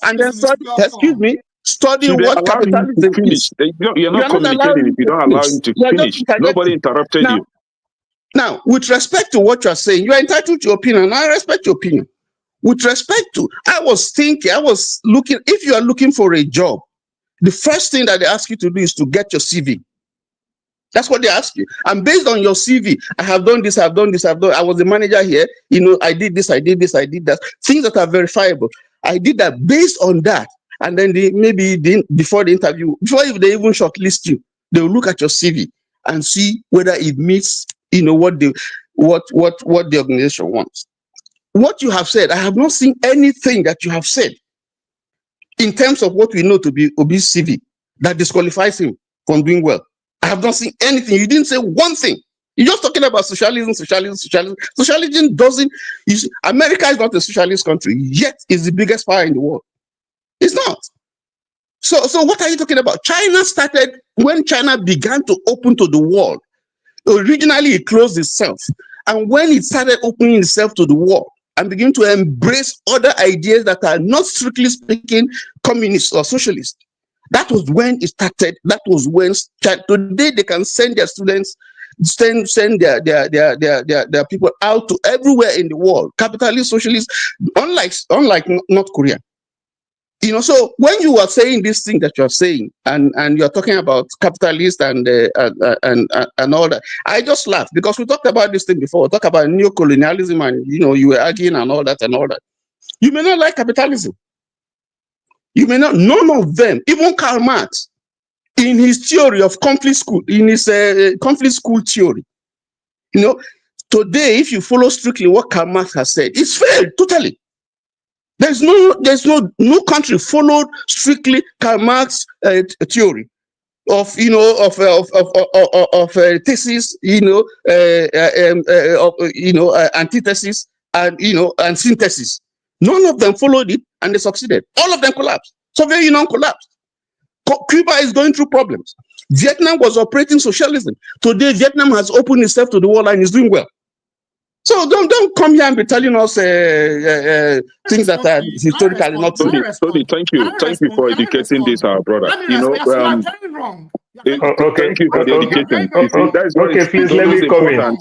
V: And then study. Excuse me. Study what capitalism is.
G: You're not communicating if you don't allow him to finish. Nobody interrupted you.
V: Now, with respect to what you're saying, you are entitled to your opinion, and I respect your opinion. With respect to, I was looking, if you are looking for a job, the first thing that they ask you to do is to get your CV. That's what they ask you. And based on your CV, I have done this, I was the manager here, I did this, I did that. Things that are verifiable. I did that based on that. And then before the interview, before they even shortlist you, they will look at your CV and see whether it meets, what the organization wants. What you have said, I have not seen anything that you have said in terms of what we know to be Obi's CV that disqualifies him from doing well. I have not seen anything. You didn't say one thing. You're just talking about socialism. Socialism doesn't. America is not a socialist country, yet it's the biggest power in the world. It's not. So what are you talking about? China started when China began to open to the world. Originally, it closed itself. And when it started opening itself to the world and began to embrace other ideas that are not strictly speaking communist or socialist, that was when it started. That was when today they can send their students, send their people out to everywhere in the world, capitalist, socialist, unlike North Korea. So when you are saying this thing that you are saying, and you're talking about capitalist and all that, I just laugh because we talked about this thing before. We talked about neo-colonialism, and you were arguing and all that. You may not like capitalism. You may not. None of them, even Karl Marx, in his theory of conflict school, in his conflict school theory, today, if you follow strictly what Karl Marx has said, it's failed totally. There's no country followed strictly Karl Marx theory of thesis, antithesis, and synthesis. None of them followed it, and they succeeded. All of them collapsed. Soviet Union collapsed. Cuba is going through problems. Vietnam was operating socialism. Today, Vietnam has opened itself to the world and is doing well. So don't come here and be telling us things that are historically not true.
G: Tony, thank you for educating this, our brother.
O: Thank
G: you for the education. You see, that is
L: okay, please let me come in.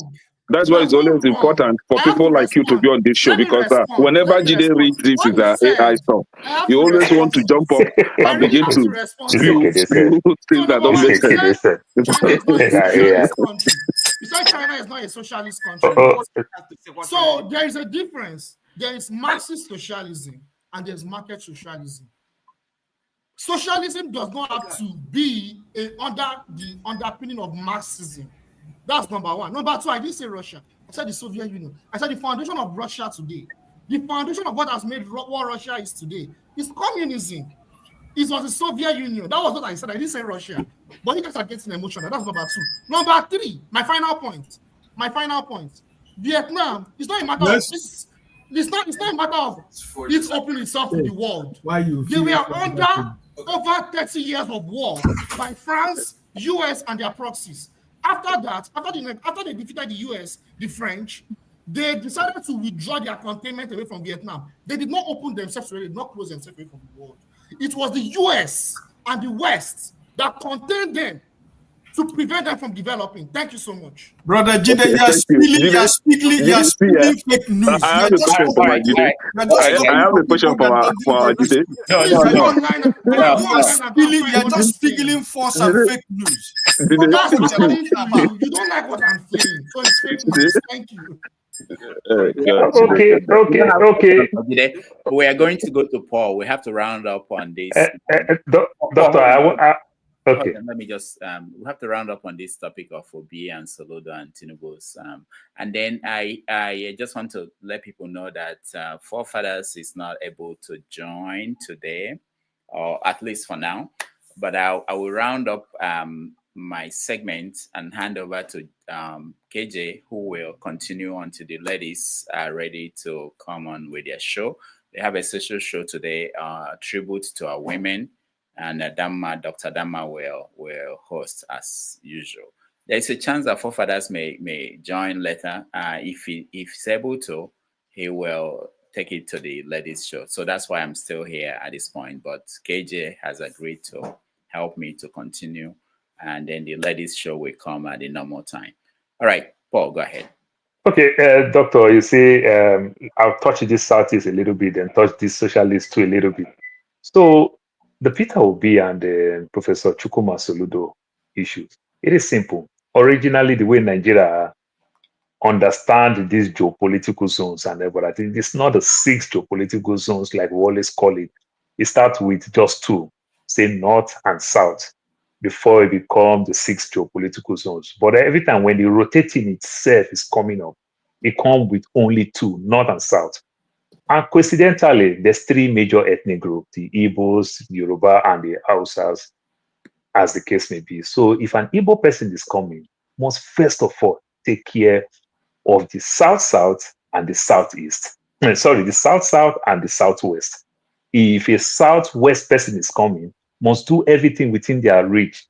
G: That's why it's always important for people like you to be on this show, because whenever Jide reads this is AI stuff, you always want to jump up and begin to spew things that don't make sense.
O: You said China is not a socialist country. So there is a difference. There is Marxist socialism and there's market socialism. Socialism does not have to be under the underpinning of Marxism. That's number one. Number two, I didn't say Russia. I said the Soviet Union. I said the foundation of Russia today. The foundation of what has made what Russia is today is communism. It was the Soviet Union. That was what I said. I didn't say Russia. But you guys are getting emotional. That's number two. Number three, my final point. Vietnam, it's not a matter of this. It's not a matter of it's opening itself to the world. They were under over 30 years of war by France, US, and their proxies. After that, after they defeated the US, the French, they decided to withdraw their containment away from Vietnam. They did not open themselves, they did not close themselves away from the world. It was the US and the West that contained them to prevent them from developing. Thank you so much.
F: Brother Jide, you are spilling fake news.
G: I have a question for my Jide. I have a question for Jide.
F: You're just spilling false and fake news.
O: You don't like what I'm saying. So it's fake news. Thank you.
I: Okay. We are going to go to Paul. We have to round up on this.
L: Doctor, okay.
I: Let me just we have to round up on this topic of Obi and Soludo and Tinubu's. And then I just want to let people know that Forefathers is not able to join today, or at least for now. But I will round up my segment and hand over to KJ, who will continue until the ladies are ready to come on with their show. They have a special show today, tribute to our women, and Dr. Dama will host as usual. There's a chance that Forefathers may join later. If he's able to, he will take it to the ladies' show. So that's why I'm still here at this point. But KJ has agreed to help me to continue, and then the ladies' show will come at the normal time. All right, Paul, go ahead.
L: Okay, Doctor, you see, I'll touch this Southeast a little bit and touch this Socialist too a little bit. So the Peter Obi and Professor Chukwuma Soludo issues, it is simple. Originally, the way Nigeria understand these geopolitical zones and everything, it's not the 6 geopolitical zones like we always call it. It starts with just 2, say North and South, before it becomes the 6 geopolitical zones. But every time when the rotating itself is coming up, it comes with only 2, North and South. And coincidentally, there's 3 major ethnic groups, the Igbos, the Yoruba, and the Hausas, as the case may be. So if an Igbo person is coming, must first of all take care of the South-South and the Southeast. Sorry, the South-South and the Southwest. If a Southwest person is coming, must do everything within their reach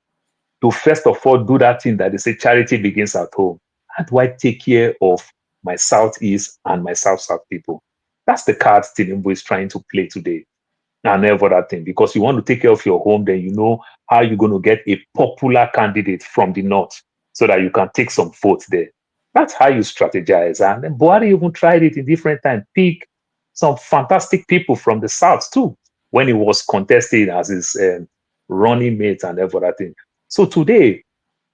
L: to first of all do that thing that they say charity begins at home. How do I take care of my Southeast and my South-South people? That's the card Tinubu is trying to play today. And every other thing, because you want to take care of your home, then you know how you're going to get a popular candidate from the North so that you can take some votes there. That's how you strategize. And then Buhari even tried it in different times. Pick some fantastic people from the South too, when he was contesting as his running mate and everything. So today,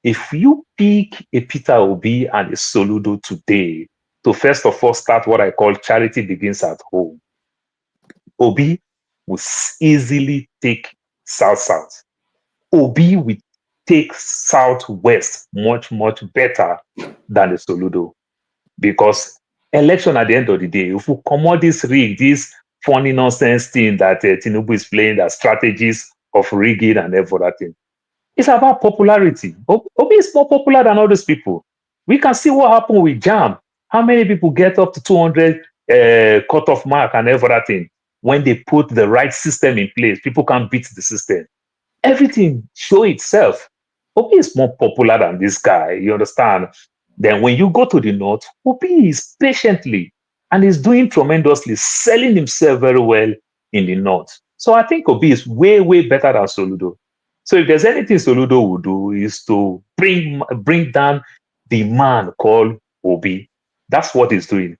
L: if you pick a Peter Obi and a Soludo today to first of all start what I call charity begins at home, Obi will easily take South-South. Obi will take Southwest much, much better than the Soludo. Because election at the end of the day, if we come out this rig, this funny nonsense thing that Tinubu is playing, that strategies of rigging and everything, it's about popularity. Obi is more popular than all those people. We can see what happened with JAM. How many people get up to 200 cutoff mark and everything? When they put the right system in place, people can beat the system. Everything show itself. Obi is more popular than this guy, you understand? Then when you go to the North, Obi is patiently and is doing tremendously, selling himself very well in the North. So I think Obi is way, way better than Soludo. So if there's anything Soludo will do is to bring down the man called Obi. That's what he's doing.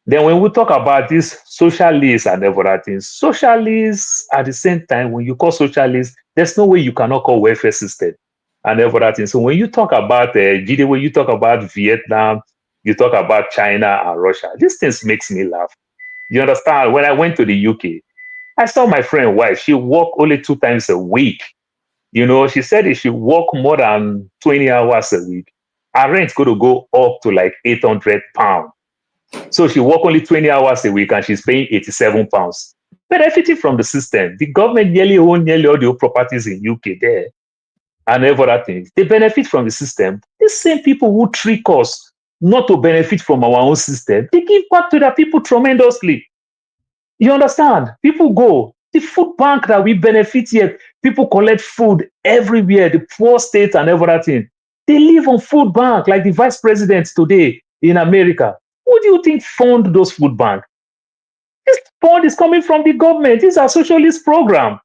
L: Then when we talk about this socialists and everything, socialists at the same time, when you call socialists, there's no way you cannot call welfare system and everything. So when you talk about GD, when you talk about Vietnam, you talk about China and Russia, these things makes me laugh. You understand? When I went to the UK, I saw my friend wife. She worked only 2 times a week. You know, she said if she work more than 20 hours a week, her rent's going to go up to like £800. So she work only 20 hours a week and she's paying £87. Benefiting from the system. The government nearly own nearly all the properties in UK there and other things. They benefit from the system. The same people who trick us not to benefit from our own system, they give back to their people tremendously. You understand? People go. The food bank that we benefit here, people collect food everywhere, the poor states and everything. They live on food bank like the vice president today in America. Who do you think fund those food banks? This fund is coming from the government. These are socialist program.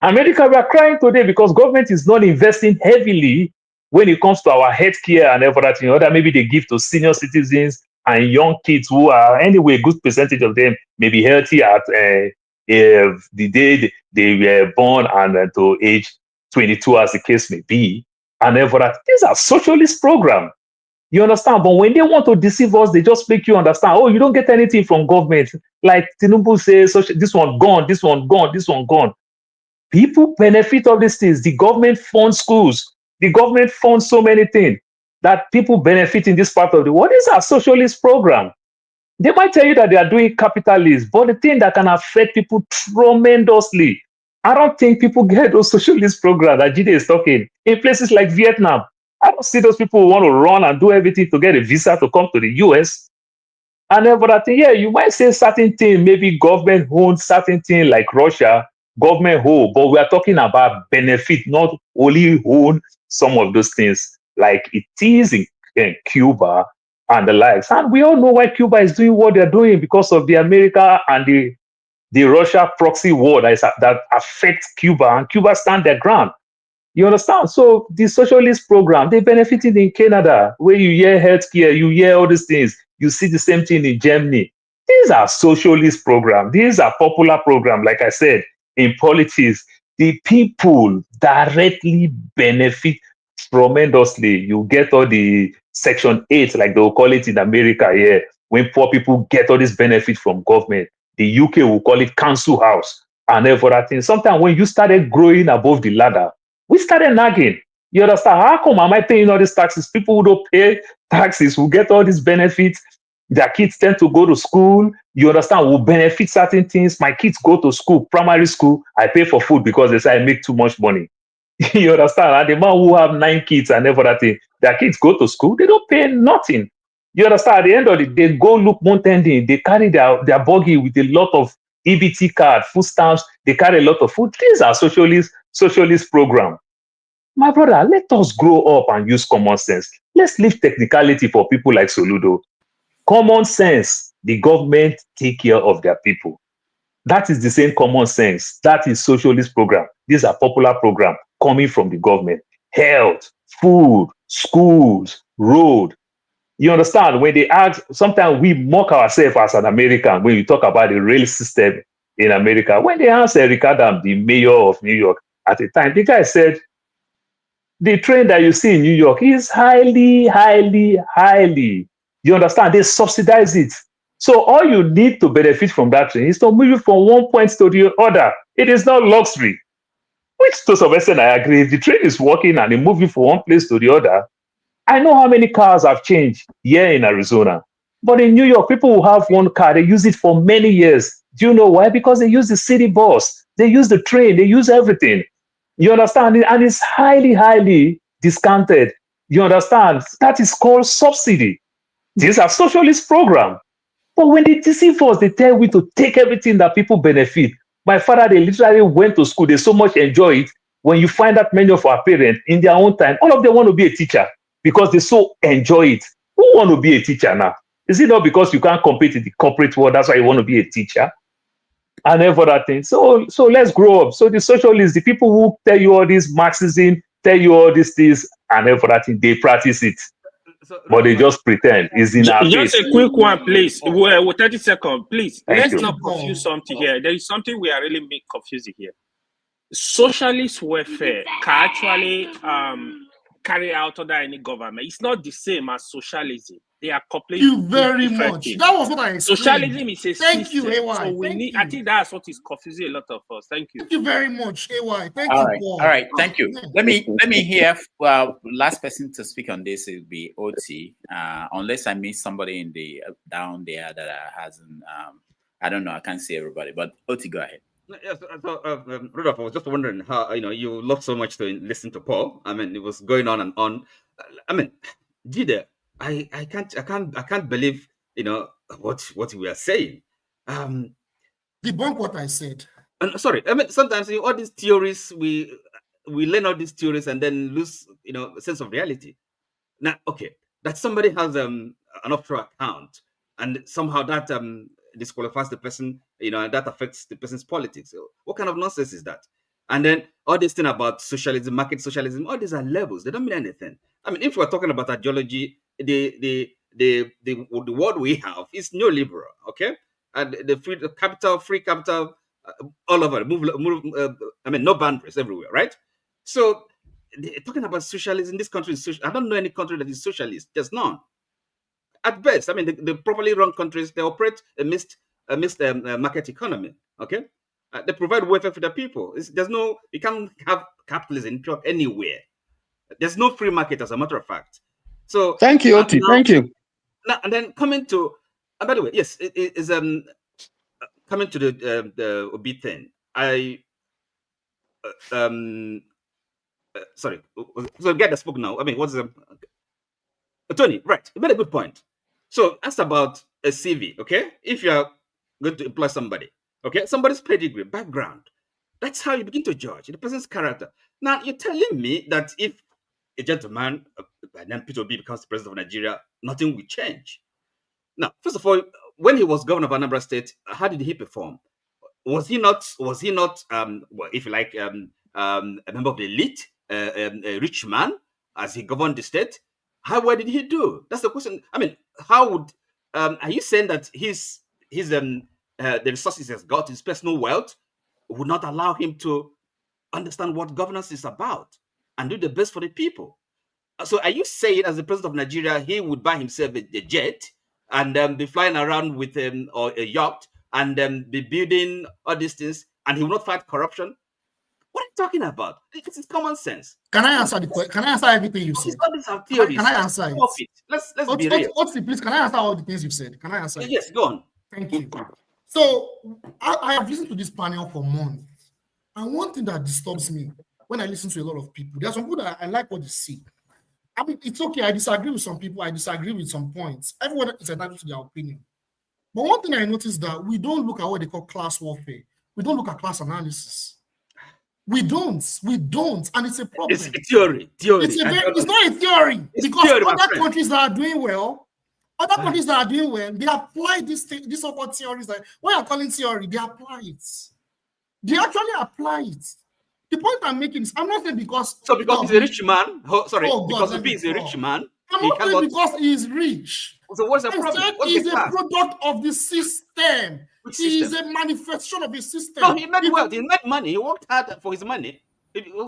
L: America, we are crying today because government is not investing heavily when it comes to our healthcare and everything. Other maybe they give to senior citizens and young kids who are anyway a good percentage of them may be healthy at the day they were born and to age 22 as the case may be. And everything. These are socialist program. You understand? But when they want to deceive us, they just make you understand, oh, you don't get anything from government. Like Tinubu says, this one gone, this one gone, this one gone. People benefit of these things. The government funds schools. The government funds so many things that people benefit in this part of the world. These are socialist program. They might tell you that they are doing capitalism, but the thing that can affect people tremendously. I don't think people get those socialist programs that Jide is talking in places like Vietnam. I don't see those people who want to run and do everything to get a visa to come to the US. And then, but I think, yeah, you might say certain things, maybe government owns certain things like Russia, government hold, but we are talking about benefit, not only own some of those things like it is in Cuba and the likes. And we all know why Cuba is doing what they're doing because of the America and the Russia proxy war that affects Cuba, and Cuba stand their ground. You understand? So the socialist program, they benefited in Canada, where you hear healthcare, you hear all these things. You see the same thing in Germany. These are socialist programs. These are popular programs. Like I said, in politics, the people directly benefit tremendously. You get all the Section 8, like they'll call it in America here, when poor people get all this benefit from government. The UK will call it council house and everything. Sometimes when you started growing above the ladder, we started nagging. You understand? How come am I paying all these taxes? People who don't pay taxes who get all these benefits. Their kids tend to go to school. You understand? Will benefit certain things. My kids go to school, primary school. I pay for food because they say I make too much money. You understand? And the man who have 9 kids and everything, their kids go to school. They don't pay nothing. You understand? At the end of the day, they go look mountain. They carry their buggy with a lot of EBT card, food stamps. They carry a lot of food. These are socialist program. My brother, let us grow up and use common sense. Let's leave technicality for people like Soludo. Common sense, the government take care of their people. That is the same common sense. That is socialist program. These are popular programs coming from the government. Health, food, schools, road. You understand? When they ask, sometimes we mock ourselves as an American when we talk about the rail system in America. When they asked Eric Adams, the mayor of New York at the time, the guy said, the train that you see in New York is highly. You understand? They subsidize it. So all you need to benefit from that train is to move it from one point to the other. It is not luxury. Which to some extent I agree. If the train is working and they move it from one place to the other, I know how many cars have changed here in Arizona. But in New York, people who have one car, they use it for many years. Do you know why? Because they use the city bus. They use the train. They use everything. You understand? And it's highly discounted. You understand? That is called subsidy. These are socialist programs. But when they deceive us, they tell we to take everything that people benefit. My father, they literally went to school. They so much enjoy it. When you find that many of our parents, in their own time, all of them want to be a teacher because they so enjoy it. Who want to be a teacher now? Is it not because you can't compete in the corporate world? That's why you want to be a teacher? And everything. So let's grow up. So the socialists, the people who tell you all this Marxism, tell you all these things and everything, they practice it. but they just pretend. It's in our
T: Just
L: face.
T: a quick one, please. Well, 30 seconds, please.
L: Thank
T: Let's
L: you.
T: not confuse something here. There is something we are really confusing here. Socialist welfare can actually carry out under any government. It's not the same as socialism. They are completely
O: Thank you very
T: different
O: much.
T: things.
O: That was what I explained.
T: Socialism is a
O: Thank you,
T: system.
O: AY.
T: So we
O: Thank
T: need.
O: you.
T: I think that's what is confusing a lot of us. Thank you.
O: Thank you very much, AY. Thank
I: All
O: you,
I: right,
O: Paul.
I: all right, thank you. Let me hear. Well, last person to speak on this will be OT. Unless I miss somebody in the down there that hasn't. I don't know. I can't see everybody, but OT, go ahead.
B: Yes, so, Rudolph, I was just wondering how you love so much to listen to Paul. I mean, it was going on and on. I mean, Jide, I can't believe what we are saying.
O: Debunk what I said.
B: Sorry, I mean sometimes all these theories we learn all these theories and then lose a sense of reality. Now, okay, that somebody has an offshore account and somehow that disqualifies the person, and that affects the person's politics. So what kind of nonsense is that? And then all this thing about socialism, market socialism, all these are levels. They don't mean anything. I mean, if we're talking about ideology, the word we have is neoliberal, okay? And the free capital, all over, no boundaries everywhere, right? So talking about socialism, this country is social. I don't know any country that is socialist. There's none. At best, I mean, the properly run countries, they operate a mixed market economy. Okay, they provide welfare for the people. You can't have capitalism anywhere. There's no free market, as a matter of fact. So
H: thank you, Oti. Thank you.
B: Now and then coming to, by the way, yes, it is coming to the Obi thing. Sorry, so get the spoke now. I mean, what's Tony? Right, you made a good point. So asked about a CV, okay? If you are going to employ somebody, okay, somebody's pedigree, background, that's how you begin to judge the person's character. Now you're telling me that if a gentleman by name Peter Obi becomes the president of Nigeria, nothing will change. Now, first of all, when he was governor of Anambra State, how did he perform? Was he not? Well, if you like, a member of the elite, a rich man, as he governed the state? How well did he do? That's the question. I mean, how would are you saying that the resources he has got, his personal wealth, would not allow him to understand what governance is about and do the best for the people? So are you saying, as the president of Nigeria, he would buy himself a jet and be flying around with or a yacht and be building all these things, and he will not fight corruption? What are you talking about? This is common sense.
O: Can I answer the question? Can I answer everything you said?
B: All these are theories.
O: Can I answer it?
B: Let's be real.
O: Please, can I answer all the things you've said? Can I answer it?
B: Yes, go on.
O: Thank you. So I have listened to this panel for months, and one thing that disturbs me when I listen to a lot of people, there's some people that I like what they see. I mean, it's okay. I disagree with some people. I disagree with some points. Everyone is entitled to their opinion. But one thing I noticed that we don't look at what they call class warfare. We don't look at class analysis. We don't, and it's a problem.
B: It's a theory.
O: It's not a theory, because other countries that are doing well, they apply these so-called theories. That what you're calling theory, they apply it. They actually apply it. The point I'm making is, I'm not saying because
B: he's a rich man. Because Obi is a rich man.
O: I'm not saying because he's rich.
B: So what's the problem?
O: He's a product of the system. He is a manifestation of a system.
B: No, he made wealth. He made money. He worked hard for his money.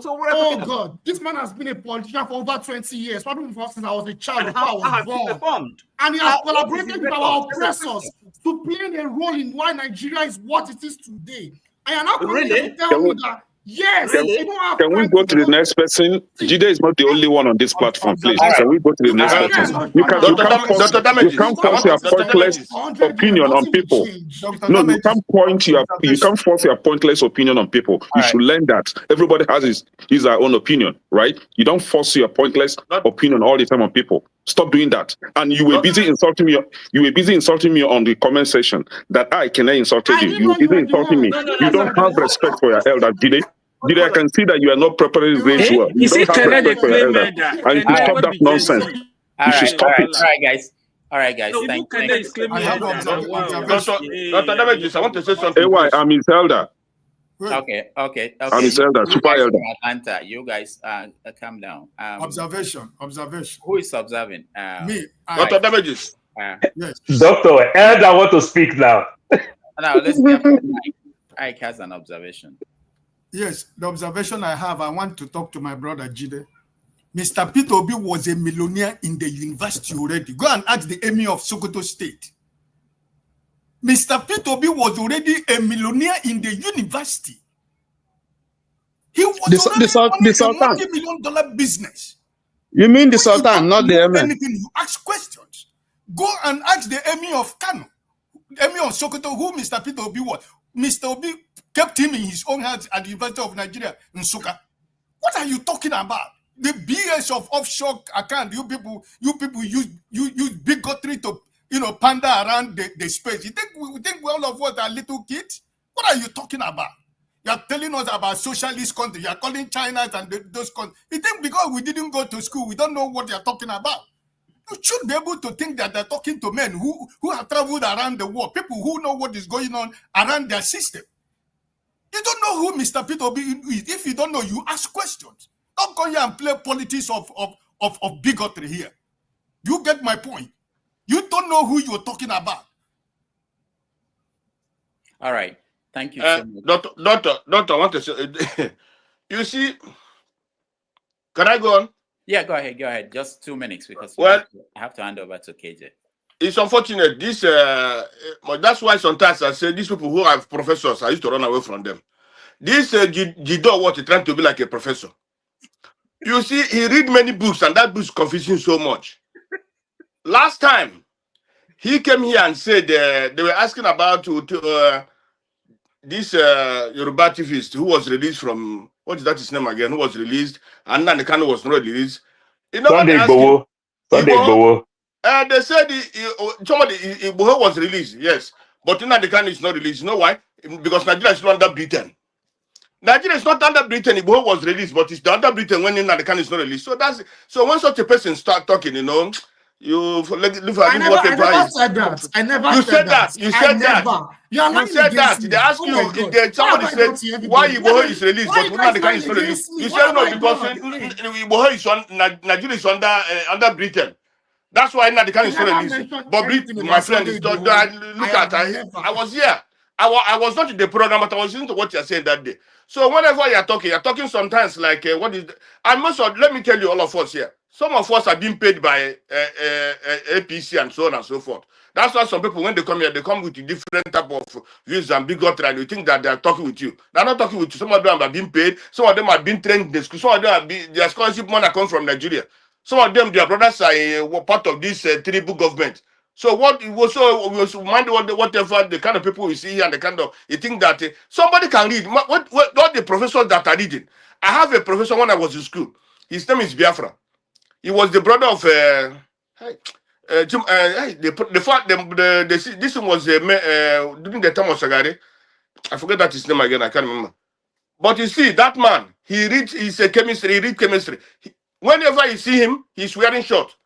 O: God, this man has been a politician for over 20 years. Probably since I was a child.
B: And how has he performed?
O: And he has collaborated with our oppressors to play a role in why Nigeria is what it is today. I am not going to tell me that. Yes,
G: can we go to the next person? Jide is not the only one on this platform, please. Can we go to the next person? You can't force your pointless opinion on people. No, you can't force your pointless opinion on people. You should learn that. Everybody has his own opinion, right? You don't force your pointless opinion all the time on people. Stop doing that. And you were busy insulting me. You were busy insulting me on the comment section that I cannot insult you. You were busy insulting me. You don't have respect for your elder, Jide. Jide, I can see that you are not properly raised well. You don't have respect for your elder. And you should stop that nonsense. You should stop it.
I: All right, guys. Thank you.
R: Dr. Damages, I want to say something.
G: AY, I'm his elder.
I: Okay.
G: I'm his elder,
I: You
G: super
I: guys
G: elder.
I: from Atlanta, you guys calm down.
F: Observation.
I: Who is observing?
F: Me.
G: Dr. Damages.
F: Yes.
L: Doctor, elder want to speak now.
I: Now let's hear from Mike. Ike has an observation.
F: Yes, the observation I have, I want to talk to my brother Jide. Mr. Peter Obi was a millionaire in the university already. Go and ask the emir of Sokoto State. Mr. Peter Obi was already a millionaire in the university. He was already running a multi-million-dollar business.
H: You mean the Sultan, not the emir?
F: Anything, you ask questions. Go and ask the emir of Kano, emir of Sokoto, who Mr. Peter Obi was. Mr. Obi kept him in his own hands at the University of Nigeria in Nsukka. What are you talking about? The BS of offshore account, you people use bigotry to pander around the space. You think we all of us are little kids? What are you talking about? You are telling us about socialist countries. You are calling China and those countries. You think because we didn't go to school, we don't know what you are talking about? You should be able to think that they're talking to men who have traveled around the world, people who know what is going on around their system. You don't know who Mr. Peter Obi is. If you don't know, you ask questions. Don't go here and play politics of bigotry here. You get my point. You don't know who you're talking about.
I: All right. Thank you so much.
R: Doctor, I want to say, you see, can I go on?
I: Yeah, go ahead. Just 2 minutes because I have to hand over to KJ.
R: It's unfortunate. That's why sometimes I say these people who have professors, I used to run away from them. This Jido what he trying to be like a professor. You see, he read many books and that book's confusing so much. Last time, he came here and said they were asking about this Yoruba activist who was released from, what is that his name again, who was released, and then the kind was not released. You know
L: Sunday Igboho.
R: They said somebody Igboho was released, yes, but the kind is not released. You know why? Because Nigeria is not under Britain. Nigeria is not under Britain. Igboho was released, but it's under Britain when the kind is not released. So when such a person start talking, you never said that. I never said that. You said that. You said that. They asked you. Somebody said why Igboho is released, but when the kind is not released. You said no because Igboho is on Nigeria is under Britain. That's why the kind is not released. But my friend is look at. I was here. I was not in the program, but I was listening to what you're saying that day. So whenever you're talking sometimes like what is let me tell you, all of us here, some of us are being paid by APC and so on and so forth. That's why some people, when they come here, they come with a different type of views and bigotry, and you think that they are talking with you. They're not talking with you. Some of them are being paid. Some of them are being trained in the school. Some of them their scholarship money come from Nigeria. Some of them, their brothers are part of this Tinubu government. So what was mind whatever the kind of people we see here and the kind of you think that somebody can read what the professors that are reading. I have a professor when I was in school. His name is Biafra. He was the brother of this one was during the time of Sagari. I forget that his name again. I can't remember. But you see that man. He's a chemistry. He read chemistry. Whenever you see him, he's wearing shorts.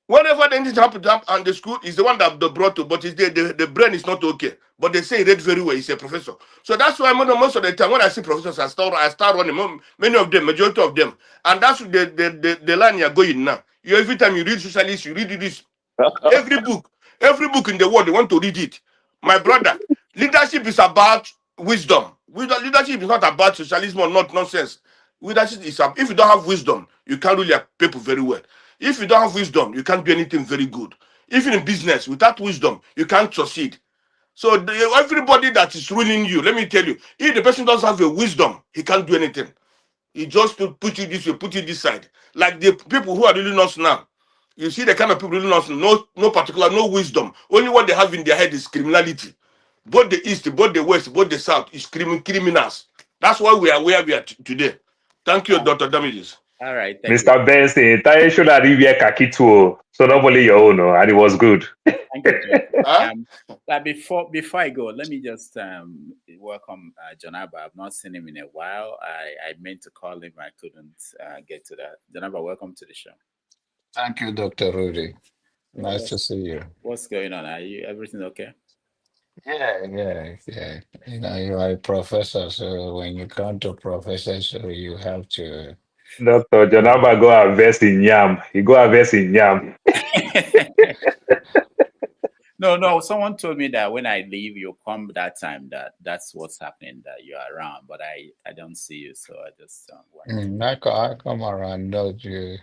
R: Whenever anything happens on the school, he's the one that they brought to, but the brain is not okay. But they say he read very well. He's a professor. So that's why most of the time when I see professors, I start running, many of them, majority of them. And that's the line you're going now. Every time you read socialist, you read this. Every book in the world, they want to read it. My brother, leadership is about wisdom. Leadership is not about socialism or not nonsense. Leadership is if you don't have wisdom, you can't rule your people very well. If you don't have wisdom, you can't do anything very good. Even in business, without wisdom, you can't succeed. So everybody that is ruling you, let me tell you, if the person doesn't have a wisdom, he can't do anything. He just to put you this way, put you this side. Like the people who are ruling us now. You see the kind of people ruling us, no wisdom. Only what they have in their head is criminality. Both the East, both the West, both the South is criminals. That's why we are where we are today. Thank you, Dr. Damages.
I: All right,
L: Mr. Benson, Taye should have read Kakituo, so not only your own, and it was good.
I: Thank you. Before I go, let me just welcome Jonaba. I've not seen him in a while. I meant to call him, I couldn't get to that. Jonaba, welcome to the show.
E: Thank you, Dr. Rudy. Nice to see you.
I: What's going on? Everything okay?
E: Yeah. You know, you are a professor, so when you come to professor, so you have to.
L: Dr. Jonaba go harvest in yam. He go harvest in yam.
I: No. Someone told me that when I leave, you come that time. That's what's happening. That you are around, but I don't see you, so I just wanted to.
E: I come around, no, you're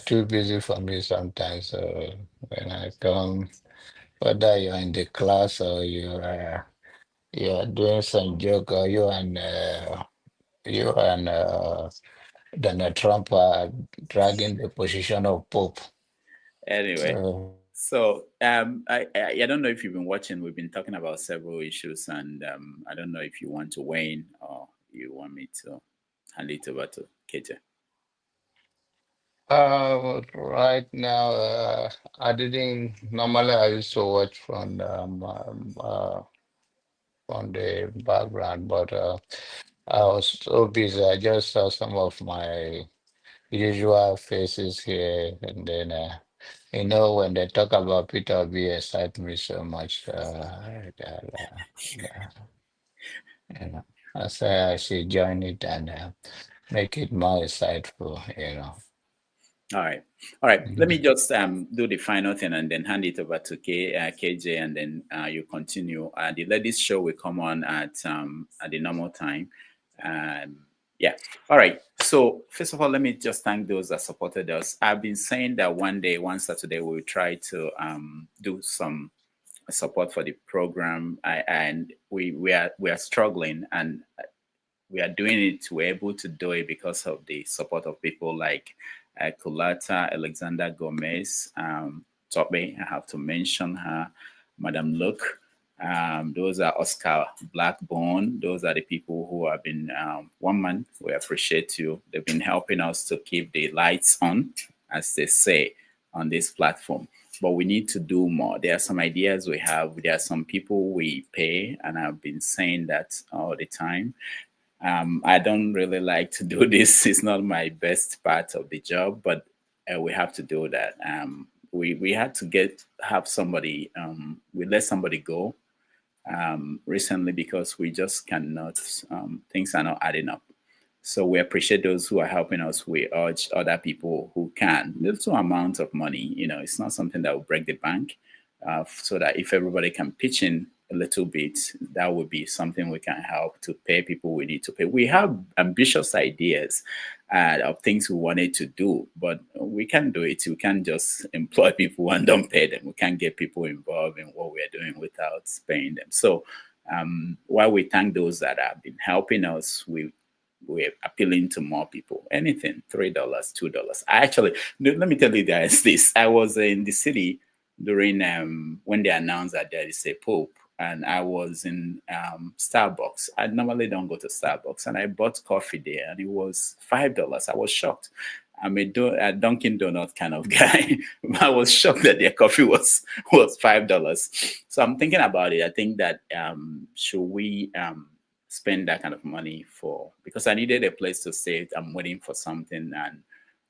E: too busy for me sometimes. So when I come, whether you're in the class or you're doing some joke, or you and Donald Trump are dragging the position of Pope.
I: Anyway,
E: So
I: so I don't know if you've been watching. We've been talking about several issues, and I don't know if you want to weigh in or you want me to hand it over to KJ.
E: right now, I didn't normally I used to watch from the background, but I was so busy. I just saw some of my usual faces here, and then you know when they talk about Peter Obi, excite me so much. You know, I say I should join it and make it more insightful. You know.
I: All right. Let me just do the final thing and then hand it over to KJ, and then you continue. The ladies' show will come on at the normal time. Yeah. All right. So first of all, let me just thank those that supported us. I've been saying that one Saturday, we'll try to do some support for the program, and we are struggling, and we are doing it. We're able to do it because of the support of people like Kulata, Alexander Gomez, Tope. I have to mention her, Madam Luke. Those are Oscar Blackbone. Those are the people who have been one man. We appreciate you. They've been helping us to keep the lights on, as they say, on this platform. But we need to do more. There are some ideas we have. There are some people we pay, and I've been saying that all the time. I don't really like to do this. It's not my best part of the job, but we have to do that. We had to have somebody. We let somebody go recently because we just cannot. Things are not adding up. So we appreciate those who are helping us. We urge other people who can. Little amount of money, it's not something that will break the bank. So that if everybody can pitch in a little bit, that would be something we can help to pay people we need to pay. We have ambitious ideas of things we wanted to do, but we can't do it. We can't just employ people and don't pay them. We can't get people involved in what we are doing without paying them. So while we thank those that have been helping us, we're appealing to more people. Anything, $3, $2. Let me tell you guys this. I was in the city during when they announced that there is a Pope, and I was in Starbucks. I normally don't go to Starbucks, and I bought coffee there, and it was $5. I was shocked. I'm a Dunkin' Donut kind of guy. I was shocked that their coffee was $5. So I'm thinking about it. I think that should we spend that kind of money because I needed a place to stay. I'm waiting for something,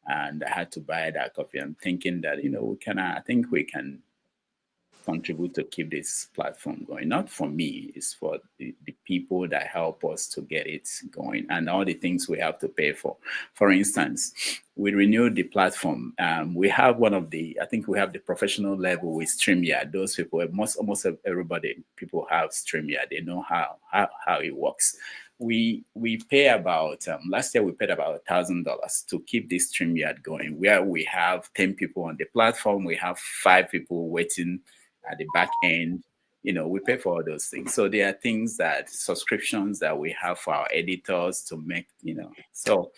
I: and I had to buy that coffee. I'm thinking that I think we can contribute to keep this platform going. Not for me, it's for the people that help us to get it going and all the things we have to pay for. For instance, we renewed the platform. We have I think we have the professional level with StreamYard. Those people, almost everybody, people have StreamYard. They know how it works. We pay about last year we paid about $1,000 to keep this StreamYard going, where we have 10 people on the platform. We have 5 people waiting at the back end. We pay for all those things. So there are subscriptions that we have for our editors to make, so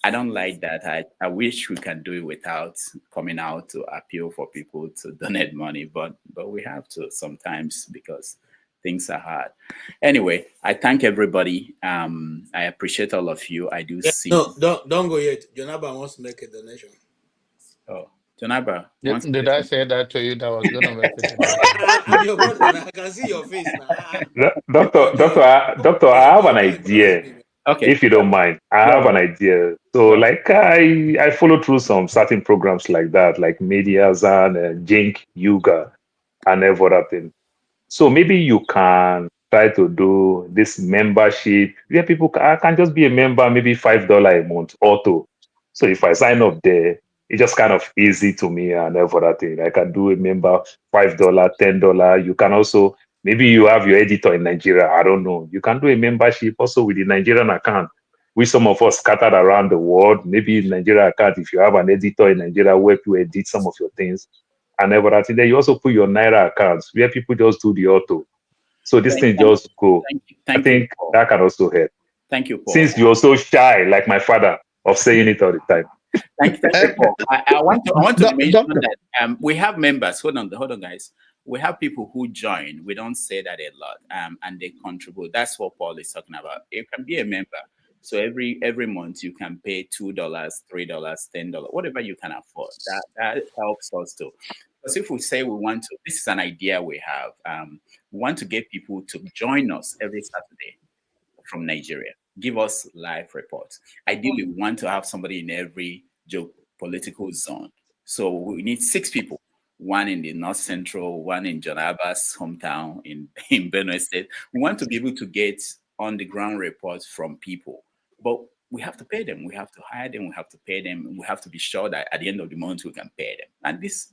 I: I don't like that. I wish we can do it without coming out to appeal for people to donate money, but we have to sometimes because things are hard. Anyway, I thank everybody. I appreciate all of you. I do see.
P: No, don't go yet. Jonaba wants to make a donation.
I: Oh, Jonaba.
E: Did I say that to you that I was going to make a donation?
P: I'm your brother. I can see your face now.
L: Doctor, I have an idea.
I: Okay.
L: If you don't mind, I have an idea. So, I follow through some certain programs like that, like Mediazan, Jink, Yuga, and every other thing. So maybe you can try to do this membership where people can just be a member, maybe $5 a month auto. So if I sign up there, it's just kind of easy to me and for that thing. I can do a member $5, $10. You can also, maybe you have your editor in Nigeria. I don't know. You can do a membership also with the Nigerian account. With some of us scattered around the world, maybe in Nigeria account, if you have an editor in Nigeria where you edit some of your things, and everything. Then you also put your Naira accounts where people just do the auto. So this thing just go. I think that can also help.
I: Thank you, Paul.
L: Since you're so shy, like my father, of saying it all the time.
I: Thank you, Paul. I want to mention that we have members. Hold on, guys. We have people who join. We don't say that a lot, and they contribute. That's what Paul is talking about. You can be a member. So every month you can pay $2, $3, $10, whatever you can afford. That helps us too. Because if we say we want to, this is an idea we have. We want to get people to join us every Saturday from Nigeria. Give us live reports. Ideally, we want to have somebody in every geopolitical zone. So we need 6 people. One in the North Central, one in John Abba's hometown in Benue State. We want to be able to get on the ground reports from people. But we have to pay them. We have to hire them. We have to pay them. We have to be sure that at the end of the month, we can pay them. And this,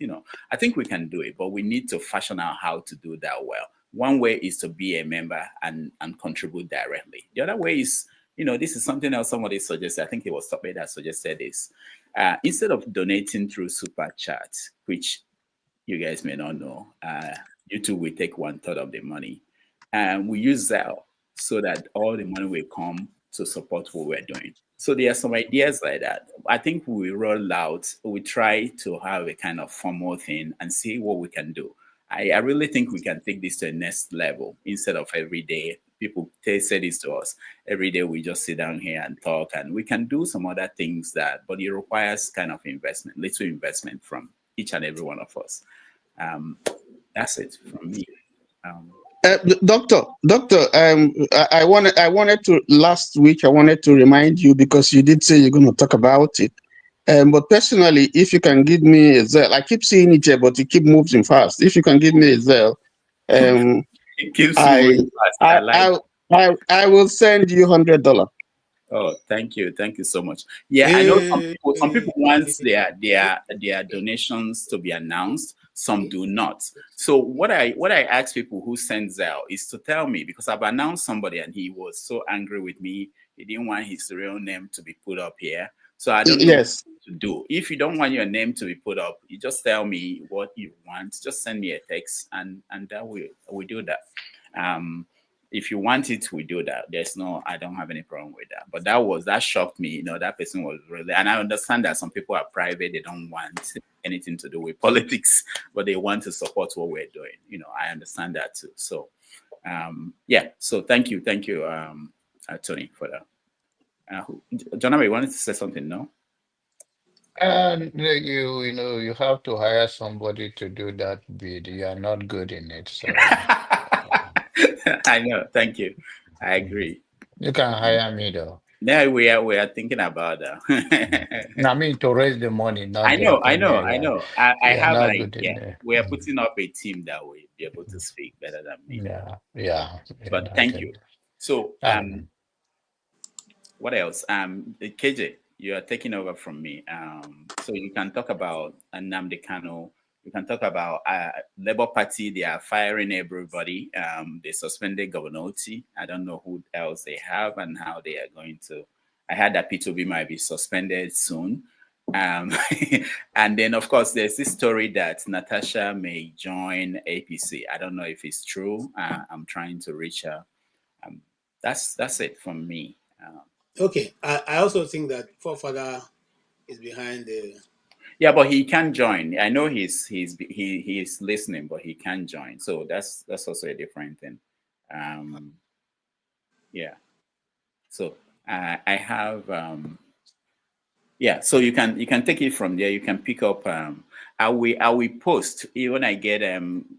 I: I think we can do it, but we need to fashion out how to do that well. One way is to be a member and contribute directly. The other way is, this is something else somebody suggested. I think it was somebody that suggested this. Instead of donating through Super Chat, which you guys may not know, YouTube will take 1/3 of the money. And we use Zelle so that all the money will come to support what we're doing. So there are some ideas like that. I think we roll out, we try to have a kind of formal thing and see what we can do. I really think we can take this to the next level instead of every day. People say this to us. Every day we just sit down here and talk, and we can do some other things but it requires kind of investment, little investment from each and every one of us. That's it from me.
H: Doctor, I wanted to last week. I wanted to remind you because you did say you're going to talk about it. But personally, if you can give me a Zelle, I keep seeing it here, but it keep moving fast. If you can give me a Zelle,
I: it keeps moving fast.
H: I will send you $100.
I: Oh, thank you so much. Yeah, I know some people want their donations to be announced. Some do not. So what I ask people who send Zelle is to tell me, because I've announced somebody and he was so angry with me. He didn't want his real name to be put up here. So I don't know what to do. If you don't want your name to be put up, you just tell me what you want. Just send me a text and that we do that. If you want it, we do that. I don't have any problem with that. But that shocked me. That person was really, and I understand that some people are private. They don't want anything to do with politics, but they want to support what we're doing. I understand that too. So, yeah. So thank you, Tony, for that. John, you wanted to say something, no?
E: You have to hire somebody to do that bid. You are not good in it, so.
I: I know. Thank you. I agree.
E: You can hire me though.
I: Yeah, we are thinking about that.
E: I mean, to raise the money. Not
I: I know. I have an idea. We are putting up a team that will be able to speak better than me.
E: Yeah.
I: But thank you. So, what else? KJ, you are taking over from me. So you can talk about Nnamdi Kanu. You can talk about Labour Party. They are firing everybody. They suspended Governor Oti. I don't know who else they have and how they are going to. I heard that P2B might be suspended soon. And then, of course, there's this story that Natasha may join APC. I don't know if it's true. I'm trying to reach her. That's it from me.
P: Okay. I also think that Forefather is behind the.
I: Yeah, but he can join. I know he's listening, but he can join. So that's also a different thing. Yeah. So I have yeah. So you can take it from there. You can pick up. I will post when I get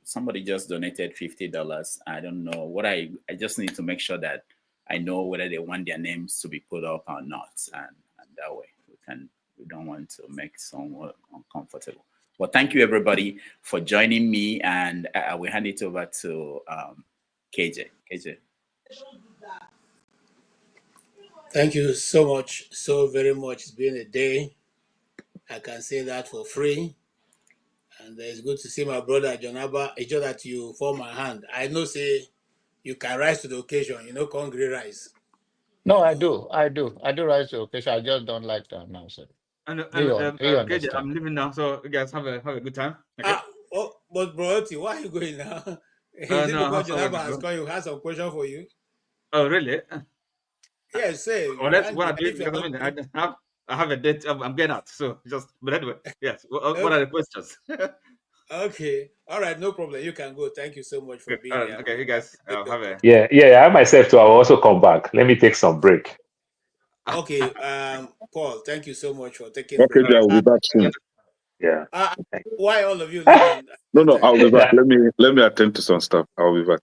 I: somebody just donated $50. I don't know what I just need to make sure that I know whether they want their names to be put up or not, and that way we don't want to make someone uncomfortable. Well, thank you everybody for joining me, and I will hand it over to KJ. KJ.
P: Thank you so much, so very much. It's been a day. I can say that for free. And it's good to see my brother Jonaba. It's just that you form my hand. I know, say you can rise to the occasion. You know, Congress rise.
E: No, I do. I do rise to occasion. I just don't like to announce it.
B: And
E: He
B: KJ,
E: understand.
B: I'm leaving now, so you guys have a good time. Okay?
P: But bro, why are you going now? Is it
B: No,
P: because
B: I have
P: Jonaba
B: somewhere to
P: has
B: go.
P: come? You has some question for you?
B: Oh, really?
P: Yes, say.
B: Well, that's what I do because I have a date. I'm getting out. So but anyway, yes. What are the questions?
P: Okay. All right. No problem. You can go. Thank you so much for being here.
B: Okay, you guys have a.
L: Yeah. I myself too. I will also come back. Let me take some break.
P: Okay. Paul, thank you so much for taking
G: Okay,
P: break.
G: I will be back soon.
L: Yeah.
P: Why all of you leaving?
G: No, I'll be back. Let me attend to some stuff. I'll be back.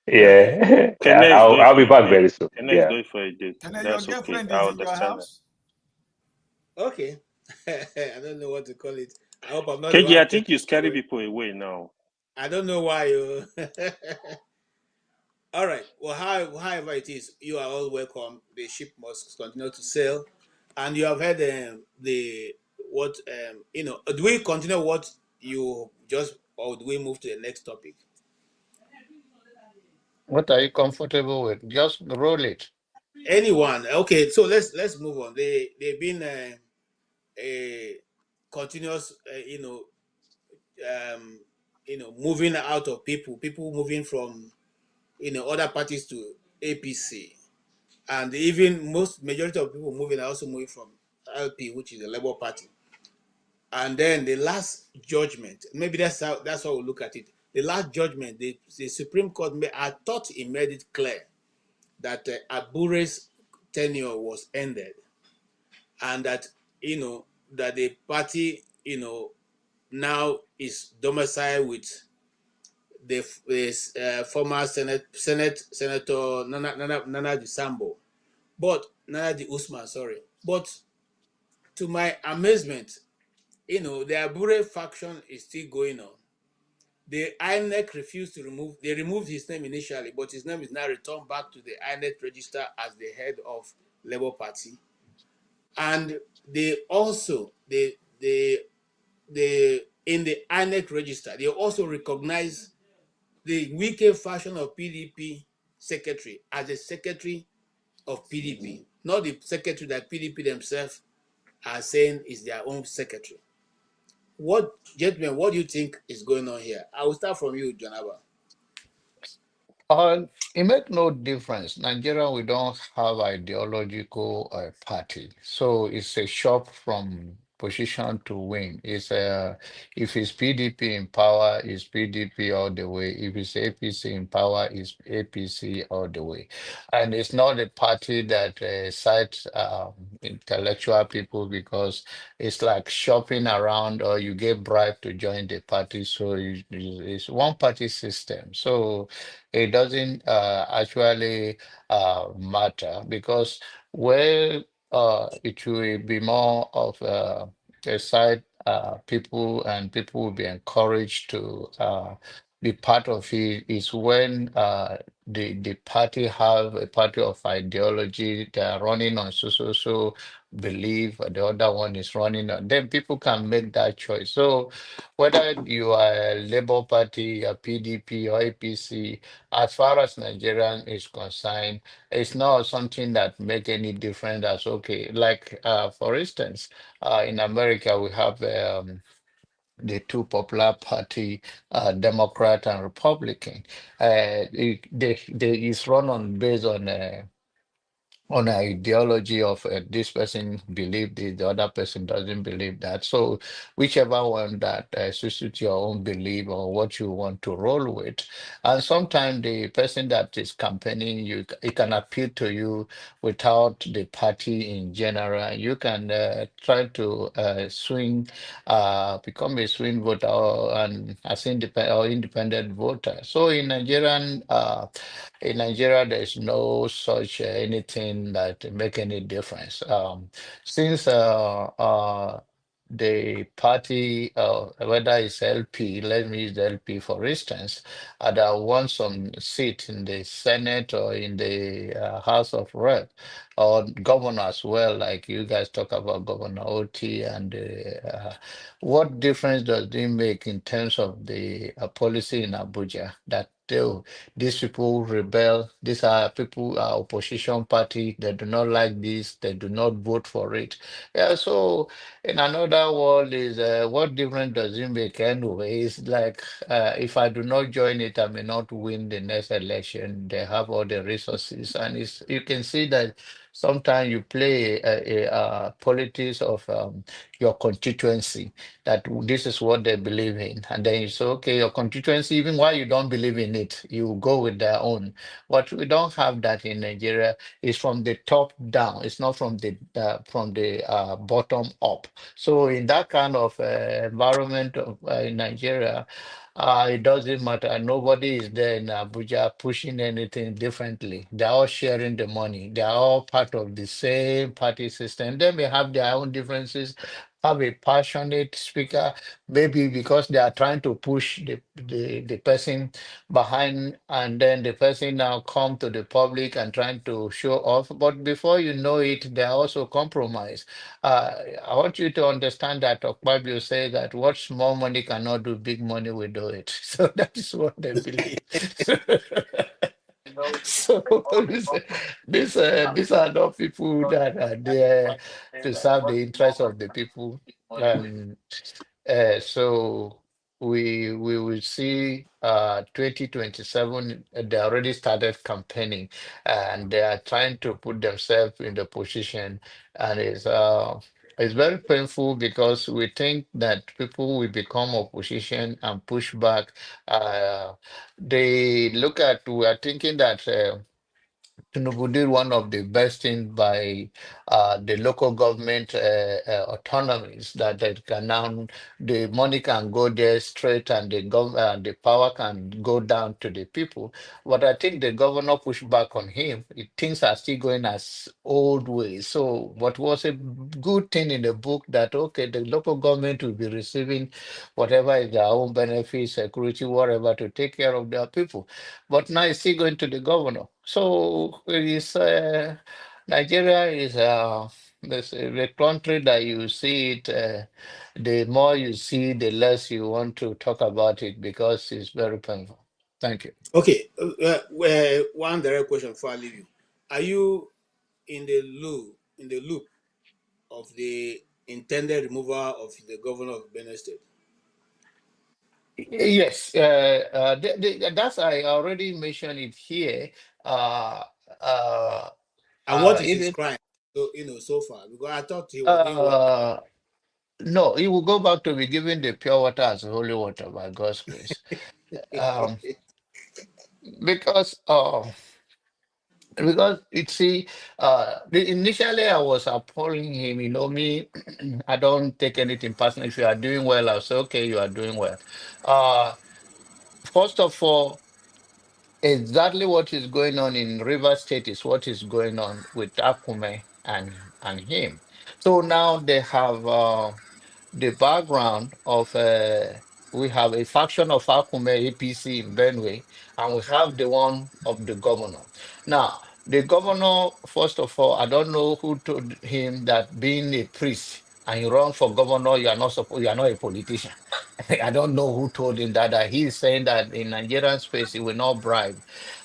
L: Yeah. I'll be back very soon.
T: Kenneth is going for a date.
F: And then
T: That's
F: your
T: okay.
F: girlfriend
T: I
F: is in your
T: understand that.
F: house?
P: Okay. I don't know what to call it. I hope I'm not
T: KJ,
P: the
T: I
P: one.
T: think you scary people away now.
P: I don't know why you. All right. Well, however it is, you are all welcome. The ship must continue to sail, and you have heard do we continue what you just, or do we move to the next topic?
E: What are you comfortable with? Just roll it.
P: Anyone? Okay. So let's move on. They've been a continuous, moving out of people moving from other parties to APC, and even majority of people moving are also moving from LP, which is the Labour Party. And then the last judgment, maybe that's how we look at it. The last judgment, the Supreme Court I thought it made it clear that Abure's tenure was ended, and that that the party now is domiciled with the former Senator Nana Disambo, but Nana Di Usman, sorry. But to my amazement, the Abure faction is still going on. The INEC refused to remove. They removed his name initially, but his name is now returned back to the INEC register as the head of Labour Party. And they also in the INEC register, they also recognize the weaker faction of PDP secretary as a secretary of PDP, not the secretary that PDP themselves are saying is their own secretary. Gentlemen, what do you think is going on here? I will start from you, Jonaba.
E: It makes no difference. Nigeria, we don't have ideological party, so it's a shop from position to win. If it's PDP in power, it's PDP all the way. If it's APC in power, it's APC all the way. And it's not a party that cites intellectual people, because it's like shopping around, or you get bribed to join the party. So it's one party system. So it doesn't actually matter, because where it will be more of a side people, and people will be encouraged to be part of it, is when the party have a party of ideology. They are running on so belief, the other one is running on, then people can make that choice. So whether you are a Labour Party, a PDP or APC, as far as Nigerian is concerned, it's not something that make any difference. That's okay. Like for instance, in America we have the two popular party, Democrat and Republican. They is run on based on ideology of this person believe this, the other person doesn't believe that. So whichever one that suits your own belief or what you want to roll with. And sometimes the person that is campaigning, it can appeal to you without the party in general. You can try to become a swing voter, and as independent voter. So in Nigeria, there's no such anything that make any difference. Since the party, whether it's LP, let me use the LP for instance, that wants some seat in the Senate or in the House of Rep, or governor as well, like you guys talk about Governor OT, and what difference does it make in terms of the policy in Abuja that these people rebel, these are people, opposition party, they do not like this, they do not vote for it. Yeah, so in another world is what difference does it make anyway? It's like if I do not join it, I may not win the next election. They have all the resources, and it's, you can see that sometimes you play politics of your constituency, that this is what they believe in, and then you say, okay, your constituency, even while you don't believe in it, you go with their own. But we don't have that in Nigeria. It's from the top down. It's not from the bottom up. So in that kind of environment in Nigeria, it doesn't matter. Nobody is there in Abuja pushing anything differently. They're all sharing the money. They're all part of the same party system. They may have their own differences, have a passionate speaker, maybe because they are trying to push the person behind, and then the person now come to the public and trying to show off. But before you know it, they are also compromised. I want you to understand that Bible say that what small money cannot do, big money will do it. So that is what they believe. So these are not people that are there to serve the interests of the people. So we will see 2027, they already started campaigning, and they are trying to put themselves in the position, and it's very painful because we think that people will become opposition and push back. They look at, we are thinking that Tinubu did one of the best things by the local government autonomies, that they can now, the money can go there straight, and the power can go down to the people. But I think the governor pushed back on him. Things are still going as old ways. So what was a good thing in the book, that okay, the local government will be receiving whatever is their own benefits, security, whatever, to take care of their people. But now it's still going to the governor. So it is, Nigeria is the country that you see it, the more you see, the less you want to talk about it, because it's very painful. Thank you.
P: Okay, one direct question before I leave you. Are you in the loop of the intended removal of the governor of Benin State?
E: Yes, that's, I already mentioned it here.
P: And what is his
E: Even
P: crime? So so far, because I thought he was doing well.
E: no, he will go back to be given the pure water as holy water by God's grace. Um, because you see, initially I was appalling him. You know me, I don't take anything personal. If you are doing well, I'll say, okay, you are doing well. First of all, exactly what is going on in River State is what is going on with Akume and him. So now they have the background of we have a faction of Akume APC in Benue, and we have the one of the governor. Now, the governor, first of all, I don't know who told him that being a priest and you run for governor, you are not supposed, you are not a politician. I don't know who told him that he is saying that in Nigerian space he will not bribe.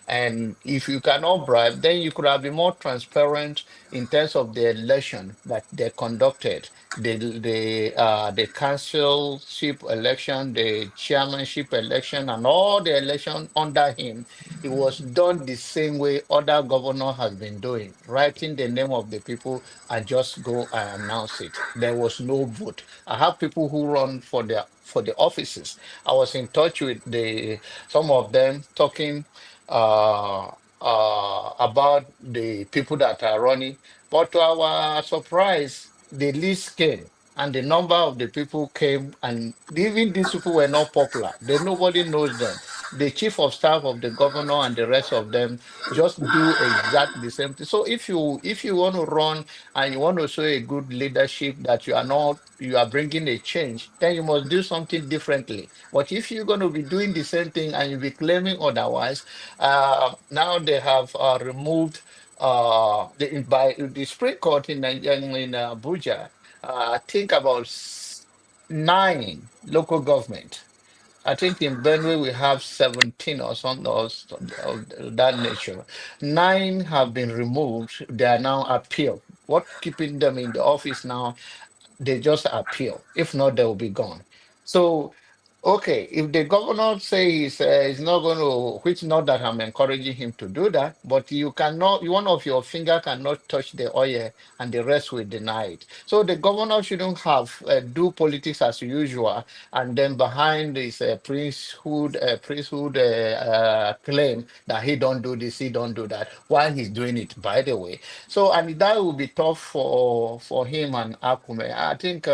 E: And if you cannot bribe, then you could have been more transparent in terms of the election that they conducted, the councilship election, the chairmanship election, and all the election under him. It was done the same way other governor has been doing, writing the name of the people and just go and announce it. There was no vote. I have people who run for the offices. I was in touch with some of them, talking about the people that are running. But to our surprise, the list came, and the number of the people came, and even these people were not popular. Nobody knows them. the chief of staff of the governor and the rest of them just do exactly the same thing. So if you want to run and you want to show a good leadership that you are bringing a change, then you must do something differently. But if you're going to be doing the same thing and you'll be claiming otherwise, now they have removed by the Supreme Court in Abuja. I think about 9 local government. I think in Benue we have 17 or something of that nature. 9 have been removed. They are now appeal. What keeping them in the office now? They just appeal. If not, they will be gone. So, okay, if the governor says he's not going to, which not that I'm encouraging him to do that, but you cannot, one of your finger cannot touch the oil and the rest will deny it. So the governor shouldn't have do politics as usual, and then behind this priesthood claim that he don't do this, he don't do that, while he's doing it, by the way. So, and that will be tough for him and Akume. I think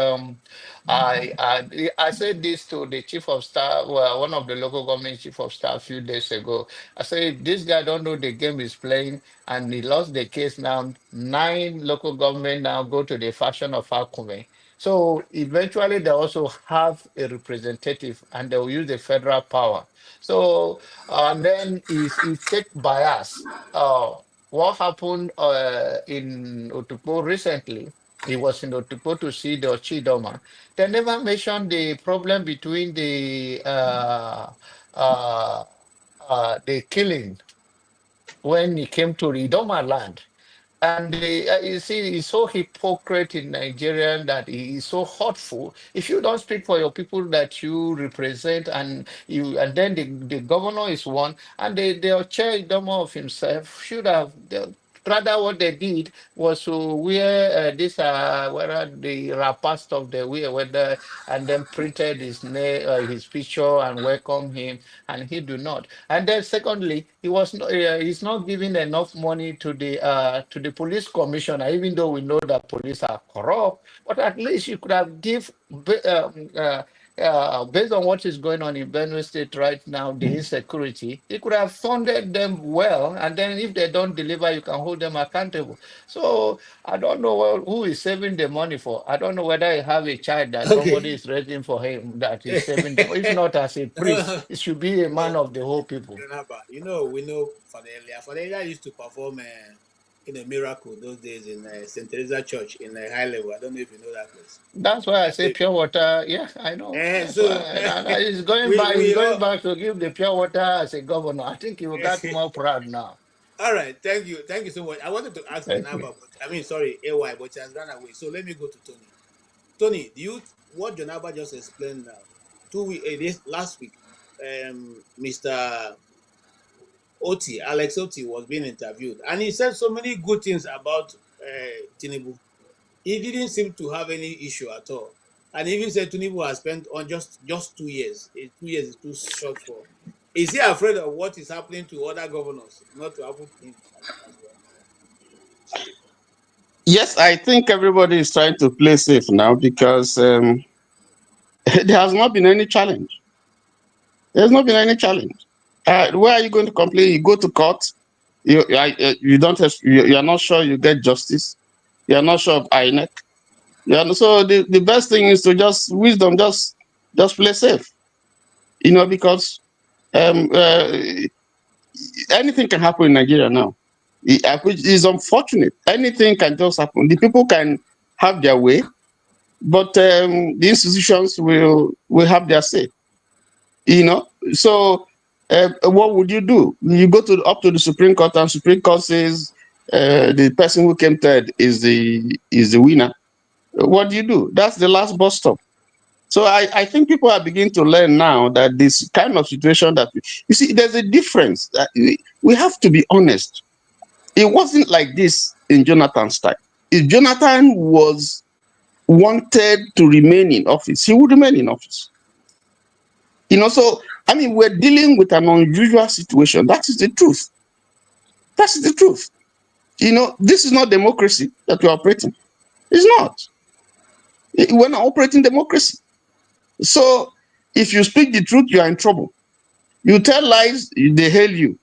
E: I said this to the chief of staff, well, one of the local government chief of staff a few days ago. I said, this guy don't know the game he's playing, and he lost the case now. 9 local government now go to the fashion of Akume. So eventually they also have a representative and they will use the federal power. So and then he take bias. What happened in Otukpo recently? He was in Otukpo to see the Chidoma. They never mentioned the problem between the killing when he came to the Idoma land. And you see, he's so hypocrite in Nigeria that he is so hurtful. If you don't speak for your people that you represent, and then the governor is one, and the chair of himself should have. Rather, what they did was to wear whether the rapper stuff they wear, whether and then printed his name, his picture, and welcome him, and he do not. And then secondly, he's not giving enough money to the police commissioner, even though we know that police are corrupt. But at least you could have based on what is going on in Benue State right now, the insecurity, you could have funded them well, and then if they don't deliver, you can hold them accountable. So I don't know who is saving the money for. I don't know whether you have a child that somebody is raising for him that is saving them. If not as a priest, it should be a man of the whole people.
P: You know, we know Father used to perform in a miracle those days in St. Teresa Church in High Level. I don't know if you know that place.
E: That's why I say pure water. Yeah, I know. He's going back. He's going back to give the pure water as a governor. I think he will get more proud now.
P: All right, thank you so much. I wanted to ask Jonaba, AY, but she has run away. So let me go to Tony. Tony, what Jonaba just explained now? 2 weeks last week, Mr. Alex Oti was being interviewed, and he said so many good things about Tinubu. He didn't seem to have any issue at all, and he even said Tinubu has spent on just 2 years. 2 years is too short for. Is he afraid of what is happening to other governors, not to happen to him as well?
H: Yes, I think everybody is trying to play safe now because there has not been any challenge. There's not been any challenge. Where are you going to complain? You go to court. You are not sure you get justice. You are not sure of INEC. So the best thing is to just play safe. Because anything can happen in Nigeria now, which is unfortunate. Anything can just happen. The people can have their way, but the institutions will have their say. So what would you do? You go up to the Supreme Court, and Supreme Court says the person who came third is the winner. What do? That's the last bus stop. So I think people are beginning to learn now that this kind of situation you see, there's a difference. We have to be honest. It wasn't like this in Jonathan's time. If Jonathan was wanted to remain in office, he would remain in office. So we're dealing with an unusual situation. That is the truth. That's the truth. This is not democracy that we're operating. It's not. We're not operating democracy. So if you speak the truth, you are in trouble. You tell lies, they hail you.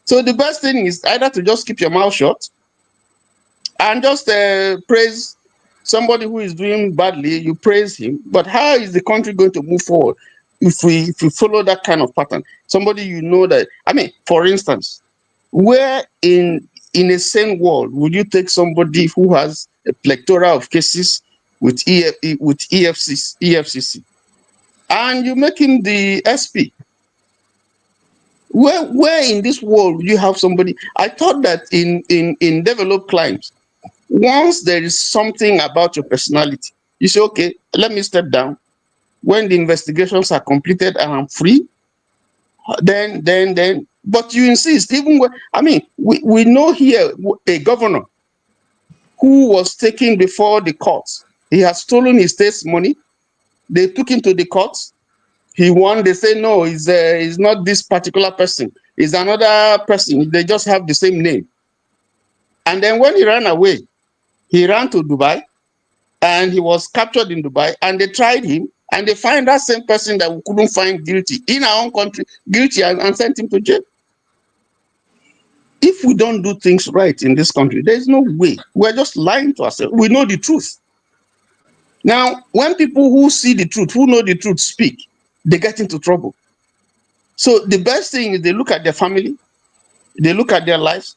H: So the best thing is either to just keep your mouth shut and just praise somebody who is doing badly. You praise him, but how is the country going to move forward if we follow that kind of pattern? Somebody you know that, I mean, for instance, where in a sane world would you take somebody who has a plethora of cases with EFCC and you make him the SP? Where in this world would you have somebody? I thought that in developed climes, once there is something about your personality, you say, okay, let me step down. When the investigations are completed and I'm free, then, but you insist, even when, I mean, we know here a governor who was taken before the courts. He has stolen his state's money. They took him to the courts. He won. They say, no, he's not this particular person. He's another person. They just have the same name. And then when he ran away, he ran to Dubai and he was captured in Dubai and they tried him and they find that same person that we couldn't find guilty in our own country, guilty, and sent him to jail. If we don't do things right in this country, there's no way. We're just lying to ourselves. We know the truth. Now, when people who see the truth, who know the truth speak, they get into trouble. So the best thing is they look at their family, they look at their lives.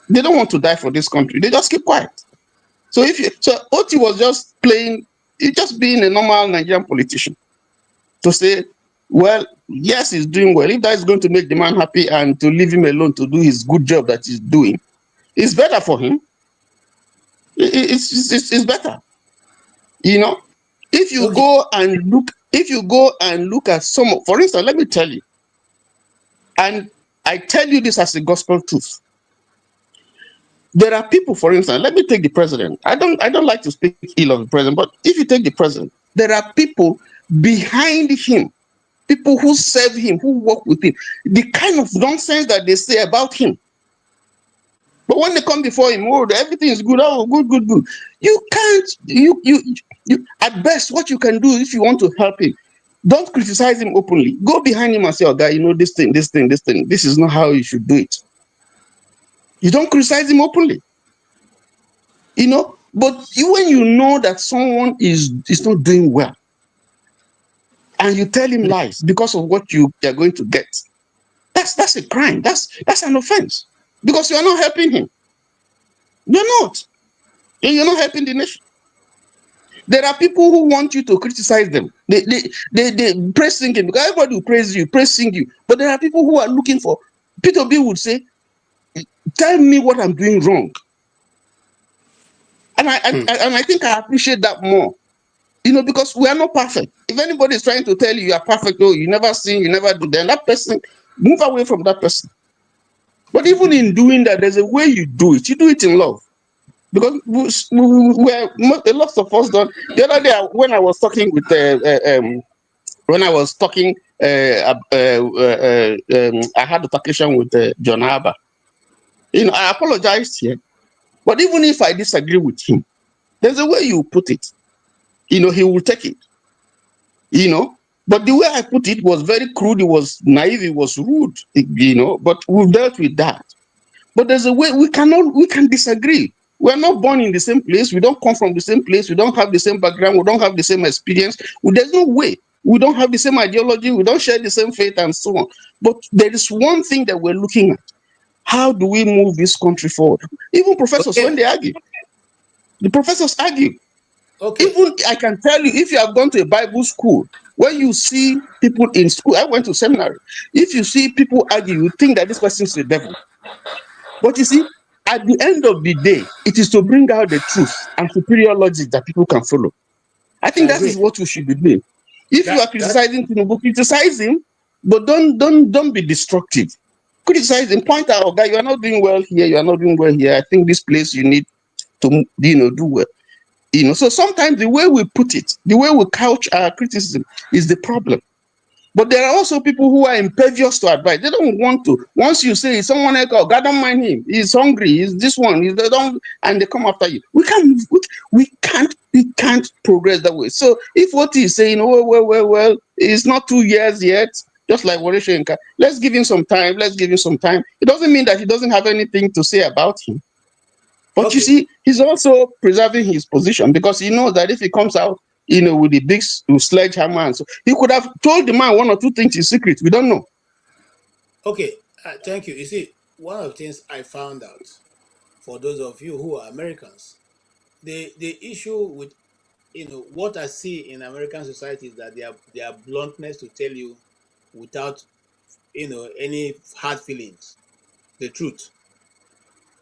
H: They don't want to die for this country. They just keep quiet. So Oti was just playing, just being a normal Nigerian politician to say, well, yes, he's doing well. If that is going to make the man happy and to leave him alone to do his good job that he's doing, it's better for him. It's better. You know, if you go and look at some, for instance, let me tell you, and I tell you this as a gospel truth. There are people, for instance, let me take the president. I don't like to speak ill of the president, but if you take the president, there are people behind him, people who serve him, who work with him, the kind of nonsense that they say about him. But when they come before him, oh, everything is good, oh, good. You can't, you at best, what you can do if you want to help him, don't criticize him openly. Go behind him and say, oh, guy, you know, this thing, this is not how you should do it. You don't criticize him openly. You know, but when you know that someone is not doing well, and you tell him lies because of what you are going to get, that's a crime. That's an offense. Because you are not helping him. You're not. And you're not helping the nation. There are people who want you to criticize them. They praise singing, because everybody will praise you, sing you. But there are people who are looking for, Peter B would say, tell me what I'm doing wrong. And I think I appreciate that more. You know, because we are not perfect. If anybody is trying to tell you are perfect, oh, you never sin, you never do, then that person, move away from that person. But even in doing that, there's a way you do it. You do it in love. Because a lot of us don't. The other day, when I was talking with, I had a occasion with John Harbour. You know, I apologized here. But even if I disagree with him, there's a way you put it. You know, he will take it. You know, but the way I put it was very crude. It was naive. It was rude. You know, but we've dealt with that. But there's a way we can disagree. We're not born in the same place. We don't come from the same place. We don't have the same background. We don't have the same experience. There's no way. We don't have the same ideology. We don't share the same faith and so on. But there is one thing that we're looking at. How do we move this country forward? Even professors, when they argue, the professors argue. Okay. Even I can tell you, if you have gone to a Bible school, when you see people in school, I went to seminary. If you see people argue, you think that this person is the devil. But you see, at the end of the day, it is to bring out the truth and superior logic that people can follow. I think that is what we should be doing. If you are criticizing Tinubu, criticize him, but don't be destructive. Criticize him, point out, guy, you are not doing well here, you are not doing well here. I think this place you need to, you know, do well. You know, so sometimes the way we put it, the way we couch our criticism is the problem. But there are also people who are impervious to advice. They don't want to. Once you say someone else, oh, God, don't mind him. He's hungry. He's this one. They don't, and they come after you. We can't progress that way. So if what he's saying, well, it's not 2 years yet, Just like Warishenka, let's give him some time. Let's give him some time. It doesn't mean that he doesn't have anything to say about him. But you see, he's also preserving his position because he knows that if he comes out, with the big sledgehammer, and so he could have told the man one or two things in secret. We don't know.
P: Okay, thank you. You see, one of the things I found out, for those of you who are Americans, the issue with what I see in American society is that their bluntness to tell you without any hard feelings the truth.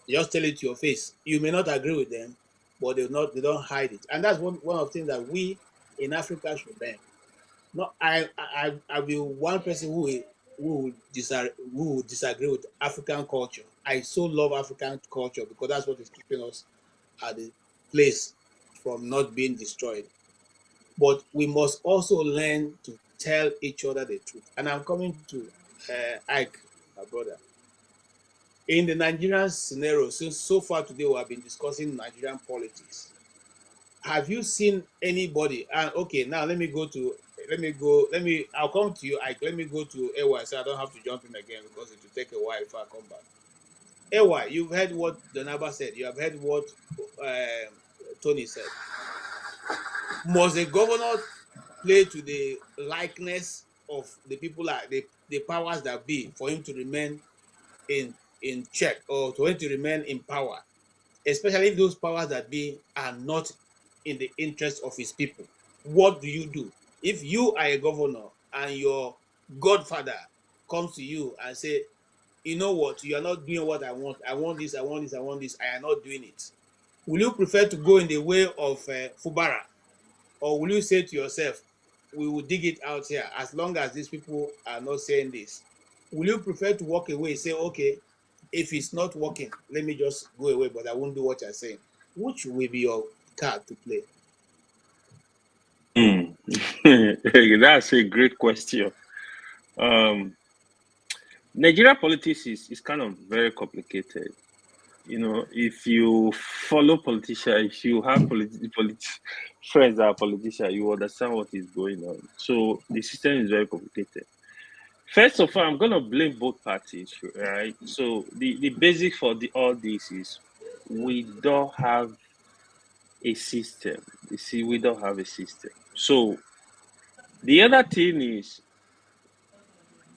P: They just tell it to your face. You may not agree with them, but they don't hide it. And that's one of the things that we in Africa should learn. No, I be one person who will disagree with African culture. I so love African culture because that's what is keeping us at the place from not being destroyed. But we must also learn to tell each other the truth. And I'm coming to Ike, my brother. In the Nigerian scenario, since so far today we have been discussing Nigerian politics. Have you seen anybody? And okay, now I'll come to you, Ike. Let me go to AY so I don't have to jump in again because it will take a while if I come back. AY, you've heard what Donaba said. You have heard what Tony said. Must a governor play to the likeness of the people, like the powers that be, for him to remain in check or for him to remain in power, especially if those powers that be are not in the interest of his people? What do you do if you are a governor and your godfather comes to you and say, you know what, you are not doing what I want. I want this, I want this, I want this. I am not doing it. Will you prefer to go in the way of Fubara? Or will you say to yourself, we will dig it out here as long as these people are not saying this? Will you prefer to walk away, say, okay, if it's not working, let me just go away, but I won't do what you're saying? Which will be your card to play?
T: That's a great question. Nigeria politics is kind of very complicated. If you follow politicians, if you have friends that are politicians, you understand what is going on. So the system is very complicated. First of all, I'm going to blame both parties, right? So the basic for all this is we don't have a system. You see, we don't have a system. So the other thing is,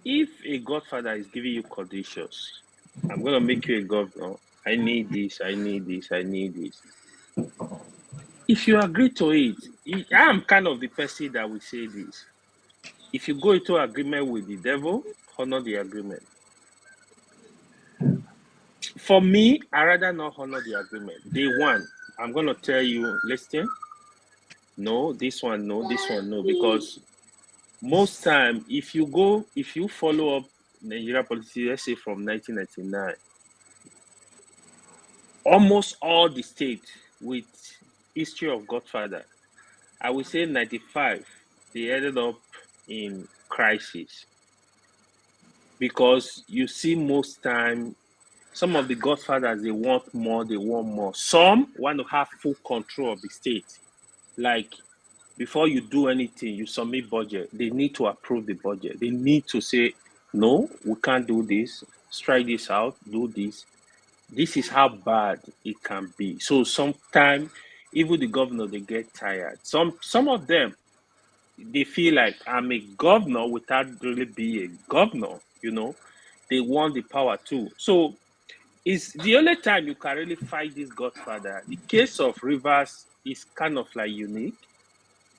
T: if a godfather is giving you conditions, I'm going to make you a governor. I need this, I need this, I need this. If you agree to it, I'm kind of the person that will say this. If you go into agreement with the devil, honor the agreement. For me, I rather not honor the agreement. Day one, I'm going to tell you, listen, no, this one, no, this one, no. Because most time, if you follow up Nigeria politics, let's say from 1999, almost all the states with history of Godfather, I would say 95, they ended up in crisis. Because you see most time, some of the Godfathers, they want more. Some want to have full control of the state. Like, before you do anything, you submit budget. They need to approve the budget. They need to say, no, we can't do this. Strike this out, do this. This is how bad it can be. So sometimes, even the governor, they get tired. Some of them, they feel like I'm a governor without really being a governor, They want the power too. So it's the only time you can really fight this godfather. The case of Rivers is kind of like unique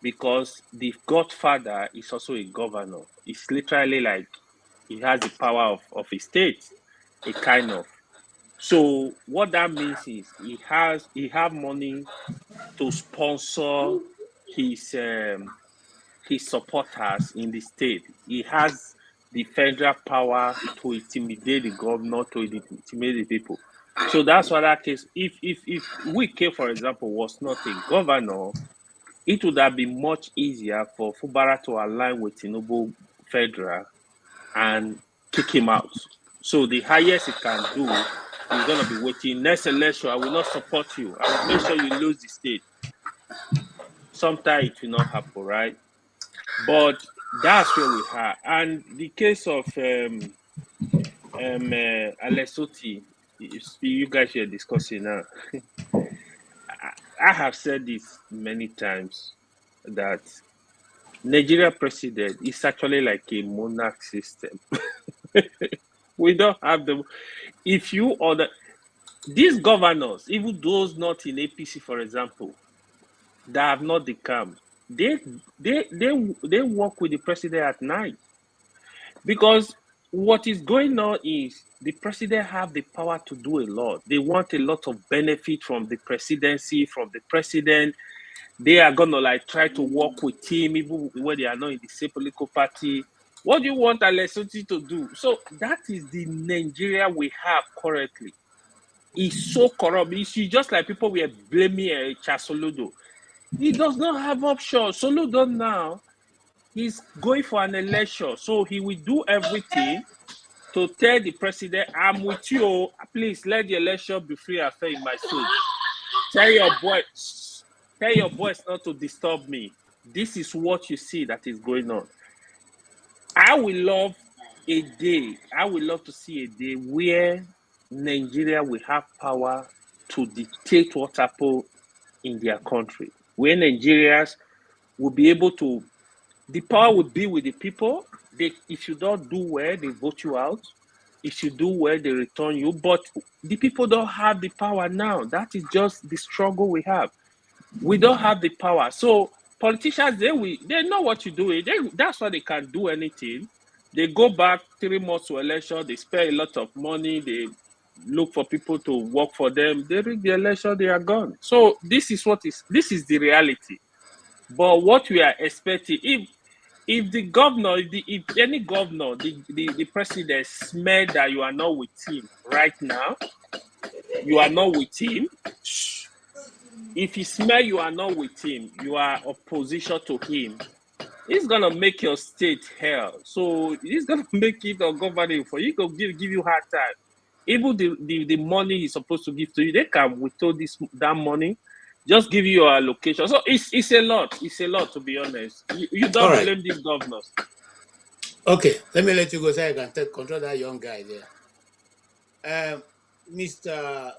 T: because the godfather is also a governor. It's literally like he has the power of a state, a kind of. So what that means is he have money to sponsor his supporters in the state. He has the federal power to intimidate the governor, to intimidate the people. So that's why that case, if Wike, for example, was not a governor, it would have been much easier for Fubara to align with Tinubu federal and kick him out. So the highest he can do is going to be waiting. Next election, I will not support you. I will make sure you lose the state. Sometimes it will not happen, right? But That's where we are. And the case of Alessoti, you guys are discussing now. I have said this many times that Nigeria president is actually like a monarch system. We don't have the. If you order these governors, even those not in APC, for example, that have not declared, they work with the president at night, because what is going on is the president have the power to do a lot. They want a lot of benefit from the presidency, from the president. They are gonna like try to work with him even when they are not in the same political party. What do you want Alessoti to do? So that is the Nigeria we have currently. It's so corrupt. It's just like people were blaming Soludo. He does not have options. Soludo now, he's going for an election, so he will do everything to tell the president, I'm with you. Please let the election be free and fair in my state. Tell your boys not to disturb me. This is what you see that is going on. I would love to see a day where Nigeria will have power to dictate what happens in their country, where Nigerians will be able to, the power will be with the people. If you don't do well, they vote you out. If you do well, they return you. But the people don't have the power now. That is just the struggle we have. We don't have the power. So politicians, they know what you do. That's why they can do anything. They go back 3 months to election. They spend a lot of money. They look for people to work for them. They rig the election. They are gone. So this is the reality. But what we are expecting, if the governor, if any governor, the president smell that you are not with him right now, you are not with him. If he smell you are not with him, you are opposition to him, he's gonna make your state hell. So he's gonna make it ungoverning for you. Gonna give you hard time. Even the money he's supposed to give to you, they can withhold that money, just give you your allocation. So it's a lot. It's a lot, to be honest. You don't blame these governors.
P: Okay, let me let you go so I can take control of that young guy there. Mr.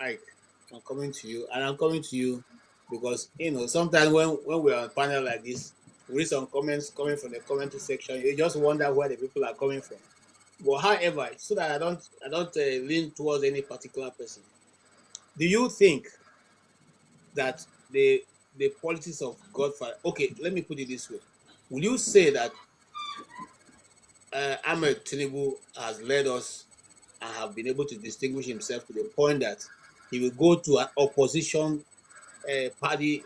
P: Ike, I'm coming to you, and I'm coming to you because sometimes when we're on a panel like this, we read some comments coming from the comment section. You just wonder where the people are coming from. But however, so that I don't lean towards any particular person, do you think that the politics of Godfather? Okay, let me put it this way: will you say that Ahmed Tinubu has led us and have been able to distinguish himself to the point that he will go to an opposition party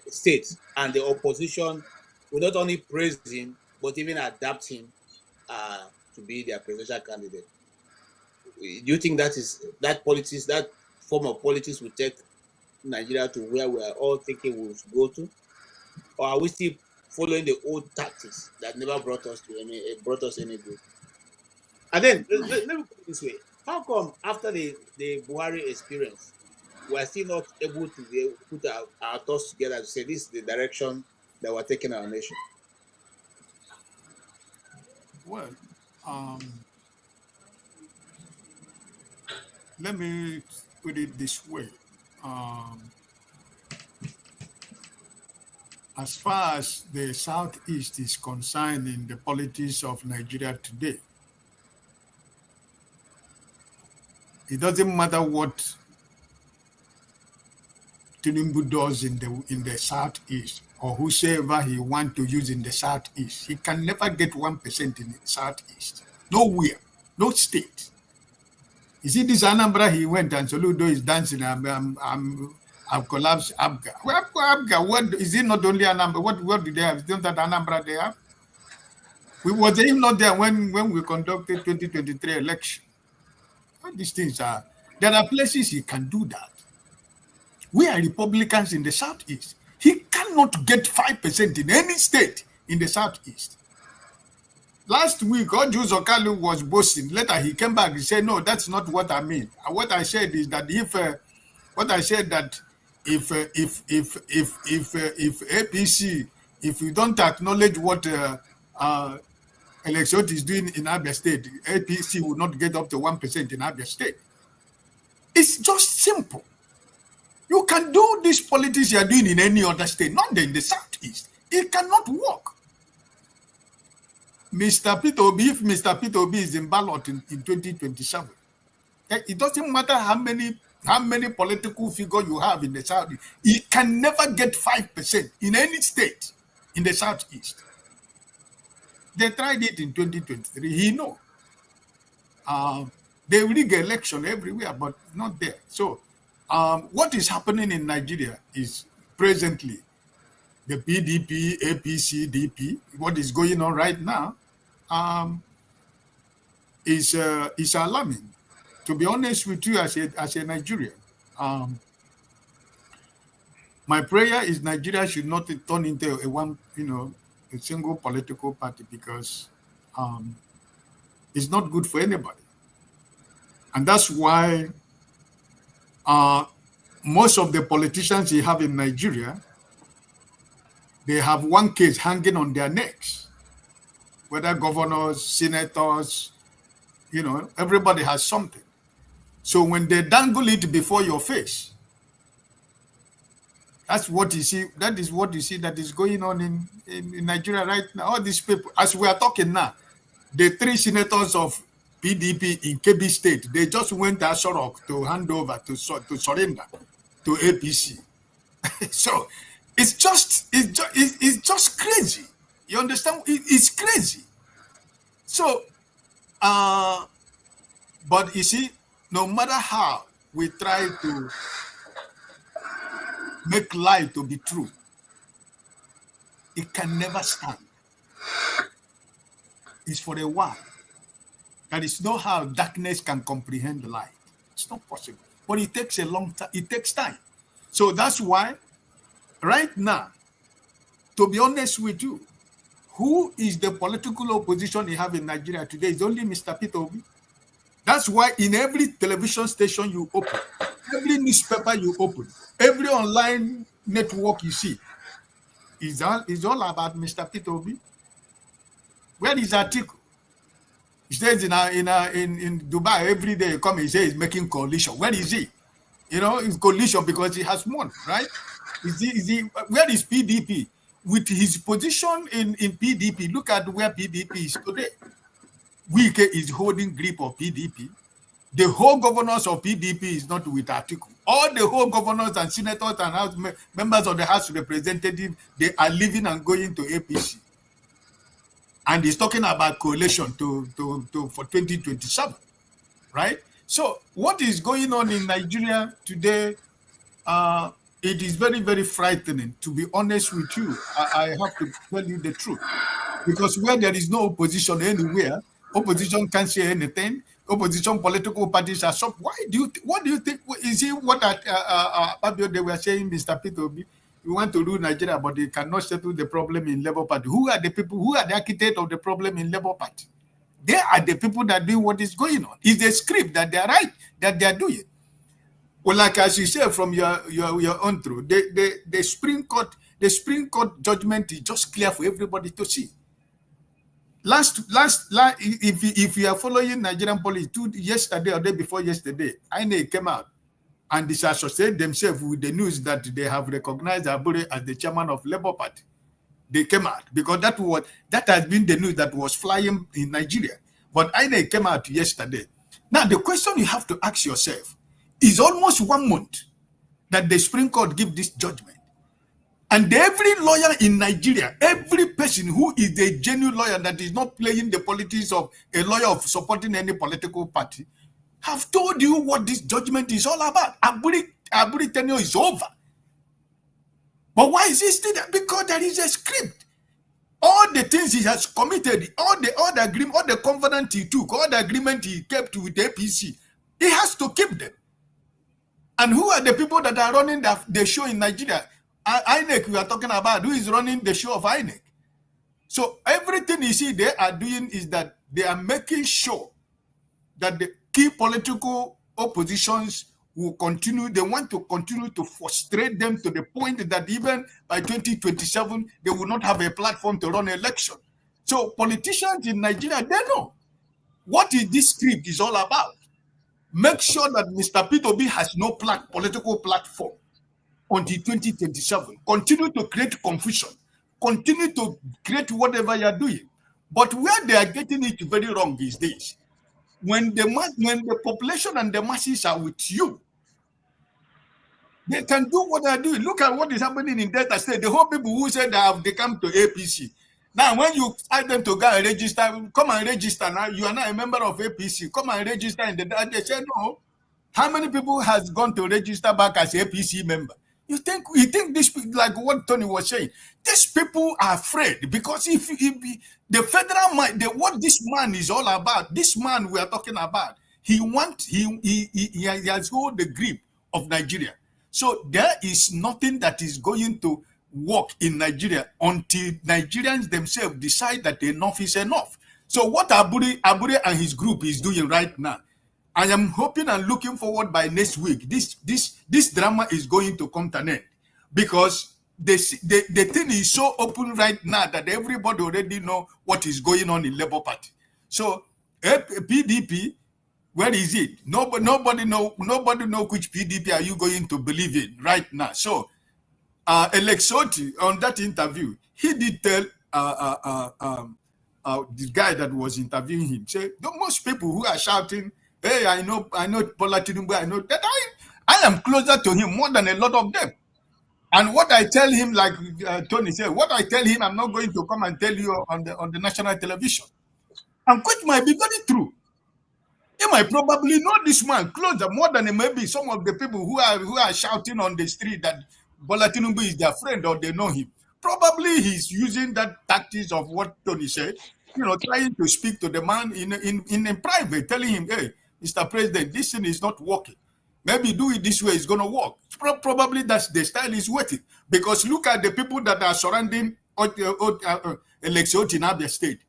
P: state, and the opposition will not only praise him but even adapt him to be their presidential candidate? Do you think that form of politics will take Nigeria to where we are all thinking we should go to, or are we still following the old tactics that never brought us any good? And then let me put it this way: how come after the Buhari experience, we are still not able to put our thoughts together to say this is the direction that we're taking our nation?
F: Well, let me put it this way. As far as the Southeast is concerned in the politics of Nigeria today, it doesn't matter what Tinubu does in the Southeast, or whosoever he wants to use in the Southeast. He can never get 1% in the Southeast. Nowhere, no state. You see this Anambra, he went and Soludo is dancing. I've collapsed Abga. Abga, what is it? Not only Anambra. What do they have? Is not that Anambra they have? Was even not there when we conducted 2023 election. All these things are. There are places he can do that. We are Republicans in the Southeast. He cannot get 5% in any state in the Southeast. Last week, Oju Zokalu was boasting. Later, he came back and said, "No, that's not what I mean. What I said is that if APC if you don't acknowledge what Election is doing in Abia State, APC will not get up to 1% in Abia State. It's just simple. You can do this politics you are doing in any other state, not in the Southeast. It cannot work. Mr. Peter Obi, if Mr. Peter Obi is in ballot in 2027, it doesn't matter how many political figures you have in the Southeast. He can never get 5% in any state in the Southeast. They tried it in 2023. He know. They rig election everywhere, but not there. So what is happening in Nigeria is presently the PDP, APC, DP, what is going on right now is alarming. To be honest with you, as a Nigerian, my prayer is Nigeria should not turn into a single political party, because it's not good for anybody. And that's why most of the politicians you have in Nigeria, they have one case hanging on their necks, whether governors, senators, everybody has something. So when they dangle it before your face, that's what you see. That is what you see that is going on in Nigeria right now. All these people, as we are talking now, the 3 senators of PDP in Kebbi State, they just went to Asorok to hand over, to surrender to APC. So it's just crazy. You understand? It's crazy. So, but you see, no matter how we try to make lie to be true, it can never stand. It's for a while. There is no how darkness can comprehend the light. It's not possible. But it takes a long time. It takes time. So that's why, right now, to be honest with you, who is the political opposition you have in Nigeria today? It's only Mr. Peter Obi. That's why in every television station you open, every newspaper you open, every online network you see, is all about Mr. Peter Obi. Where is the article? He says in Dubai every day, come and say he's making coalition. Where is he? It's coalition because he has won, right? Is he? Where is PDP? With his position in PDP, look at where PDP is today. Wike is holding grip of PDP. The whole governors of PDP is not with Atiku. All the whole governors and senators and members of the House of Representatives, they are leaving and going to APC. And he's talking about coalition for 2027, right? So what is going on in Nigeria today? It is very, very frightening. To be honest with you, I have to tell you the truth, because where there is no opposition anywhere, opposition can't say anything. Opposition political parties are stopped. What do you think? Is it what they were saying, Mr. Peter Obi? We want to rule Nigeria, but they cannot settle the problem in Labour Party. Who are the people? Who are the architects of the problem in Labour Party? They are the people that do what is going on. It's the script that they are right, that they are doing. Well, like as you say from your own truth, the Supreme Court judgment is just clear for everybody to see. If you are following Nigerian politics, yesterday or day before yesterday, INEC came out and disassociated themselves with the news that they have recognized Abure as the chairman of Labour Party. They came out because that has been the news that was flying in Nigeria. But INEC came out yesterday. Now the question you have to ask yourself is almost 1 month that the Supreme Court give this judgment. And every lawyer in Nigeria, every person who is a genuine lawyer that is not playing the politics of a lawyer of supporting any political party, have told you what this judgment is all about. Aburi tenure is over. But why is he still there? Because there is a script. All the things he has committed, all the agreement, all the covenant he took, all the agreement he kept with APC, he has to keep them. And who are the people that are running the show in Nigeria? INEC we are talking about. Who is running the show of INEC? So everything you see they are doing is that they are making sure that the key political oppositions will continue. They want to continue to frustrate them to the point that even by 2027, they will not have a platform to run election. So politicians in Nigeria, they know what is this script is all about. Make sure that Mr. P2B has no political platform until 2027. Continue to create confusion. Continue to create whatever you are doing. But where they are getting it very wrong these days, when the population and the masses are with you, they can do what they are doing. Look at what is happening in Delta State. The whole people who said they come to APC. Now, when you ask them to go and register, come and register now. You are not a member of APC. Come and register. They say no. How many people has gone to register back as APC member? You think this, like what Tony was saying, these people are afraid because if the federal mind, what this man is all about, this man we are talking about, he has hold the grip of Nigeria. So there is nothing that is going to work in Nigeria until Nigerians themselves decide that enough is enough. So what Abure and his group is doing right now, I am hoping and looking forward by next week, this drama is going to come to an end, because the thing is so open right now that everybody already know what is going on in Labour Party. So PDP, where is it? Nobody know which PDP are you going to believe in right now. So Alexoti on that interview, he did tell the guy that was interviewing him, say most people who are shouting, hey, I know Bola Tinubu, I know that I am closer to him more than a lot of them. And what I tell him, like Tony said, what I tell him, I'm not going to come and tell you on the national television. And which might be very true. You might probably know this man closer more than maybe some of the people who are shouting on the street that Bola Tinubu is their friend or they know him. Probably he's using that tactics of what Tony said, trying to speak to the man in private, telling him, hey, Mr. President, this thing is not working. Maybe do it this way, it's going to work. Probably that's the style is working. Because look at the people that are surrounding Alexoti in Abia State.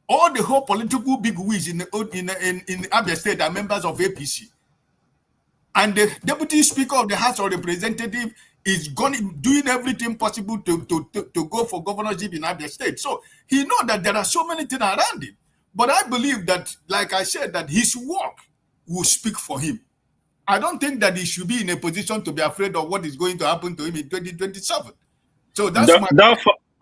F: All the whole political big wigs in Abia State are members of APC. And the Deputy Speaker of the House of Representatives is doing everything possible to go for governorship in Abia State. So he knows that there are so many things around him. But I believe that, like I said, that his work will speak for him. I don't think that he should be in a position to be afraid of what is going to happen to him in 2027. So that's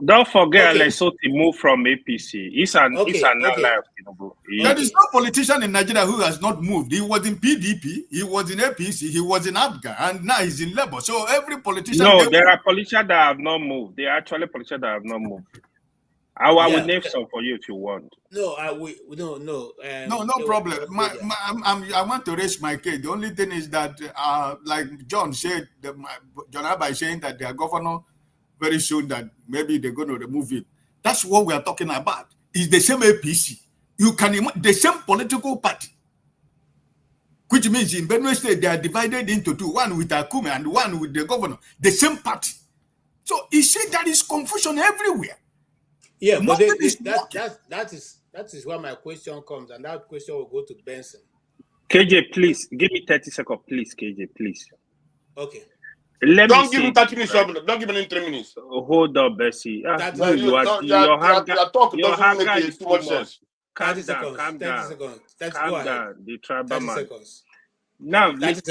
T: don't forget, Lesotho moved from APC. He's an ally of Tinubu.
F: There is no politician in Nigeria who has not moved. He was in PDP, he was in APC, he was in ABGA, and now he's in Labour. So every politician.
T: No, there are politicians that have not moved. There are actually politicians that have not moved. I will name some for you if you want.
P: No,
F: no problem. I want to raise my case. The only thing is that, like John said, John Abba is saying that their governor very soon that maybe they're going to remove it. That's what we are talking about. It's the same APC. You can imagine the same political party, which means in Benue State they are divided into two: one with Akume and one with the governor. The same party. So he said there is confusion everywhere.
P: Yeah, but that is where my question comes, and that question will go to Benson.
T: KJ, please give me 30 seconds, please. KJ, please.
P: Okay.
R: Don't give him 30 minutes. Don't give him 3 minutes.
T: Hold up, Bessie.
R: Your talk doesn't make too much sense.
T: Calm down.
P: 30 seconds.
T: Calm down. The tribal man.
P: Seconds.
T: Now, let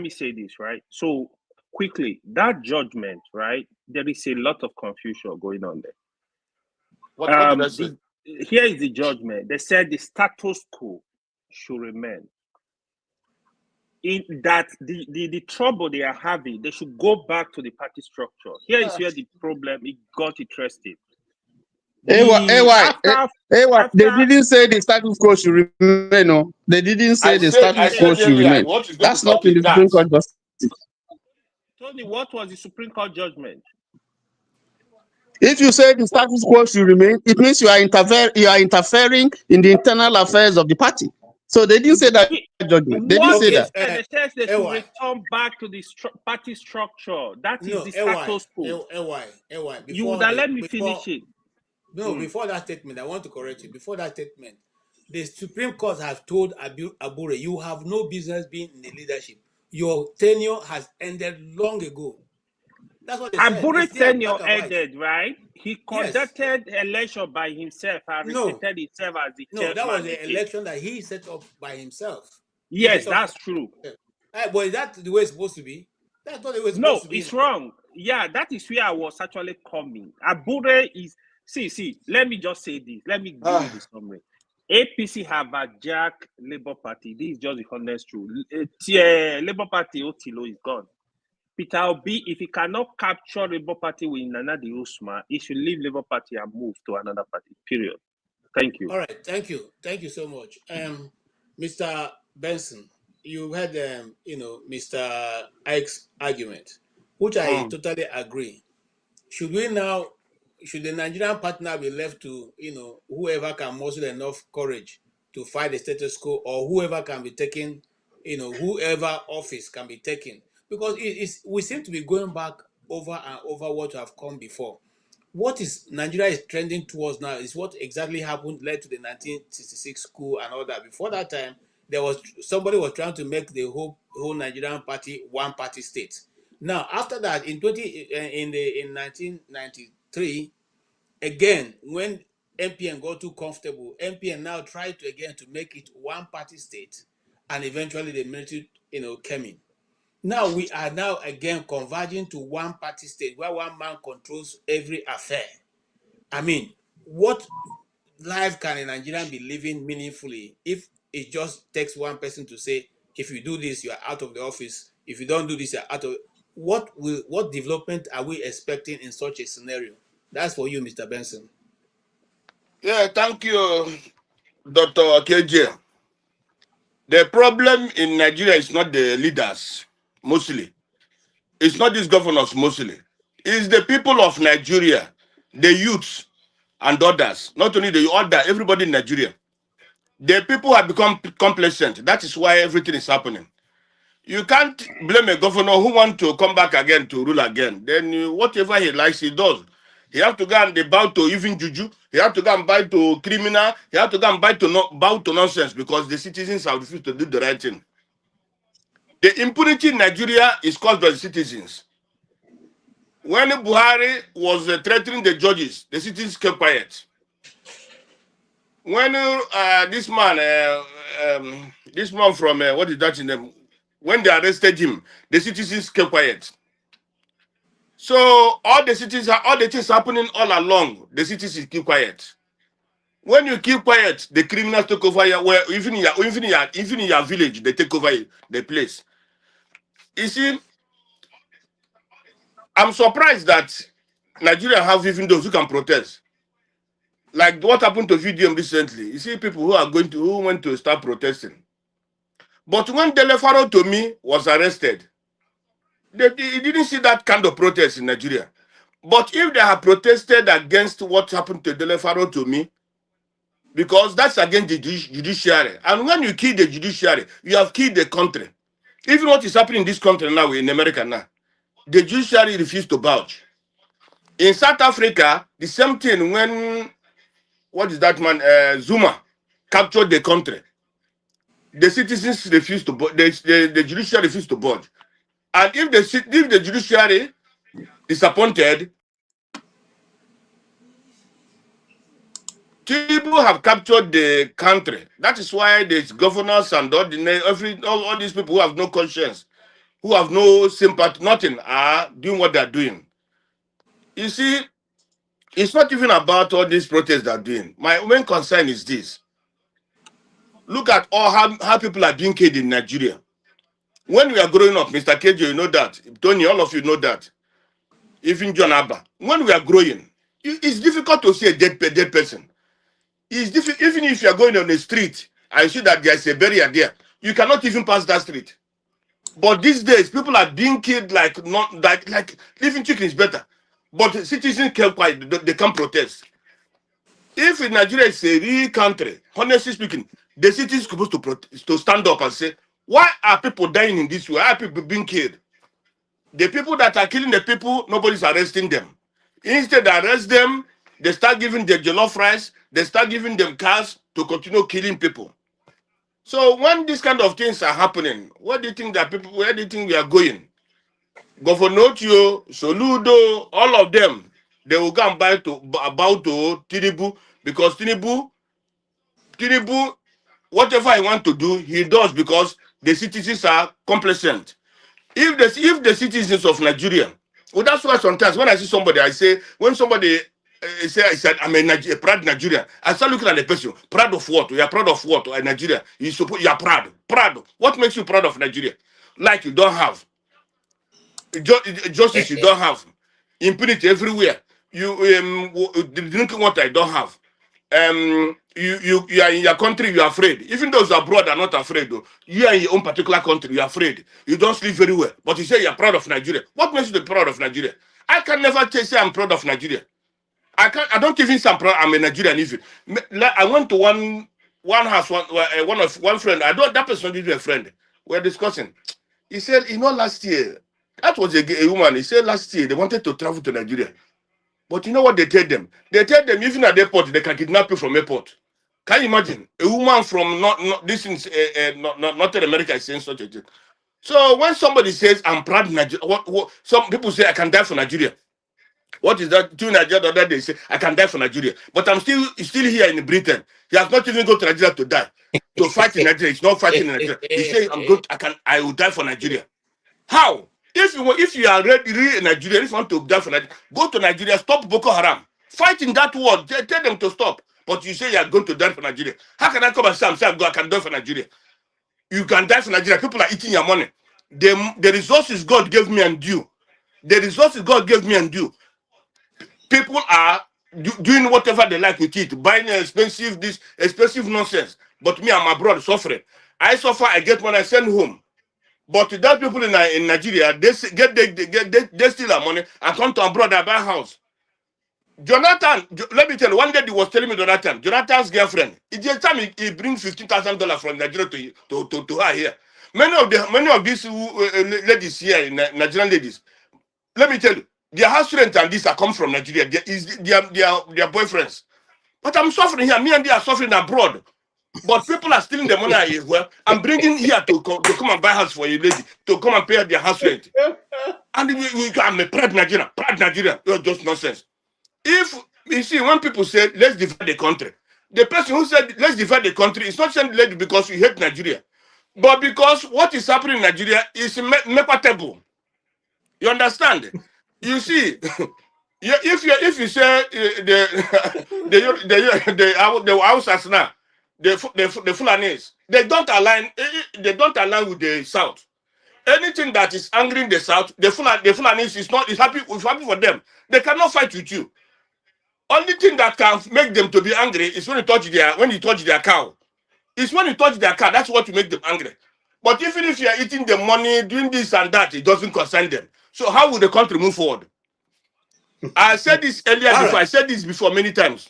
T: me say this, right? So quickly, that judgment, right? There is a lot of confusion going on there.
R: What did I say?
T: Here is the judgment. They said the status quo should remain. In that the trouble they are having, they should go back to the party structure. Here is where the problem it got interesting.
H: They didn't say the status quo should remain. No, they didn't say the status quo should remain. That's not in the Supreme Court justice.
T: Tony, what was the Supreme Court judgment?
H: If you say the status quo should remain, it means you are interfering in the internal affairs of the party. So they didn't say that judgment. They didn't say that.
T: They said they should return back to the party structure. That is the status quo. You would have let me finish it.
P: No, before that statement, I want to correct you. Before that statement, the Supreme Court has told Abure, you have no business being in the leadership. Your tenure has ended long ago. That's what they said.
T: Abure
P: It's there,
T: tenure
P: black and white.
T: ended, right? He
P: Yes.
T: conducted election by himself and
P: No.
T: restated himself as the
P: No,
T: chairman.
P: that was the
T: again.
P: election that he set up by himself.
T: Yes, that's true.
P: But is that the way it's supposed to be? That's not the way it's
T: No,
P: supposed to be.
T: it's wrong. Yeah, that is where I was actually coming. Abure is see. Let me just say this. Let me give you the summary. APC have hijacked Labour Party. This is just the honest truth. Labour Party Otilo is gone. Peter Obi, if he cannot capture Labour Party with Nana de Usma, he should leave Labour Party and move to another party. Period. Thank you.
P: All right, thank you so much. Mr. Benson, you heard Mr. Ike's argument, which I totally agree. Should the Nigerian partner be left to whoever can muster enough courage to fight the status quo, or whoever can be taken, whoever office can be taken? Because we seem to be going back over and over what have come before. What is Nigeria is trending towards now is what exactly happened led to the 1966 coup and all that. Before that time, somebody was trying to make the whole Nigerian party one party state. Now, after that, in 1993, again, when MPN got too comfortable, MPN now tried to make it one party state, and eventually the military came in. Now we are again converging to one party state where one man controls every affair. I mean, what life can a Nigerian be living meaningfully if it just takes one person to say, if you do this, you are out of the office. If you don't do this, you're out of. What development are we expecting in such a scenario? That's for you, Mr. Benson.
R: Yeah, thank you, Dr. KJ. The problem in Nigeria is not the leaders, mostly. It's not these governors, mostly. It's the people of Nigeria, the youths and others. Not only the other, everybody in Nigeria. The people have become complacent. That is why everything is happening. You can't blame a governor who wants to come back again to rule again. Then whatever he likes, he does. He has to go and bow to even juju. He has to go and bow to criminal. He has to go and bow to nonsense because the citizens have refused to do the right thing. The impunity in Nigeria is caused by the citizens. When Buhari was threatening the judges, the citizens kept quiet. When this man from what is that in them? When they arrested him, the citizens kept quiet. So all the things happening all along, the citizens keep quiet. When you keep quiet, the criminals take over even in your village, they take over the place. You see, I'm surprised that Nigeria have even those who can protest. Like what happened to VDM recently. You see people who went to start protesting. But when Delefaro to me was arrested, he didn't see that kind of protest in Nigeria. But if they have protested against what happened to Delefaro to me, because that's against the judiciary. And when you kill the judiciary, you have killed the country. Even what is happening in this country now, in America now, the judiciary refused to budge. In South Africa, the same thing when, what is that man, Zuma captured the country. The citizens refused to budge, the judiciary refused to budge. And if the judiciary disappointed, people have captured the country. That is why there's governors and all these people who have no conscience, who have no sympathy, nothing, are doing what they're doing. You see, it's not even about all these protests they're doing. My main concern is this. Look at how people are being killed in Nigeria. When we are growing up, Mr. KJ, you know that. Tony, all of you know that. Even John Abba. When we are growing, it's difficult to see a dead person. It's difficult, even if you are going on the street and see that there's a barrier there, you cannot even pass that street. But these days, people are being killed like living chicken is better. But citizens kept quiet, they can't protest. If in Nigeria is a real country, honestly speaking, the city is supposed to stand up and say, why are people dying in this way? Why are people being killed? The people that are killing the people, nobody's arresting them. Instead, they arrest them, they start giving the jollof rice, they start giving them cars to continue killing people. So when these kind of things are happening, what do you think that people, where do you think we are going? Governor Soludo, all of them, they will go and bow to Tinubu because Tinubu, whatever he want to do, he does because the citizens are complacent. If the citizens of Nigeria, well, that's why sometimes when I see somebody, I say, when somebody I said, I'm a proud Nigerian, I start looking at the person, proud of what? You are proud of what? Nigeria. You are proud. Proud. What makes you proud of Nigeria? Like you don't have. Justice you don't have. Impunity everywhere. The drinking water you don't have. You are in your country, you are afraid. Even those abroad are not afraid though. You are in your own particular country, you are afraid. You don't sleep very well. But you say you are proud of Nigeria. What makes you proud of Nigeria? I can never say I'm proud of Nigeria. I don't even say I'm a Nigerian even. I went to one house, one friend. That person is a friend. We're discussing. He said, last year, that was a woman. He said last year they wanted to travel to Nigeria. But you know what they tell them? They tell them even at the airport, they can kidnap you from airport. Can you imagine? A woman from Northern America is saying such a thing. So when somebody says, I'm proud of Nigeria, some people say, I can die for Nigeria. What is that? Two Nigeria the other day say, I can die for Nigeria. But I'm still here in Britain. He has not even gone to Nigeria to die. To fight in Nigeria. He's not fighting in Nigeria. He says, I will die for Nigeria. How? If you are really in Nigeria, if you want to die for Nigeria, go to Nigeria, stop Boko Haram. Fight in that war. Tell them to stop. But you say you are going to die for Nigeria. How can I come and say I can die for Nigeria? You can die for Nigeria. People are eating your money. The resources God gave me and you. The resources God gave me and you. People are doing whatever they like with it, buying expensive nonsense. But me, I'm abroad suffering. I suffer, I get money, I send home. But that people in Nigeria, they steal our money and come to abroad and buy a house. Jonathan, let me tell you, one day he was telling me Jonathan's girlfriend, it's the time he brings $15,000 from Nigeria to her here. Many of these ladies here, Nigerian ladies, let me tell you, their house rent and these are come from Nigeria. Their boyfriends. But I'm suffering here. Me and they are suffering abroad. But people are stealing the money. Well, I'm bringing here to come and buy house for a lady, to come and pay their house rent. And I'm a proud Nigerian. Proud Nigerian. You're just nonsense. If you see, when people say let's divide the country, the person who said let's divide the country is not saying lady because you hate Nigeria, but because what is happening in Nigeria is mequatable. You understand? You see, if you say the Hausas now, the Fulanis, they don't align with the South. Anything that is angering the South, the Fulanis is happy for them. They cannot fight with you. Only thing that can make them to be angry is when you touch their cow. It's when you touch their cow, that's what will make them angry. But even if you are eating the money, doing this and that, it doesn't concern them. So how will the country move forward? I said this earlier before. Right. I said this before many times.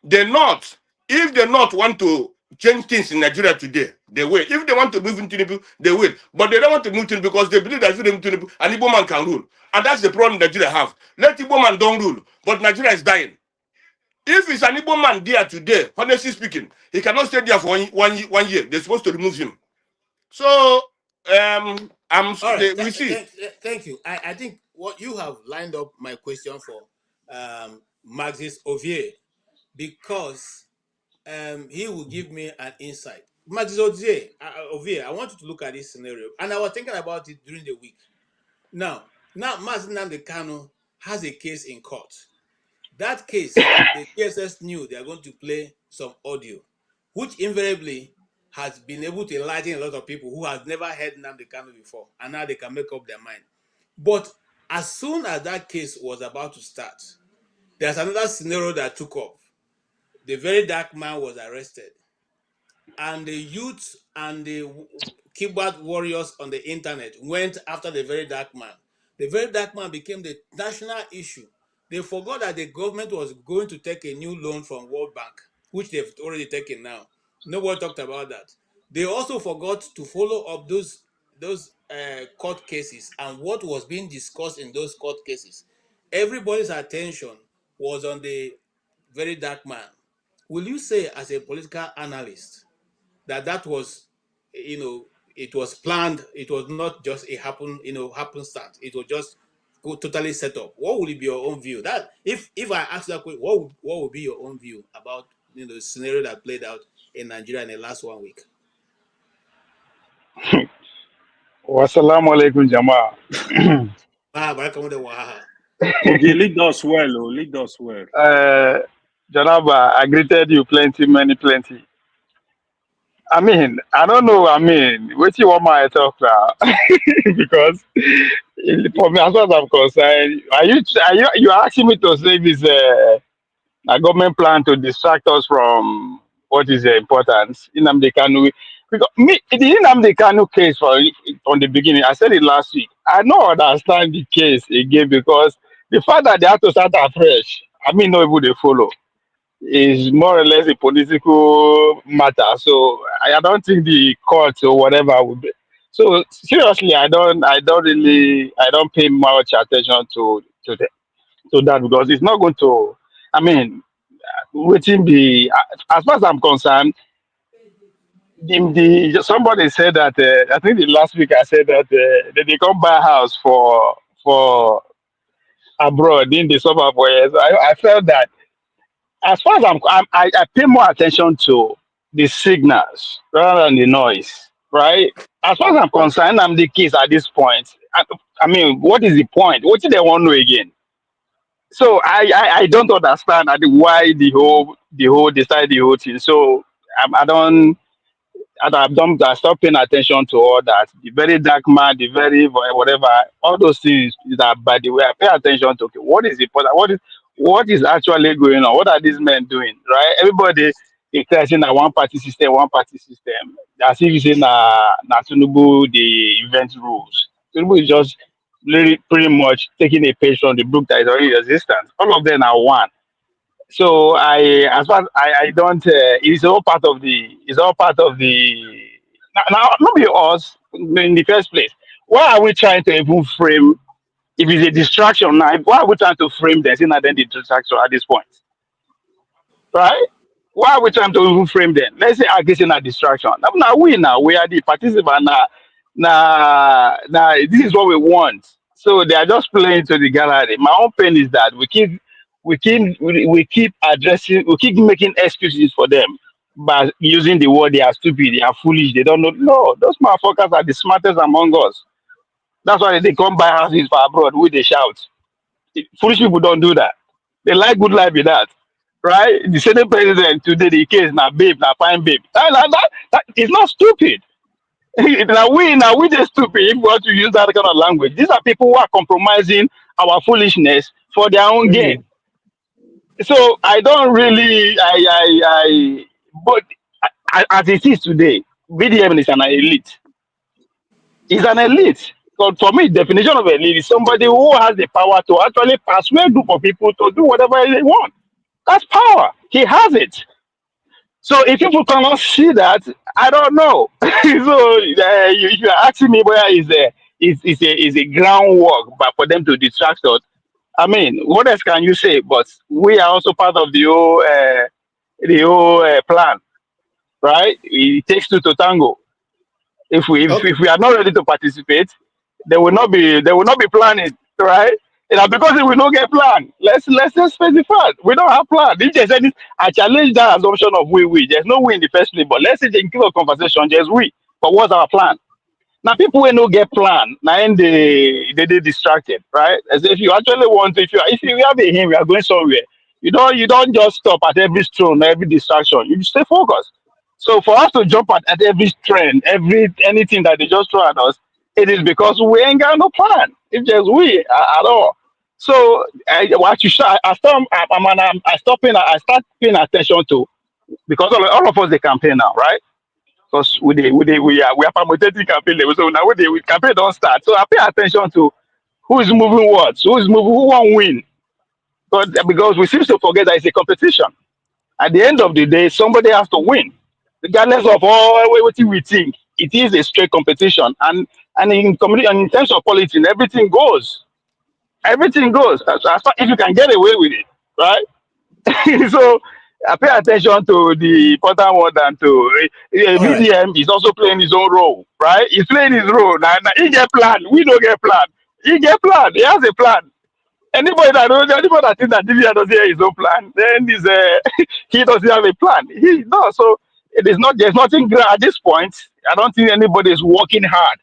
R: If the North want to change things in Nigeria today, they will. If they want to move in Tinubu, they will. But they don't want to move Tinubu because they believe that if they move Tinubu, an Igbo man can rule. And that's the problem Nigeria have. Let Igbo man don't rule, but Nigeria is dying. If it's an Igbo man there today, honestly speaking, he cannot stay there for one year. They're supposed to remove him. So, we see.
P: Thank you. I think what you have lined up my question for Maxis Ovier, because he will give me an insight. Maxis Ovier, I want you to look at this scenario. And I was thinking about it during the week. Now Mazi Nnamdi Kanu has a case in court. That case, the TSS knew they are going to play some audio, which invariably has been able to enlighten a lot of people who have never heard Nnamdi Kanu before, and now they can make up their mind. But as soon as that case was about to start, there's another scenario that took off. The very dark man was arrested, and the youth and the keyboard warriors on the internet went after the very dark man. The very dark man became the national issue. They forgot that the government was going to take a new loan from World Bank, which they've already taken now. Nobody talked about that. They also forgot to follow up those court cases and what was being discussed in those court cases. Everybody's attention was on the very dark man. will you say as a political analyst that was, it was planned, it was not just a happenstance, it was just totally set up? What would be your own view? That if I ask that question, what would be your own view about the scenario that played out in Nigeria in the last 1 week?
D: Wassalamu alaikum, Jama.
T: Okay, lead us well, oh, lead us well.
D: Janaba, I greeted you plenty. I mean, I don't know. I mean, what you want my talk now? Because for me, as far as I'm concerned, you asking me to say this a government plan to distract us from what is important in Nnamdi Kanu? Because me, the Nnamdi Kanu case from the beginning, I said it last week. I don't understand the case again because the fact that they have to start afresh, I mean, no people they follow, is more or less a political matter. So I don't think the court or whatever would be. So seriously, I don't pay much attention to that because it's not going to. I mean, waiting be as far as I'm concerned. Somebody said that I think the last week I said that they come buy a house for abroad in the suburb. Where I felt that as far as I pay more attention to the signals rather than the noise, right? As far as I'm concerned, I'm the case at this point. I mean, what is the point? What do they want to know again? So I don't understand why the whole decide the whole thing. So I don't. And I stopped paying attention to all that. The very dark man, the very whatever, all those things that by the way I pay attention to. Okay, what is important? What is actually going on? What are these men doing? Right? Everybody is saying a one party system. As if you say na Tinubu the event rules. Tinubu is just really pretty much taking a page from the book that is already in existence. All of them are one. So as far as I don't, it's all part of the. Now, not be us in the first place. Why are we trying to even frame? If it's a distraction now, why are we trying to frame them? Saying that then the distraction at this point, right? Why are we trying to even frame them? Let's say accusing a distraction. Now we are the participant. Now this is what we want. So they are just playing to the gallery. My own pain is that we keep addressing, we keep making excuses for them by using the word they are stupid, they are foolish, they don't know. No, those motherfuckers are the smartest among us. That's why they come buy houses for abroad with they shout. Foolish people don't do that. They like good life with that. Right? The Senate president today, the case now babe, now fine babe. That is not stupid. now we just stupid if we want to use that kind of language. These are people who are compromising our foolishness for their own gain. So I don't really but as it is today, BDM is an elite. It's an elite. So for me, definition of elite is somebody who has the power to actually persuade a group of people to do whatever they want. That's power. He has it. So if people cannot see that, I don't know. So if you're asking me where is a groundwork but for them to distract us, I mean, what else can you say? But we are also part of the whole plan, right? It takes two to tango. If we are not ready to participate, they will not be planning, right? Because we will not get plan. Let's just specify. We don't have plan. If there's any, I challenge that assumption of we. There's no we in the first place. But let's say in case of conversation, there's we. But what's our plan? Now people will not get plan. Now they distracted, right? As if you actually want to, if you have a him, we are going somewhere. You don't just stop at every stone, every distraction. You stay focused. So for us to jump at every trend, anything that they just throw at us, it is because we ain't got no plan. It's just we at all. So I start paying attention to because all of us they campaign now, right? Because we are promoting campaign level. So now we campaign don't start. So I pay attention to who is moving what, who won't win. Because we seem to forget that it's a competition. At the end of the day, somebody has to win. Regardless of all what we think, it is a straight competition. And in community and in terms of politics, everything goes. Everything goes. As far if you can get away with it, right? So pay attention to the important one than to VDM is also playing his own role, right? He's playing his role. Now he get plan. We don't get plan. He get plan. He has a plan. Anybody that thinks that DVR doesn't have his own plan, then is he doesn't have a plan. He does. So it is not. There's nothing at this point. I don't think anybody is working hard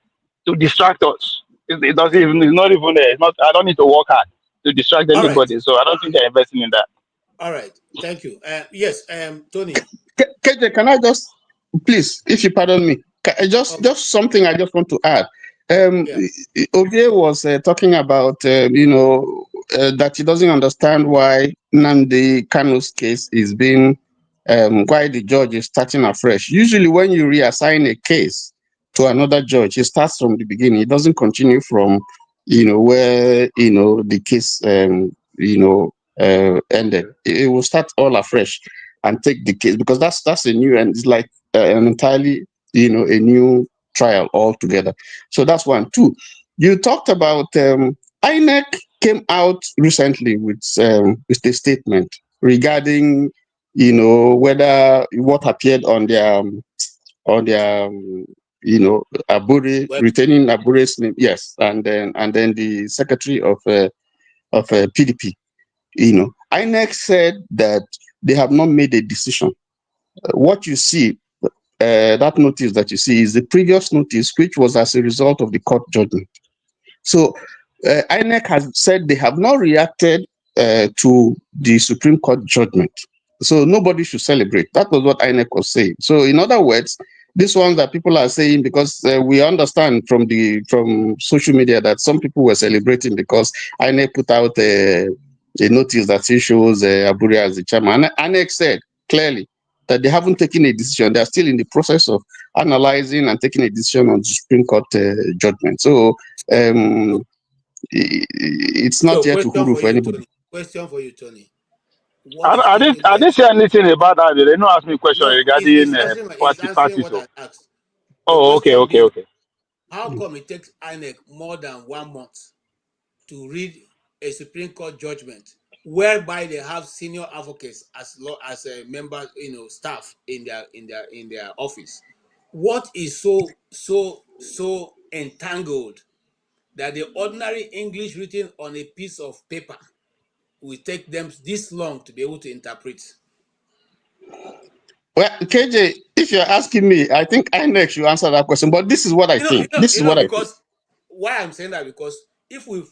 D: to distract us. It doesn't even. It's not even there. It's not. I don't need to work hard to distract
P: All right.
D: anybody. So I don't think they're investing in that.
P: All right. Thank you. Yes. Tony.
H: KJ, can I just, please, if you pardon me, just something I just want to add. Ovie was talking about, that he doesn't understand why Nnamdi Kanu's case is being, why the judge is starting afresh. Usually when you reassign a case to another judge, it starts from the beginning. It doesn't continue from, where, the case, ended. It will start all afresh and take the case, because that's a new, and it's like an entirely, a new trial altogether. So that's one. Two, you talked about INEC came out recently with a statement regarding whether what appeared on their Abure, retaining Abure's name, yes, and then the secretary of PDP. INEC said that they have not made a decision. What you see, that notice that you see, is the previous notice, which was as a result of the court judgment. So INEC has said they have not reacted to the Supreme Court judgment. So nobody should celebrate. That was what INEC was saying. So in other words, this one that people are saying, because we understand from social media that some people were celebrating because INEC put out a notice that shows Abure as the chairman. INEC said clearly that they haven't taken a decision. They're still in the process of analyzing and taking a decision on the Supreme Court judgment. So it's not yet to huru for anybody.
P: Tony. Question for you, Tony.
D: I didn't say anything about that. They didn't ask me a question regarding parties.
P: What I asked.
D: Oh, okay.
P: How come it takes INEC more than 1 month to read a Supreme Court judgment whereby they have senior advocates as a member, staff in their office? What is so entangled that the ordinary English written on a piece of paper will take them this long to be able to interpret?
H: Well, KJ, if you're asking me, I think INEC should answer that question. But this is what I think.
P: Because why I'm saying that, because if we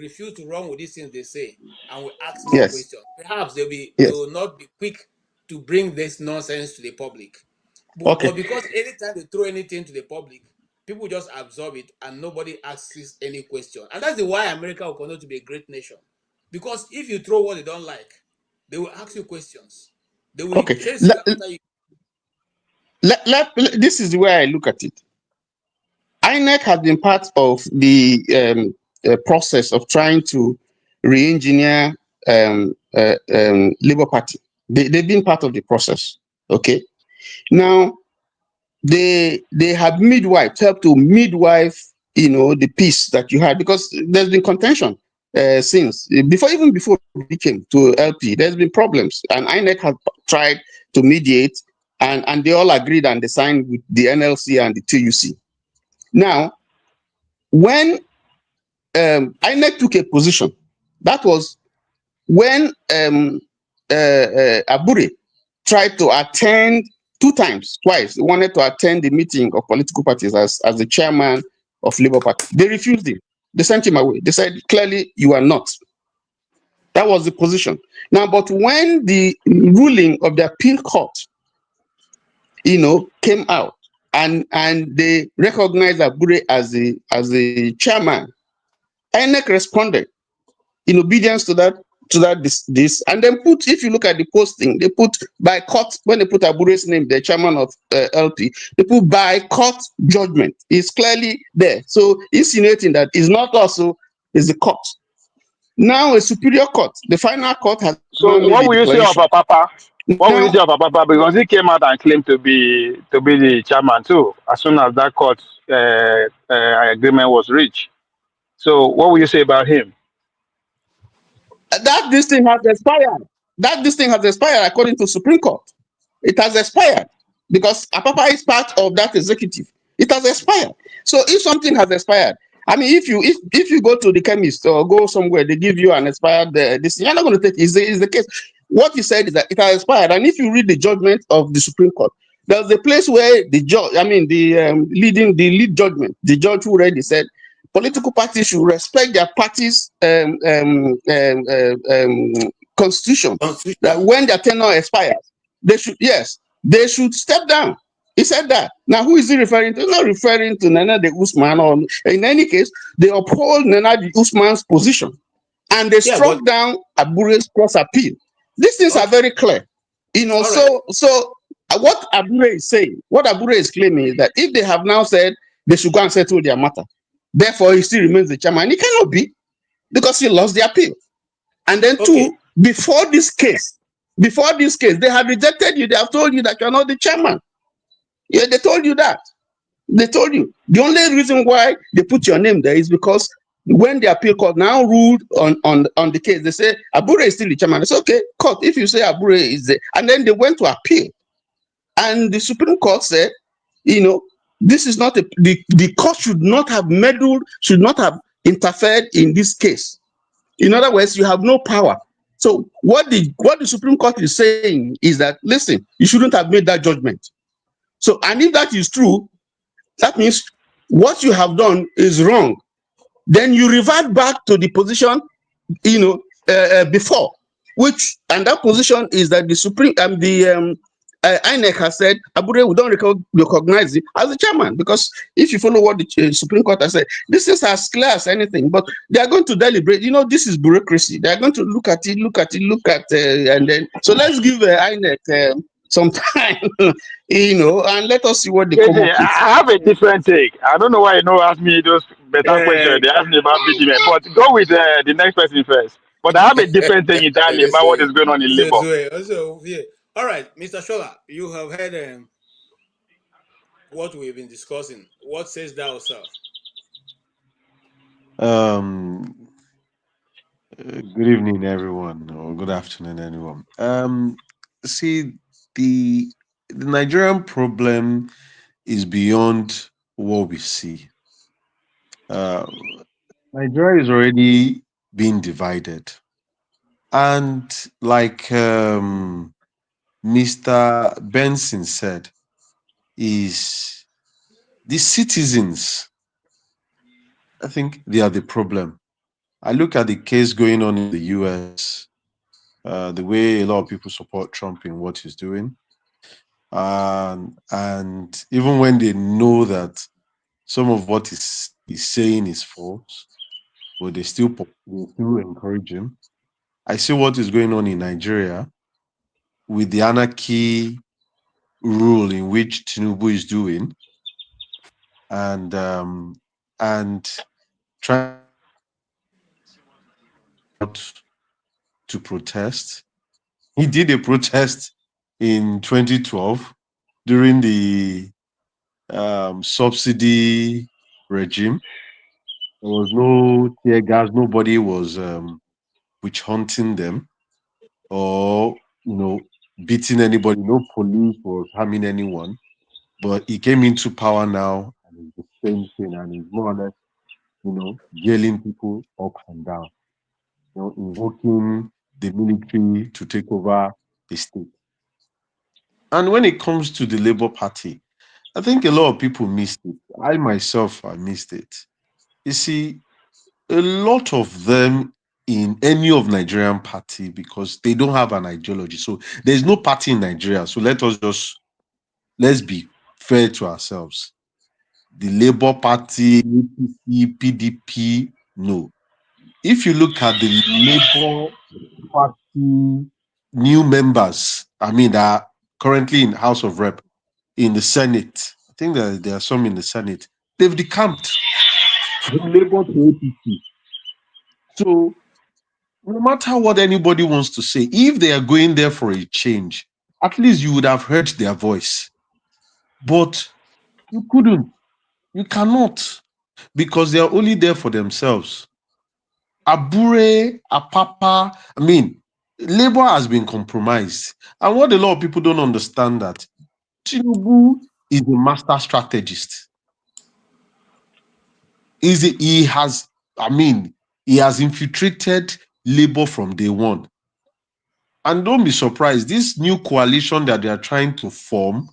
P: refuse to run with these things they say and we ask more questions, perhaps they will not be quick to bring this nonsense to the public. But because anytime they throw anything to the public, people just absorb it and nobody asks any question. And that's why America will continue to be a great nation. Because if you throw what they don't like, they will ask you questions. They will chase you after you.
H: This is the way I look at it. INEC has been part of the process of trying to re-engineer Labour Party. They've been part of the process. Okay. Now, they have helped to midwife, the peace that you had, because there's been contention since before we came to LP. There's been problems, and INEC has tried to mediate, and they all agreed and they signed with the NLC and the TUC. Now, when INEC took a position, that was when Abure tried to attend twice. He wanted to attend the meeting of political parties as the chairman of Labour Party. They refused him. They sent him away. They said, clearly, you are not. That was the position. Now, but when the ruling of the appeal court, came out, and they recognized Abure as the chairman, INEC responded in obedience to that, and then if you look at the posting, they put by court, when they put Abure's name, the chairman of LP, they put by court judgment. It's clearly there. So insinuating that it's not also is the court. Now a superior court, the final court has.
D: So what will you say of Papa? What will you say of Papa? Because he came out and claimed to be the chairman too, as soon as that court agreement was reached. So what will you say about him?
H: That this thing has expired. that this thing has expired according to Supreme Court. It has expired because Apapa is part of that executive. It has expired. So if something has expired, I mean, if you go to the chemist or go somewhere, they give you an expired this, you're not going to take it. Is the case. What he said is that it has expired, and if you read the judgment of the Supreme Court, there's a place where the judge, I mean, the lead judgment, the judge who read it said, political parties should respect their party's constitution. That when their tenure expires, they should step down. He said that. Now, who is he referring to? He's not referring to Nana de Usman, or in any case, they uphold Nana de Usman's position, and they struck down Abure's cross appeal. These things are very clear, you know. So what Abure is saying, what Abure is claiming is that if they have now said they should go and settle their matter, therefore he still remains the chairman. He cannot be, because he lost the appeal. And then two, before this case, they have rejected you. They have told you that you're not the chairman. Yeah, they told you that. They told you. The only reason why they put your name there is because when the appeal court now ruled on the case, they say Abure is still the chairman. It's okay, court, if you say Abure is there. And then they went to appeal. And the Supreme Court said, you know, this is not the court should not have meddled, should not have interfered in this case. In other words, you have no power. So what the Supreme Court is saying is that, listen, you shouldn't have made that judgment. So, and if that is true, that means what you have done is wrong. Then you revert back to the position, you know, before, and that position is that the Supreme, INEC has said, Abure, we don't recognize it as the chairman, because if you follow what the Supreme Court has said, this is as clear as anything, but they are going to deliberate. You know, this is bureaucracy. They are going to look at it, and then, so let's give INEC some time, you know, and let us see what they come up with.
D: I have a different take. I don't know why you know ask me those better questions. They asked me about BGM, but go with the next person first. But I have a different thing entirely about what is going on in Labour.
P: All right, Mr. Shola, you have heard what we've been discussing. What says thou, sir?
K: Good evening, everyone, or good afternoon, anyone. See, the Nigerian problem is beyond what we see. Nigeria is already being divided, and like Mr. Benson said, is the citizens. I think they are the problem. I look at the case going on in the US, the way a lot of people support Trump in what he's doing. And even when they know that some of what he's saying is false, but they still encourage him. I see what is going on in Nigeria with the anarchy rule in which Tinubu is doing, and trying to protest. He did a protest in 2012 during the subsidy regime. There was no tear gas. Nobody was witch hunting them or, you know, beating anybody. No police was harming anyone. But he came into power now, and it's the same thing, and he's more or less, you know, jailing people up and down, you know, invoking the military to take over the state. And when it comes to the Labour Party, I think a lot of people missed it. I myself, I missed it. You see, a lot of them in any of Nigerian party, because they don't have an ideology. So there's no party in Nigeria. So let's be fair to ourselves. The Labour Party, APC, PDP, no. If you look at the Labour Party new members, I mean, that are currently in House of Rep, in the Senate, I think that there are some in the Senate, they've decamped from Labour to APC. So no matter what anybody wants to say, if they are going there for a change, at least you would have heard their voice. But you couldn't. You cannot, because they are only there for themselves. Abure, Apapa, I mean, Labour has been compromised. And what a lot of people don't understand that Tinubu is a master strategist. He has infiltrated Labour from day one. And don't be surprised, this new coalition that they are trying to form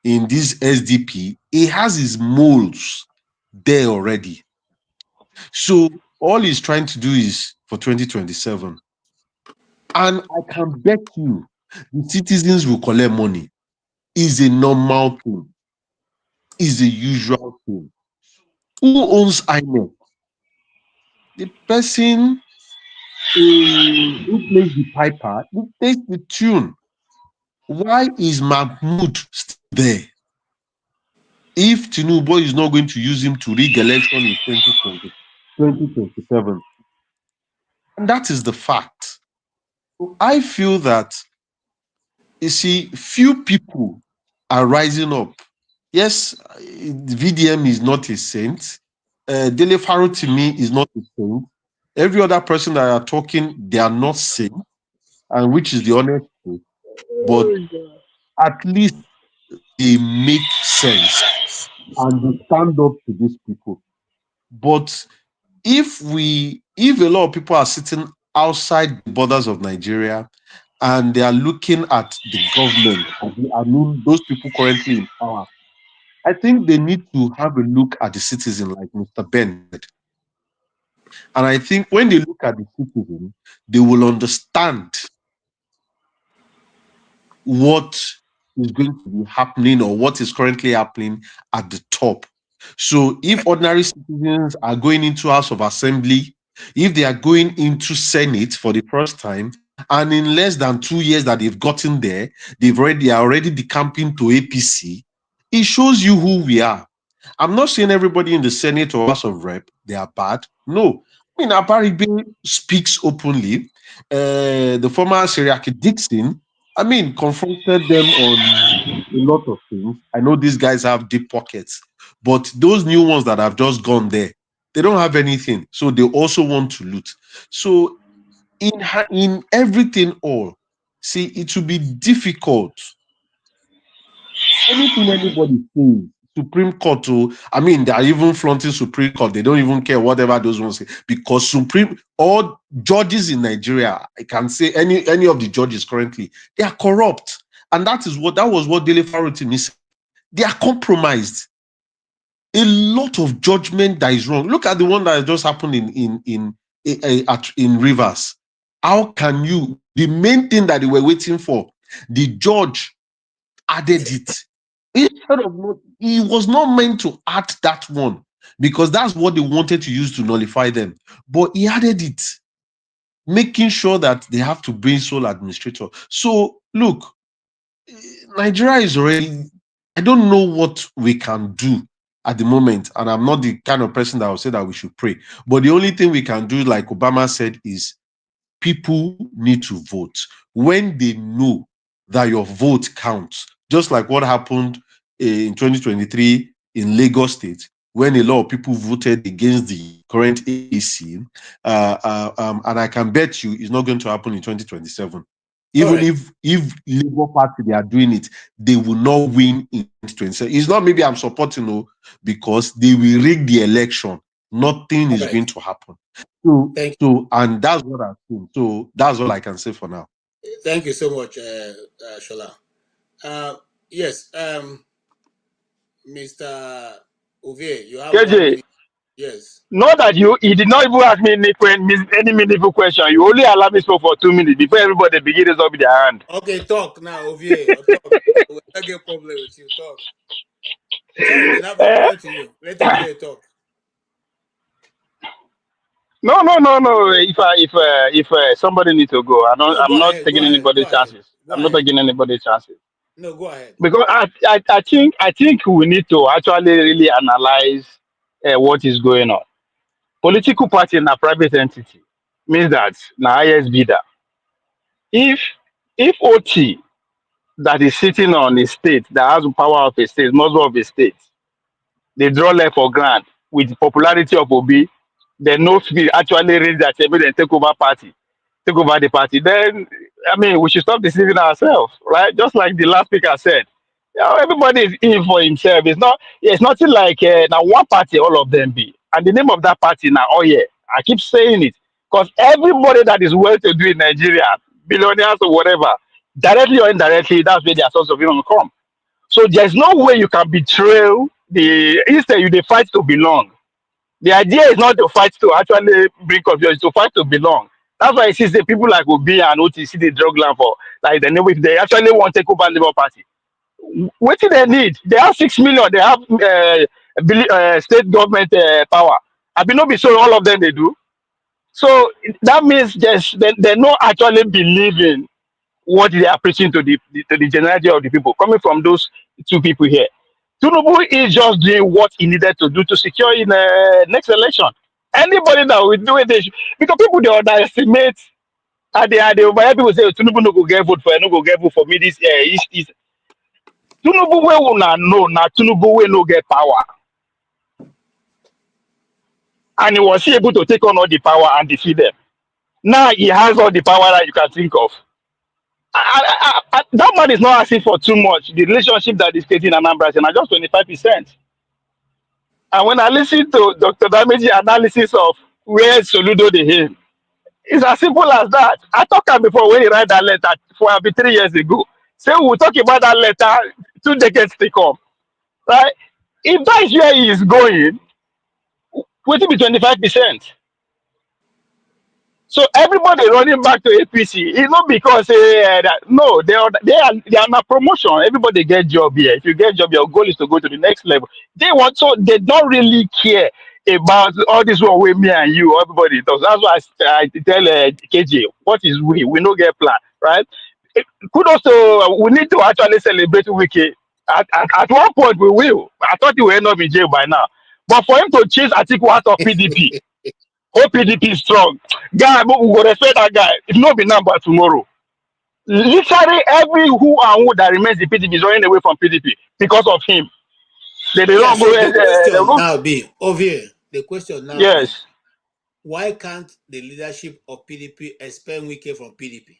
K: in this SDP, it has its molds there already. So all he's trying to do is for 2027. And I can bet you the citizens will collect money. Is a normal thing. Is a usual thing. Who owns INEC? The person who plays the piper, who plays the tune. Why is Mahmoud still there? If Tinubu is not going to use him to rig election in 2027. And that is the fact. So I feel that, you see, few people are rising up. Yes, VDM is not a saint. Dele Faro to me is not a saint. Every other person that are talking, they are not saints, and which is the honest truth. But at least they make sense and they stand up to these people. But if a lot of people are sitting outside the borders of Nigeria and they are looking at the government, I mean those people currently in power, I think they need to have a look at the citizen, like Mr. Ben. And I think when they look at the citizen, they will understand what is going to be happening or what is currently happening at the top. So if ordinary citizens are going into House of Assembly, if they are going into Senate for the first time, and in less than 2 years that they've gotten there, they are already decamping to APC, it shows you who we are. I'm not saying everybody in the Senate or House of Rep, they are bad. No. I mean, Abaribe speaks openly. The former Seriaki Dixon, I mean, confronted them on a lot of things. I know these guys have deep pockets, but those new ones that have just gone there, they don't have anything. So they also want to loot. So in everything all, see, it will be difficult. Anything anybody says, Supreme Court, I mean, they are even flaunting Supreme Court. They don't even care whatever those ones say, because all judges in Nigeria, I can say any of the judges currently, they are corrupt. And that was what Dele Farotimi said. They are compromised. A lot of judgment that is wrong. Look at the one that just happened in Rivers. How can you, the main thing that they were waiting for, the judge added it. He was not meant to add that one because that's what they wanted to use to nullify them. But he added it, making sure that they have to bring sole administrator. So look, Nigeria is already, I don't know what we can do at the moment. And I'm not the kind of person that will say that we should pray. But the only thing we can do, like Obama said, is people need to vote. When they know that your vote counts, just like what happened in 2023 in Lagos State, when a lot of people voted against the current AC, and I can bet you it's not going to happen in 2027. Even if Labour Party, they are doing it, they will not win in 2027. It's not maybe I'm supporting, because they will rig the election. Nothing is going to happen. So, and that's what I've seen. So that's all I can say for now.
P: Thank you so much, Shola. Yes, Mr. Ovie, you have
D: KJ,
P: yes.
D: know that he did not even ask me any meaningful question. You only allow me to speak for 2 minutes before everybody begins to up their hand.
P: Okay, talk now, Ovie. Talk. We'll not get problem with you. Talk. Something happened to you. Let Ovie talk.
D: No. If somebody needs to go, I'm not taking anybody's chances. I'm not taking anybody's chances.
P: No, go ahead.
D: Because I think we need to actually really analyze what is going on. Political party in a private entity means that na highest bidder. If OT that is sitting on a state that has the power of a state, muscle of a state, they draw left for grant with the popularity of Obi, they no feel actually raise their table and take over the party. Then I mean, we should stop deceiving ourselves, right? Just like the last speaker said. Everybody is in for himself. It's nothing like now one party, all of them be. And the name of that party now, oh yeah, I keep saying it. Because everybody that is well to do in Nigeria, billionaires or whatever, directly or indirectly, that's where their source of income come. So there's no way you can betray instead you they fight to belong. The idea is not to fight to actually bring confusion, it's to fight to belong. That's why I see the people like Obi and OTC the drug land for like if they actually want to take over Labour Party. What do they need? They have 6 million, they have state government power. I mean, not be so all of them they do. So that means they don't actually believe in what they are preaching to the generality of the people, coming from those two people here. Tinubu is just doing what he needed to do to secure in the next election. Anybody that will do it, because people they underestimate and they overhear people say Tinubu no go get vote for, no go get vote for me. This is Tinubu we will not know now. Tinubu we no get power, and he was able to take on all the power and defeat them. Now he has all the power that you can think of. That man is not asking for too much. The relationship that is creating Anambra is just 25%. And when I listen to Dr. Dameji analysis of where Soludo they aim, it's as simple as that. I talked about before when he write that letter for 3 years ago. Say we'll talk about that letter 2 decades to come. Right? If that is where he is going, will it be 25%? So everybody running back to APC, it's not because no, they are not promotion. Everybody get job here. If you get job, your goal is to go to the next level. They don't really care about all this one with me and you. Everybody does. That's why I tell KJ, what is we? We no get plan, right? Kudos to we need to actually celebrate Wiki. At one point we will. I thought he will end up in jail by now. But for him to chase Atiku out of PDP. Hope PDP is strong. Guy, we go respect that guy. It not be number tomorrow. Literally every who and who that remains in PDP is running away from PDP because of him. They don't go.
P: The question now be over here. The question now
D: yes.
P: Why can't the leadership of PDP expel Wike from PDP?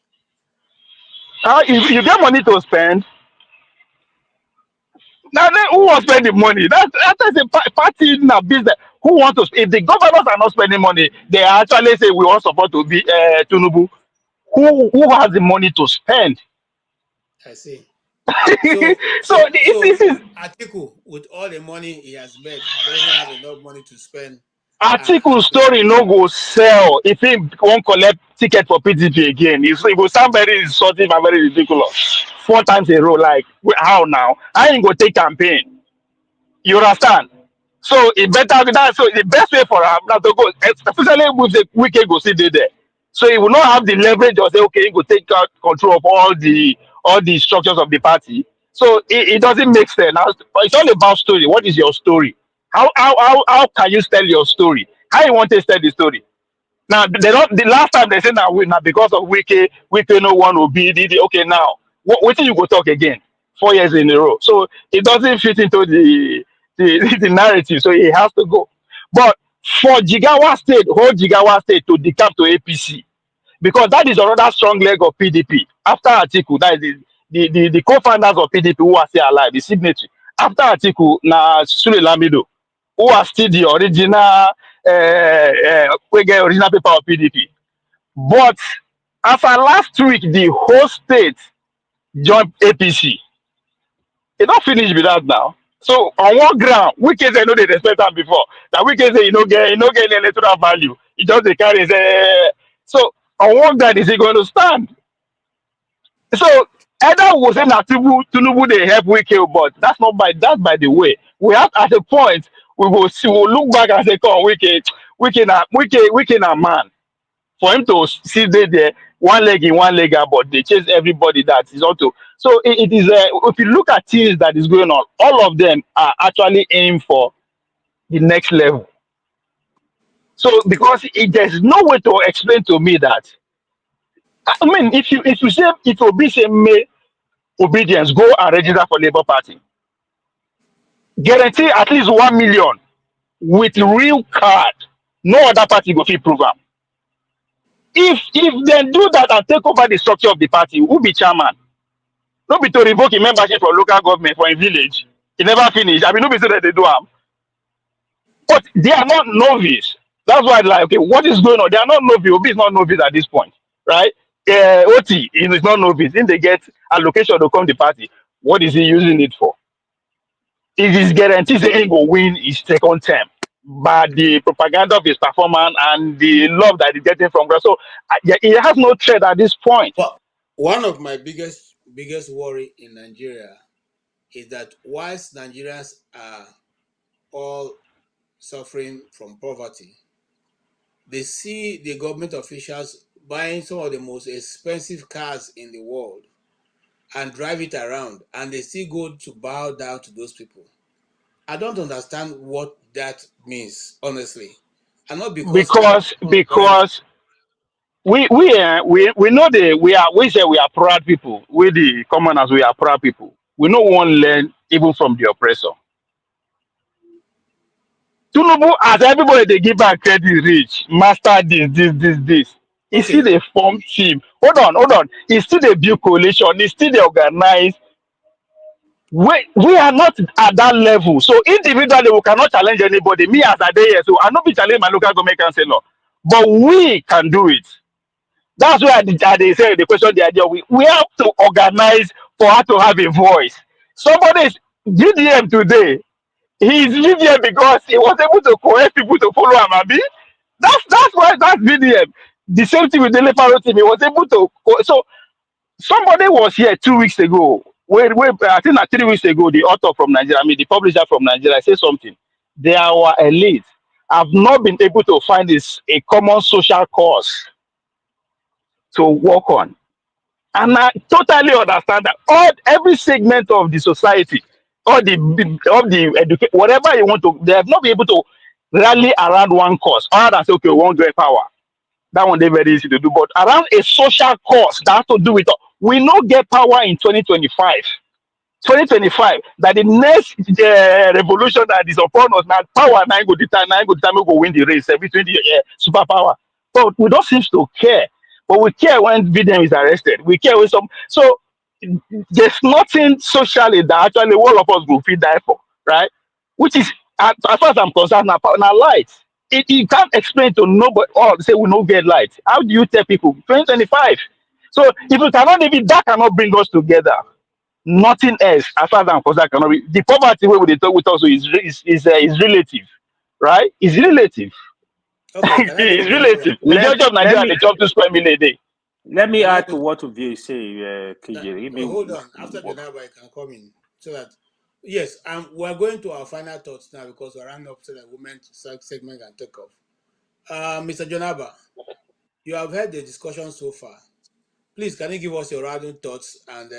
D: If you get money to spend, now then who wants to spend the money? That's a party in a business. Who wants to? If the governors are not spending money, they actually say we want support to be Tinubu. Who has the money to spend?
P: I see.
D: So this is
P: Atiku with all the money he has made doesn't have enough money to spend.
D: Atiku story no go sell if he won't collect ticket for PDP again. It will sound very insulting and very ridiculous. 4 times in a row, like how now? I ain't gonna take campaign. You understand? So it better that. So the best way for him now to go, especially with the Wike go sit there. So he will not have the leverage of say, okay, he will take control of all the structures of the party. So it doesn't make sense. Now it's all about story. What is your story? How can you tell your story? How you want to tell the story? Now they don't. The last time they said now because of Wike no one will be okay now. What you go talk again? 4 years in a row. So it doesn't fit into the narrative. So it has to go. But for Jigawa State, whole Jigawa State to decamp to APC, because that is another strong leg of PDP. After Atiku, that is the co-founders of PDP who are still alive, the signatory. After Atiku, now Sule Lamido, who are still the original original paper of PDP. But after last week, the whole state joined APC. It not finished with that now. So on one ground, we can say no they respect that before. That we can say you know get any electoral value. It just the carry so on one ground is he going to stand? So either we say that Tinubu they help Wike, but that's by the way. We have at a point we will look back and say, come Wike a man. For him to sit there, one leg in, one leg out, but they chase everybody that is also. So it is if you look at things that is going on, all of them are actually aiming for the next level. So because there's no way to explain to me that. I mean, if you say it will be say may obedience, go and register for Labour Party. Guarantee at least 1 million with real card. No other party go fit prove am. If they do that and take over the structure of the party, who be chairman? No be to revoke a membership for local government for a village. It never finish. I mean, no be so that they do am. But they are not novice. That's why, like, okay, what is going on? They are not novice. Obi is not novice at this point, right? OT is not novice. If they get allocation to come the party, what is he using it for? It is guaranteed that he will win his second term. But the propaganda of his performance and the love that he's getting from God. So yeah, he has no threat at this point.
P: But one of my biggest worry in Nigeria is that whilst Nigerians are all suffering from poverty, they see the government officials buying some of the most expensive cars in the world and drive it around, and they still go to bow down to those people. I don't understand what that means, honestly. And not
D: Because we know we say we are proud people. We the commoners, we are proud people. We no one learn even from the oppressor. Tinubu, as everybody they give back credit rich, master this. He still they form team. Hold on. He still they build coalition. He still they organize. We are not at that level. So individually we cannot challenge anybody. Me as a day here, so I not be challenge my local government councillor. But we can do it. That's why they say the question the idea we have to organize for her to have a voice. Somebody is GDM today. He's VDM because he was able to coerce people to follow Amabi. That's why that's VDM. The same thing with the Leparo team. He was able to. So somebody was here 2 weeks ago. Wait, I think that 3 weeks ago, the author from Nigeria, I mean the publisher from Nigeria, said something. They are our elite. Have not been able to find this a common social cause to work on. And I totally understand that every segment of the society, education, whatever you want to, they have not been able to rally around one cause, other than say, okay, we won't get power. That one they very easy to do. But around a social cause that has to do with we not get power in 2025. 2025, that the next revolution that is upon us now, power now go determine we go win the race every 20 years, superpower. But we don't seem to care. But we care when VDM is arrested. We care when some. So there's nothing socially that actually all of us will feel die for, right? Which is, as far as I'm concerned, now light. You can't explain to nobody, or say we don't get light. How do you tell people 2025? So if we cannot even, that cannot bring us together. Nothing else, as far as I'm concerned, cannot be. The poverty way they talk with us is relative, right? It's relative.
P: Okay,
D: it's relative. The judge of Nigeria they jump to square meal a day.
T: Let me add to what Uvie say, KJ.
P: Hold on. After Jonaba, I can come in so that yes, we're going to our final thoughts now because we're running up to the women segment and take off. Mr. Jonaba, you have heard the discussion so far. Please, can you give us your random thoughts and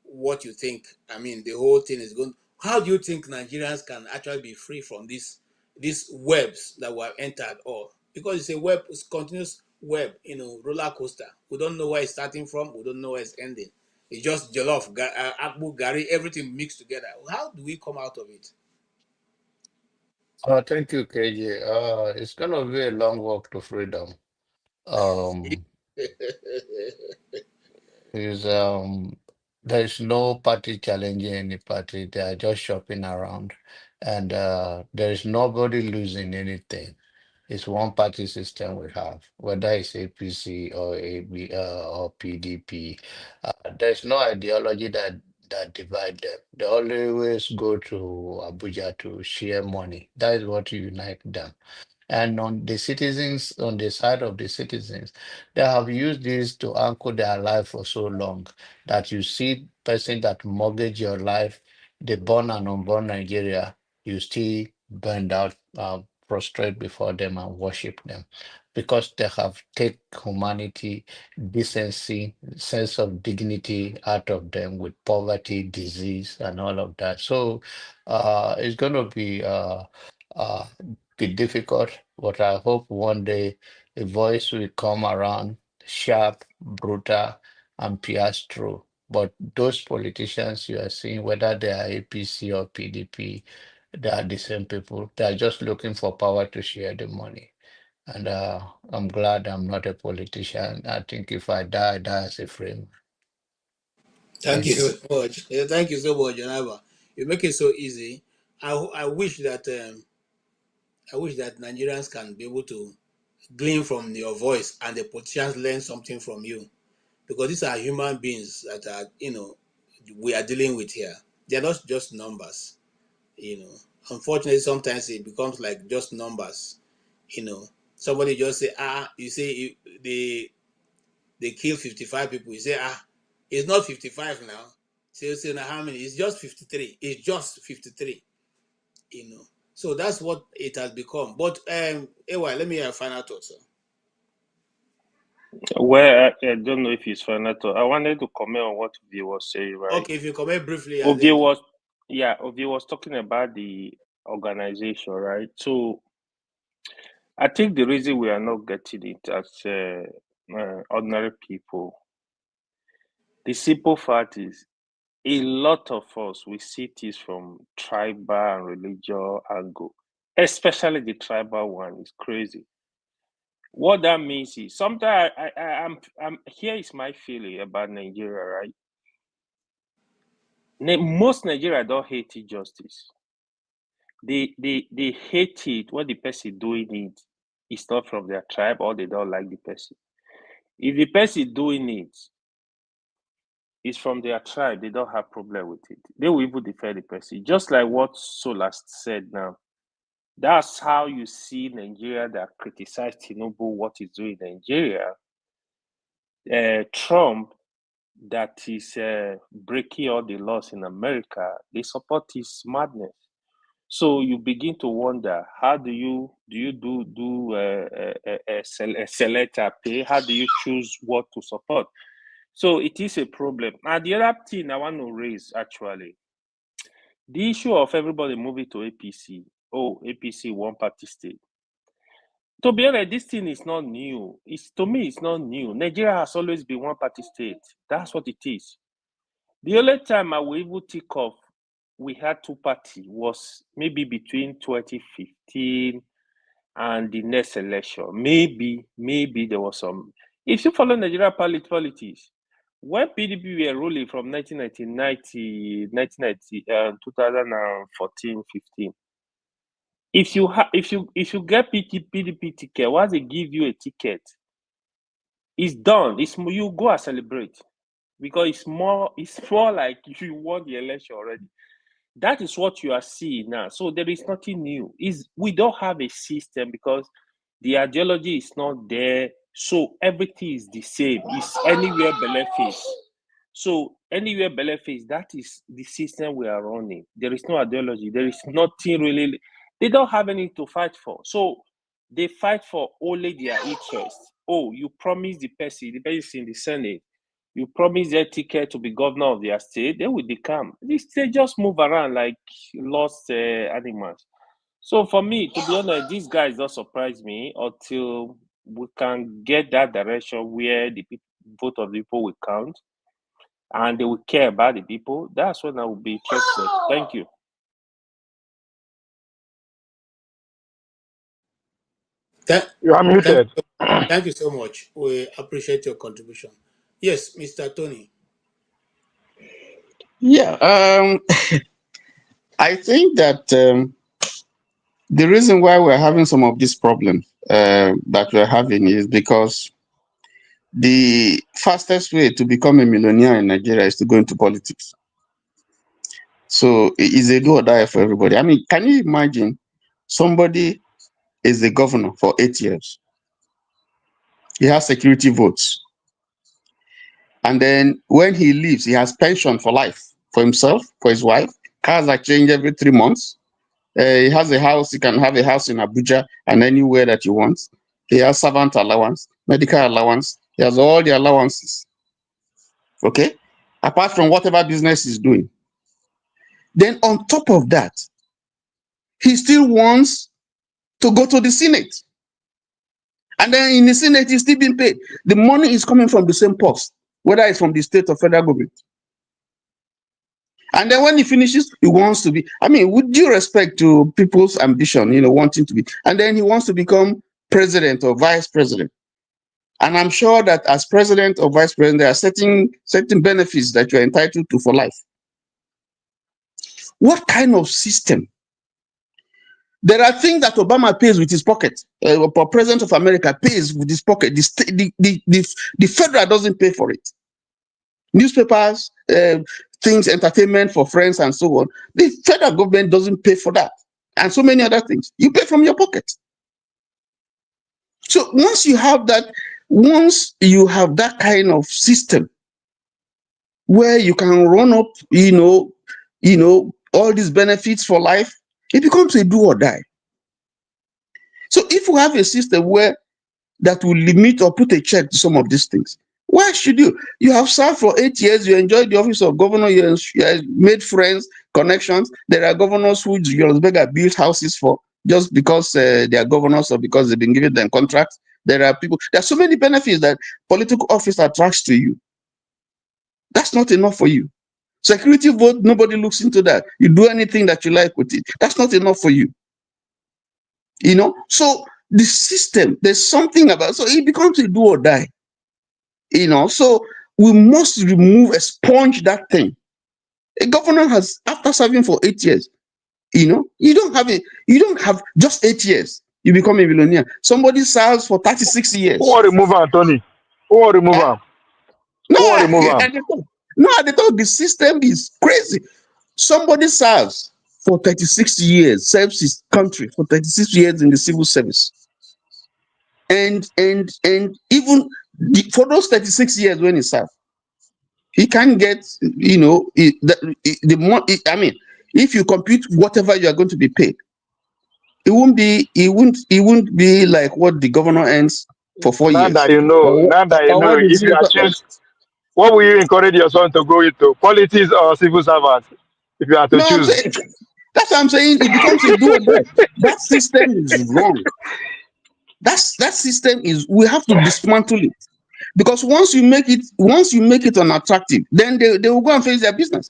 P: what you think? I mean, the whole thing is going. How do you think Nigerians can actually be free from these webs that we have entered? Or because it's a web, it's continuous web, roller coaster. We don't know where it's starting from. We don't know where it's ending. It's just jollof, apple, gari, everything mixed together. How do we come out of it?
E: Thank you, KJ. It's gonna be a long walk to freedom. Is There's no party challenging any party. They are just shopping around, and there is nobody losing anything. It's one party system we have, whether it's APC or or PDP. There's no ideology that divide them. They always go to Abuja to share money. That is what unite them. And on the side of the citizens, they have used this to anchor their life for so long that you see person that mortgage your life, the born and unborn Nigeria, you still burned out, prostrate before them and worship them because they have take humanity, decency, sense of dignity out of them with poverty, disease, and all of that. So it's going to uh, be difficult, but I hope one day a voice will come around, sharp, brutal, and pierce through. But those politicians you are seeing, whether they are APC or PDP, they are the same people. They are just looking for power to share the money. And I'm glad I'm not a politician. I think if I die, I die as a frame.
P: Thank you
E: Thank you.
P: so much. Yeah, thank you so much, Janaba. You make it so easy. I wish that Nigerians can be able to glean from your voice and the politicians learn something from you, because these are human beings that are we are dealing with here. They are not just numbers. Unfortunately, sometimes it becomes like just numbers. Somebody just say you say they kill 55 people. You say it's not 55 now. Say now how many? It's just 53. It's just 53. So that's what it has become. But let me have a final thought, sir.
T: Well, I don't know if it's final thought. I wanted to comment on what Ovi was saying, right?
P: Okay, if you comment briefly.
T: Ovi was talking about the organization, right? So I think the reason we are not getting it as ordinary people, the simple fact is, a lot of us, we see this from tribal and religious angle, especially the tribal one. Is crazy. What that means is, sometimes I'm here is my feeling about Nigeria, right? Most Nigeria don't hate injustice. They hate it when the person doing it is not from their tribe, or they don't like the person. If the person doing it is from their tribe, they don't have problem with it. They will even defend the person. Just like what Solas said now. That's how you see Nigeria that criticize Tinubu, what he's doing in Nigeria. Trump, that is breaking all the laws in America, they support his madness. So you begin to wonder, how do you select a pay? How do you choose what to support? So it is a problem. And the other thing I want to raise, actually, the issue of everybody moving to APC. Oh, APC, one party state. To be honest, this thing is not new. To me, it's not new. Nigeria has always been one party state. That's what it is. The only time I will even think of we had two parties was maybe between 2015 and the next election. Maybe there was some. If you follow Nigeria politics, when PDP were ruling from 1990, 2014, 15, if you get PDP ticket, once they give you a ticket, it's done. You go and celebrate, because it's more like you won the election already. That is what you are seeing now. So there is nothing new. We don't have a system because the ideology is not there. So everything is the same. It's anywhere beleface. So anywhere beleface, that is the system we are running. There is no ideology. There is nothing really. They don't have anything to fight for. So they fight for only their interests. Oh, you promise the person in the Senate, you promise their ticket to be governor of their state, they will become. They just move around like lost animals. So for me, to be honest, these guys don't surprise me until we can get that direction where the vote of the people will count and they will care about the people. That's when I will be interested. Thank you.
D: You are muted.
P: Thank you so much. We appreciate your contribution. Yes, Mr. Tony.
H: Yeah, I think that the reason why we're having some of these problems that we're having is because the fastest way to become a millionaire in Nigeria is to go into politics. So it is a do or die for everybody. I mean, can you imagine somebody is the governor for 8 years? He has security votes. And then when he leaves, he has pension for life for himself, for his wife. Cars are changed every 3 months. He has a house. He can have a house in Abuja and anywhere that he wants. He has servant allowance, medical allowance. He has all the allowances. Okay? Apart from whatever business he's doing. Then on top of that, he still wants to go to the Senate. And then in the Senate, he's still being paid. The money is coming from the same post, whether it's from the state or federal government. And then when he finishes, he wants to be, I mean, with due respect to people's ambition, wanting to be, and then he wants to become president or vice president. And I'm sure that as president or vice president, there are certain benefits that you're entitled to for life. What kind of system? There are things that Obama pays with his pocket. President of America pays with his pocket. The federal doesn't pay for it. Newspapers, things, entertainment for friends and so on. The federal government doesn't pay for that. And so many other things. You pay from your pocket. So once you have that kind of system where you can run up, all these benefits for life, it becomes a do or die. So if you have a system where that will limit or put a check to some of these things, why should you? You have served for 8 years, you enjoyed the office of governor, you have made friends, connections. There are governors who Johannesburg built houses for just because they are governors or because they've been given them contracts. There are so many benefits that political office attracts to you. That's not enough for you. Security vote, nobody looks into that. You do anything that you like with it. That's not enough for you. So the system, there's something about, so it becomes a do or die. So we must expunge that thing. A governor has, after serving for 8 years, you don't have just 8 years, you become a millionaire. Somebody serves for 36 years.
D: Who want to remove him, Tony? Who want to remove him?
H: No,
D: Who want to remove him?
H: I thought the system is crazy. Somebody serves for 36 years, serves his country for 36 years in the civil service. And even for those 36 years when he served, he can get, if you compute whatever you are going to be paid, it won't be like what the governor earns for 4 years.
D: Now that you know, if you are choose, what will you encourage your son to go into? Politics or civil servant? If you have to choose.
H: That's what I'm saying. It becomes a do or die. That system is wrong. That system is, we have to dismantle it. Because once you make it unattractive, then they will go and face their business.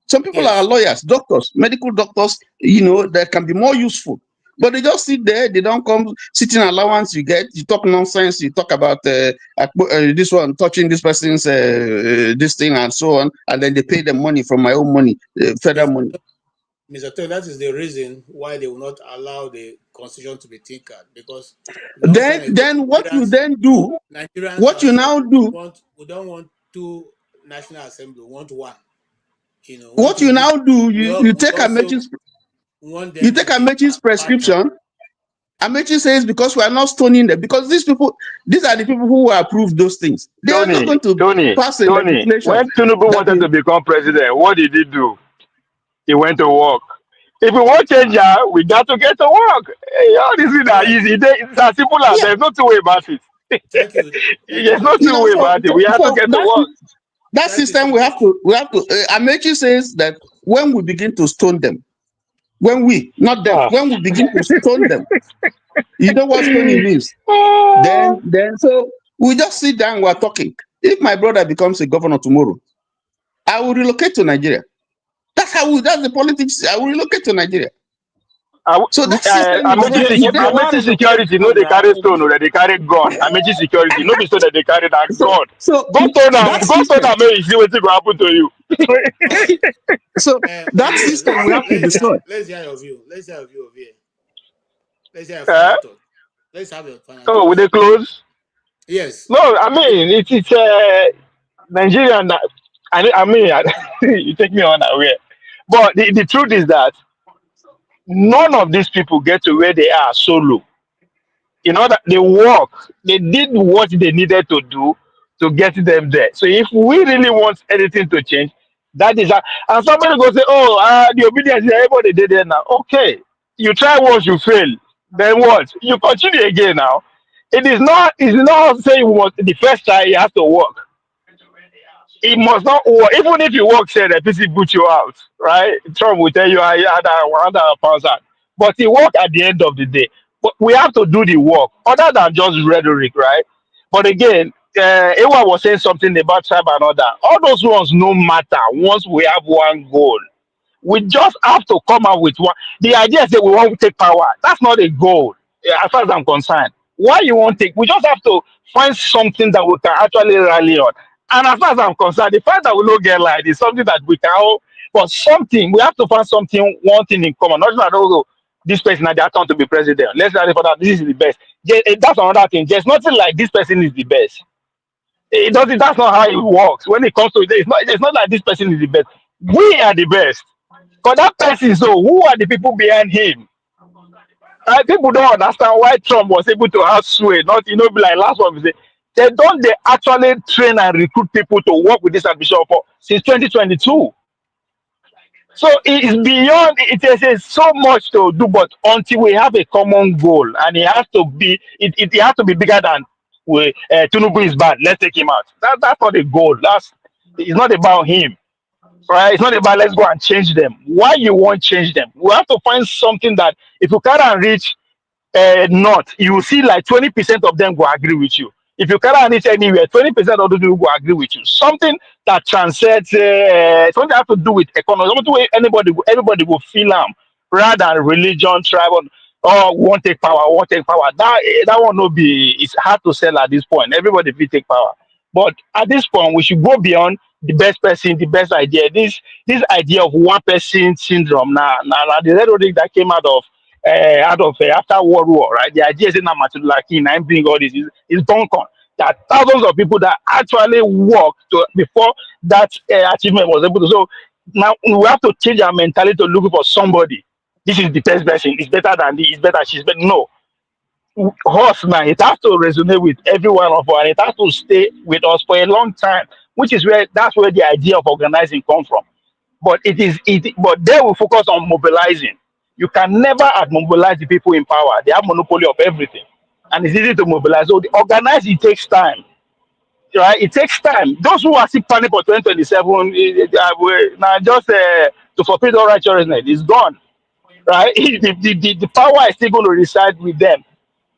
H: Some people are lawyers, doctors, medical doctors, that can be more useful. But they just sit there, they don't come, sitting allowance you get, you talk nonsense, you talk about this one, touching this person's this thing and so on, and then they pay them money from my own money, federal money.
P: Mr. Tony, that is the reason why they will not allow the constitution to be tinkered, because
H: then what you then do,
P: Nigerians
H: what you now do,
P: we don't want 2 national assembly, we want 1.
H: What you now do, you take Amechi's prescription. Amechi says, because we are not stoning them, because these are the people who approved those things. They are not going to pass a legislation.
D: When Tinubu wanted to become president, what did he do? He went to work. If we want change, we got to get to work. All this is that easy. It's as simple as there's no two way about it.
P: Thank you.
D: There's no two way about it. We have to get to work.
H: That system we have to. Amechi says that when we begin to stone them, when we begin to stone them, you know what stoning means. Then so we just sit down, we're talking. If my brother becomes a governor tomorrow, I will relocate to Nigeria. That's the politics. I will relocate to Nigeria. So that system
D: Amechi security, no, they carry stone, or they carry gun. Amechi security, no, be so that they carry that gun.
H: So
D: go stone and you see what will happen to you.
H: So that system we have to destroy.
P: Let's hear your view. Let's hear your view of here. Let's hear your final thought. Let's have your final thought.
D: Will they close?
P: Yes.
D: No, I mean it's Nigerian. I mean, you take me unaware. But the truth is that none of these people get to where they are solo. That they work, they did what they needed to do to get them there. So if we really want anything to change, that is and somebody go say, the obedience is everybody did there now. Okay, you try once, you fail. Then what? You continue again now. It's not saying the first try you have to work. It must not work. Even if you work, say the PC put you out, right? Trump will tell you I had £100. But it work at the end of the day. But we have to do the work, other than just rhetoric, right? But again, Ewa was saying something about tribe and all that. All those ones no matter once we have one goal. We just have to come up with one. The idea is that we want to take power. That's not a goal, as far as I'm concerned. Why you won't take? We just have to find something that we can actually rally on. And as far as I'm concerned, the fact that we don't get light is something that we can all, but something, we have to find something, one thing in common. Not just, oh, this person had the account to be president. Let's rally for that. This is the best. That's another thing. There's nothing like this person is the best. It doesn't, that's not how it works. When it comes to it, it's not like this person is the best. We are the best. Because that person, so who are the people behind him? People don't understand why Trump was able to have sway. Not, be like last one, they actually train and recruit people to work with this administration for since 2022. So it's beyond, it is so much to do, but until we have a common goal, and it has to be, it has to be bigger than Tinubu is bad. Let's take him out. That's not the goal. It's not about him, right? It's not about let's go and change them. Why you won't change them? We have to find something that if you can't reach not, you will see like 20% of them will agree with you. If you cannot reach anywhere, 20% of those people will agree with you. Something that transcends, something that has to do with economy, something where everybody will feel rather than religion, tribe, or won't take power, won't take power. That one will be, it's hard to sell at this point. Everybody will take power. But at this point, we should go beyond the best person, the best idea. This idea of one person syndrome, now the rhetoric that came out of after World War, right? The idea is in Amatulaki, and bring all this is bunkum. There are thousands of people that actually worked before that achievement was able to. So now we have to change our mentality to looking for somebody. This is the best person. It's better than this. It's better. She's better. No, us now. It has to resonate with every one of us, and it has to stay with us for a long time. Which is that's where the idea of organizing comes from. But but they will focus on mobilizing. You can never mobilize the people in power. They have monopoly of everything. And it's easy to mobilize. So the organize, it takes time. Right? It takes time. Those who are still planning for 2027, now just to fulfill all righteousness, is gone. Right? The power is still going to reside with them.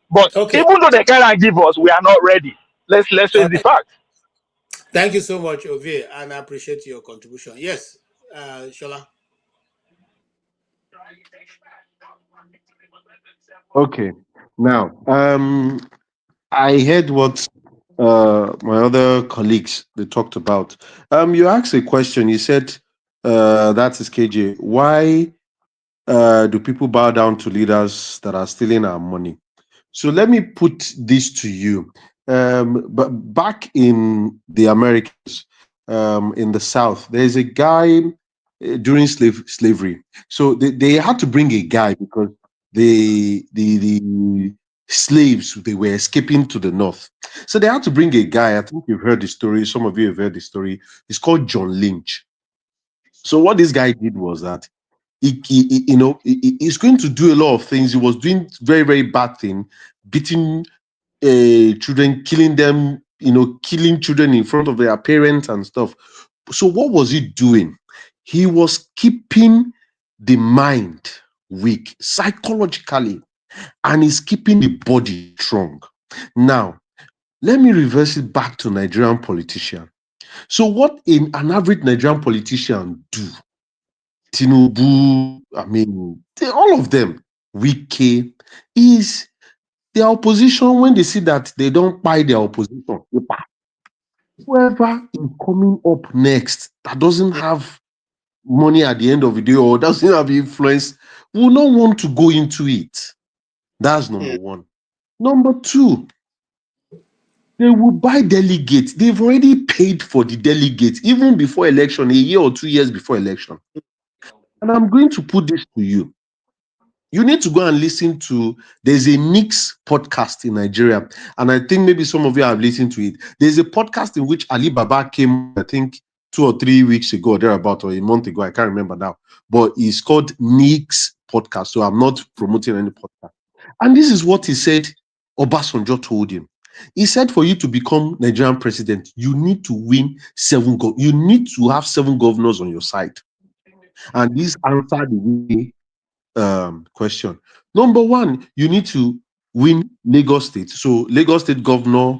D: But even though they cannot give us, we are not ready. Let's face the fact.
P: Thank you so much, Ovie, and I appreciate your contribution. Yes, Shola.
K: Okay. Now, I heard what my other colleagues they talked about. You asked a question. You said, "That is KJ. Why do people bow down to leaders that are stealing our money?" So let me put this to you. But back in the Americas, in the South, there's a guy during slavery. So they had to bring a guy because the slaves, they were escaping to the north. So they had to bring a guy. I think you've heard the story. Some of you have heard the story. He's called John Lynch. So what this guy did was that he's going to do a lot of things. He was doing very, very bad thing, beating children, killing them, killing children in front of their parents and stuff. So what was he doing? He was keeping the mind weak psychologically, and he's keeping the body strong. Now, let me reverse it back to Nigerian politician. So what an average Nigerian politician do? Tinubu, all of them, Wike, is the opposition. When they see that they don't buy their opposition, whoever is coming up next that doesn't have money at the end of the day or doesn't have influence will not want to go into it. That's number one. Number two, they will buy delegates. They've already paid for the delegates even before election, a year or 2 years before election. And I'm going to put this to you. You need to go and listen to, there's a Nix podcast in Nigeria, and I think maybe some of you have listened to it. There's a podcast in which Ali Baba came, I think 2 or 3 weeks ago, thereabout, or a month ago, I can't remember now, but it's called Nix podcast, so I'm not promoting any podcast. And this is what he said Obasanjo told him. He said for you to become Nigerian president, you need to win you need to have 7 governors on your side. And this answered the question. Number one, you need to win Lagos State. So Lagos State governor,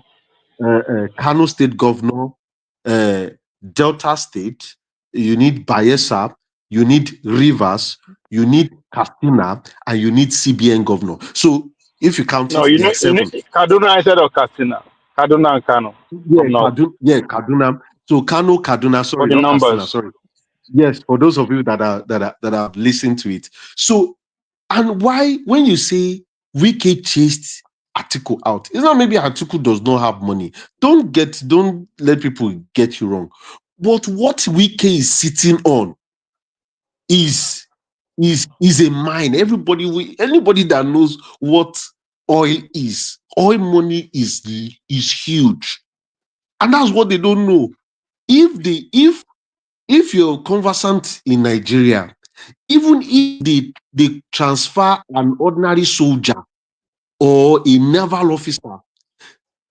K: Kano State governor, Delta State, you need Bayelsa, you need Rivers, you need Katsina, and you need CBN governor. So if you count
D: No,
K: it, they are seven.
D: Kaduna instead of Katsina. Kaduna and Kano.
K: Yeah,
D: From north.
K: Kaduna. So Kano, Kaduna,
D: For
K: sorry,
D: the
K: not Katsina,
D: numbers.
K: sorry. Yes, for those of you that have listened to it. So, and why when you say Wike chased Atiku out, it's not maybe Atiku does not have money. Don't let people get you wrong. But what Wike is sitting on is a mine. Anybody that knows what oil is, oil money is huge. And that's what they don't know. If you're conversant in Nigeria, even if they transfer an ordinary soldier or a naval officer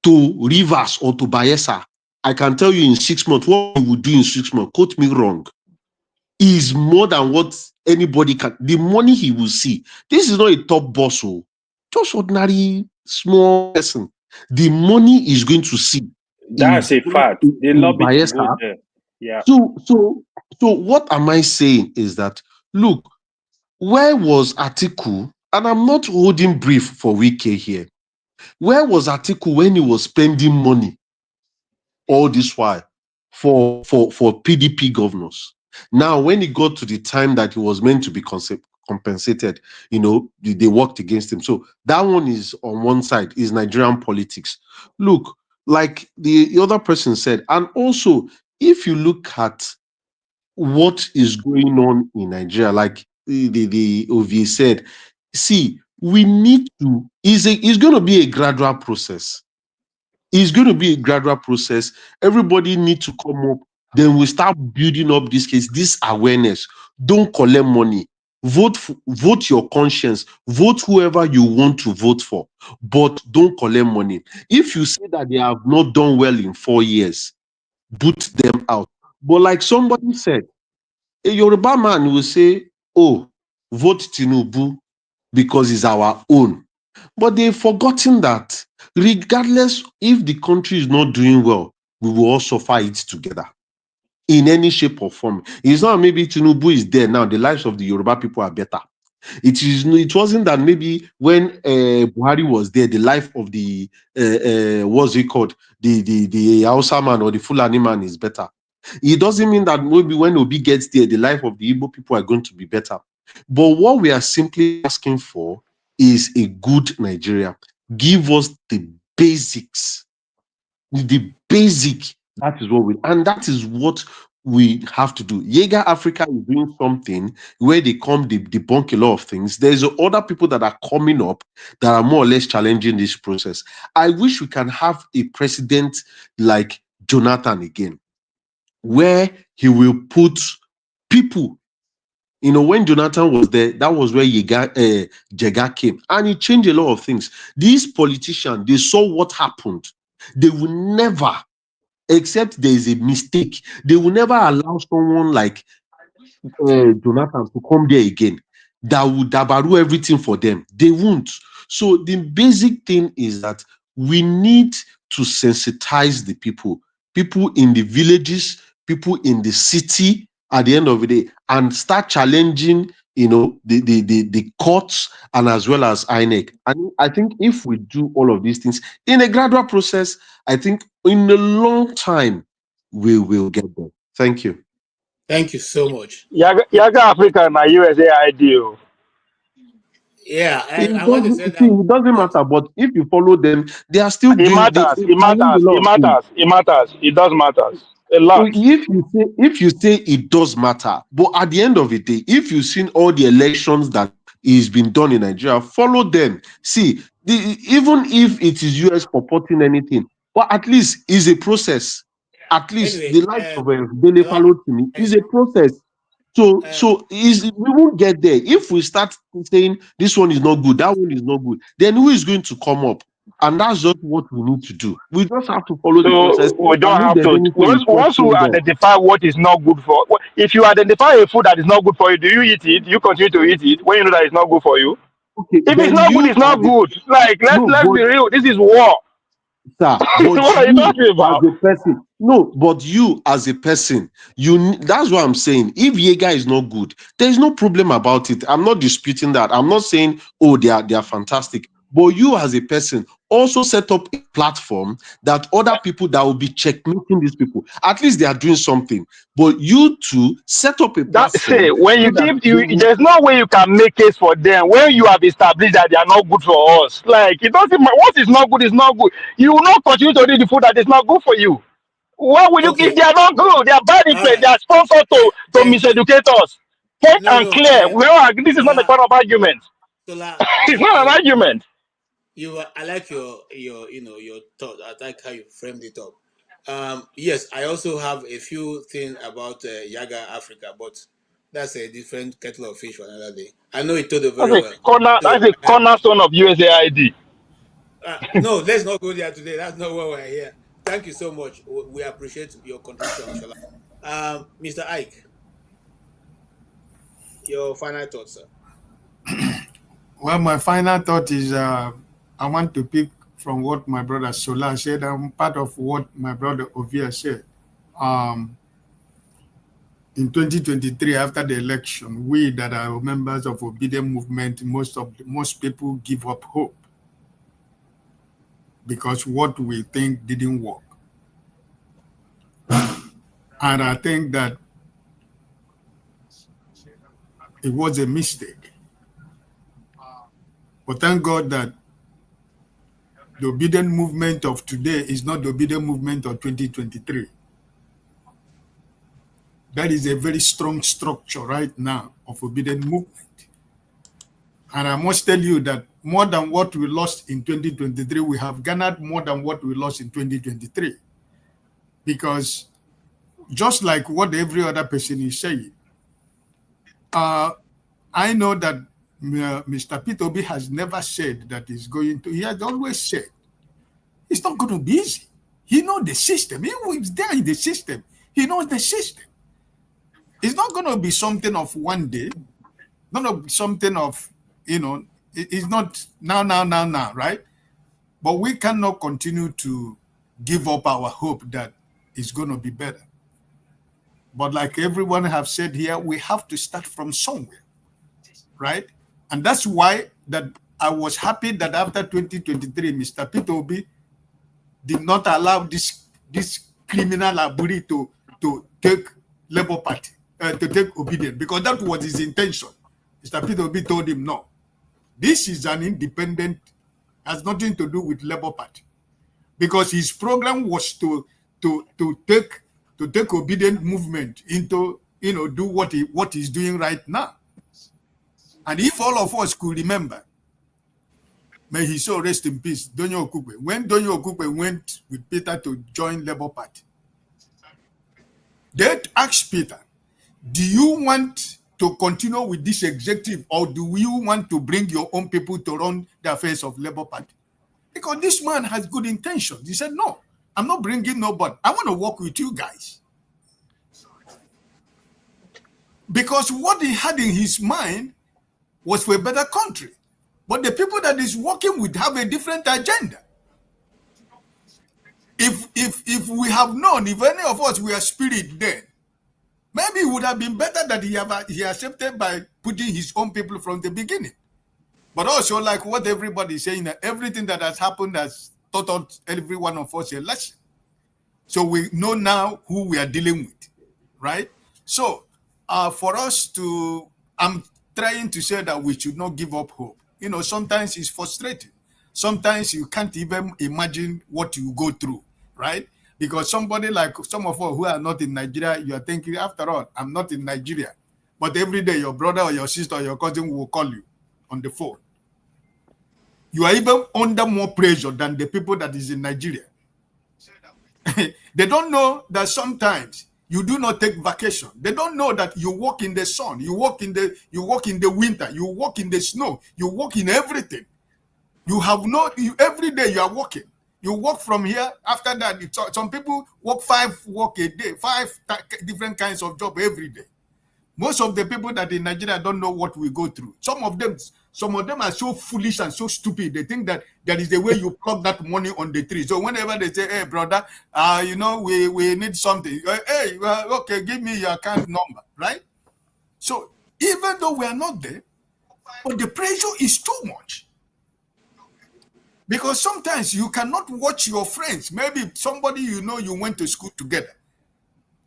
K: to Rivers or to Bayelsa, I can tell you in 6 months, what we will do in 6 months, quote me wrong, is more than what anybody can. The money he will see. This is not a top boss, just ordinary small person. The money is going to see.
T: That's a fact. They lobby to go there. Yeah.
K: So what am I saying is that, look, where was Atiku? And I'm not holding brief for Wike here. Where was Atiku when he was spending money all this while for PDP governors? Now, when he got to the time that he was meant to be compensated, they worked against him. So that one is on one side, is Nigerian politics. Look, like the other person said, and also if you look at what is going on in Nigeria, like the OV said, see, we need to, it's going to be a gradual process. It's going to be a gradual process. Everybody needs to come up. Then we start building up this case, this awareness. Don't collect money. Vote your conscience. Vote whoever you want to vote for, but don't collect money. If you say that they have not done well in 4 years, boot them out. But like somebody said, a Yoruba man will say, oh, vote Tinubu because it's our own. But they've forgotten that regardless if the country is not doing well, we will all suffer it together in any shape or form. It's not maybe Tinubu is there now, the lives of the Yoruba people are better. It wasn't that maybe when Buhari was there, the life of the what's it called, the Hausa man or the Fulani man is better. It doesn't mean that maybe when Obi gets there, the life of the Igbo people are going to be better. But what we are simply asking for is a good Nigeria. Give us the basics. The basic, that is what we have to do. Jaeger Africa is doing something where they debunk a lot of things. There's other people that are coming up that are more or less challenging this process. I wish we can have a president like Jonathan again, where he will put people. When Jonathan was there, that was where Jega came, and he changed a lot of things. These politicians, they saw what happened. They will never, except there is a mistake, they will never allow someone like Jonathan to come there again that would dabaru everything for them. They won't. So the basic thing is that we need to sensitize the people in the villages, people in the city at the end of the day, and start challenging the courts and as well as INEC. And I think if we do all of these things in a gradual process, I think in a long time we will get there. Thank you.
P: Thank you so much.
D: Yaga Africa na USA ideal.
P: Yeah,
K: It
P: I want to say that.
K: it doesn't matter, but if you follow them, they are still doing.
D: It matters. It does matter a lot.
K: If you say it does matter, but at the end of the day, if you've seen all the elections that is been done in Nigeria, follow them. See, even if it is US purporting anything, but at least is a process. At least
P: Anyway,
K: the life of Dele followed to me is a process. So we won't get there if we start saying this one is not good, that one is not good. Then who is going to come up? And that's just what we need to do. We just have to follow the process.
D: We don't have to. Once we identify what is not good for, if you identify a food that is not good for you, do you eat it? Do you continue to eat it when you know that it's not good for you?
K: Okay,
D: if it's not good, it's not good. Like let's be real. This is war.
K: Sir, but
D: what are you talking about?
K: As a person, no, but you as a person, that's what I'm saying. If Jaeger is not good, there is no problem about it. I'm not disputing that. I'm not saying, oh, they are fantastic. But you as a person also set up a platform that other people that will be checkmating these people. At least they are doing something. But you two set up a
D: That
K: platform.
D: say when
K: So
D: you
K: that
D: give you, there's no way you can make case for them when you have established that they are not good for us. Like it doesn't matter what is not good is not good. You will not continue to eat the food that is not good for you. Why will you if
P: Okay.
D: they are not good? They are bad
P: All
D: influence.
P: right.
D: They are sponsored to
P: Thank you.
D: miseducate us. Point
P: No,
D: and
P: no.
D: clear. Well, this is not a
P: Tola,
D: part of argument.
P: Tola,
D: It's not an argument.
P: I like your your thought. I like how you framed it up. Yes, I also have a few things about Yaga Africa, but that's a different kettle of fish for another day. I know it told you very well.
D: That's
P: So
D: a cornerstone of USAID.
P: no, let's not go there today. That's not why we're here. Thank you so much. We appreciate your contribution, Shola. Mr. Ike, your final thoughts, sir.
F: Well, my final thought is I want to pick from what my brother Sola said and part of what my brother Ovia said. In 2023, after the election, we that are members of obedient movement, most people give up hope because what we think didn't work. And I think that it was a mistake. But thank God that the obedient movement of today is not the obedient movement of 2023. That is a very strong structure right now of obedient movement. And I must tell you that more than what we lost in 2023, we have garnered more than what we lost in 2023. Because just like what every other person is saying, I know that Mr. P. has never said that he's going to, he has always said, it's not going to be easy. He knows the system. He was there in the system. He knows the system. It's not going to be something of one day, not something of, it's not now, right? But we cannot continue to give up our hope that it's going to be better. But like everyone have said here, we have to start from somewhere, right? And that's why that I was happy that after 2023, Mr. P. did not allow this criminal Aburi to take Labour Party, to take obedience, because that was his intention. Mr. P. told him, no, this is an independent, has nothing to do with Labour Party, because his program was to take obedient movement into, do what he's doing right now. And if all of us could remember, may he so rest in peace, Donyo Okukwe. When Donyo Okukwe went with Peter to join Labour Party, they asked Peter, do you want to continue with this executive, or do you want to bring your own people to run the affairs of Labour Party? Because this man has good intentions. He said, no, I'm not bringing nobody. I want to work with you guys. Because what he had in his mind was for a better country. But the people that he's working with have a different agenda. If we have known, if any of us were spirit then, maybe it would have been better that he accepted by putting his own people from the beginning. But also, like what everybody is saying, that everything that has happened has taught every one of us a lesson. So we know now who we are dealing with, right? So for us to, I'm trying to say that we should not give up hope. Sometimes it's frustrating. Sometimes you can't even imagine what you go through, right? Because somebody like some of us who are not in Nigeria, you are thinking, after all, I'm not in Nigeria. But every day your brother or your sister or your cousin will call you on the phone. You are even under more pressure than the people that is in Nigeria. They don't know that sometimes you do not take vacation. They don't know that you walk in the sun, you walk in the winter, you walk in the snow, you walk in everything. You have every day you are walking. You walk from here. After that, some people walk a day, 5 different kinds of job every day. Most of the people that in Nigeria don't know what we go through. Some of them are so foolish and so stupid. They think that there is a way you plug that money on the tree. So whenever they say, hey, brother, we need something. Hey, okay, give me your account number, right? So even though we are not there, but the pressure is too much. Because sometimes you cannot watch your friends. Maybe somebody you know you went to school together,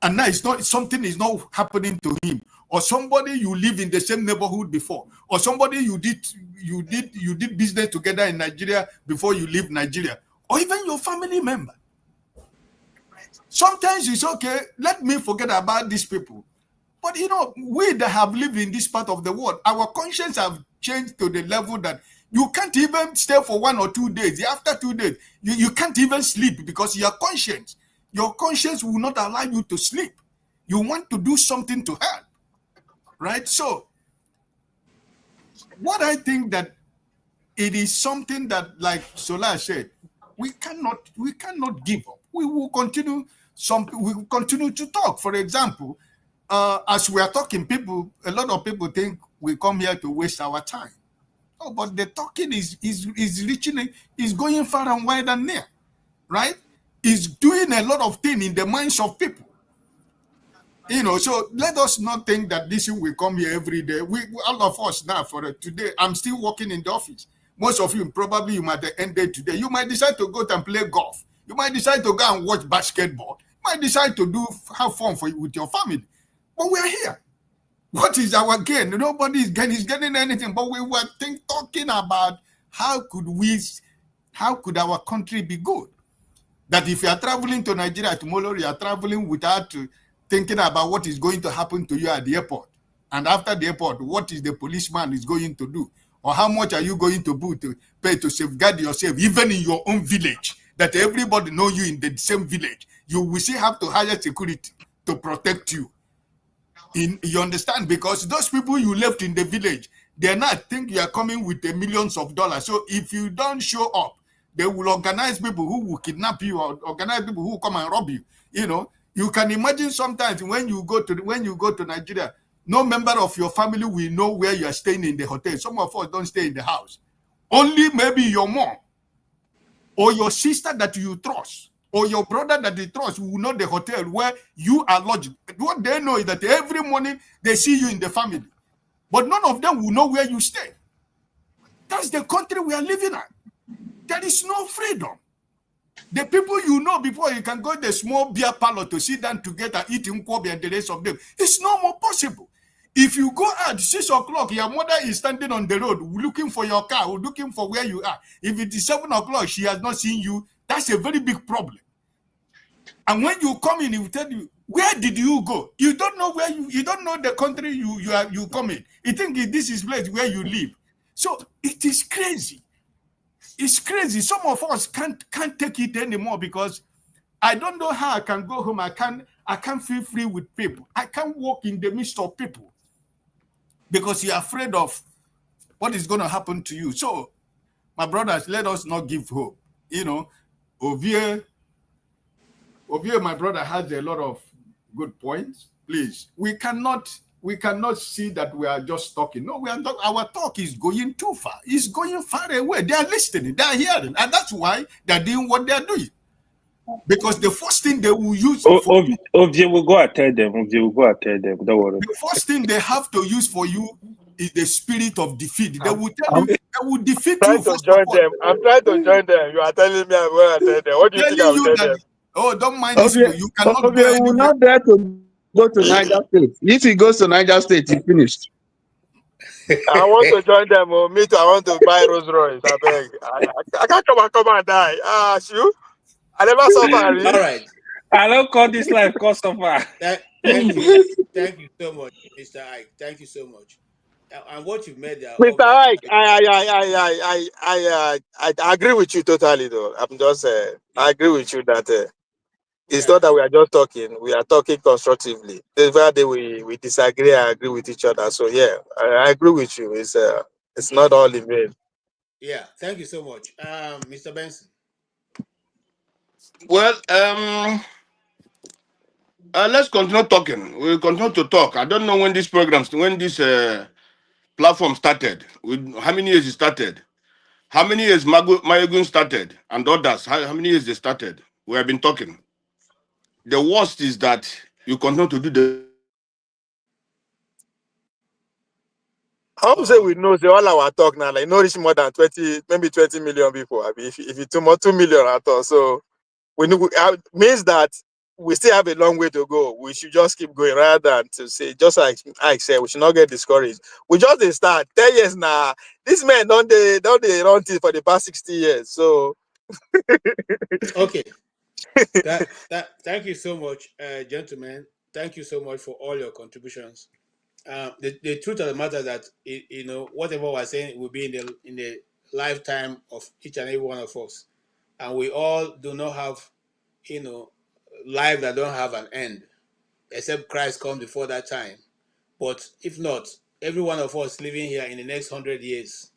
F: and now it's not, something is not happening to him, or somebody you live in the same neighborhood before, or somebody you did business together in Nigeria before you leave Nigeria, or even your family member. Sometimes it's okay, let me forget about these people. But you know, we that have lived in this part of the world, our conscience have changed to the level that you can't even stay for 1 or 2 days. After 2 days, you can't even sleep because your conscience will not allow you to sleep. You want to do something to help, right? So what I think that it is something that, like Sola said, we cannot give up. We will continue to talk. For example, as we are talking, a lot of people think we come here to waste our time. Oh, but the talking is reaching, is going far and wide and near, right? Is doing a lot of things in the minds of people. You know, so let us not think that this will come here every day. All of us now, for today, I'm still working in the office. Most of you, probably you might end it today. You might decide to go and play golf. You might decide to go and watch basketball. You might decide to have fun with your family. But we are here. What is our gain? Nobody is getting anything. But we were talking about how could our country be good? That if you are traveling to Nigeria tomorrow, you are traveling without thinking about what is going to happen to you at the airport. And after the airport, what is the policeman is going to do? Or how much are you going to pay to safeguard yourself, even in your own village, that everybody know you in the same village? You will still have to hire security to protect you. You understand? Because those people you left in the village, they not think you are coming with the millions of dollars. So if you don't show up, they will organize people who will kidnap you, or organize people who will come and rob you. You know, you can imagine sometimes when you go to Nigeria, no member of your family will know where you are staying in the hotel. Some of us don't stay in the house. Only maybe your mom or your sister that you trust, or your brother that you trust will know the hotel where you are lodging. What they know is that every morning they see you in the family, but none of them will know where you stay. That's the country we are living at. There is no freedom. The people you know before, you can go to the small beer parlor to sit down together, eating nkwobi and the rest of them. It's no more possible. If you go at 6 o'clock, your mother is standing on the road looking for your car, or looking for where you are. If it is 7 o'clock, she has not seen you. That's a very big problem. And when you come in, he will tell you, where did you go? You don't know where you don't know the country you come in. You think this is place where you live. So it is crazy. It's crazy. Some of us can't take it anymore, because I don't know how I can go home. I can't feel free with people. I can't walk in the midst of people because you're afraid of what is going to happen to you. So, my brothers, let us not give hope. You know, Ovie, my brother, has a lot of good points. Please, we cannot see that we are just talking. No, we are not. Our talk is going too far. It's going far away. They are listening. They are hearing, and that's why they are doing what they are doing. Because the first thing they will use
T: Ovie will go and tell them. Ovie will go and tell them. Don't worry.
F: The first thing they have to use for you is the spirit of defeat. They will tell you, they will defeat you.
S: I'm trying to join them. You are telling me I'm going to tell them. What do you think I will tell them?
F: Oh, don't mind this. You cannot go
V: anywhere. Will not dare to go to Niger State. If he goes to Niger State, he's finished.
S: I want to join them. Me too. I want to buy Rolls Royce. I beg. I can't come and die. You? I never suffer.
U: All right.
T: I don't call this life cause suffer.
U: Thank you so much, Mr. Ike. Thank you so much. And what you made there,
S: Mr. Ike, I agree with you totally. Though I'm just, I agree with you that it's not that we are just talking; we are talking constructively. The very day we disagree, I agree with each other. So yeah, I agree with you. It's not all in vain.
U: Yeah, thank you so much, Mr. Benson.
R: Well, let's continue talking. We'll continue to talk. I don't know when this platform started. How many years it started? How many years Mayogun started and others? How many years they started? We have been talking. The worst is that you continue to do
S: I would say we know the all our talk now, like no reach more than 20, maybe 20 million people. I mean, if it's 2 million at all. So we know means that we still have a long way to go. We should just keep going rather than to say, just like I said, we should not get discouraged. We just dey start 10 years now. These men don't they run things for the past 60 years. So
U: Okay. Thank you so much, gentlemen. Thank you so much for all your contributions. The truth of the matter is that whatever we're saying will be in the lifetime of each and every one of us, and we all do not have life that don't have an end, except Christ comes before that time. But if not, every one of us living here in the next 100 years,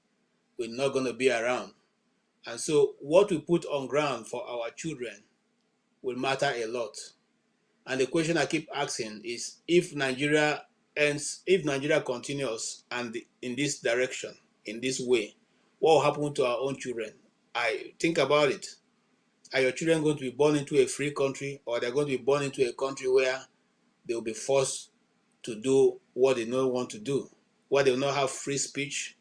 U: we're not going to be around, and so what we put on ground for our children will matter a lot. And the question I keep asking is, if Nigeria continues and in this direction, in this way, what will happen to our own children? I think about it. Are your children going to be born into a free country, or they're going to be born into a country where they will be forced to do what they don't want to do, where they will not have free speech,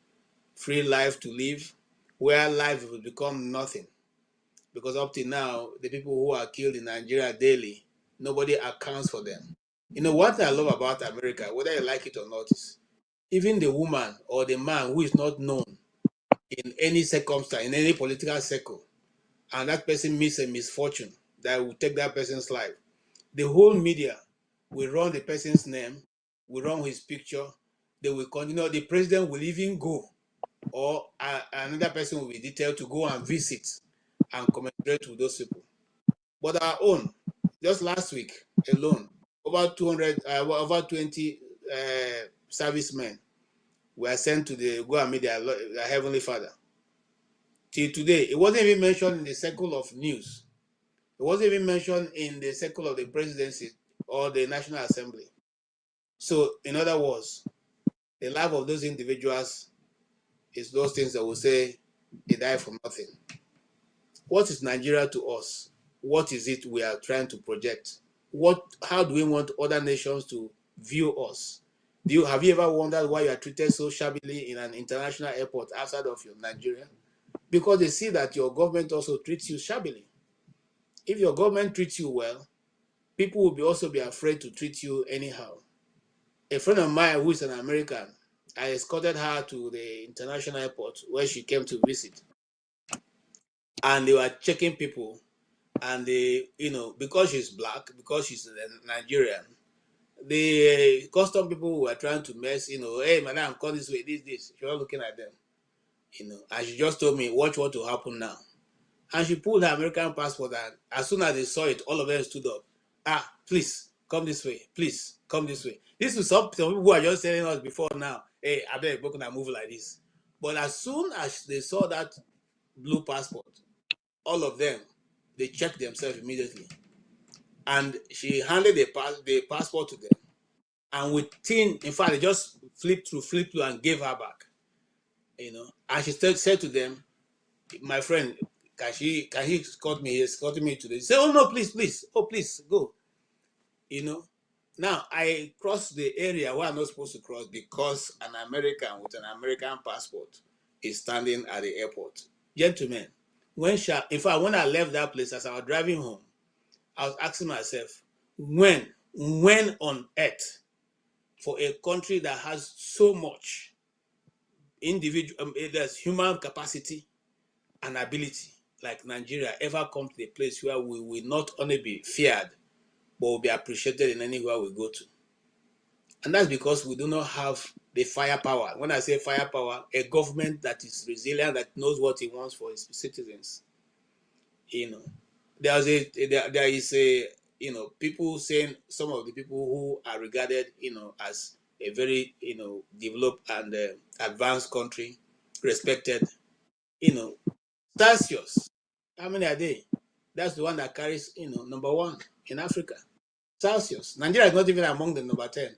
U: free life to live, where life will become nothing? Because up till now, the people who are killed in Nigeria daily, nobody accounts for them. What I love about America, whether you like it or not, is even the woman or the man who is not known in any circumstance, in any political circle, and that person meets a misfortune that will take that person's life, the whole media will run the person's name, will run his picture, they will continue, the president will even go, or another person will be detailed to go and visit and commiserate with those people. But our own, just last week alone, over 20 servicemen were sent to go and meet their Heavenly Father. Till today, it wasn't even mentioned in the circle of news. It wasn't even mentioned in the circle of the presidency or the National Assembly. So, in other words, the life of those individuals is those things that will say they die for nothing. What is Nigeria to us? What is it we are trying to project? How do we want other nations to view us? Have you ever wondered why you are treated so shabbily in an international airport outside of your Nigeria? Because they see that your government also treats you shabbily. If your government treats you well, people will also be afraid to treat you anyhow. A friend of mine who is an American, I escorted her to the international airport where she came to visit. And they were checking people, and they, because she's black, because she's a Nigerian, the custom people were trying to mess, hey, madam, come this way, this. She was looking at them, and she just told me, watch what will happen now. And she pulled her American passport, and as soon as they saw it, all of them stood up. Please, come this way. Please, come this way. This is some people who are just telling us before now, hey, I beg, broken and move like this. But as soon as they saw that blue passport, all of them, they checked themselves immediately. And she handed the passport to them. And in fact, they just flipped through and gave her back. And she said to them, my friend, can he escort me? He escorted me today. She said, oh no, please. Oh, please, go. Now I crossed the area where I'm not supposed to cross because an American with an American passport is standing at the airport. Gentlemen, in fact, when I left that place, as I was driving home, I was asking myself, when on earth, for a country that has so much there's human capacity and ability like Nigeria, ever come to a place where we will not only be feared, but will be appreciated in anywhere we go to? And that's because we do not have the firepower. When I say firepower, a government that is resilient, that knows what it wants for its citizens. There is a people saying, some of the people who are regarded as a very developed and advanced country, respected, Celsius, how many are they? That's the one that carries number 1 in Africa. Celsius. Nigeria is not even among the number 10.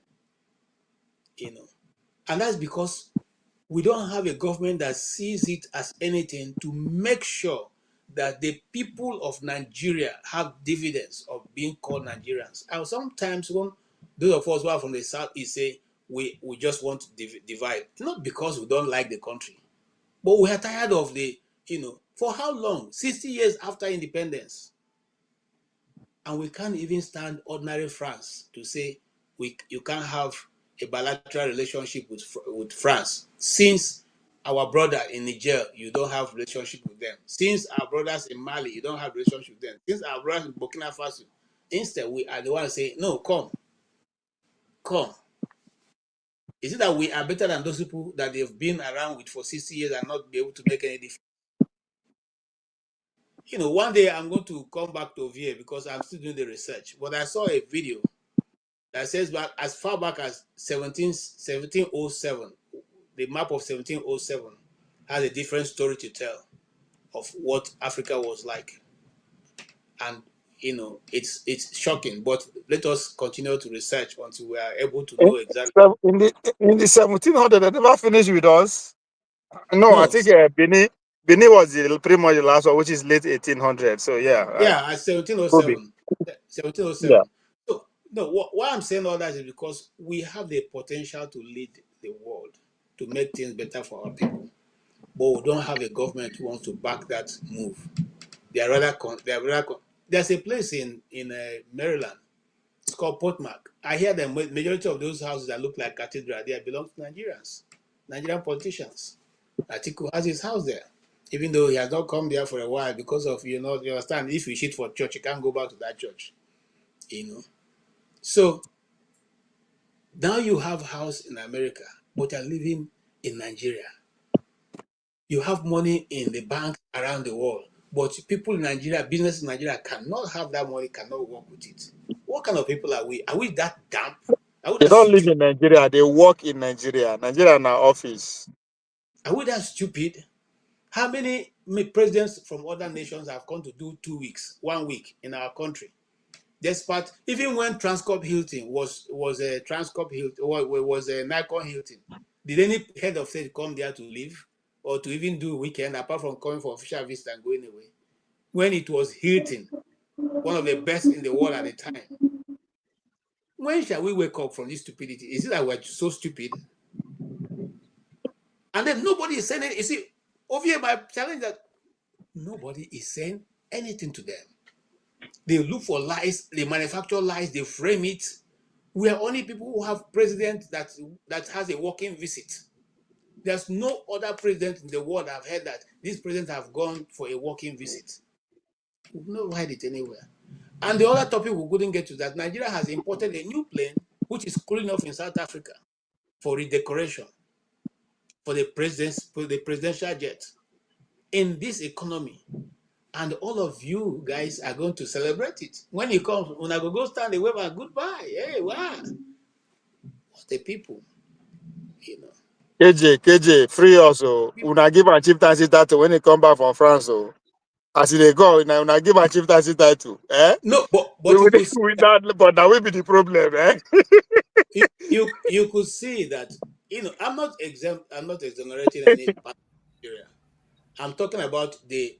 U: And that's because we don't have a government that sees it as anything to make sure that the people of Nigeria have dividends of being called Nigerians. And sometimes when those of us who are from the South, say, we just want to divide. Not because we don't like the country, but we are tired of the, for how long? 60 years after independence. And we can't even stand ordinary France to say you can't have a bilateral relationship with France. Since our brother in Niger, you don't have relationship with them. Since our brothers in Mali, you don't have relationship with them. Since our brothers in Burkina Faso, instead we are the ones saying, no, come. Is it that we are better than those people that they've been around with for 60 years and not be able to make any difference? One day I'm going to come back to OVA because I'm still doing the research. But I saw a video that says back as far back as 1707, the map of 1707 has a different story to tell of what Africa was like. And it's shocking, but let us continue to research until we are able to know exactly.
S: In the 1700, they never finished with us. No, I
U: No.
S: think Benin was pretty much the last one, which is late 1800. So yeah.
U: Yeah, at 1707. 1707.
S: Yeah.
U: So no, why I'm saying all that is because we have the potential to lead the world, to make things better for our people, but we don't have a government who wants to back that move. They are rather there's a place in Maryland. It's called Portmark. I hear the majority of those houses that look like cathedral, they belong to Nigerians, Nigerian politicians. Atiku has his house there, even though he has not come there for a while because of, you understand, if you shit for church, you can't go back to that church, So now you have house in America, but you're living in Nigeria. You have money in the bank around the world, but people in Nigeria, business in Nigeria cannot have that money, cannot work with it. What kind of people are we? Are we that damp?
S: They don't live in Nigeria, they work in Nigeria. Nigeria in our office.
U: Are we that stupid? How many presidents from other nations have come to do 2 weeks, 1 week in our country? Despite, even when Transcorp Hilton was a Transcorp Hilton, was a Nikon Hilton, did any head of state come there to live or to even do a weekend apart from coming for official visit and going away? When it was Hilton, one of the best in the world at the time. When shall we wake up from this stupidity? Is it that we're so stupid? And then nobody is saying it. You see, over here, my challenge that nobody is saying anything to them. They look for lies, they manufacture lies, they frame it. We are only people who have president that has a working visit. There's no other president in the world I've heard that this president have gone for a working visit. We've not heard it anywhere. And the other topic we couldn't get to that Nigeria has imported a new plane which is cooling off in South Africa for redecoration for the presidential jet in this economy. And all of you guys are going to celebrate it. When it comes, when I go stand the wave and goodbye. Hey, wow. What the people,
S: KJ, free also. Una give a chieftaincy title when he come back from France. So as they go, una give a chieftaincy title. Eh?
U: No, but
S: we that, but that will be the problem, eh?
U: you could see that, I'm not exonerating any part of Nigeria. I'm talking about the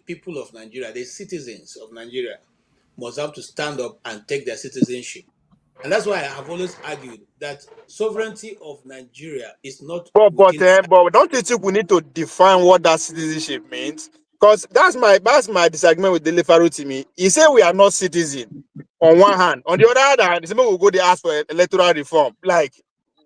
U: people of Nigeria, the citizens of Nigeria must have to stand up and take their citizenship. And that's why I have always argued that sovereignty of Nigeria is not
S: But don't you think we need to define what that citizenship means? Because that's my disagreement with Dele Farutimi. He said we are not citizen on one hand. On the other hand, somebody will go there ask for electoral reform. Like,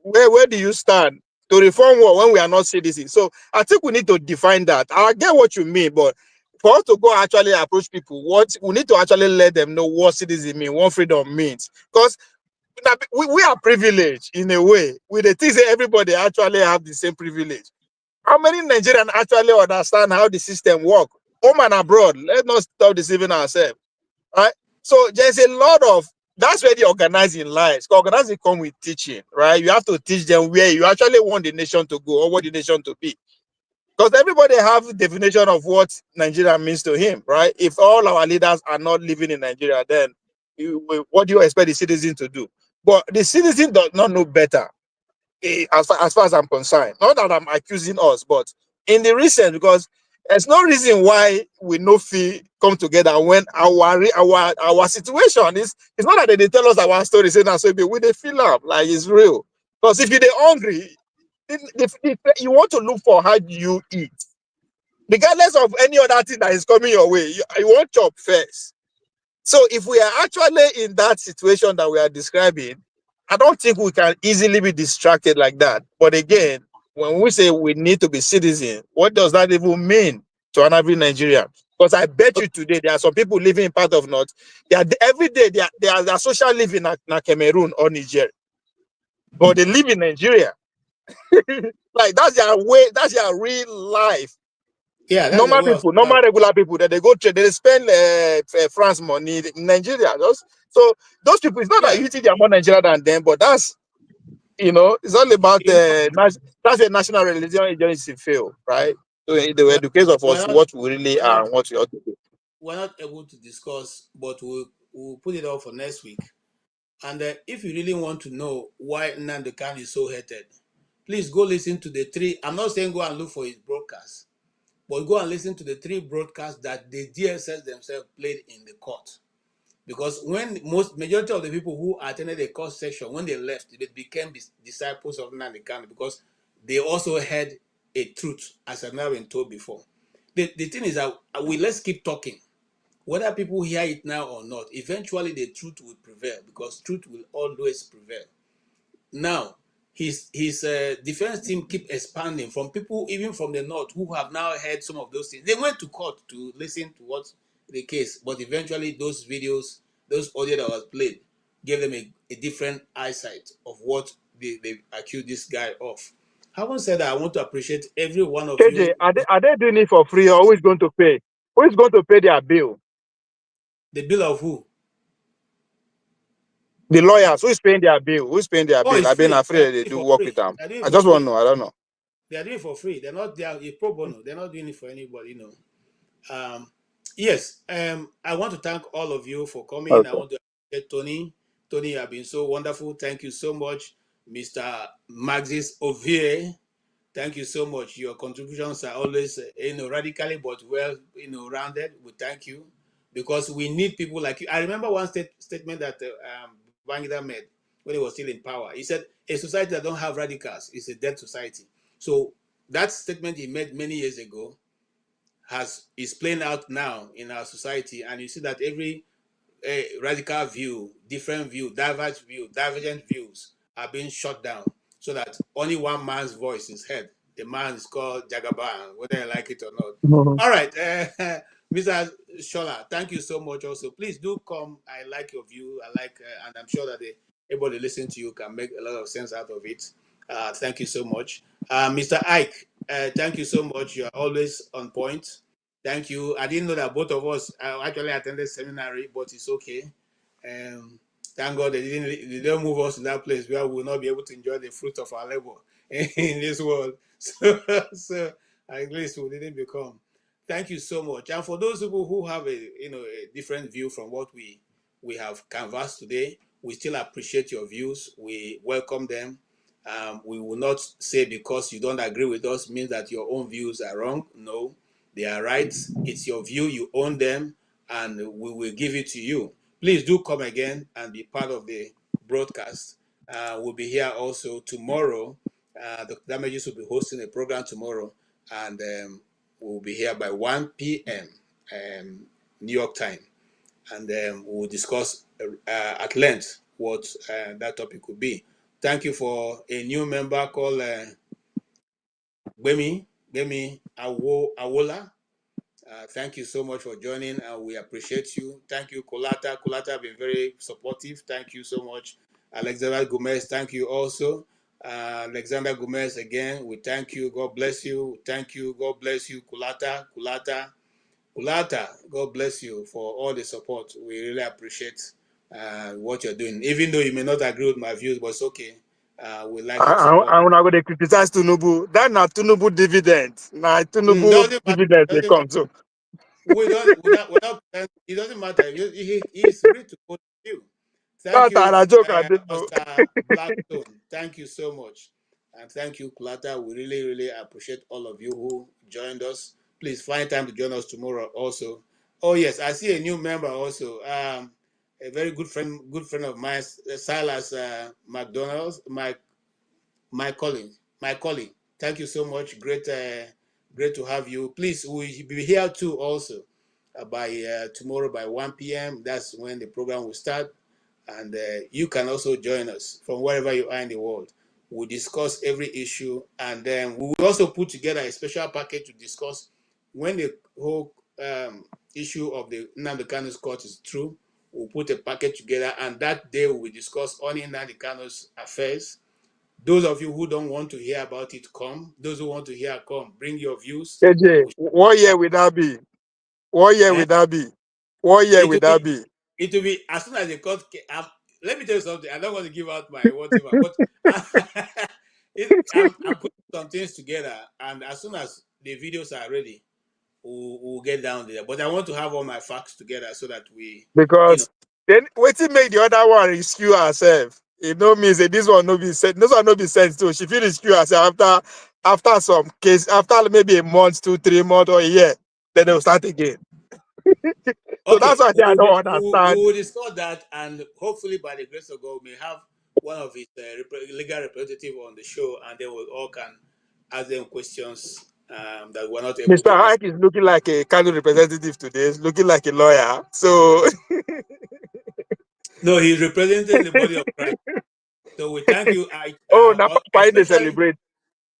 S: where do you stand to reform what when we are not citizens? So I think we need to define that. I get what you mean, but for us to go actually approach people, what we need to actually let them know what citizen mean, what freedom means. Because we are privileged in a way. With the things that everybody actually have the same privilege. How many Nigerians actually understand how the system works? Home and abroad. Let's not stop deceiving ourselves. Right? So there's a lot of that's where the organizing lies. Organizing comes with teaching, right? You have to teach them where you actually want the nation to go or what the nation to be. Because everybody have a definition of what Nigeria means to him, right? If all our leaders are not living in Nigeria, then what do you expect the citizen to do? But the citizen does not know better, as far as I'm concerned. Not that I'm accusing us, but in the recent, because There's no reason why we no fee come together when our situation is. It's not that they tell us our story, say now so we they feel up like it's real. Because if you're hungry, you want to look for how you eat, regardless of any other thing that is coming your way. You want job first. So if we are actually in that situation that we are describing, I don't think we can easily be distracted like that. But again, when we say we need to be citizens, what does that even mean to an average Nigerian? Because I bet you today there are some people living in part of North. They are every day they are social living in Cameroon or Niger, but they live in Nigeria. Like that's their way. That's their real life.
U: Yeah, that's the
S: Normal
U: way of
S: people, normal regular people that they go trade, they spend France money in Nigeria. So those people, it's not that you think they are more Nigerian than them, but that's it's all about that's a national religion agency feel, right? So they educate of us what we really are and what we ought to do.
U: We're not able to discuss, but we'll put it out for next week. And if you really want to know why Nnamdi Kanu is so hated, please go listen to the three. I'm not saying go and look for his broadcast, but go and listen to the three broadcasts that the DSS themselves played in the court. Because when majority of the people who attended the court session, when they left, they became disciples of Nnamdi Kanu because they also heard a truth, as I've never been told before. The thing is that let's keep talking. Whether people hear it now or not, eventually the truth will prevail because truth will always prevail. Now, his defense team keep expanding from people even from the north who have now heard some of those things. They went to court to listen to what the case, but eventually those videos, those audio that was played, gave them a different eyesight of what they accused this guy of. Having said that, I want to appreciate every one of
S: KJ,
U: you.
S: are they doing it for free or who is going to pay? Who is going to pay their bill?
U: The bill of who?
S: The lawyers. Who is paying their bill? Who is paying their bill?
U: It's
S: I've been
U: free.
S: afraid they do work with them. I just want to know. I don't know.
U: They are doing it for free. They're not there pro bono. They're not doing it for anybody, Yes. I want to thank all of you for coming.
S: Okay.
U: I want to appreciate Tony. Tony, you have been so wonderful. Thank you so much. Mr. Maxis Ovie. Thank you so much. Your contributions are always, radically but well, rounded. We thank you because we need people like you. I remember one statement that Bangida made when he was still in power. He said, a society that don't have radicals is a dead society. So that statement he made many years ago is playing out now in our society. And you see that every radical view, different view, divergent views are being shut down so that only one man's voice is heard. The man is called Jagaban, whether you like it or not.
S: Mhm.
U: All right, Mr. Shola, thank you so much also. Please do come. I like your view. And I'm sure that everybody listening to you can make a lot of sense out of it. Thank you so much. Mr. Ike, thank you so much. You're always on point. Thank you. I didn't know that both of us actually attended seminary, but it's okay. Thank God they don't move us to that place where we will not be able to enjoy the fruit of our labor in this world. So at least we didn't become. Thank you so much. And for those people who have a different view from what we have canvassed today, we still appreciate your views. We welcome them. We will not say because you don't agree with us means that your own views are wrong. No, they are right. It's your view. You own them, and we will give it to you. Please do come again and be part of the broadcast. We'll be here also tomorrow. Dr. Damages will be hosting a program tomorrow, and we'll be here by 1 p.m. New York time, and we'll discuss at length what that topic could be. Thank you for a new member called Gbemi Awola. Thank you so much for joining, and we appreciate you. Thank you, Kolata. Kolata have been very supportive. Thank you so much. Alexander Gomez, thank you also. Alexander Gomez, again, we thank you. God bless you. Thank you. God bless you, Kulata. God bless you for all the support. We really appreciate what you're doing. Even though you may not agree with my views, but it's okay. We like your support.
S: I'm not going to criticize Tinubu. That not Tinubu dividend. Nah, Tinubu
U: Doesn't matter.
S: dividend they
U: Doesn't
S: come
U: matter.
S: too.
U: Without it doesn't matter. He's free to quote you. Thank
S: Not
U: you,
S: a joke. I did know.
U: Oscar Blackstone. Thank you so much. And thank you, Kulata. We really, really appreciate all of you who joined us. please find time to join us tomorrow also. Oh yes, I see a new member also. A very good friend of mine, Silas McDonald's, my colleague. Thank you so much. Great to have you. Please, we'll be here too also by tomorrow by 1 p.m. That's when the program will start. And you can also join us from wherever you are in the world. We'll discuss every issue, and then we will also put together a special package to discuss when the whole issue of the Nnamdi Kanu's court is through. We'll put a package together, and that day we will discuss only Nnamdi Kanu's affairs. Those of you who don't want to hear about it, come. Those who want to hear, come. Bring your views.
S: KJ, what year will that be? What year will that be? What year will that be?
U: It will be as soon as the court. Let me tell you something. I don't want to give out my whatever, but I'm putting some things together, and as soon as the videos are ready, we'll get down there. But I want to have all my facts together so that we,
S: Because then waiting make the other one rescue herself. It no means that this one no be sent. This one no be sent too. She feel rescue herself after some case, after maybe a month, 2, 3 months or a year, then they'll start again. So that's why I don't understand.
U: we will discuss that, and hopefully by the grace of God, we may have one of his legal representative on the show, and then we all can ask them questions that we're not able
S: Mr.
U: to ask.
S: Ike is looking like a Kano representative today. He's looking like a lawyer. So
U: no, he's representing the body of Christ. So we thank you, Ike.
S: now find to celebrate.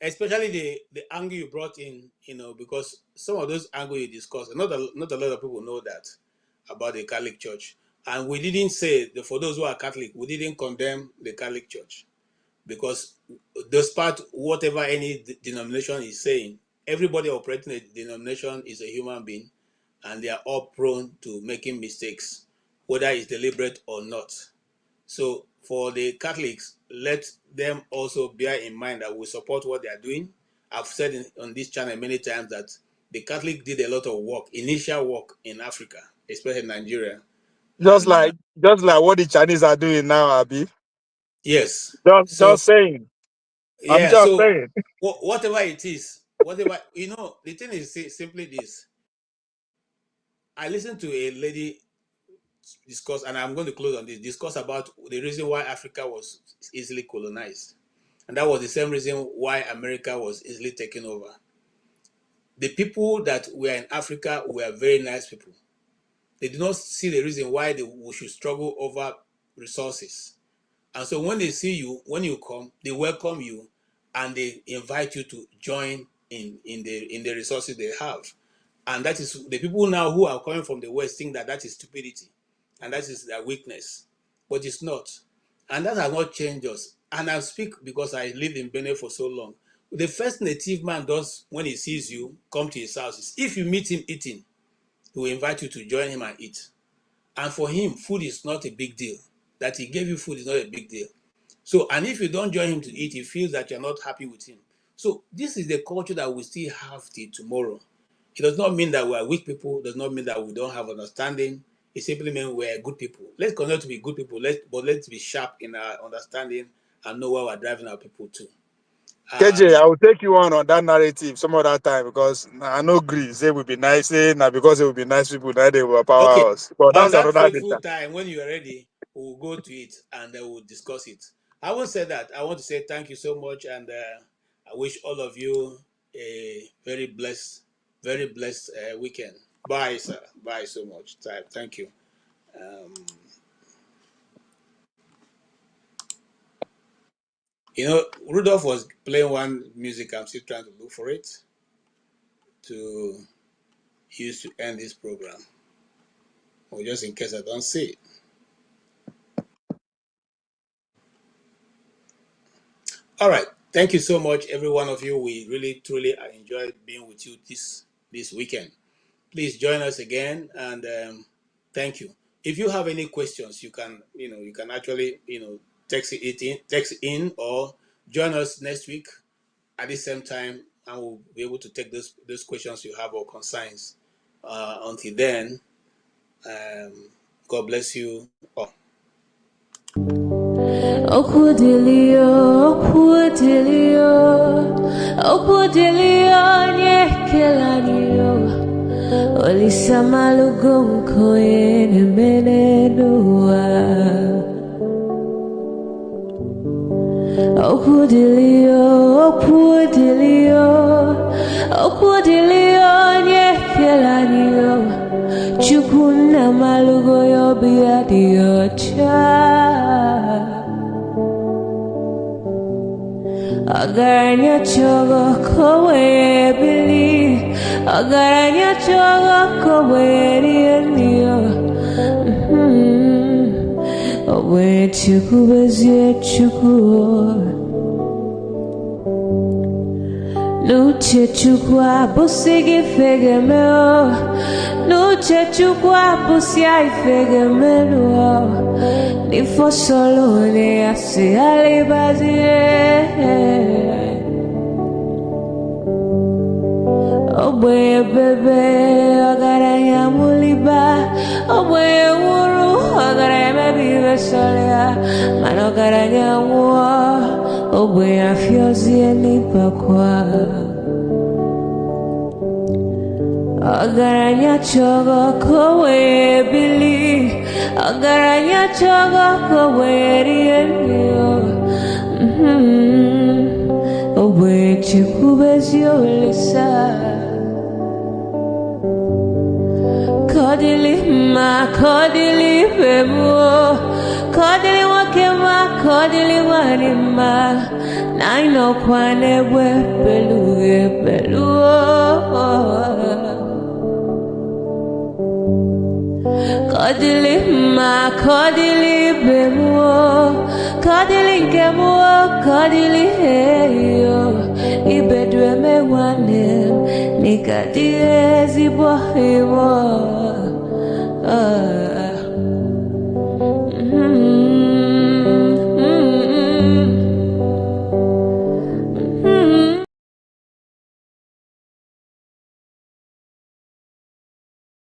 U: Especially the angle you brought in, because some of those angles you discussed, not a lot of people know that about the Catholic Church. And we didn't say, for those who are Catholic, we didn't condemn the Catholic Church. Because despite whatever any denomination is saying, everybody operating a denomination is a human being, and they are all prone to making mistakes, whether it's deliberate or not. So for the Catholics, let them also bear in mind that we support what they are doing. I've said on this channel many times that the Catholic did a lot of work, initial work in Africa, especially Nigeria.
S: Just like what the Chinese are doing now, Abi.
U: Yes.
S: Just saying.
U: Yeah,
S: I'm just saying.
U: whatever it is, the thing is simply this. I listened to a lady discuss, and I'm going to close on this, discuss about the reason why Africa was easily colonized. And that was the same reason why America was easily taken over. The people that were in Africa were very nice people. They did not see the reason why we should struggle over resources. And so when they see you, when you come, they welcome you and they invite you to join in the resources they have. And that is the people now who are coming from the West think that is stupidity and that is their weakness. But it's not. And that has not changed us. And I speak because I lived in Benin for so long. The first native man does when he sees you, come to his house, is if you meet him eating, he will invite you to join him and eat. And for him, food is not a big deal. That he gave you food is not a big deal. So, and if you don't join him to eat, he feels that you're not happy with him. So this is the culture that we still have till tomorrow. It does not mean that we are weak people. It does not mean that we don't have understanding. It simply means we are good people. Let's continue to be good people. Let's be sharp in our understanding and know where we're driving our people to.
S: KJ, I will take you on that narrative some other time because I know agree. Say will be nice, say now because it will be nice people that they will power us. But
U: On
S: that's
U: that
S: another
U: fateful
S: matter.
U: time when you are ready, we'll go to it and we'll discuss it. I won't say that. I want to say thank you so much, and I wish all of you a very blessed weekend. Bye, sir. Bye so much. Thank you. Rudolph was playing one music. I'm still trying to look for it to use to end this program, or just in case I don't see it. All right. Thank you so much, every one of you. We really, truly enjoyed being with you this weekend. Please join us again, and thank you. If you have any questions, you can actually, text in or join us next week at the same time, and we'll be able to take those questions you have or concerns. Until then, God bless you all.
A: Okudilio, okudilio, okudilio, kelanyo Olisa malugo koyene menenua Okudilio nye kelanyo Chukuna malugo yo biadio cha Agaranya chogo kowe bili Agaranya chogo kowe rienio Owe chuku bezie chuku Nuche chukwa busigi fegemeo Nuche chukwa busia ifegemeo Nifo solo ne asi alibazie Oboye bebe agaranya muliba Oboye wuru agaranya mebibe solia Mano garanya mua Oboye afyozie nipakwa Agaranya chogo kowe bili Agaranya chogo kowe rienyo Oboye chikubezio lisa Kodili ma kodili bemo Kodili wakema kodili manima Naino kwane we beluge beluo Kodili ma kodili bemo Kodili kemo kodili heyo Ibedwe me wane Nikadie zibo hewo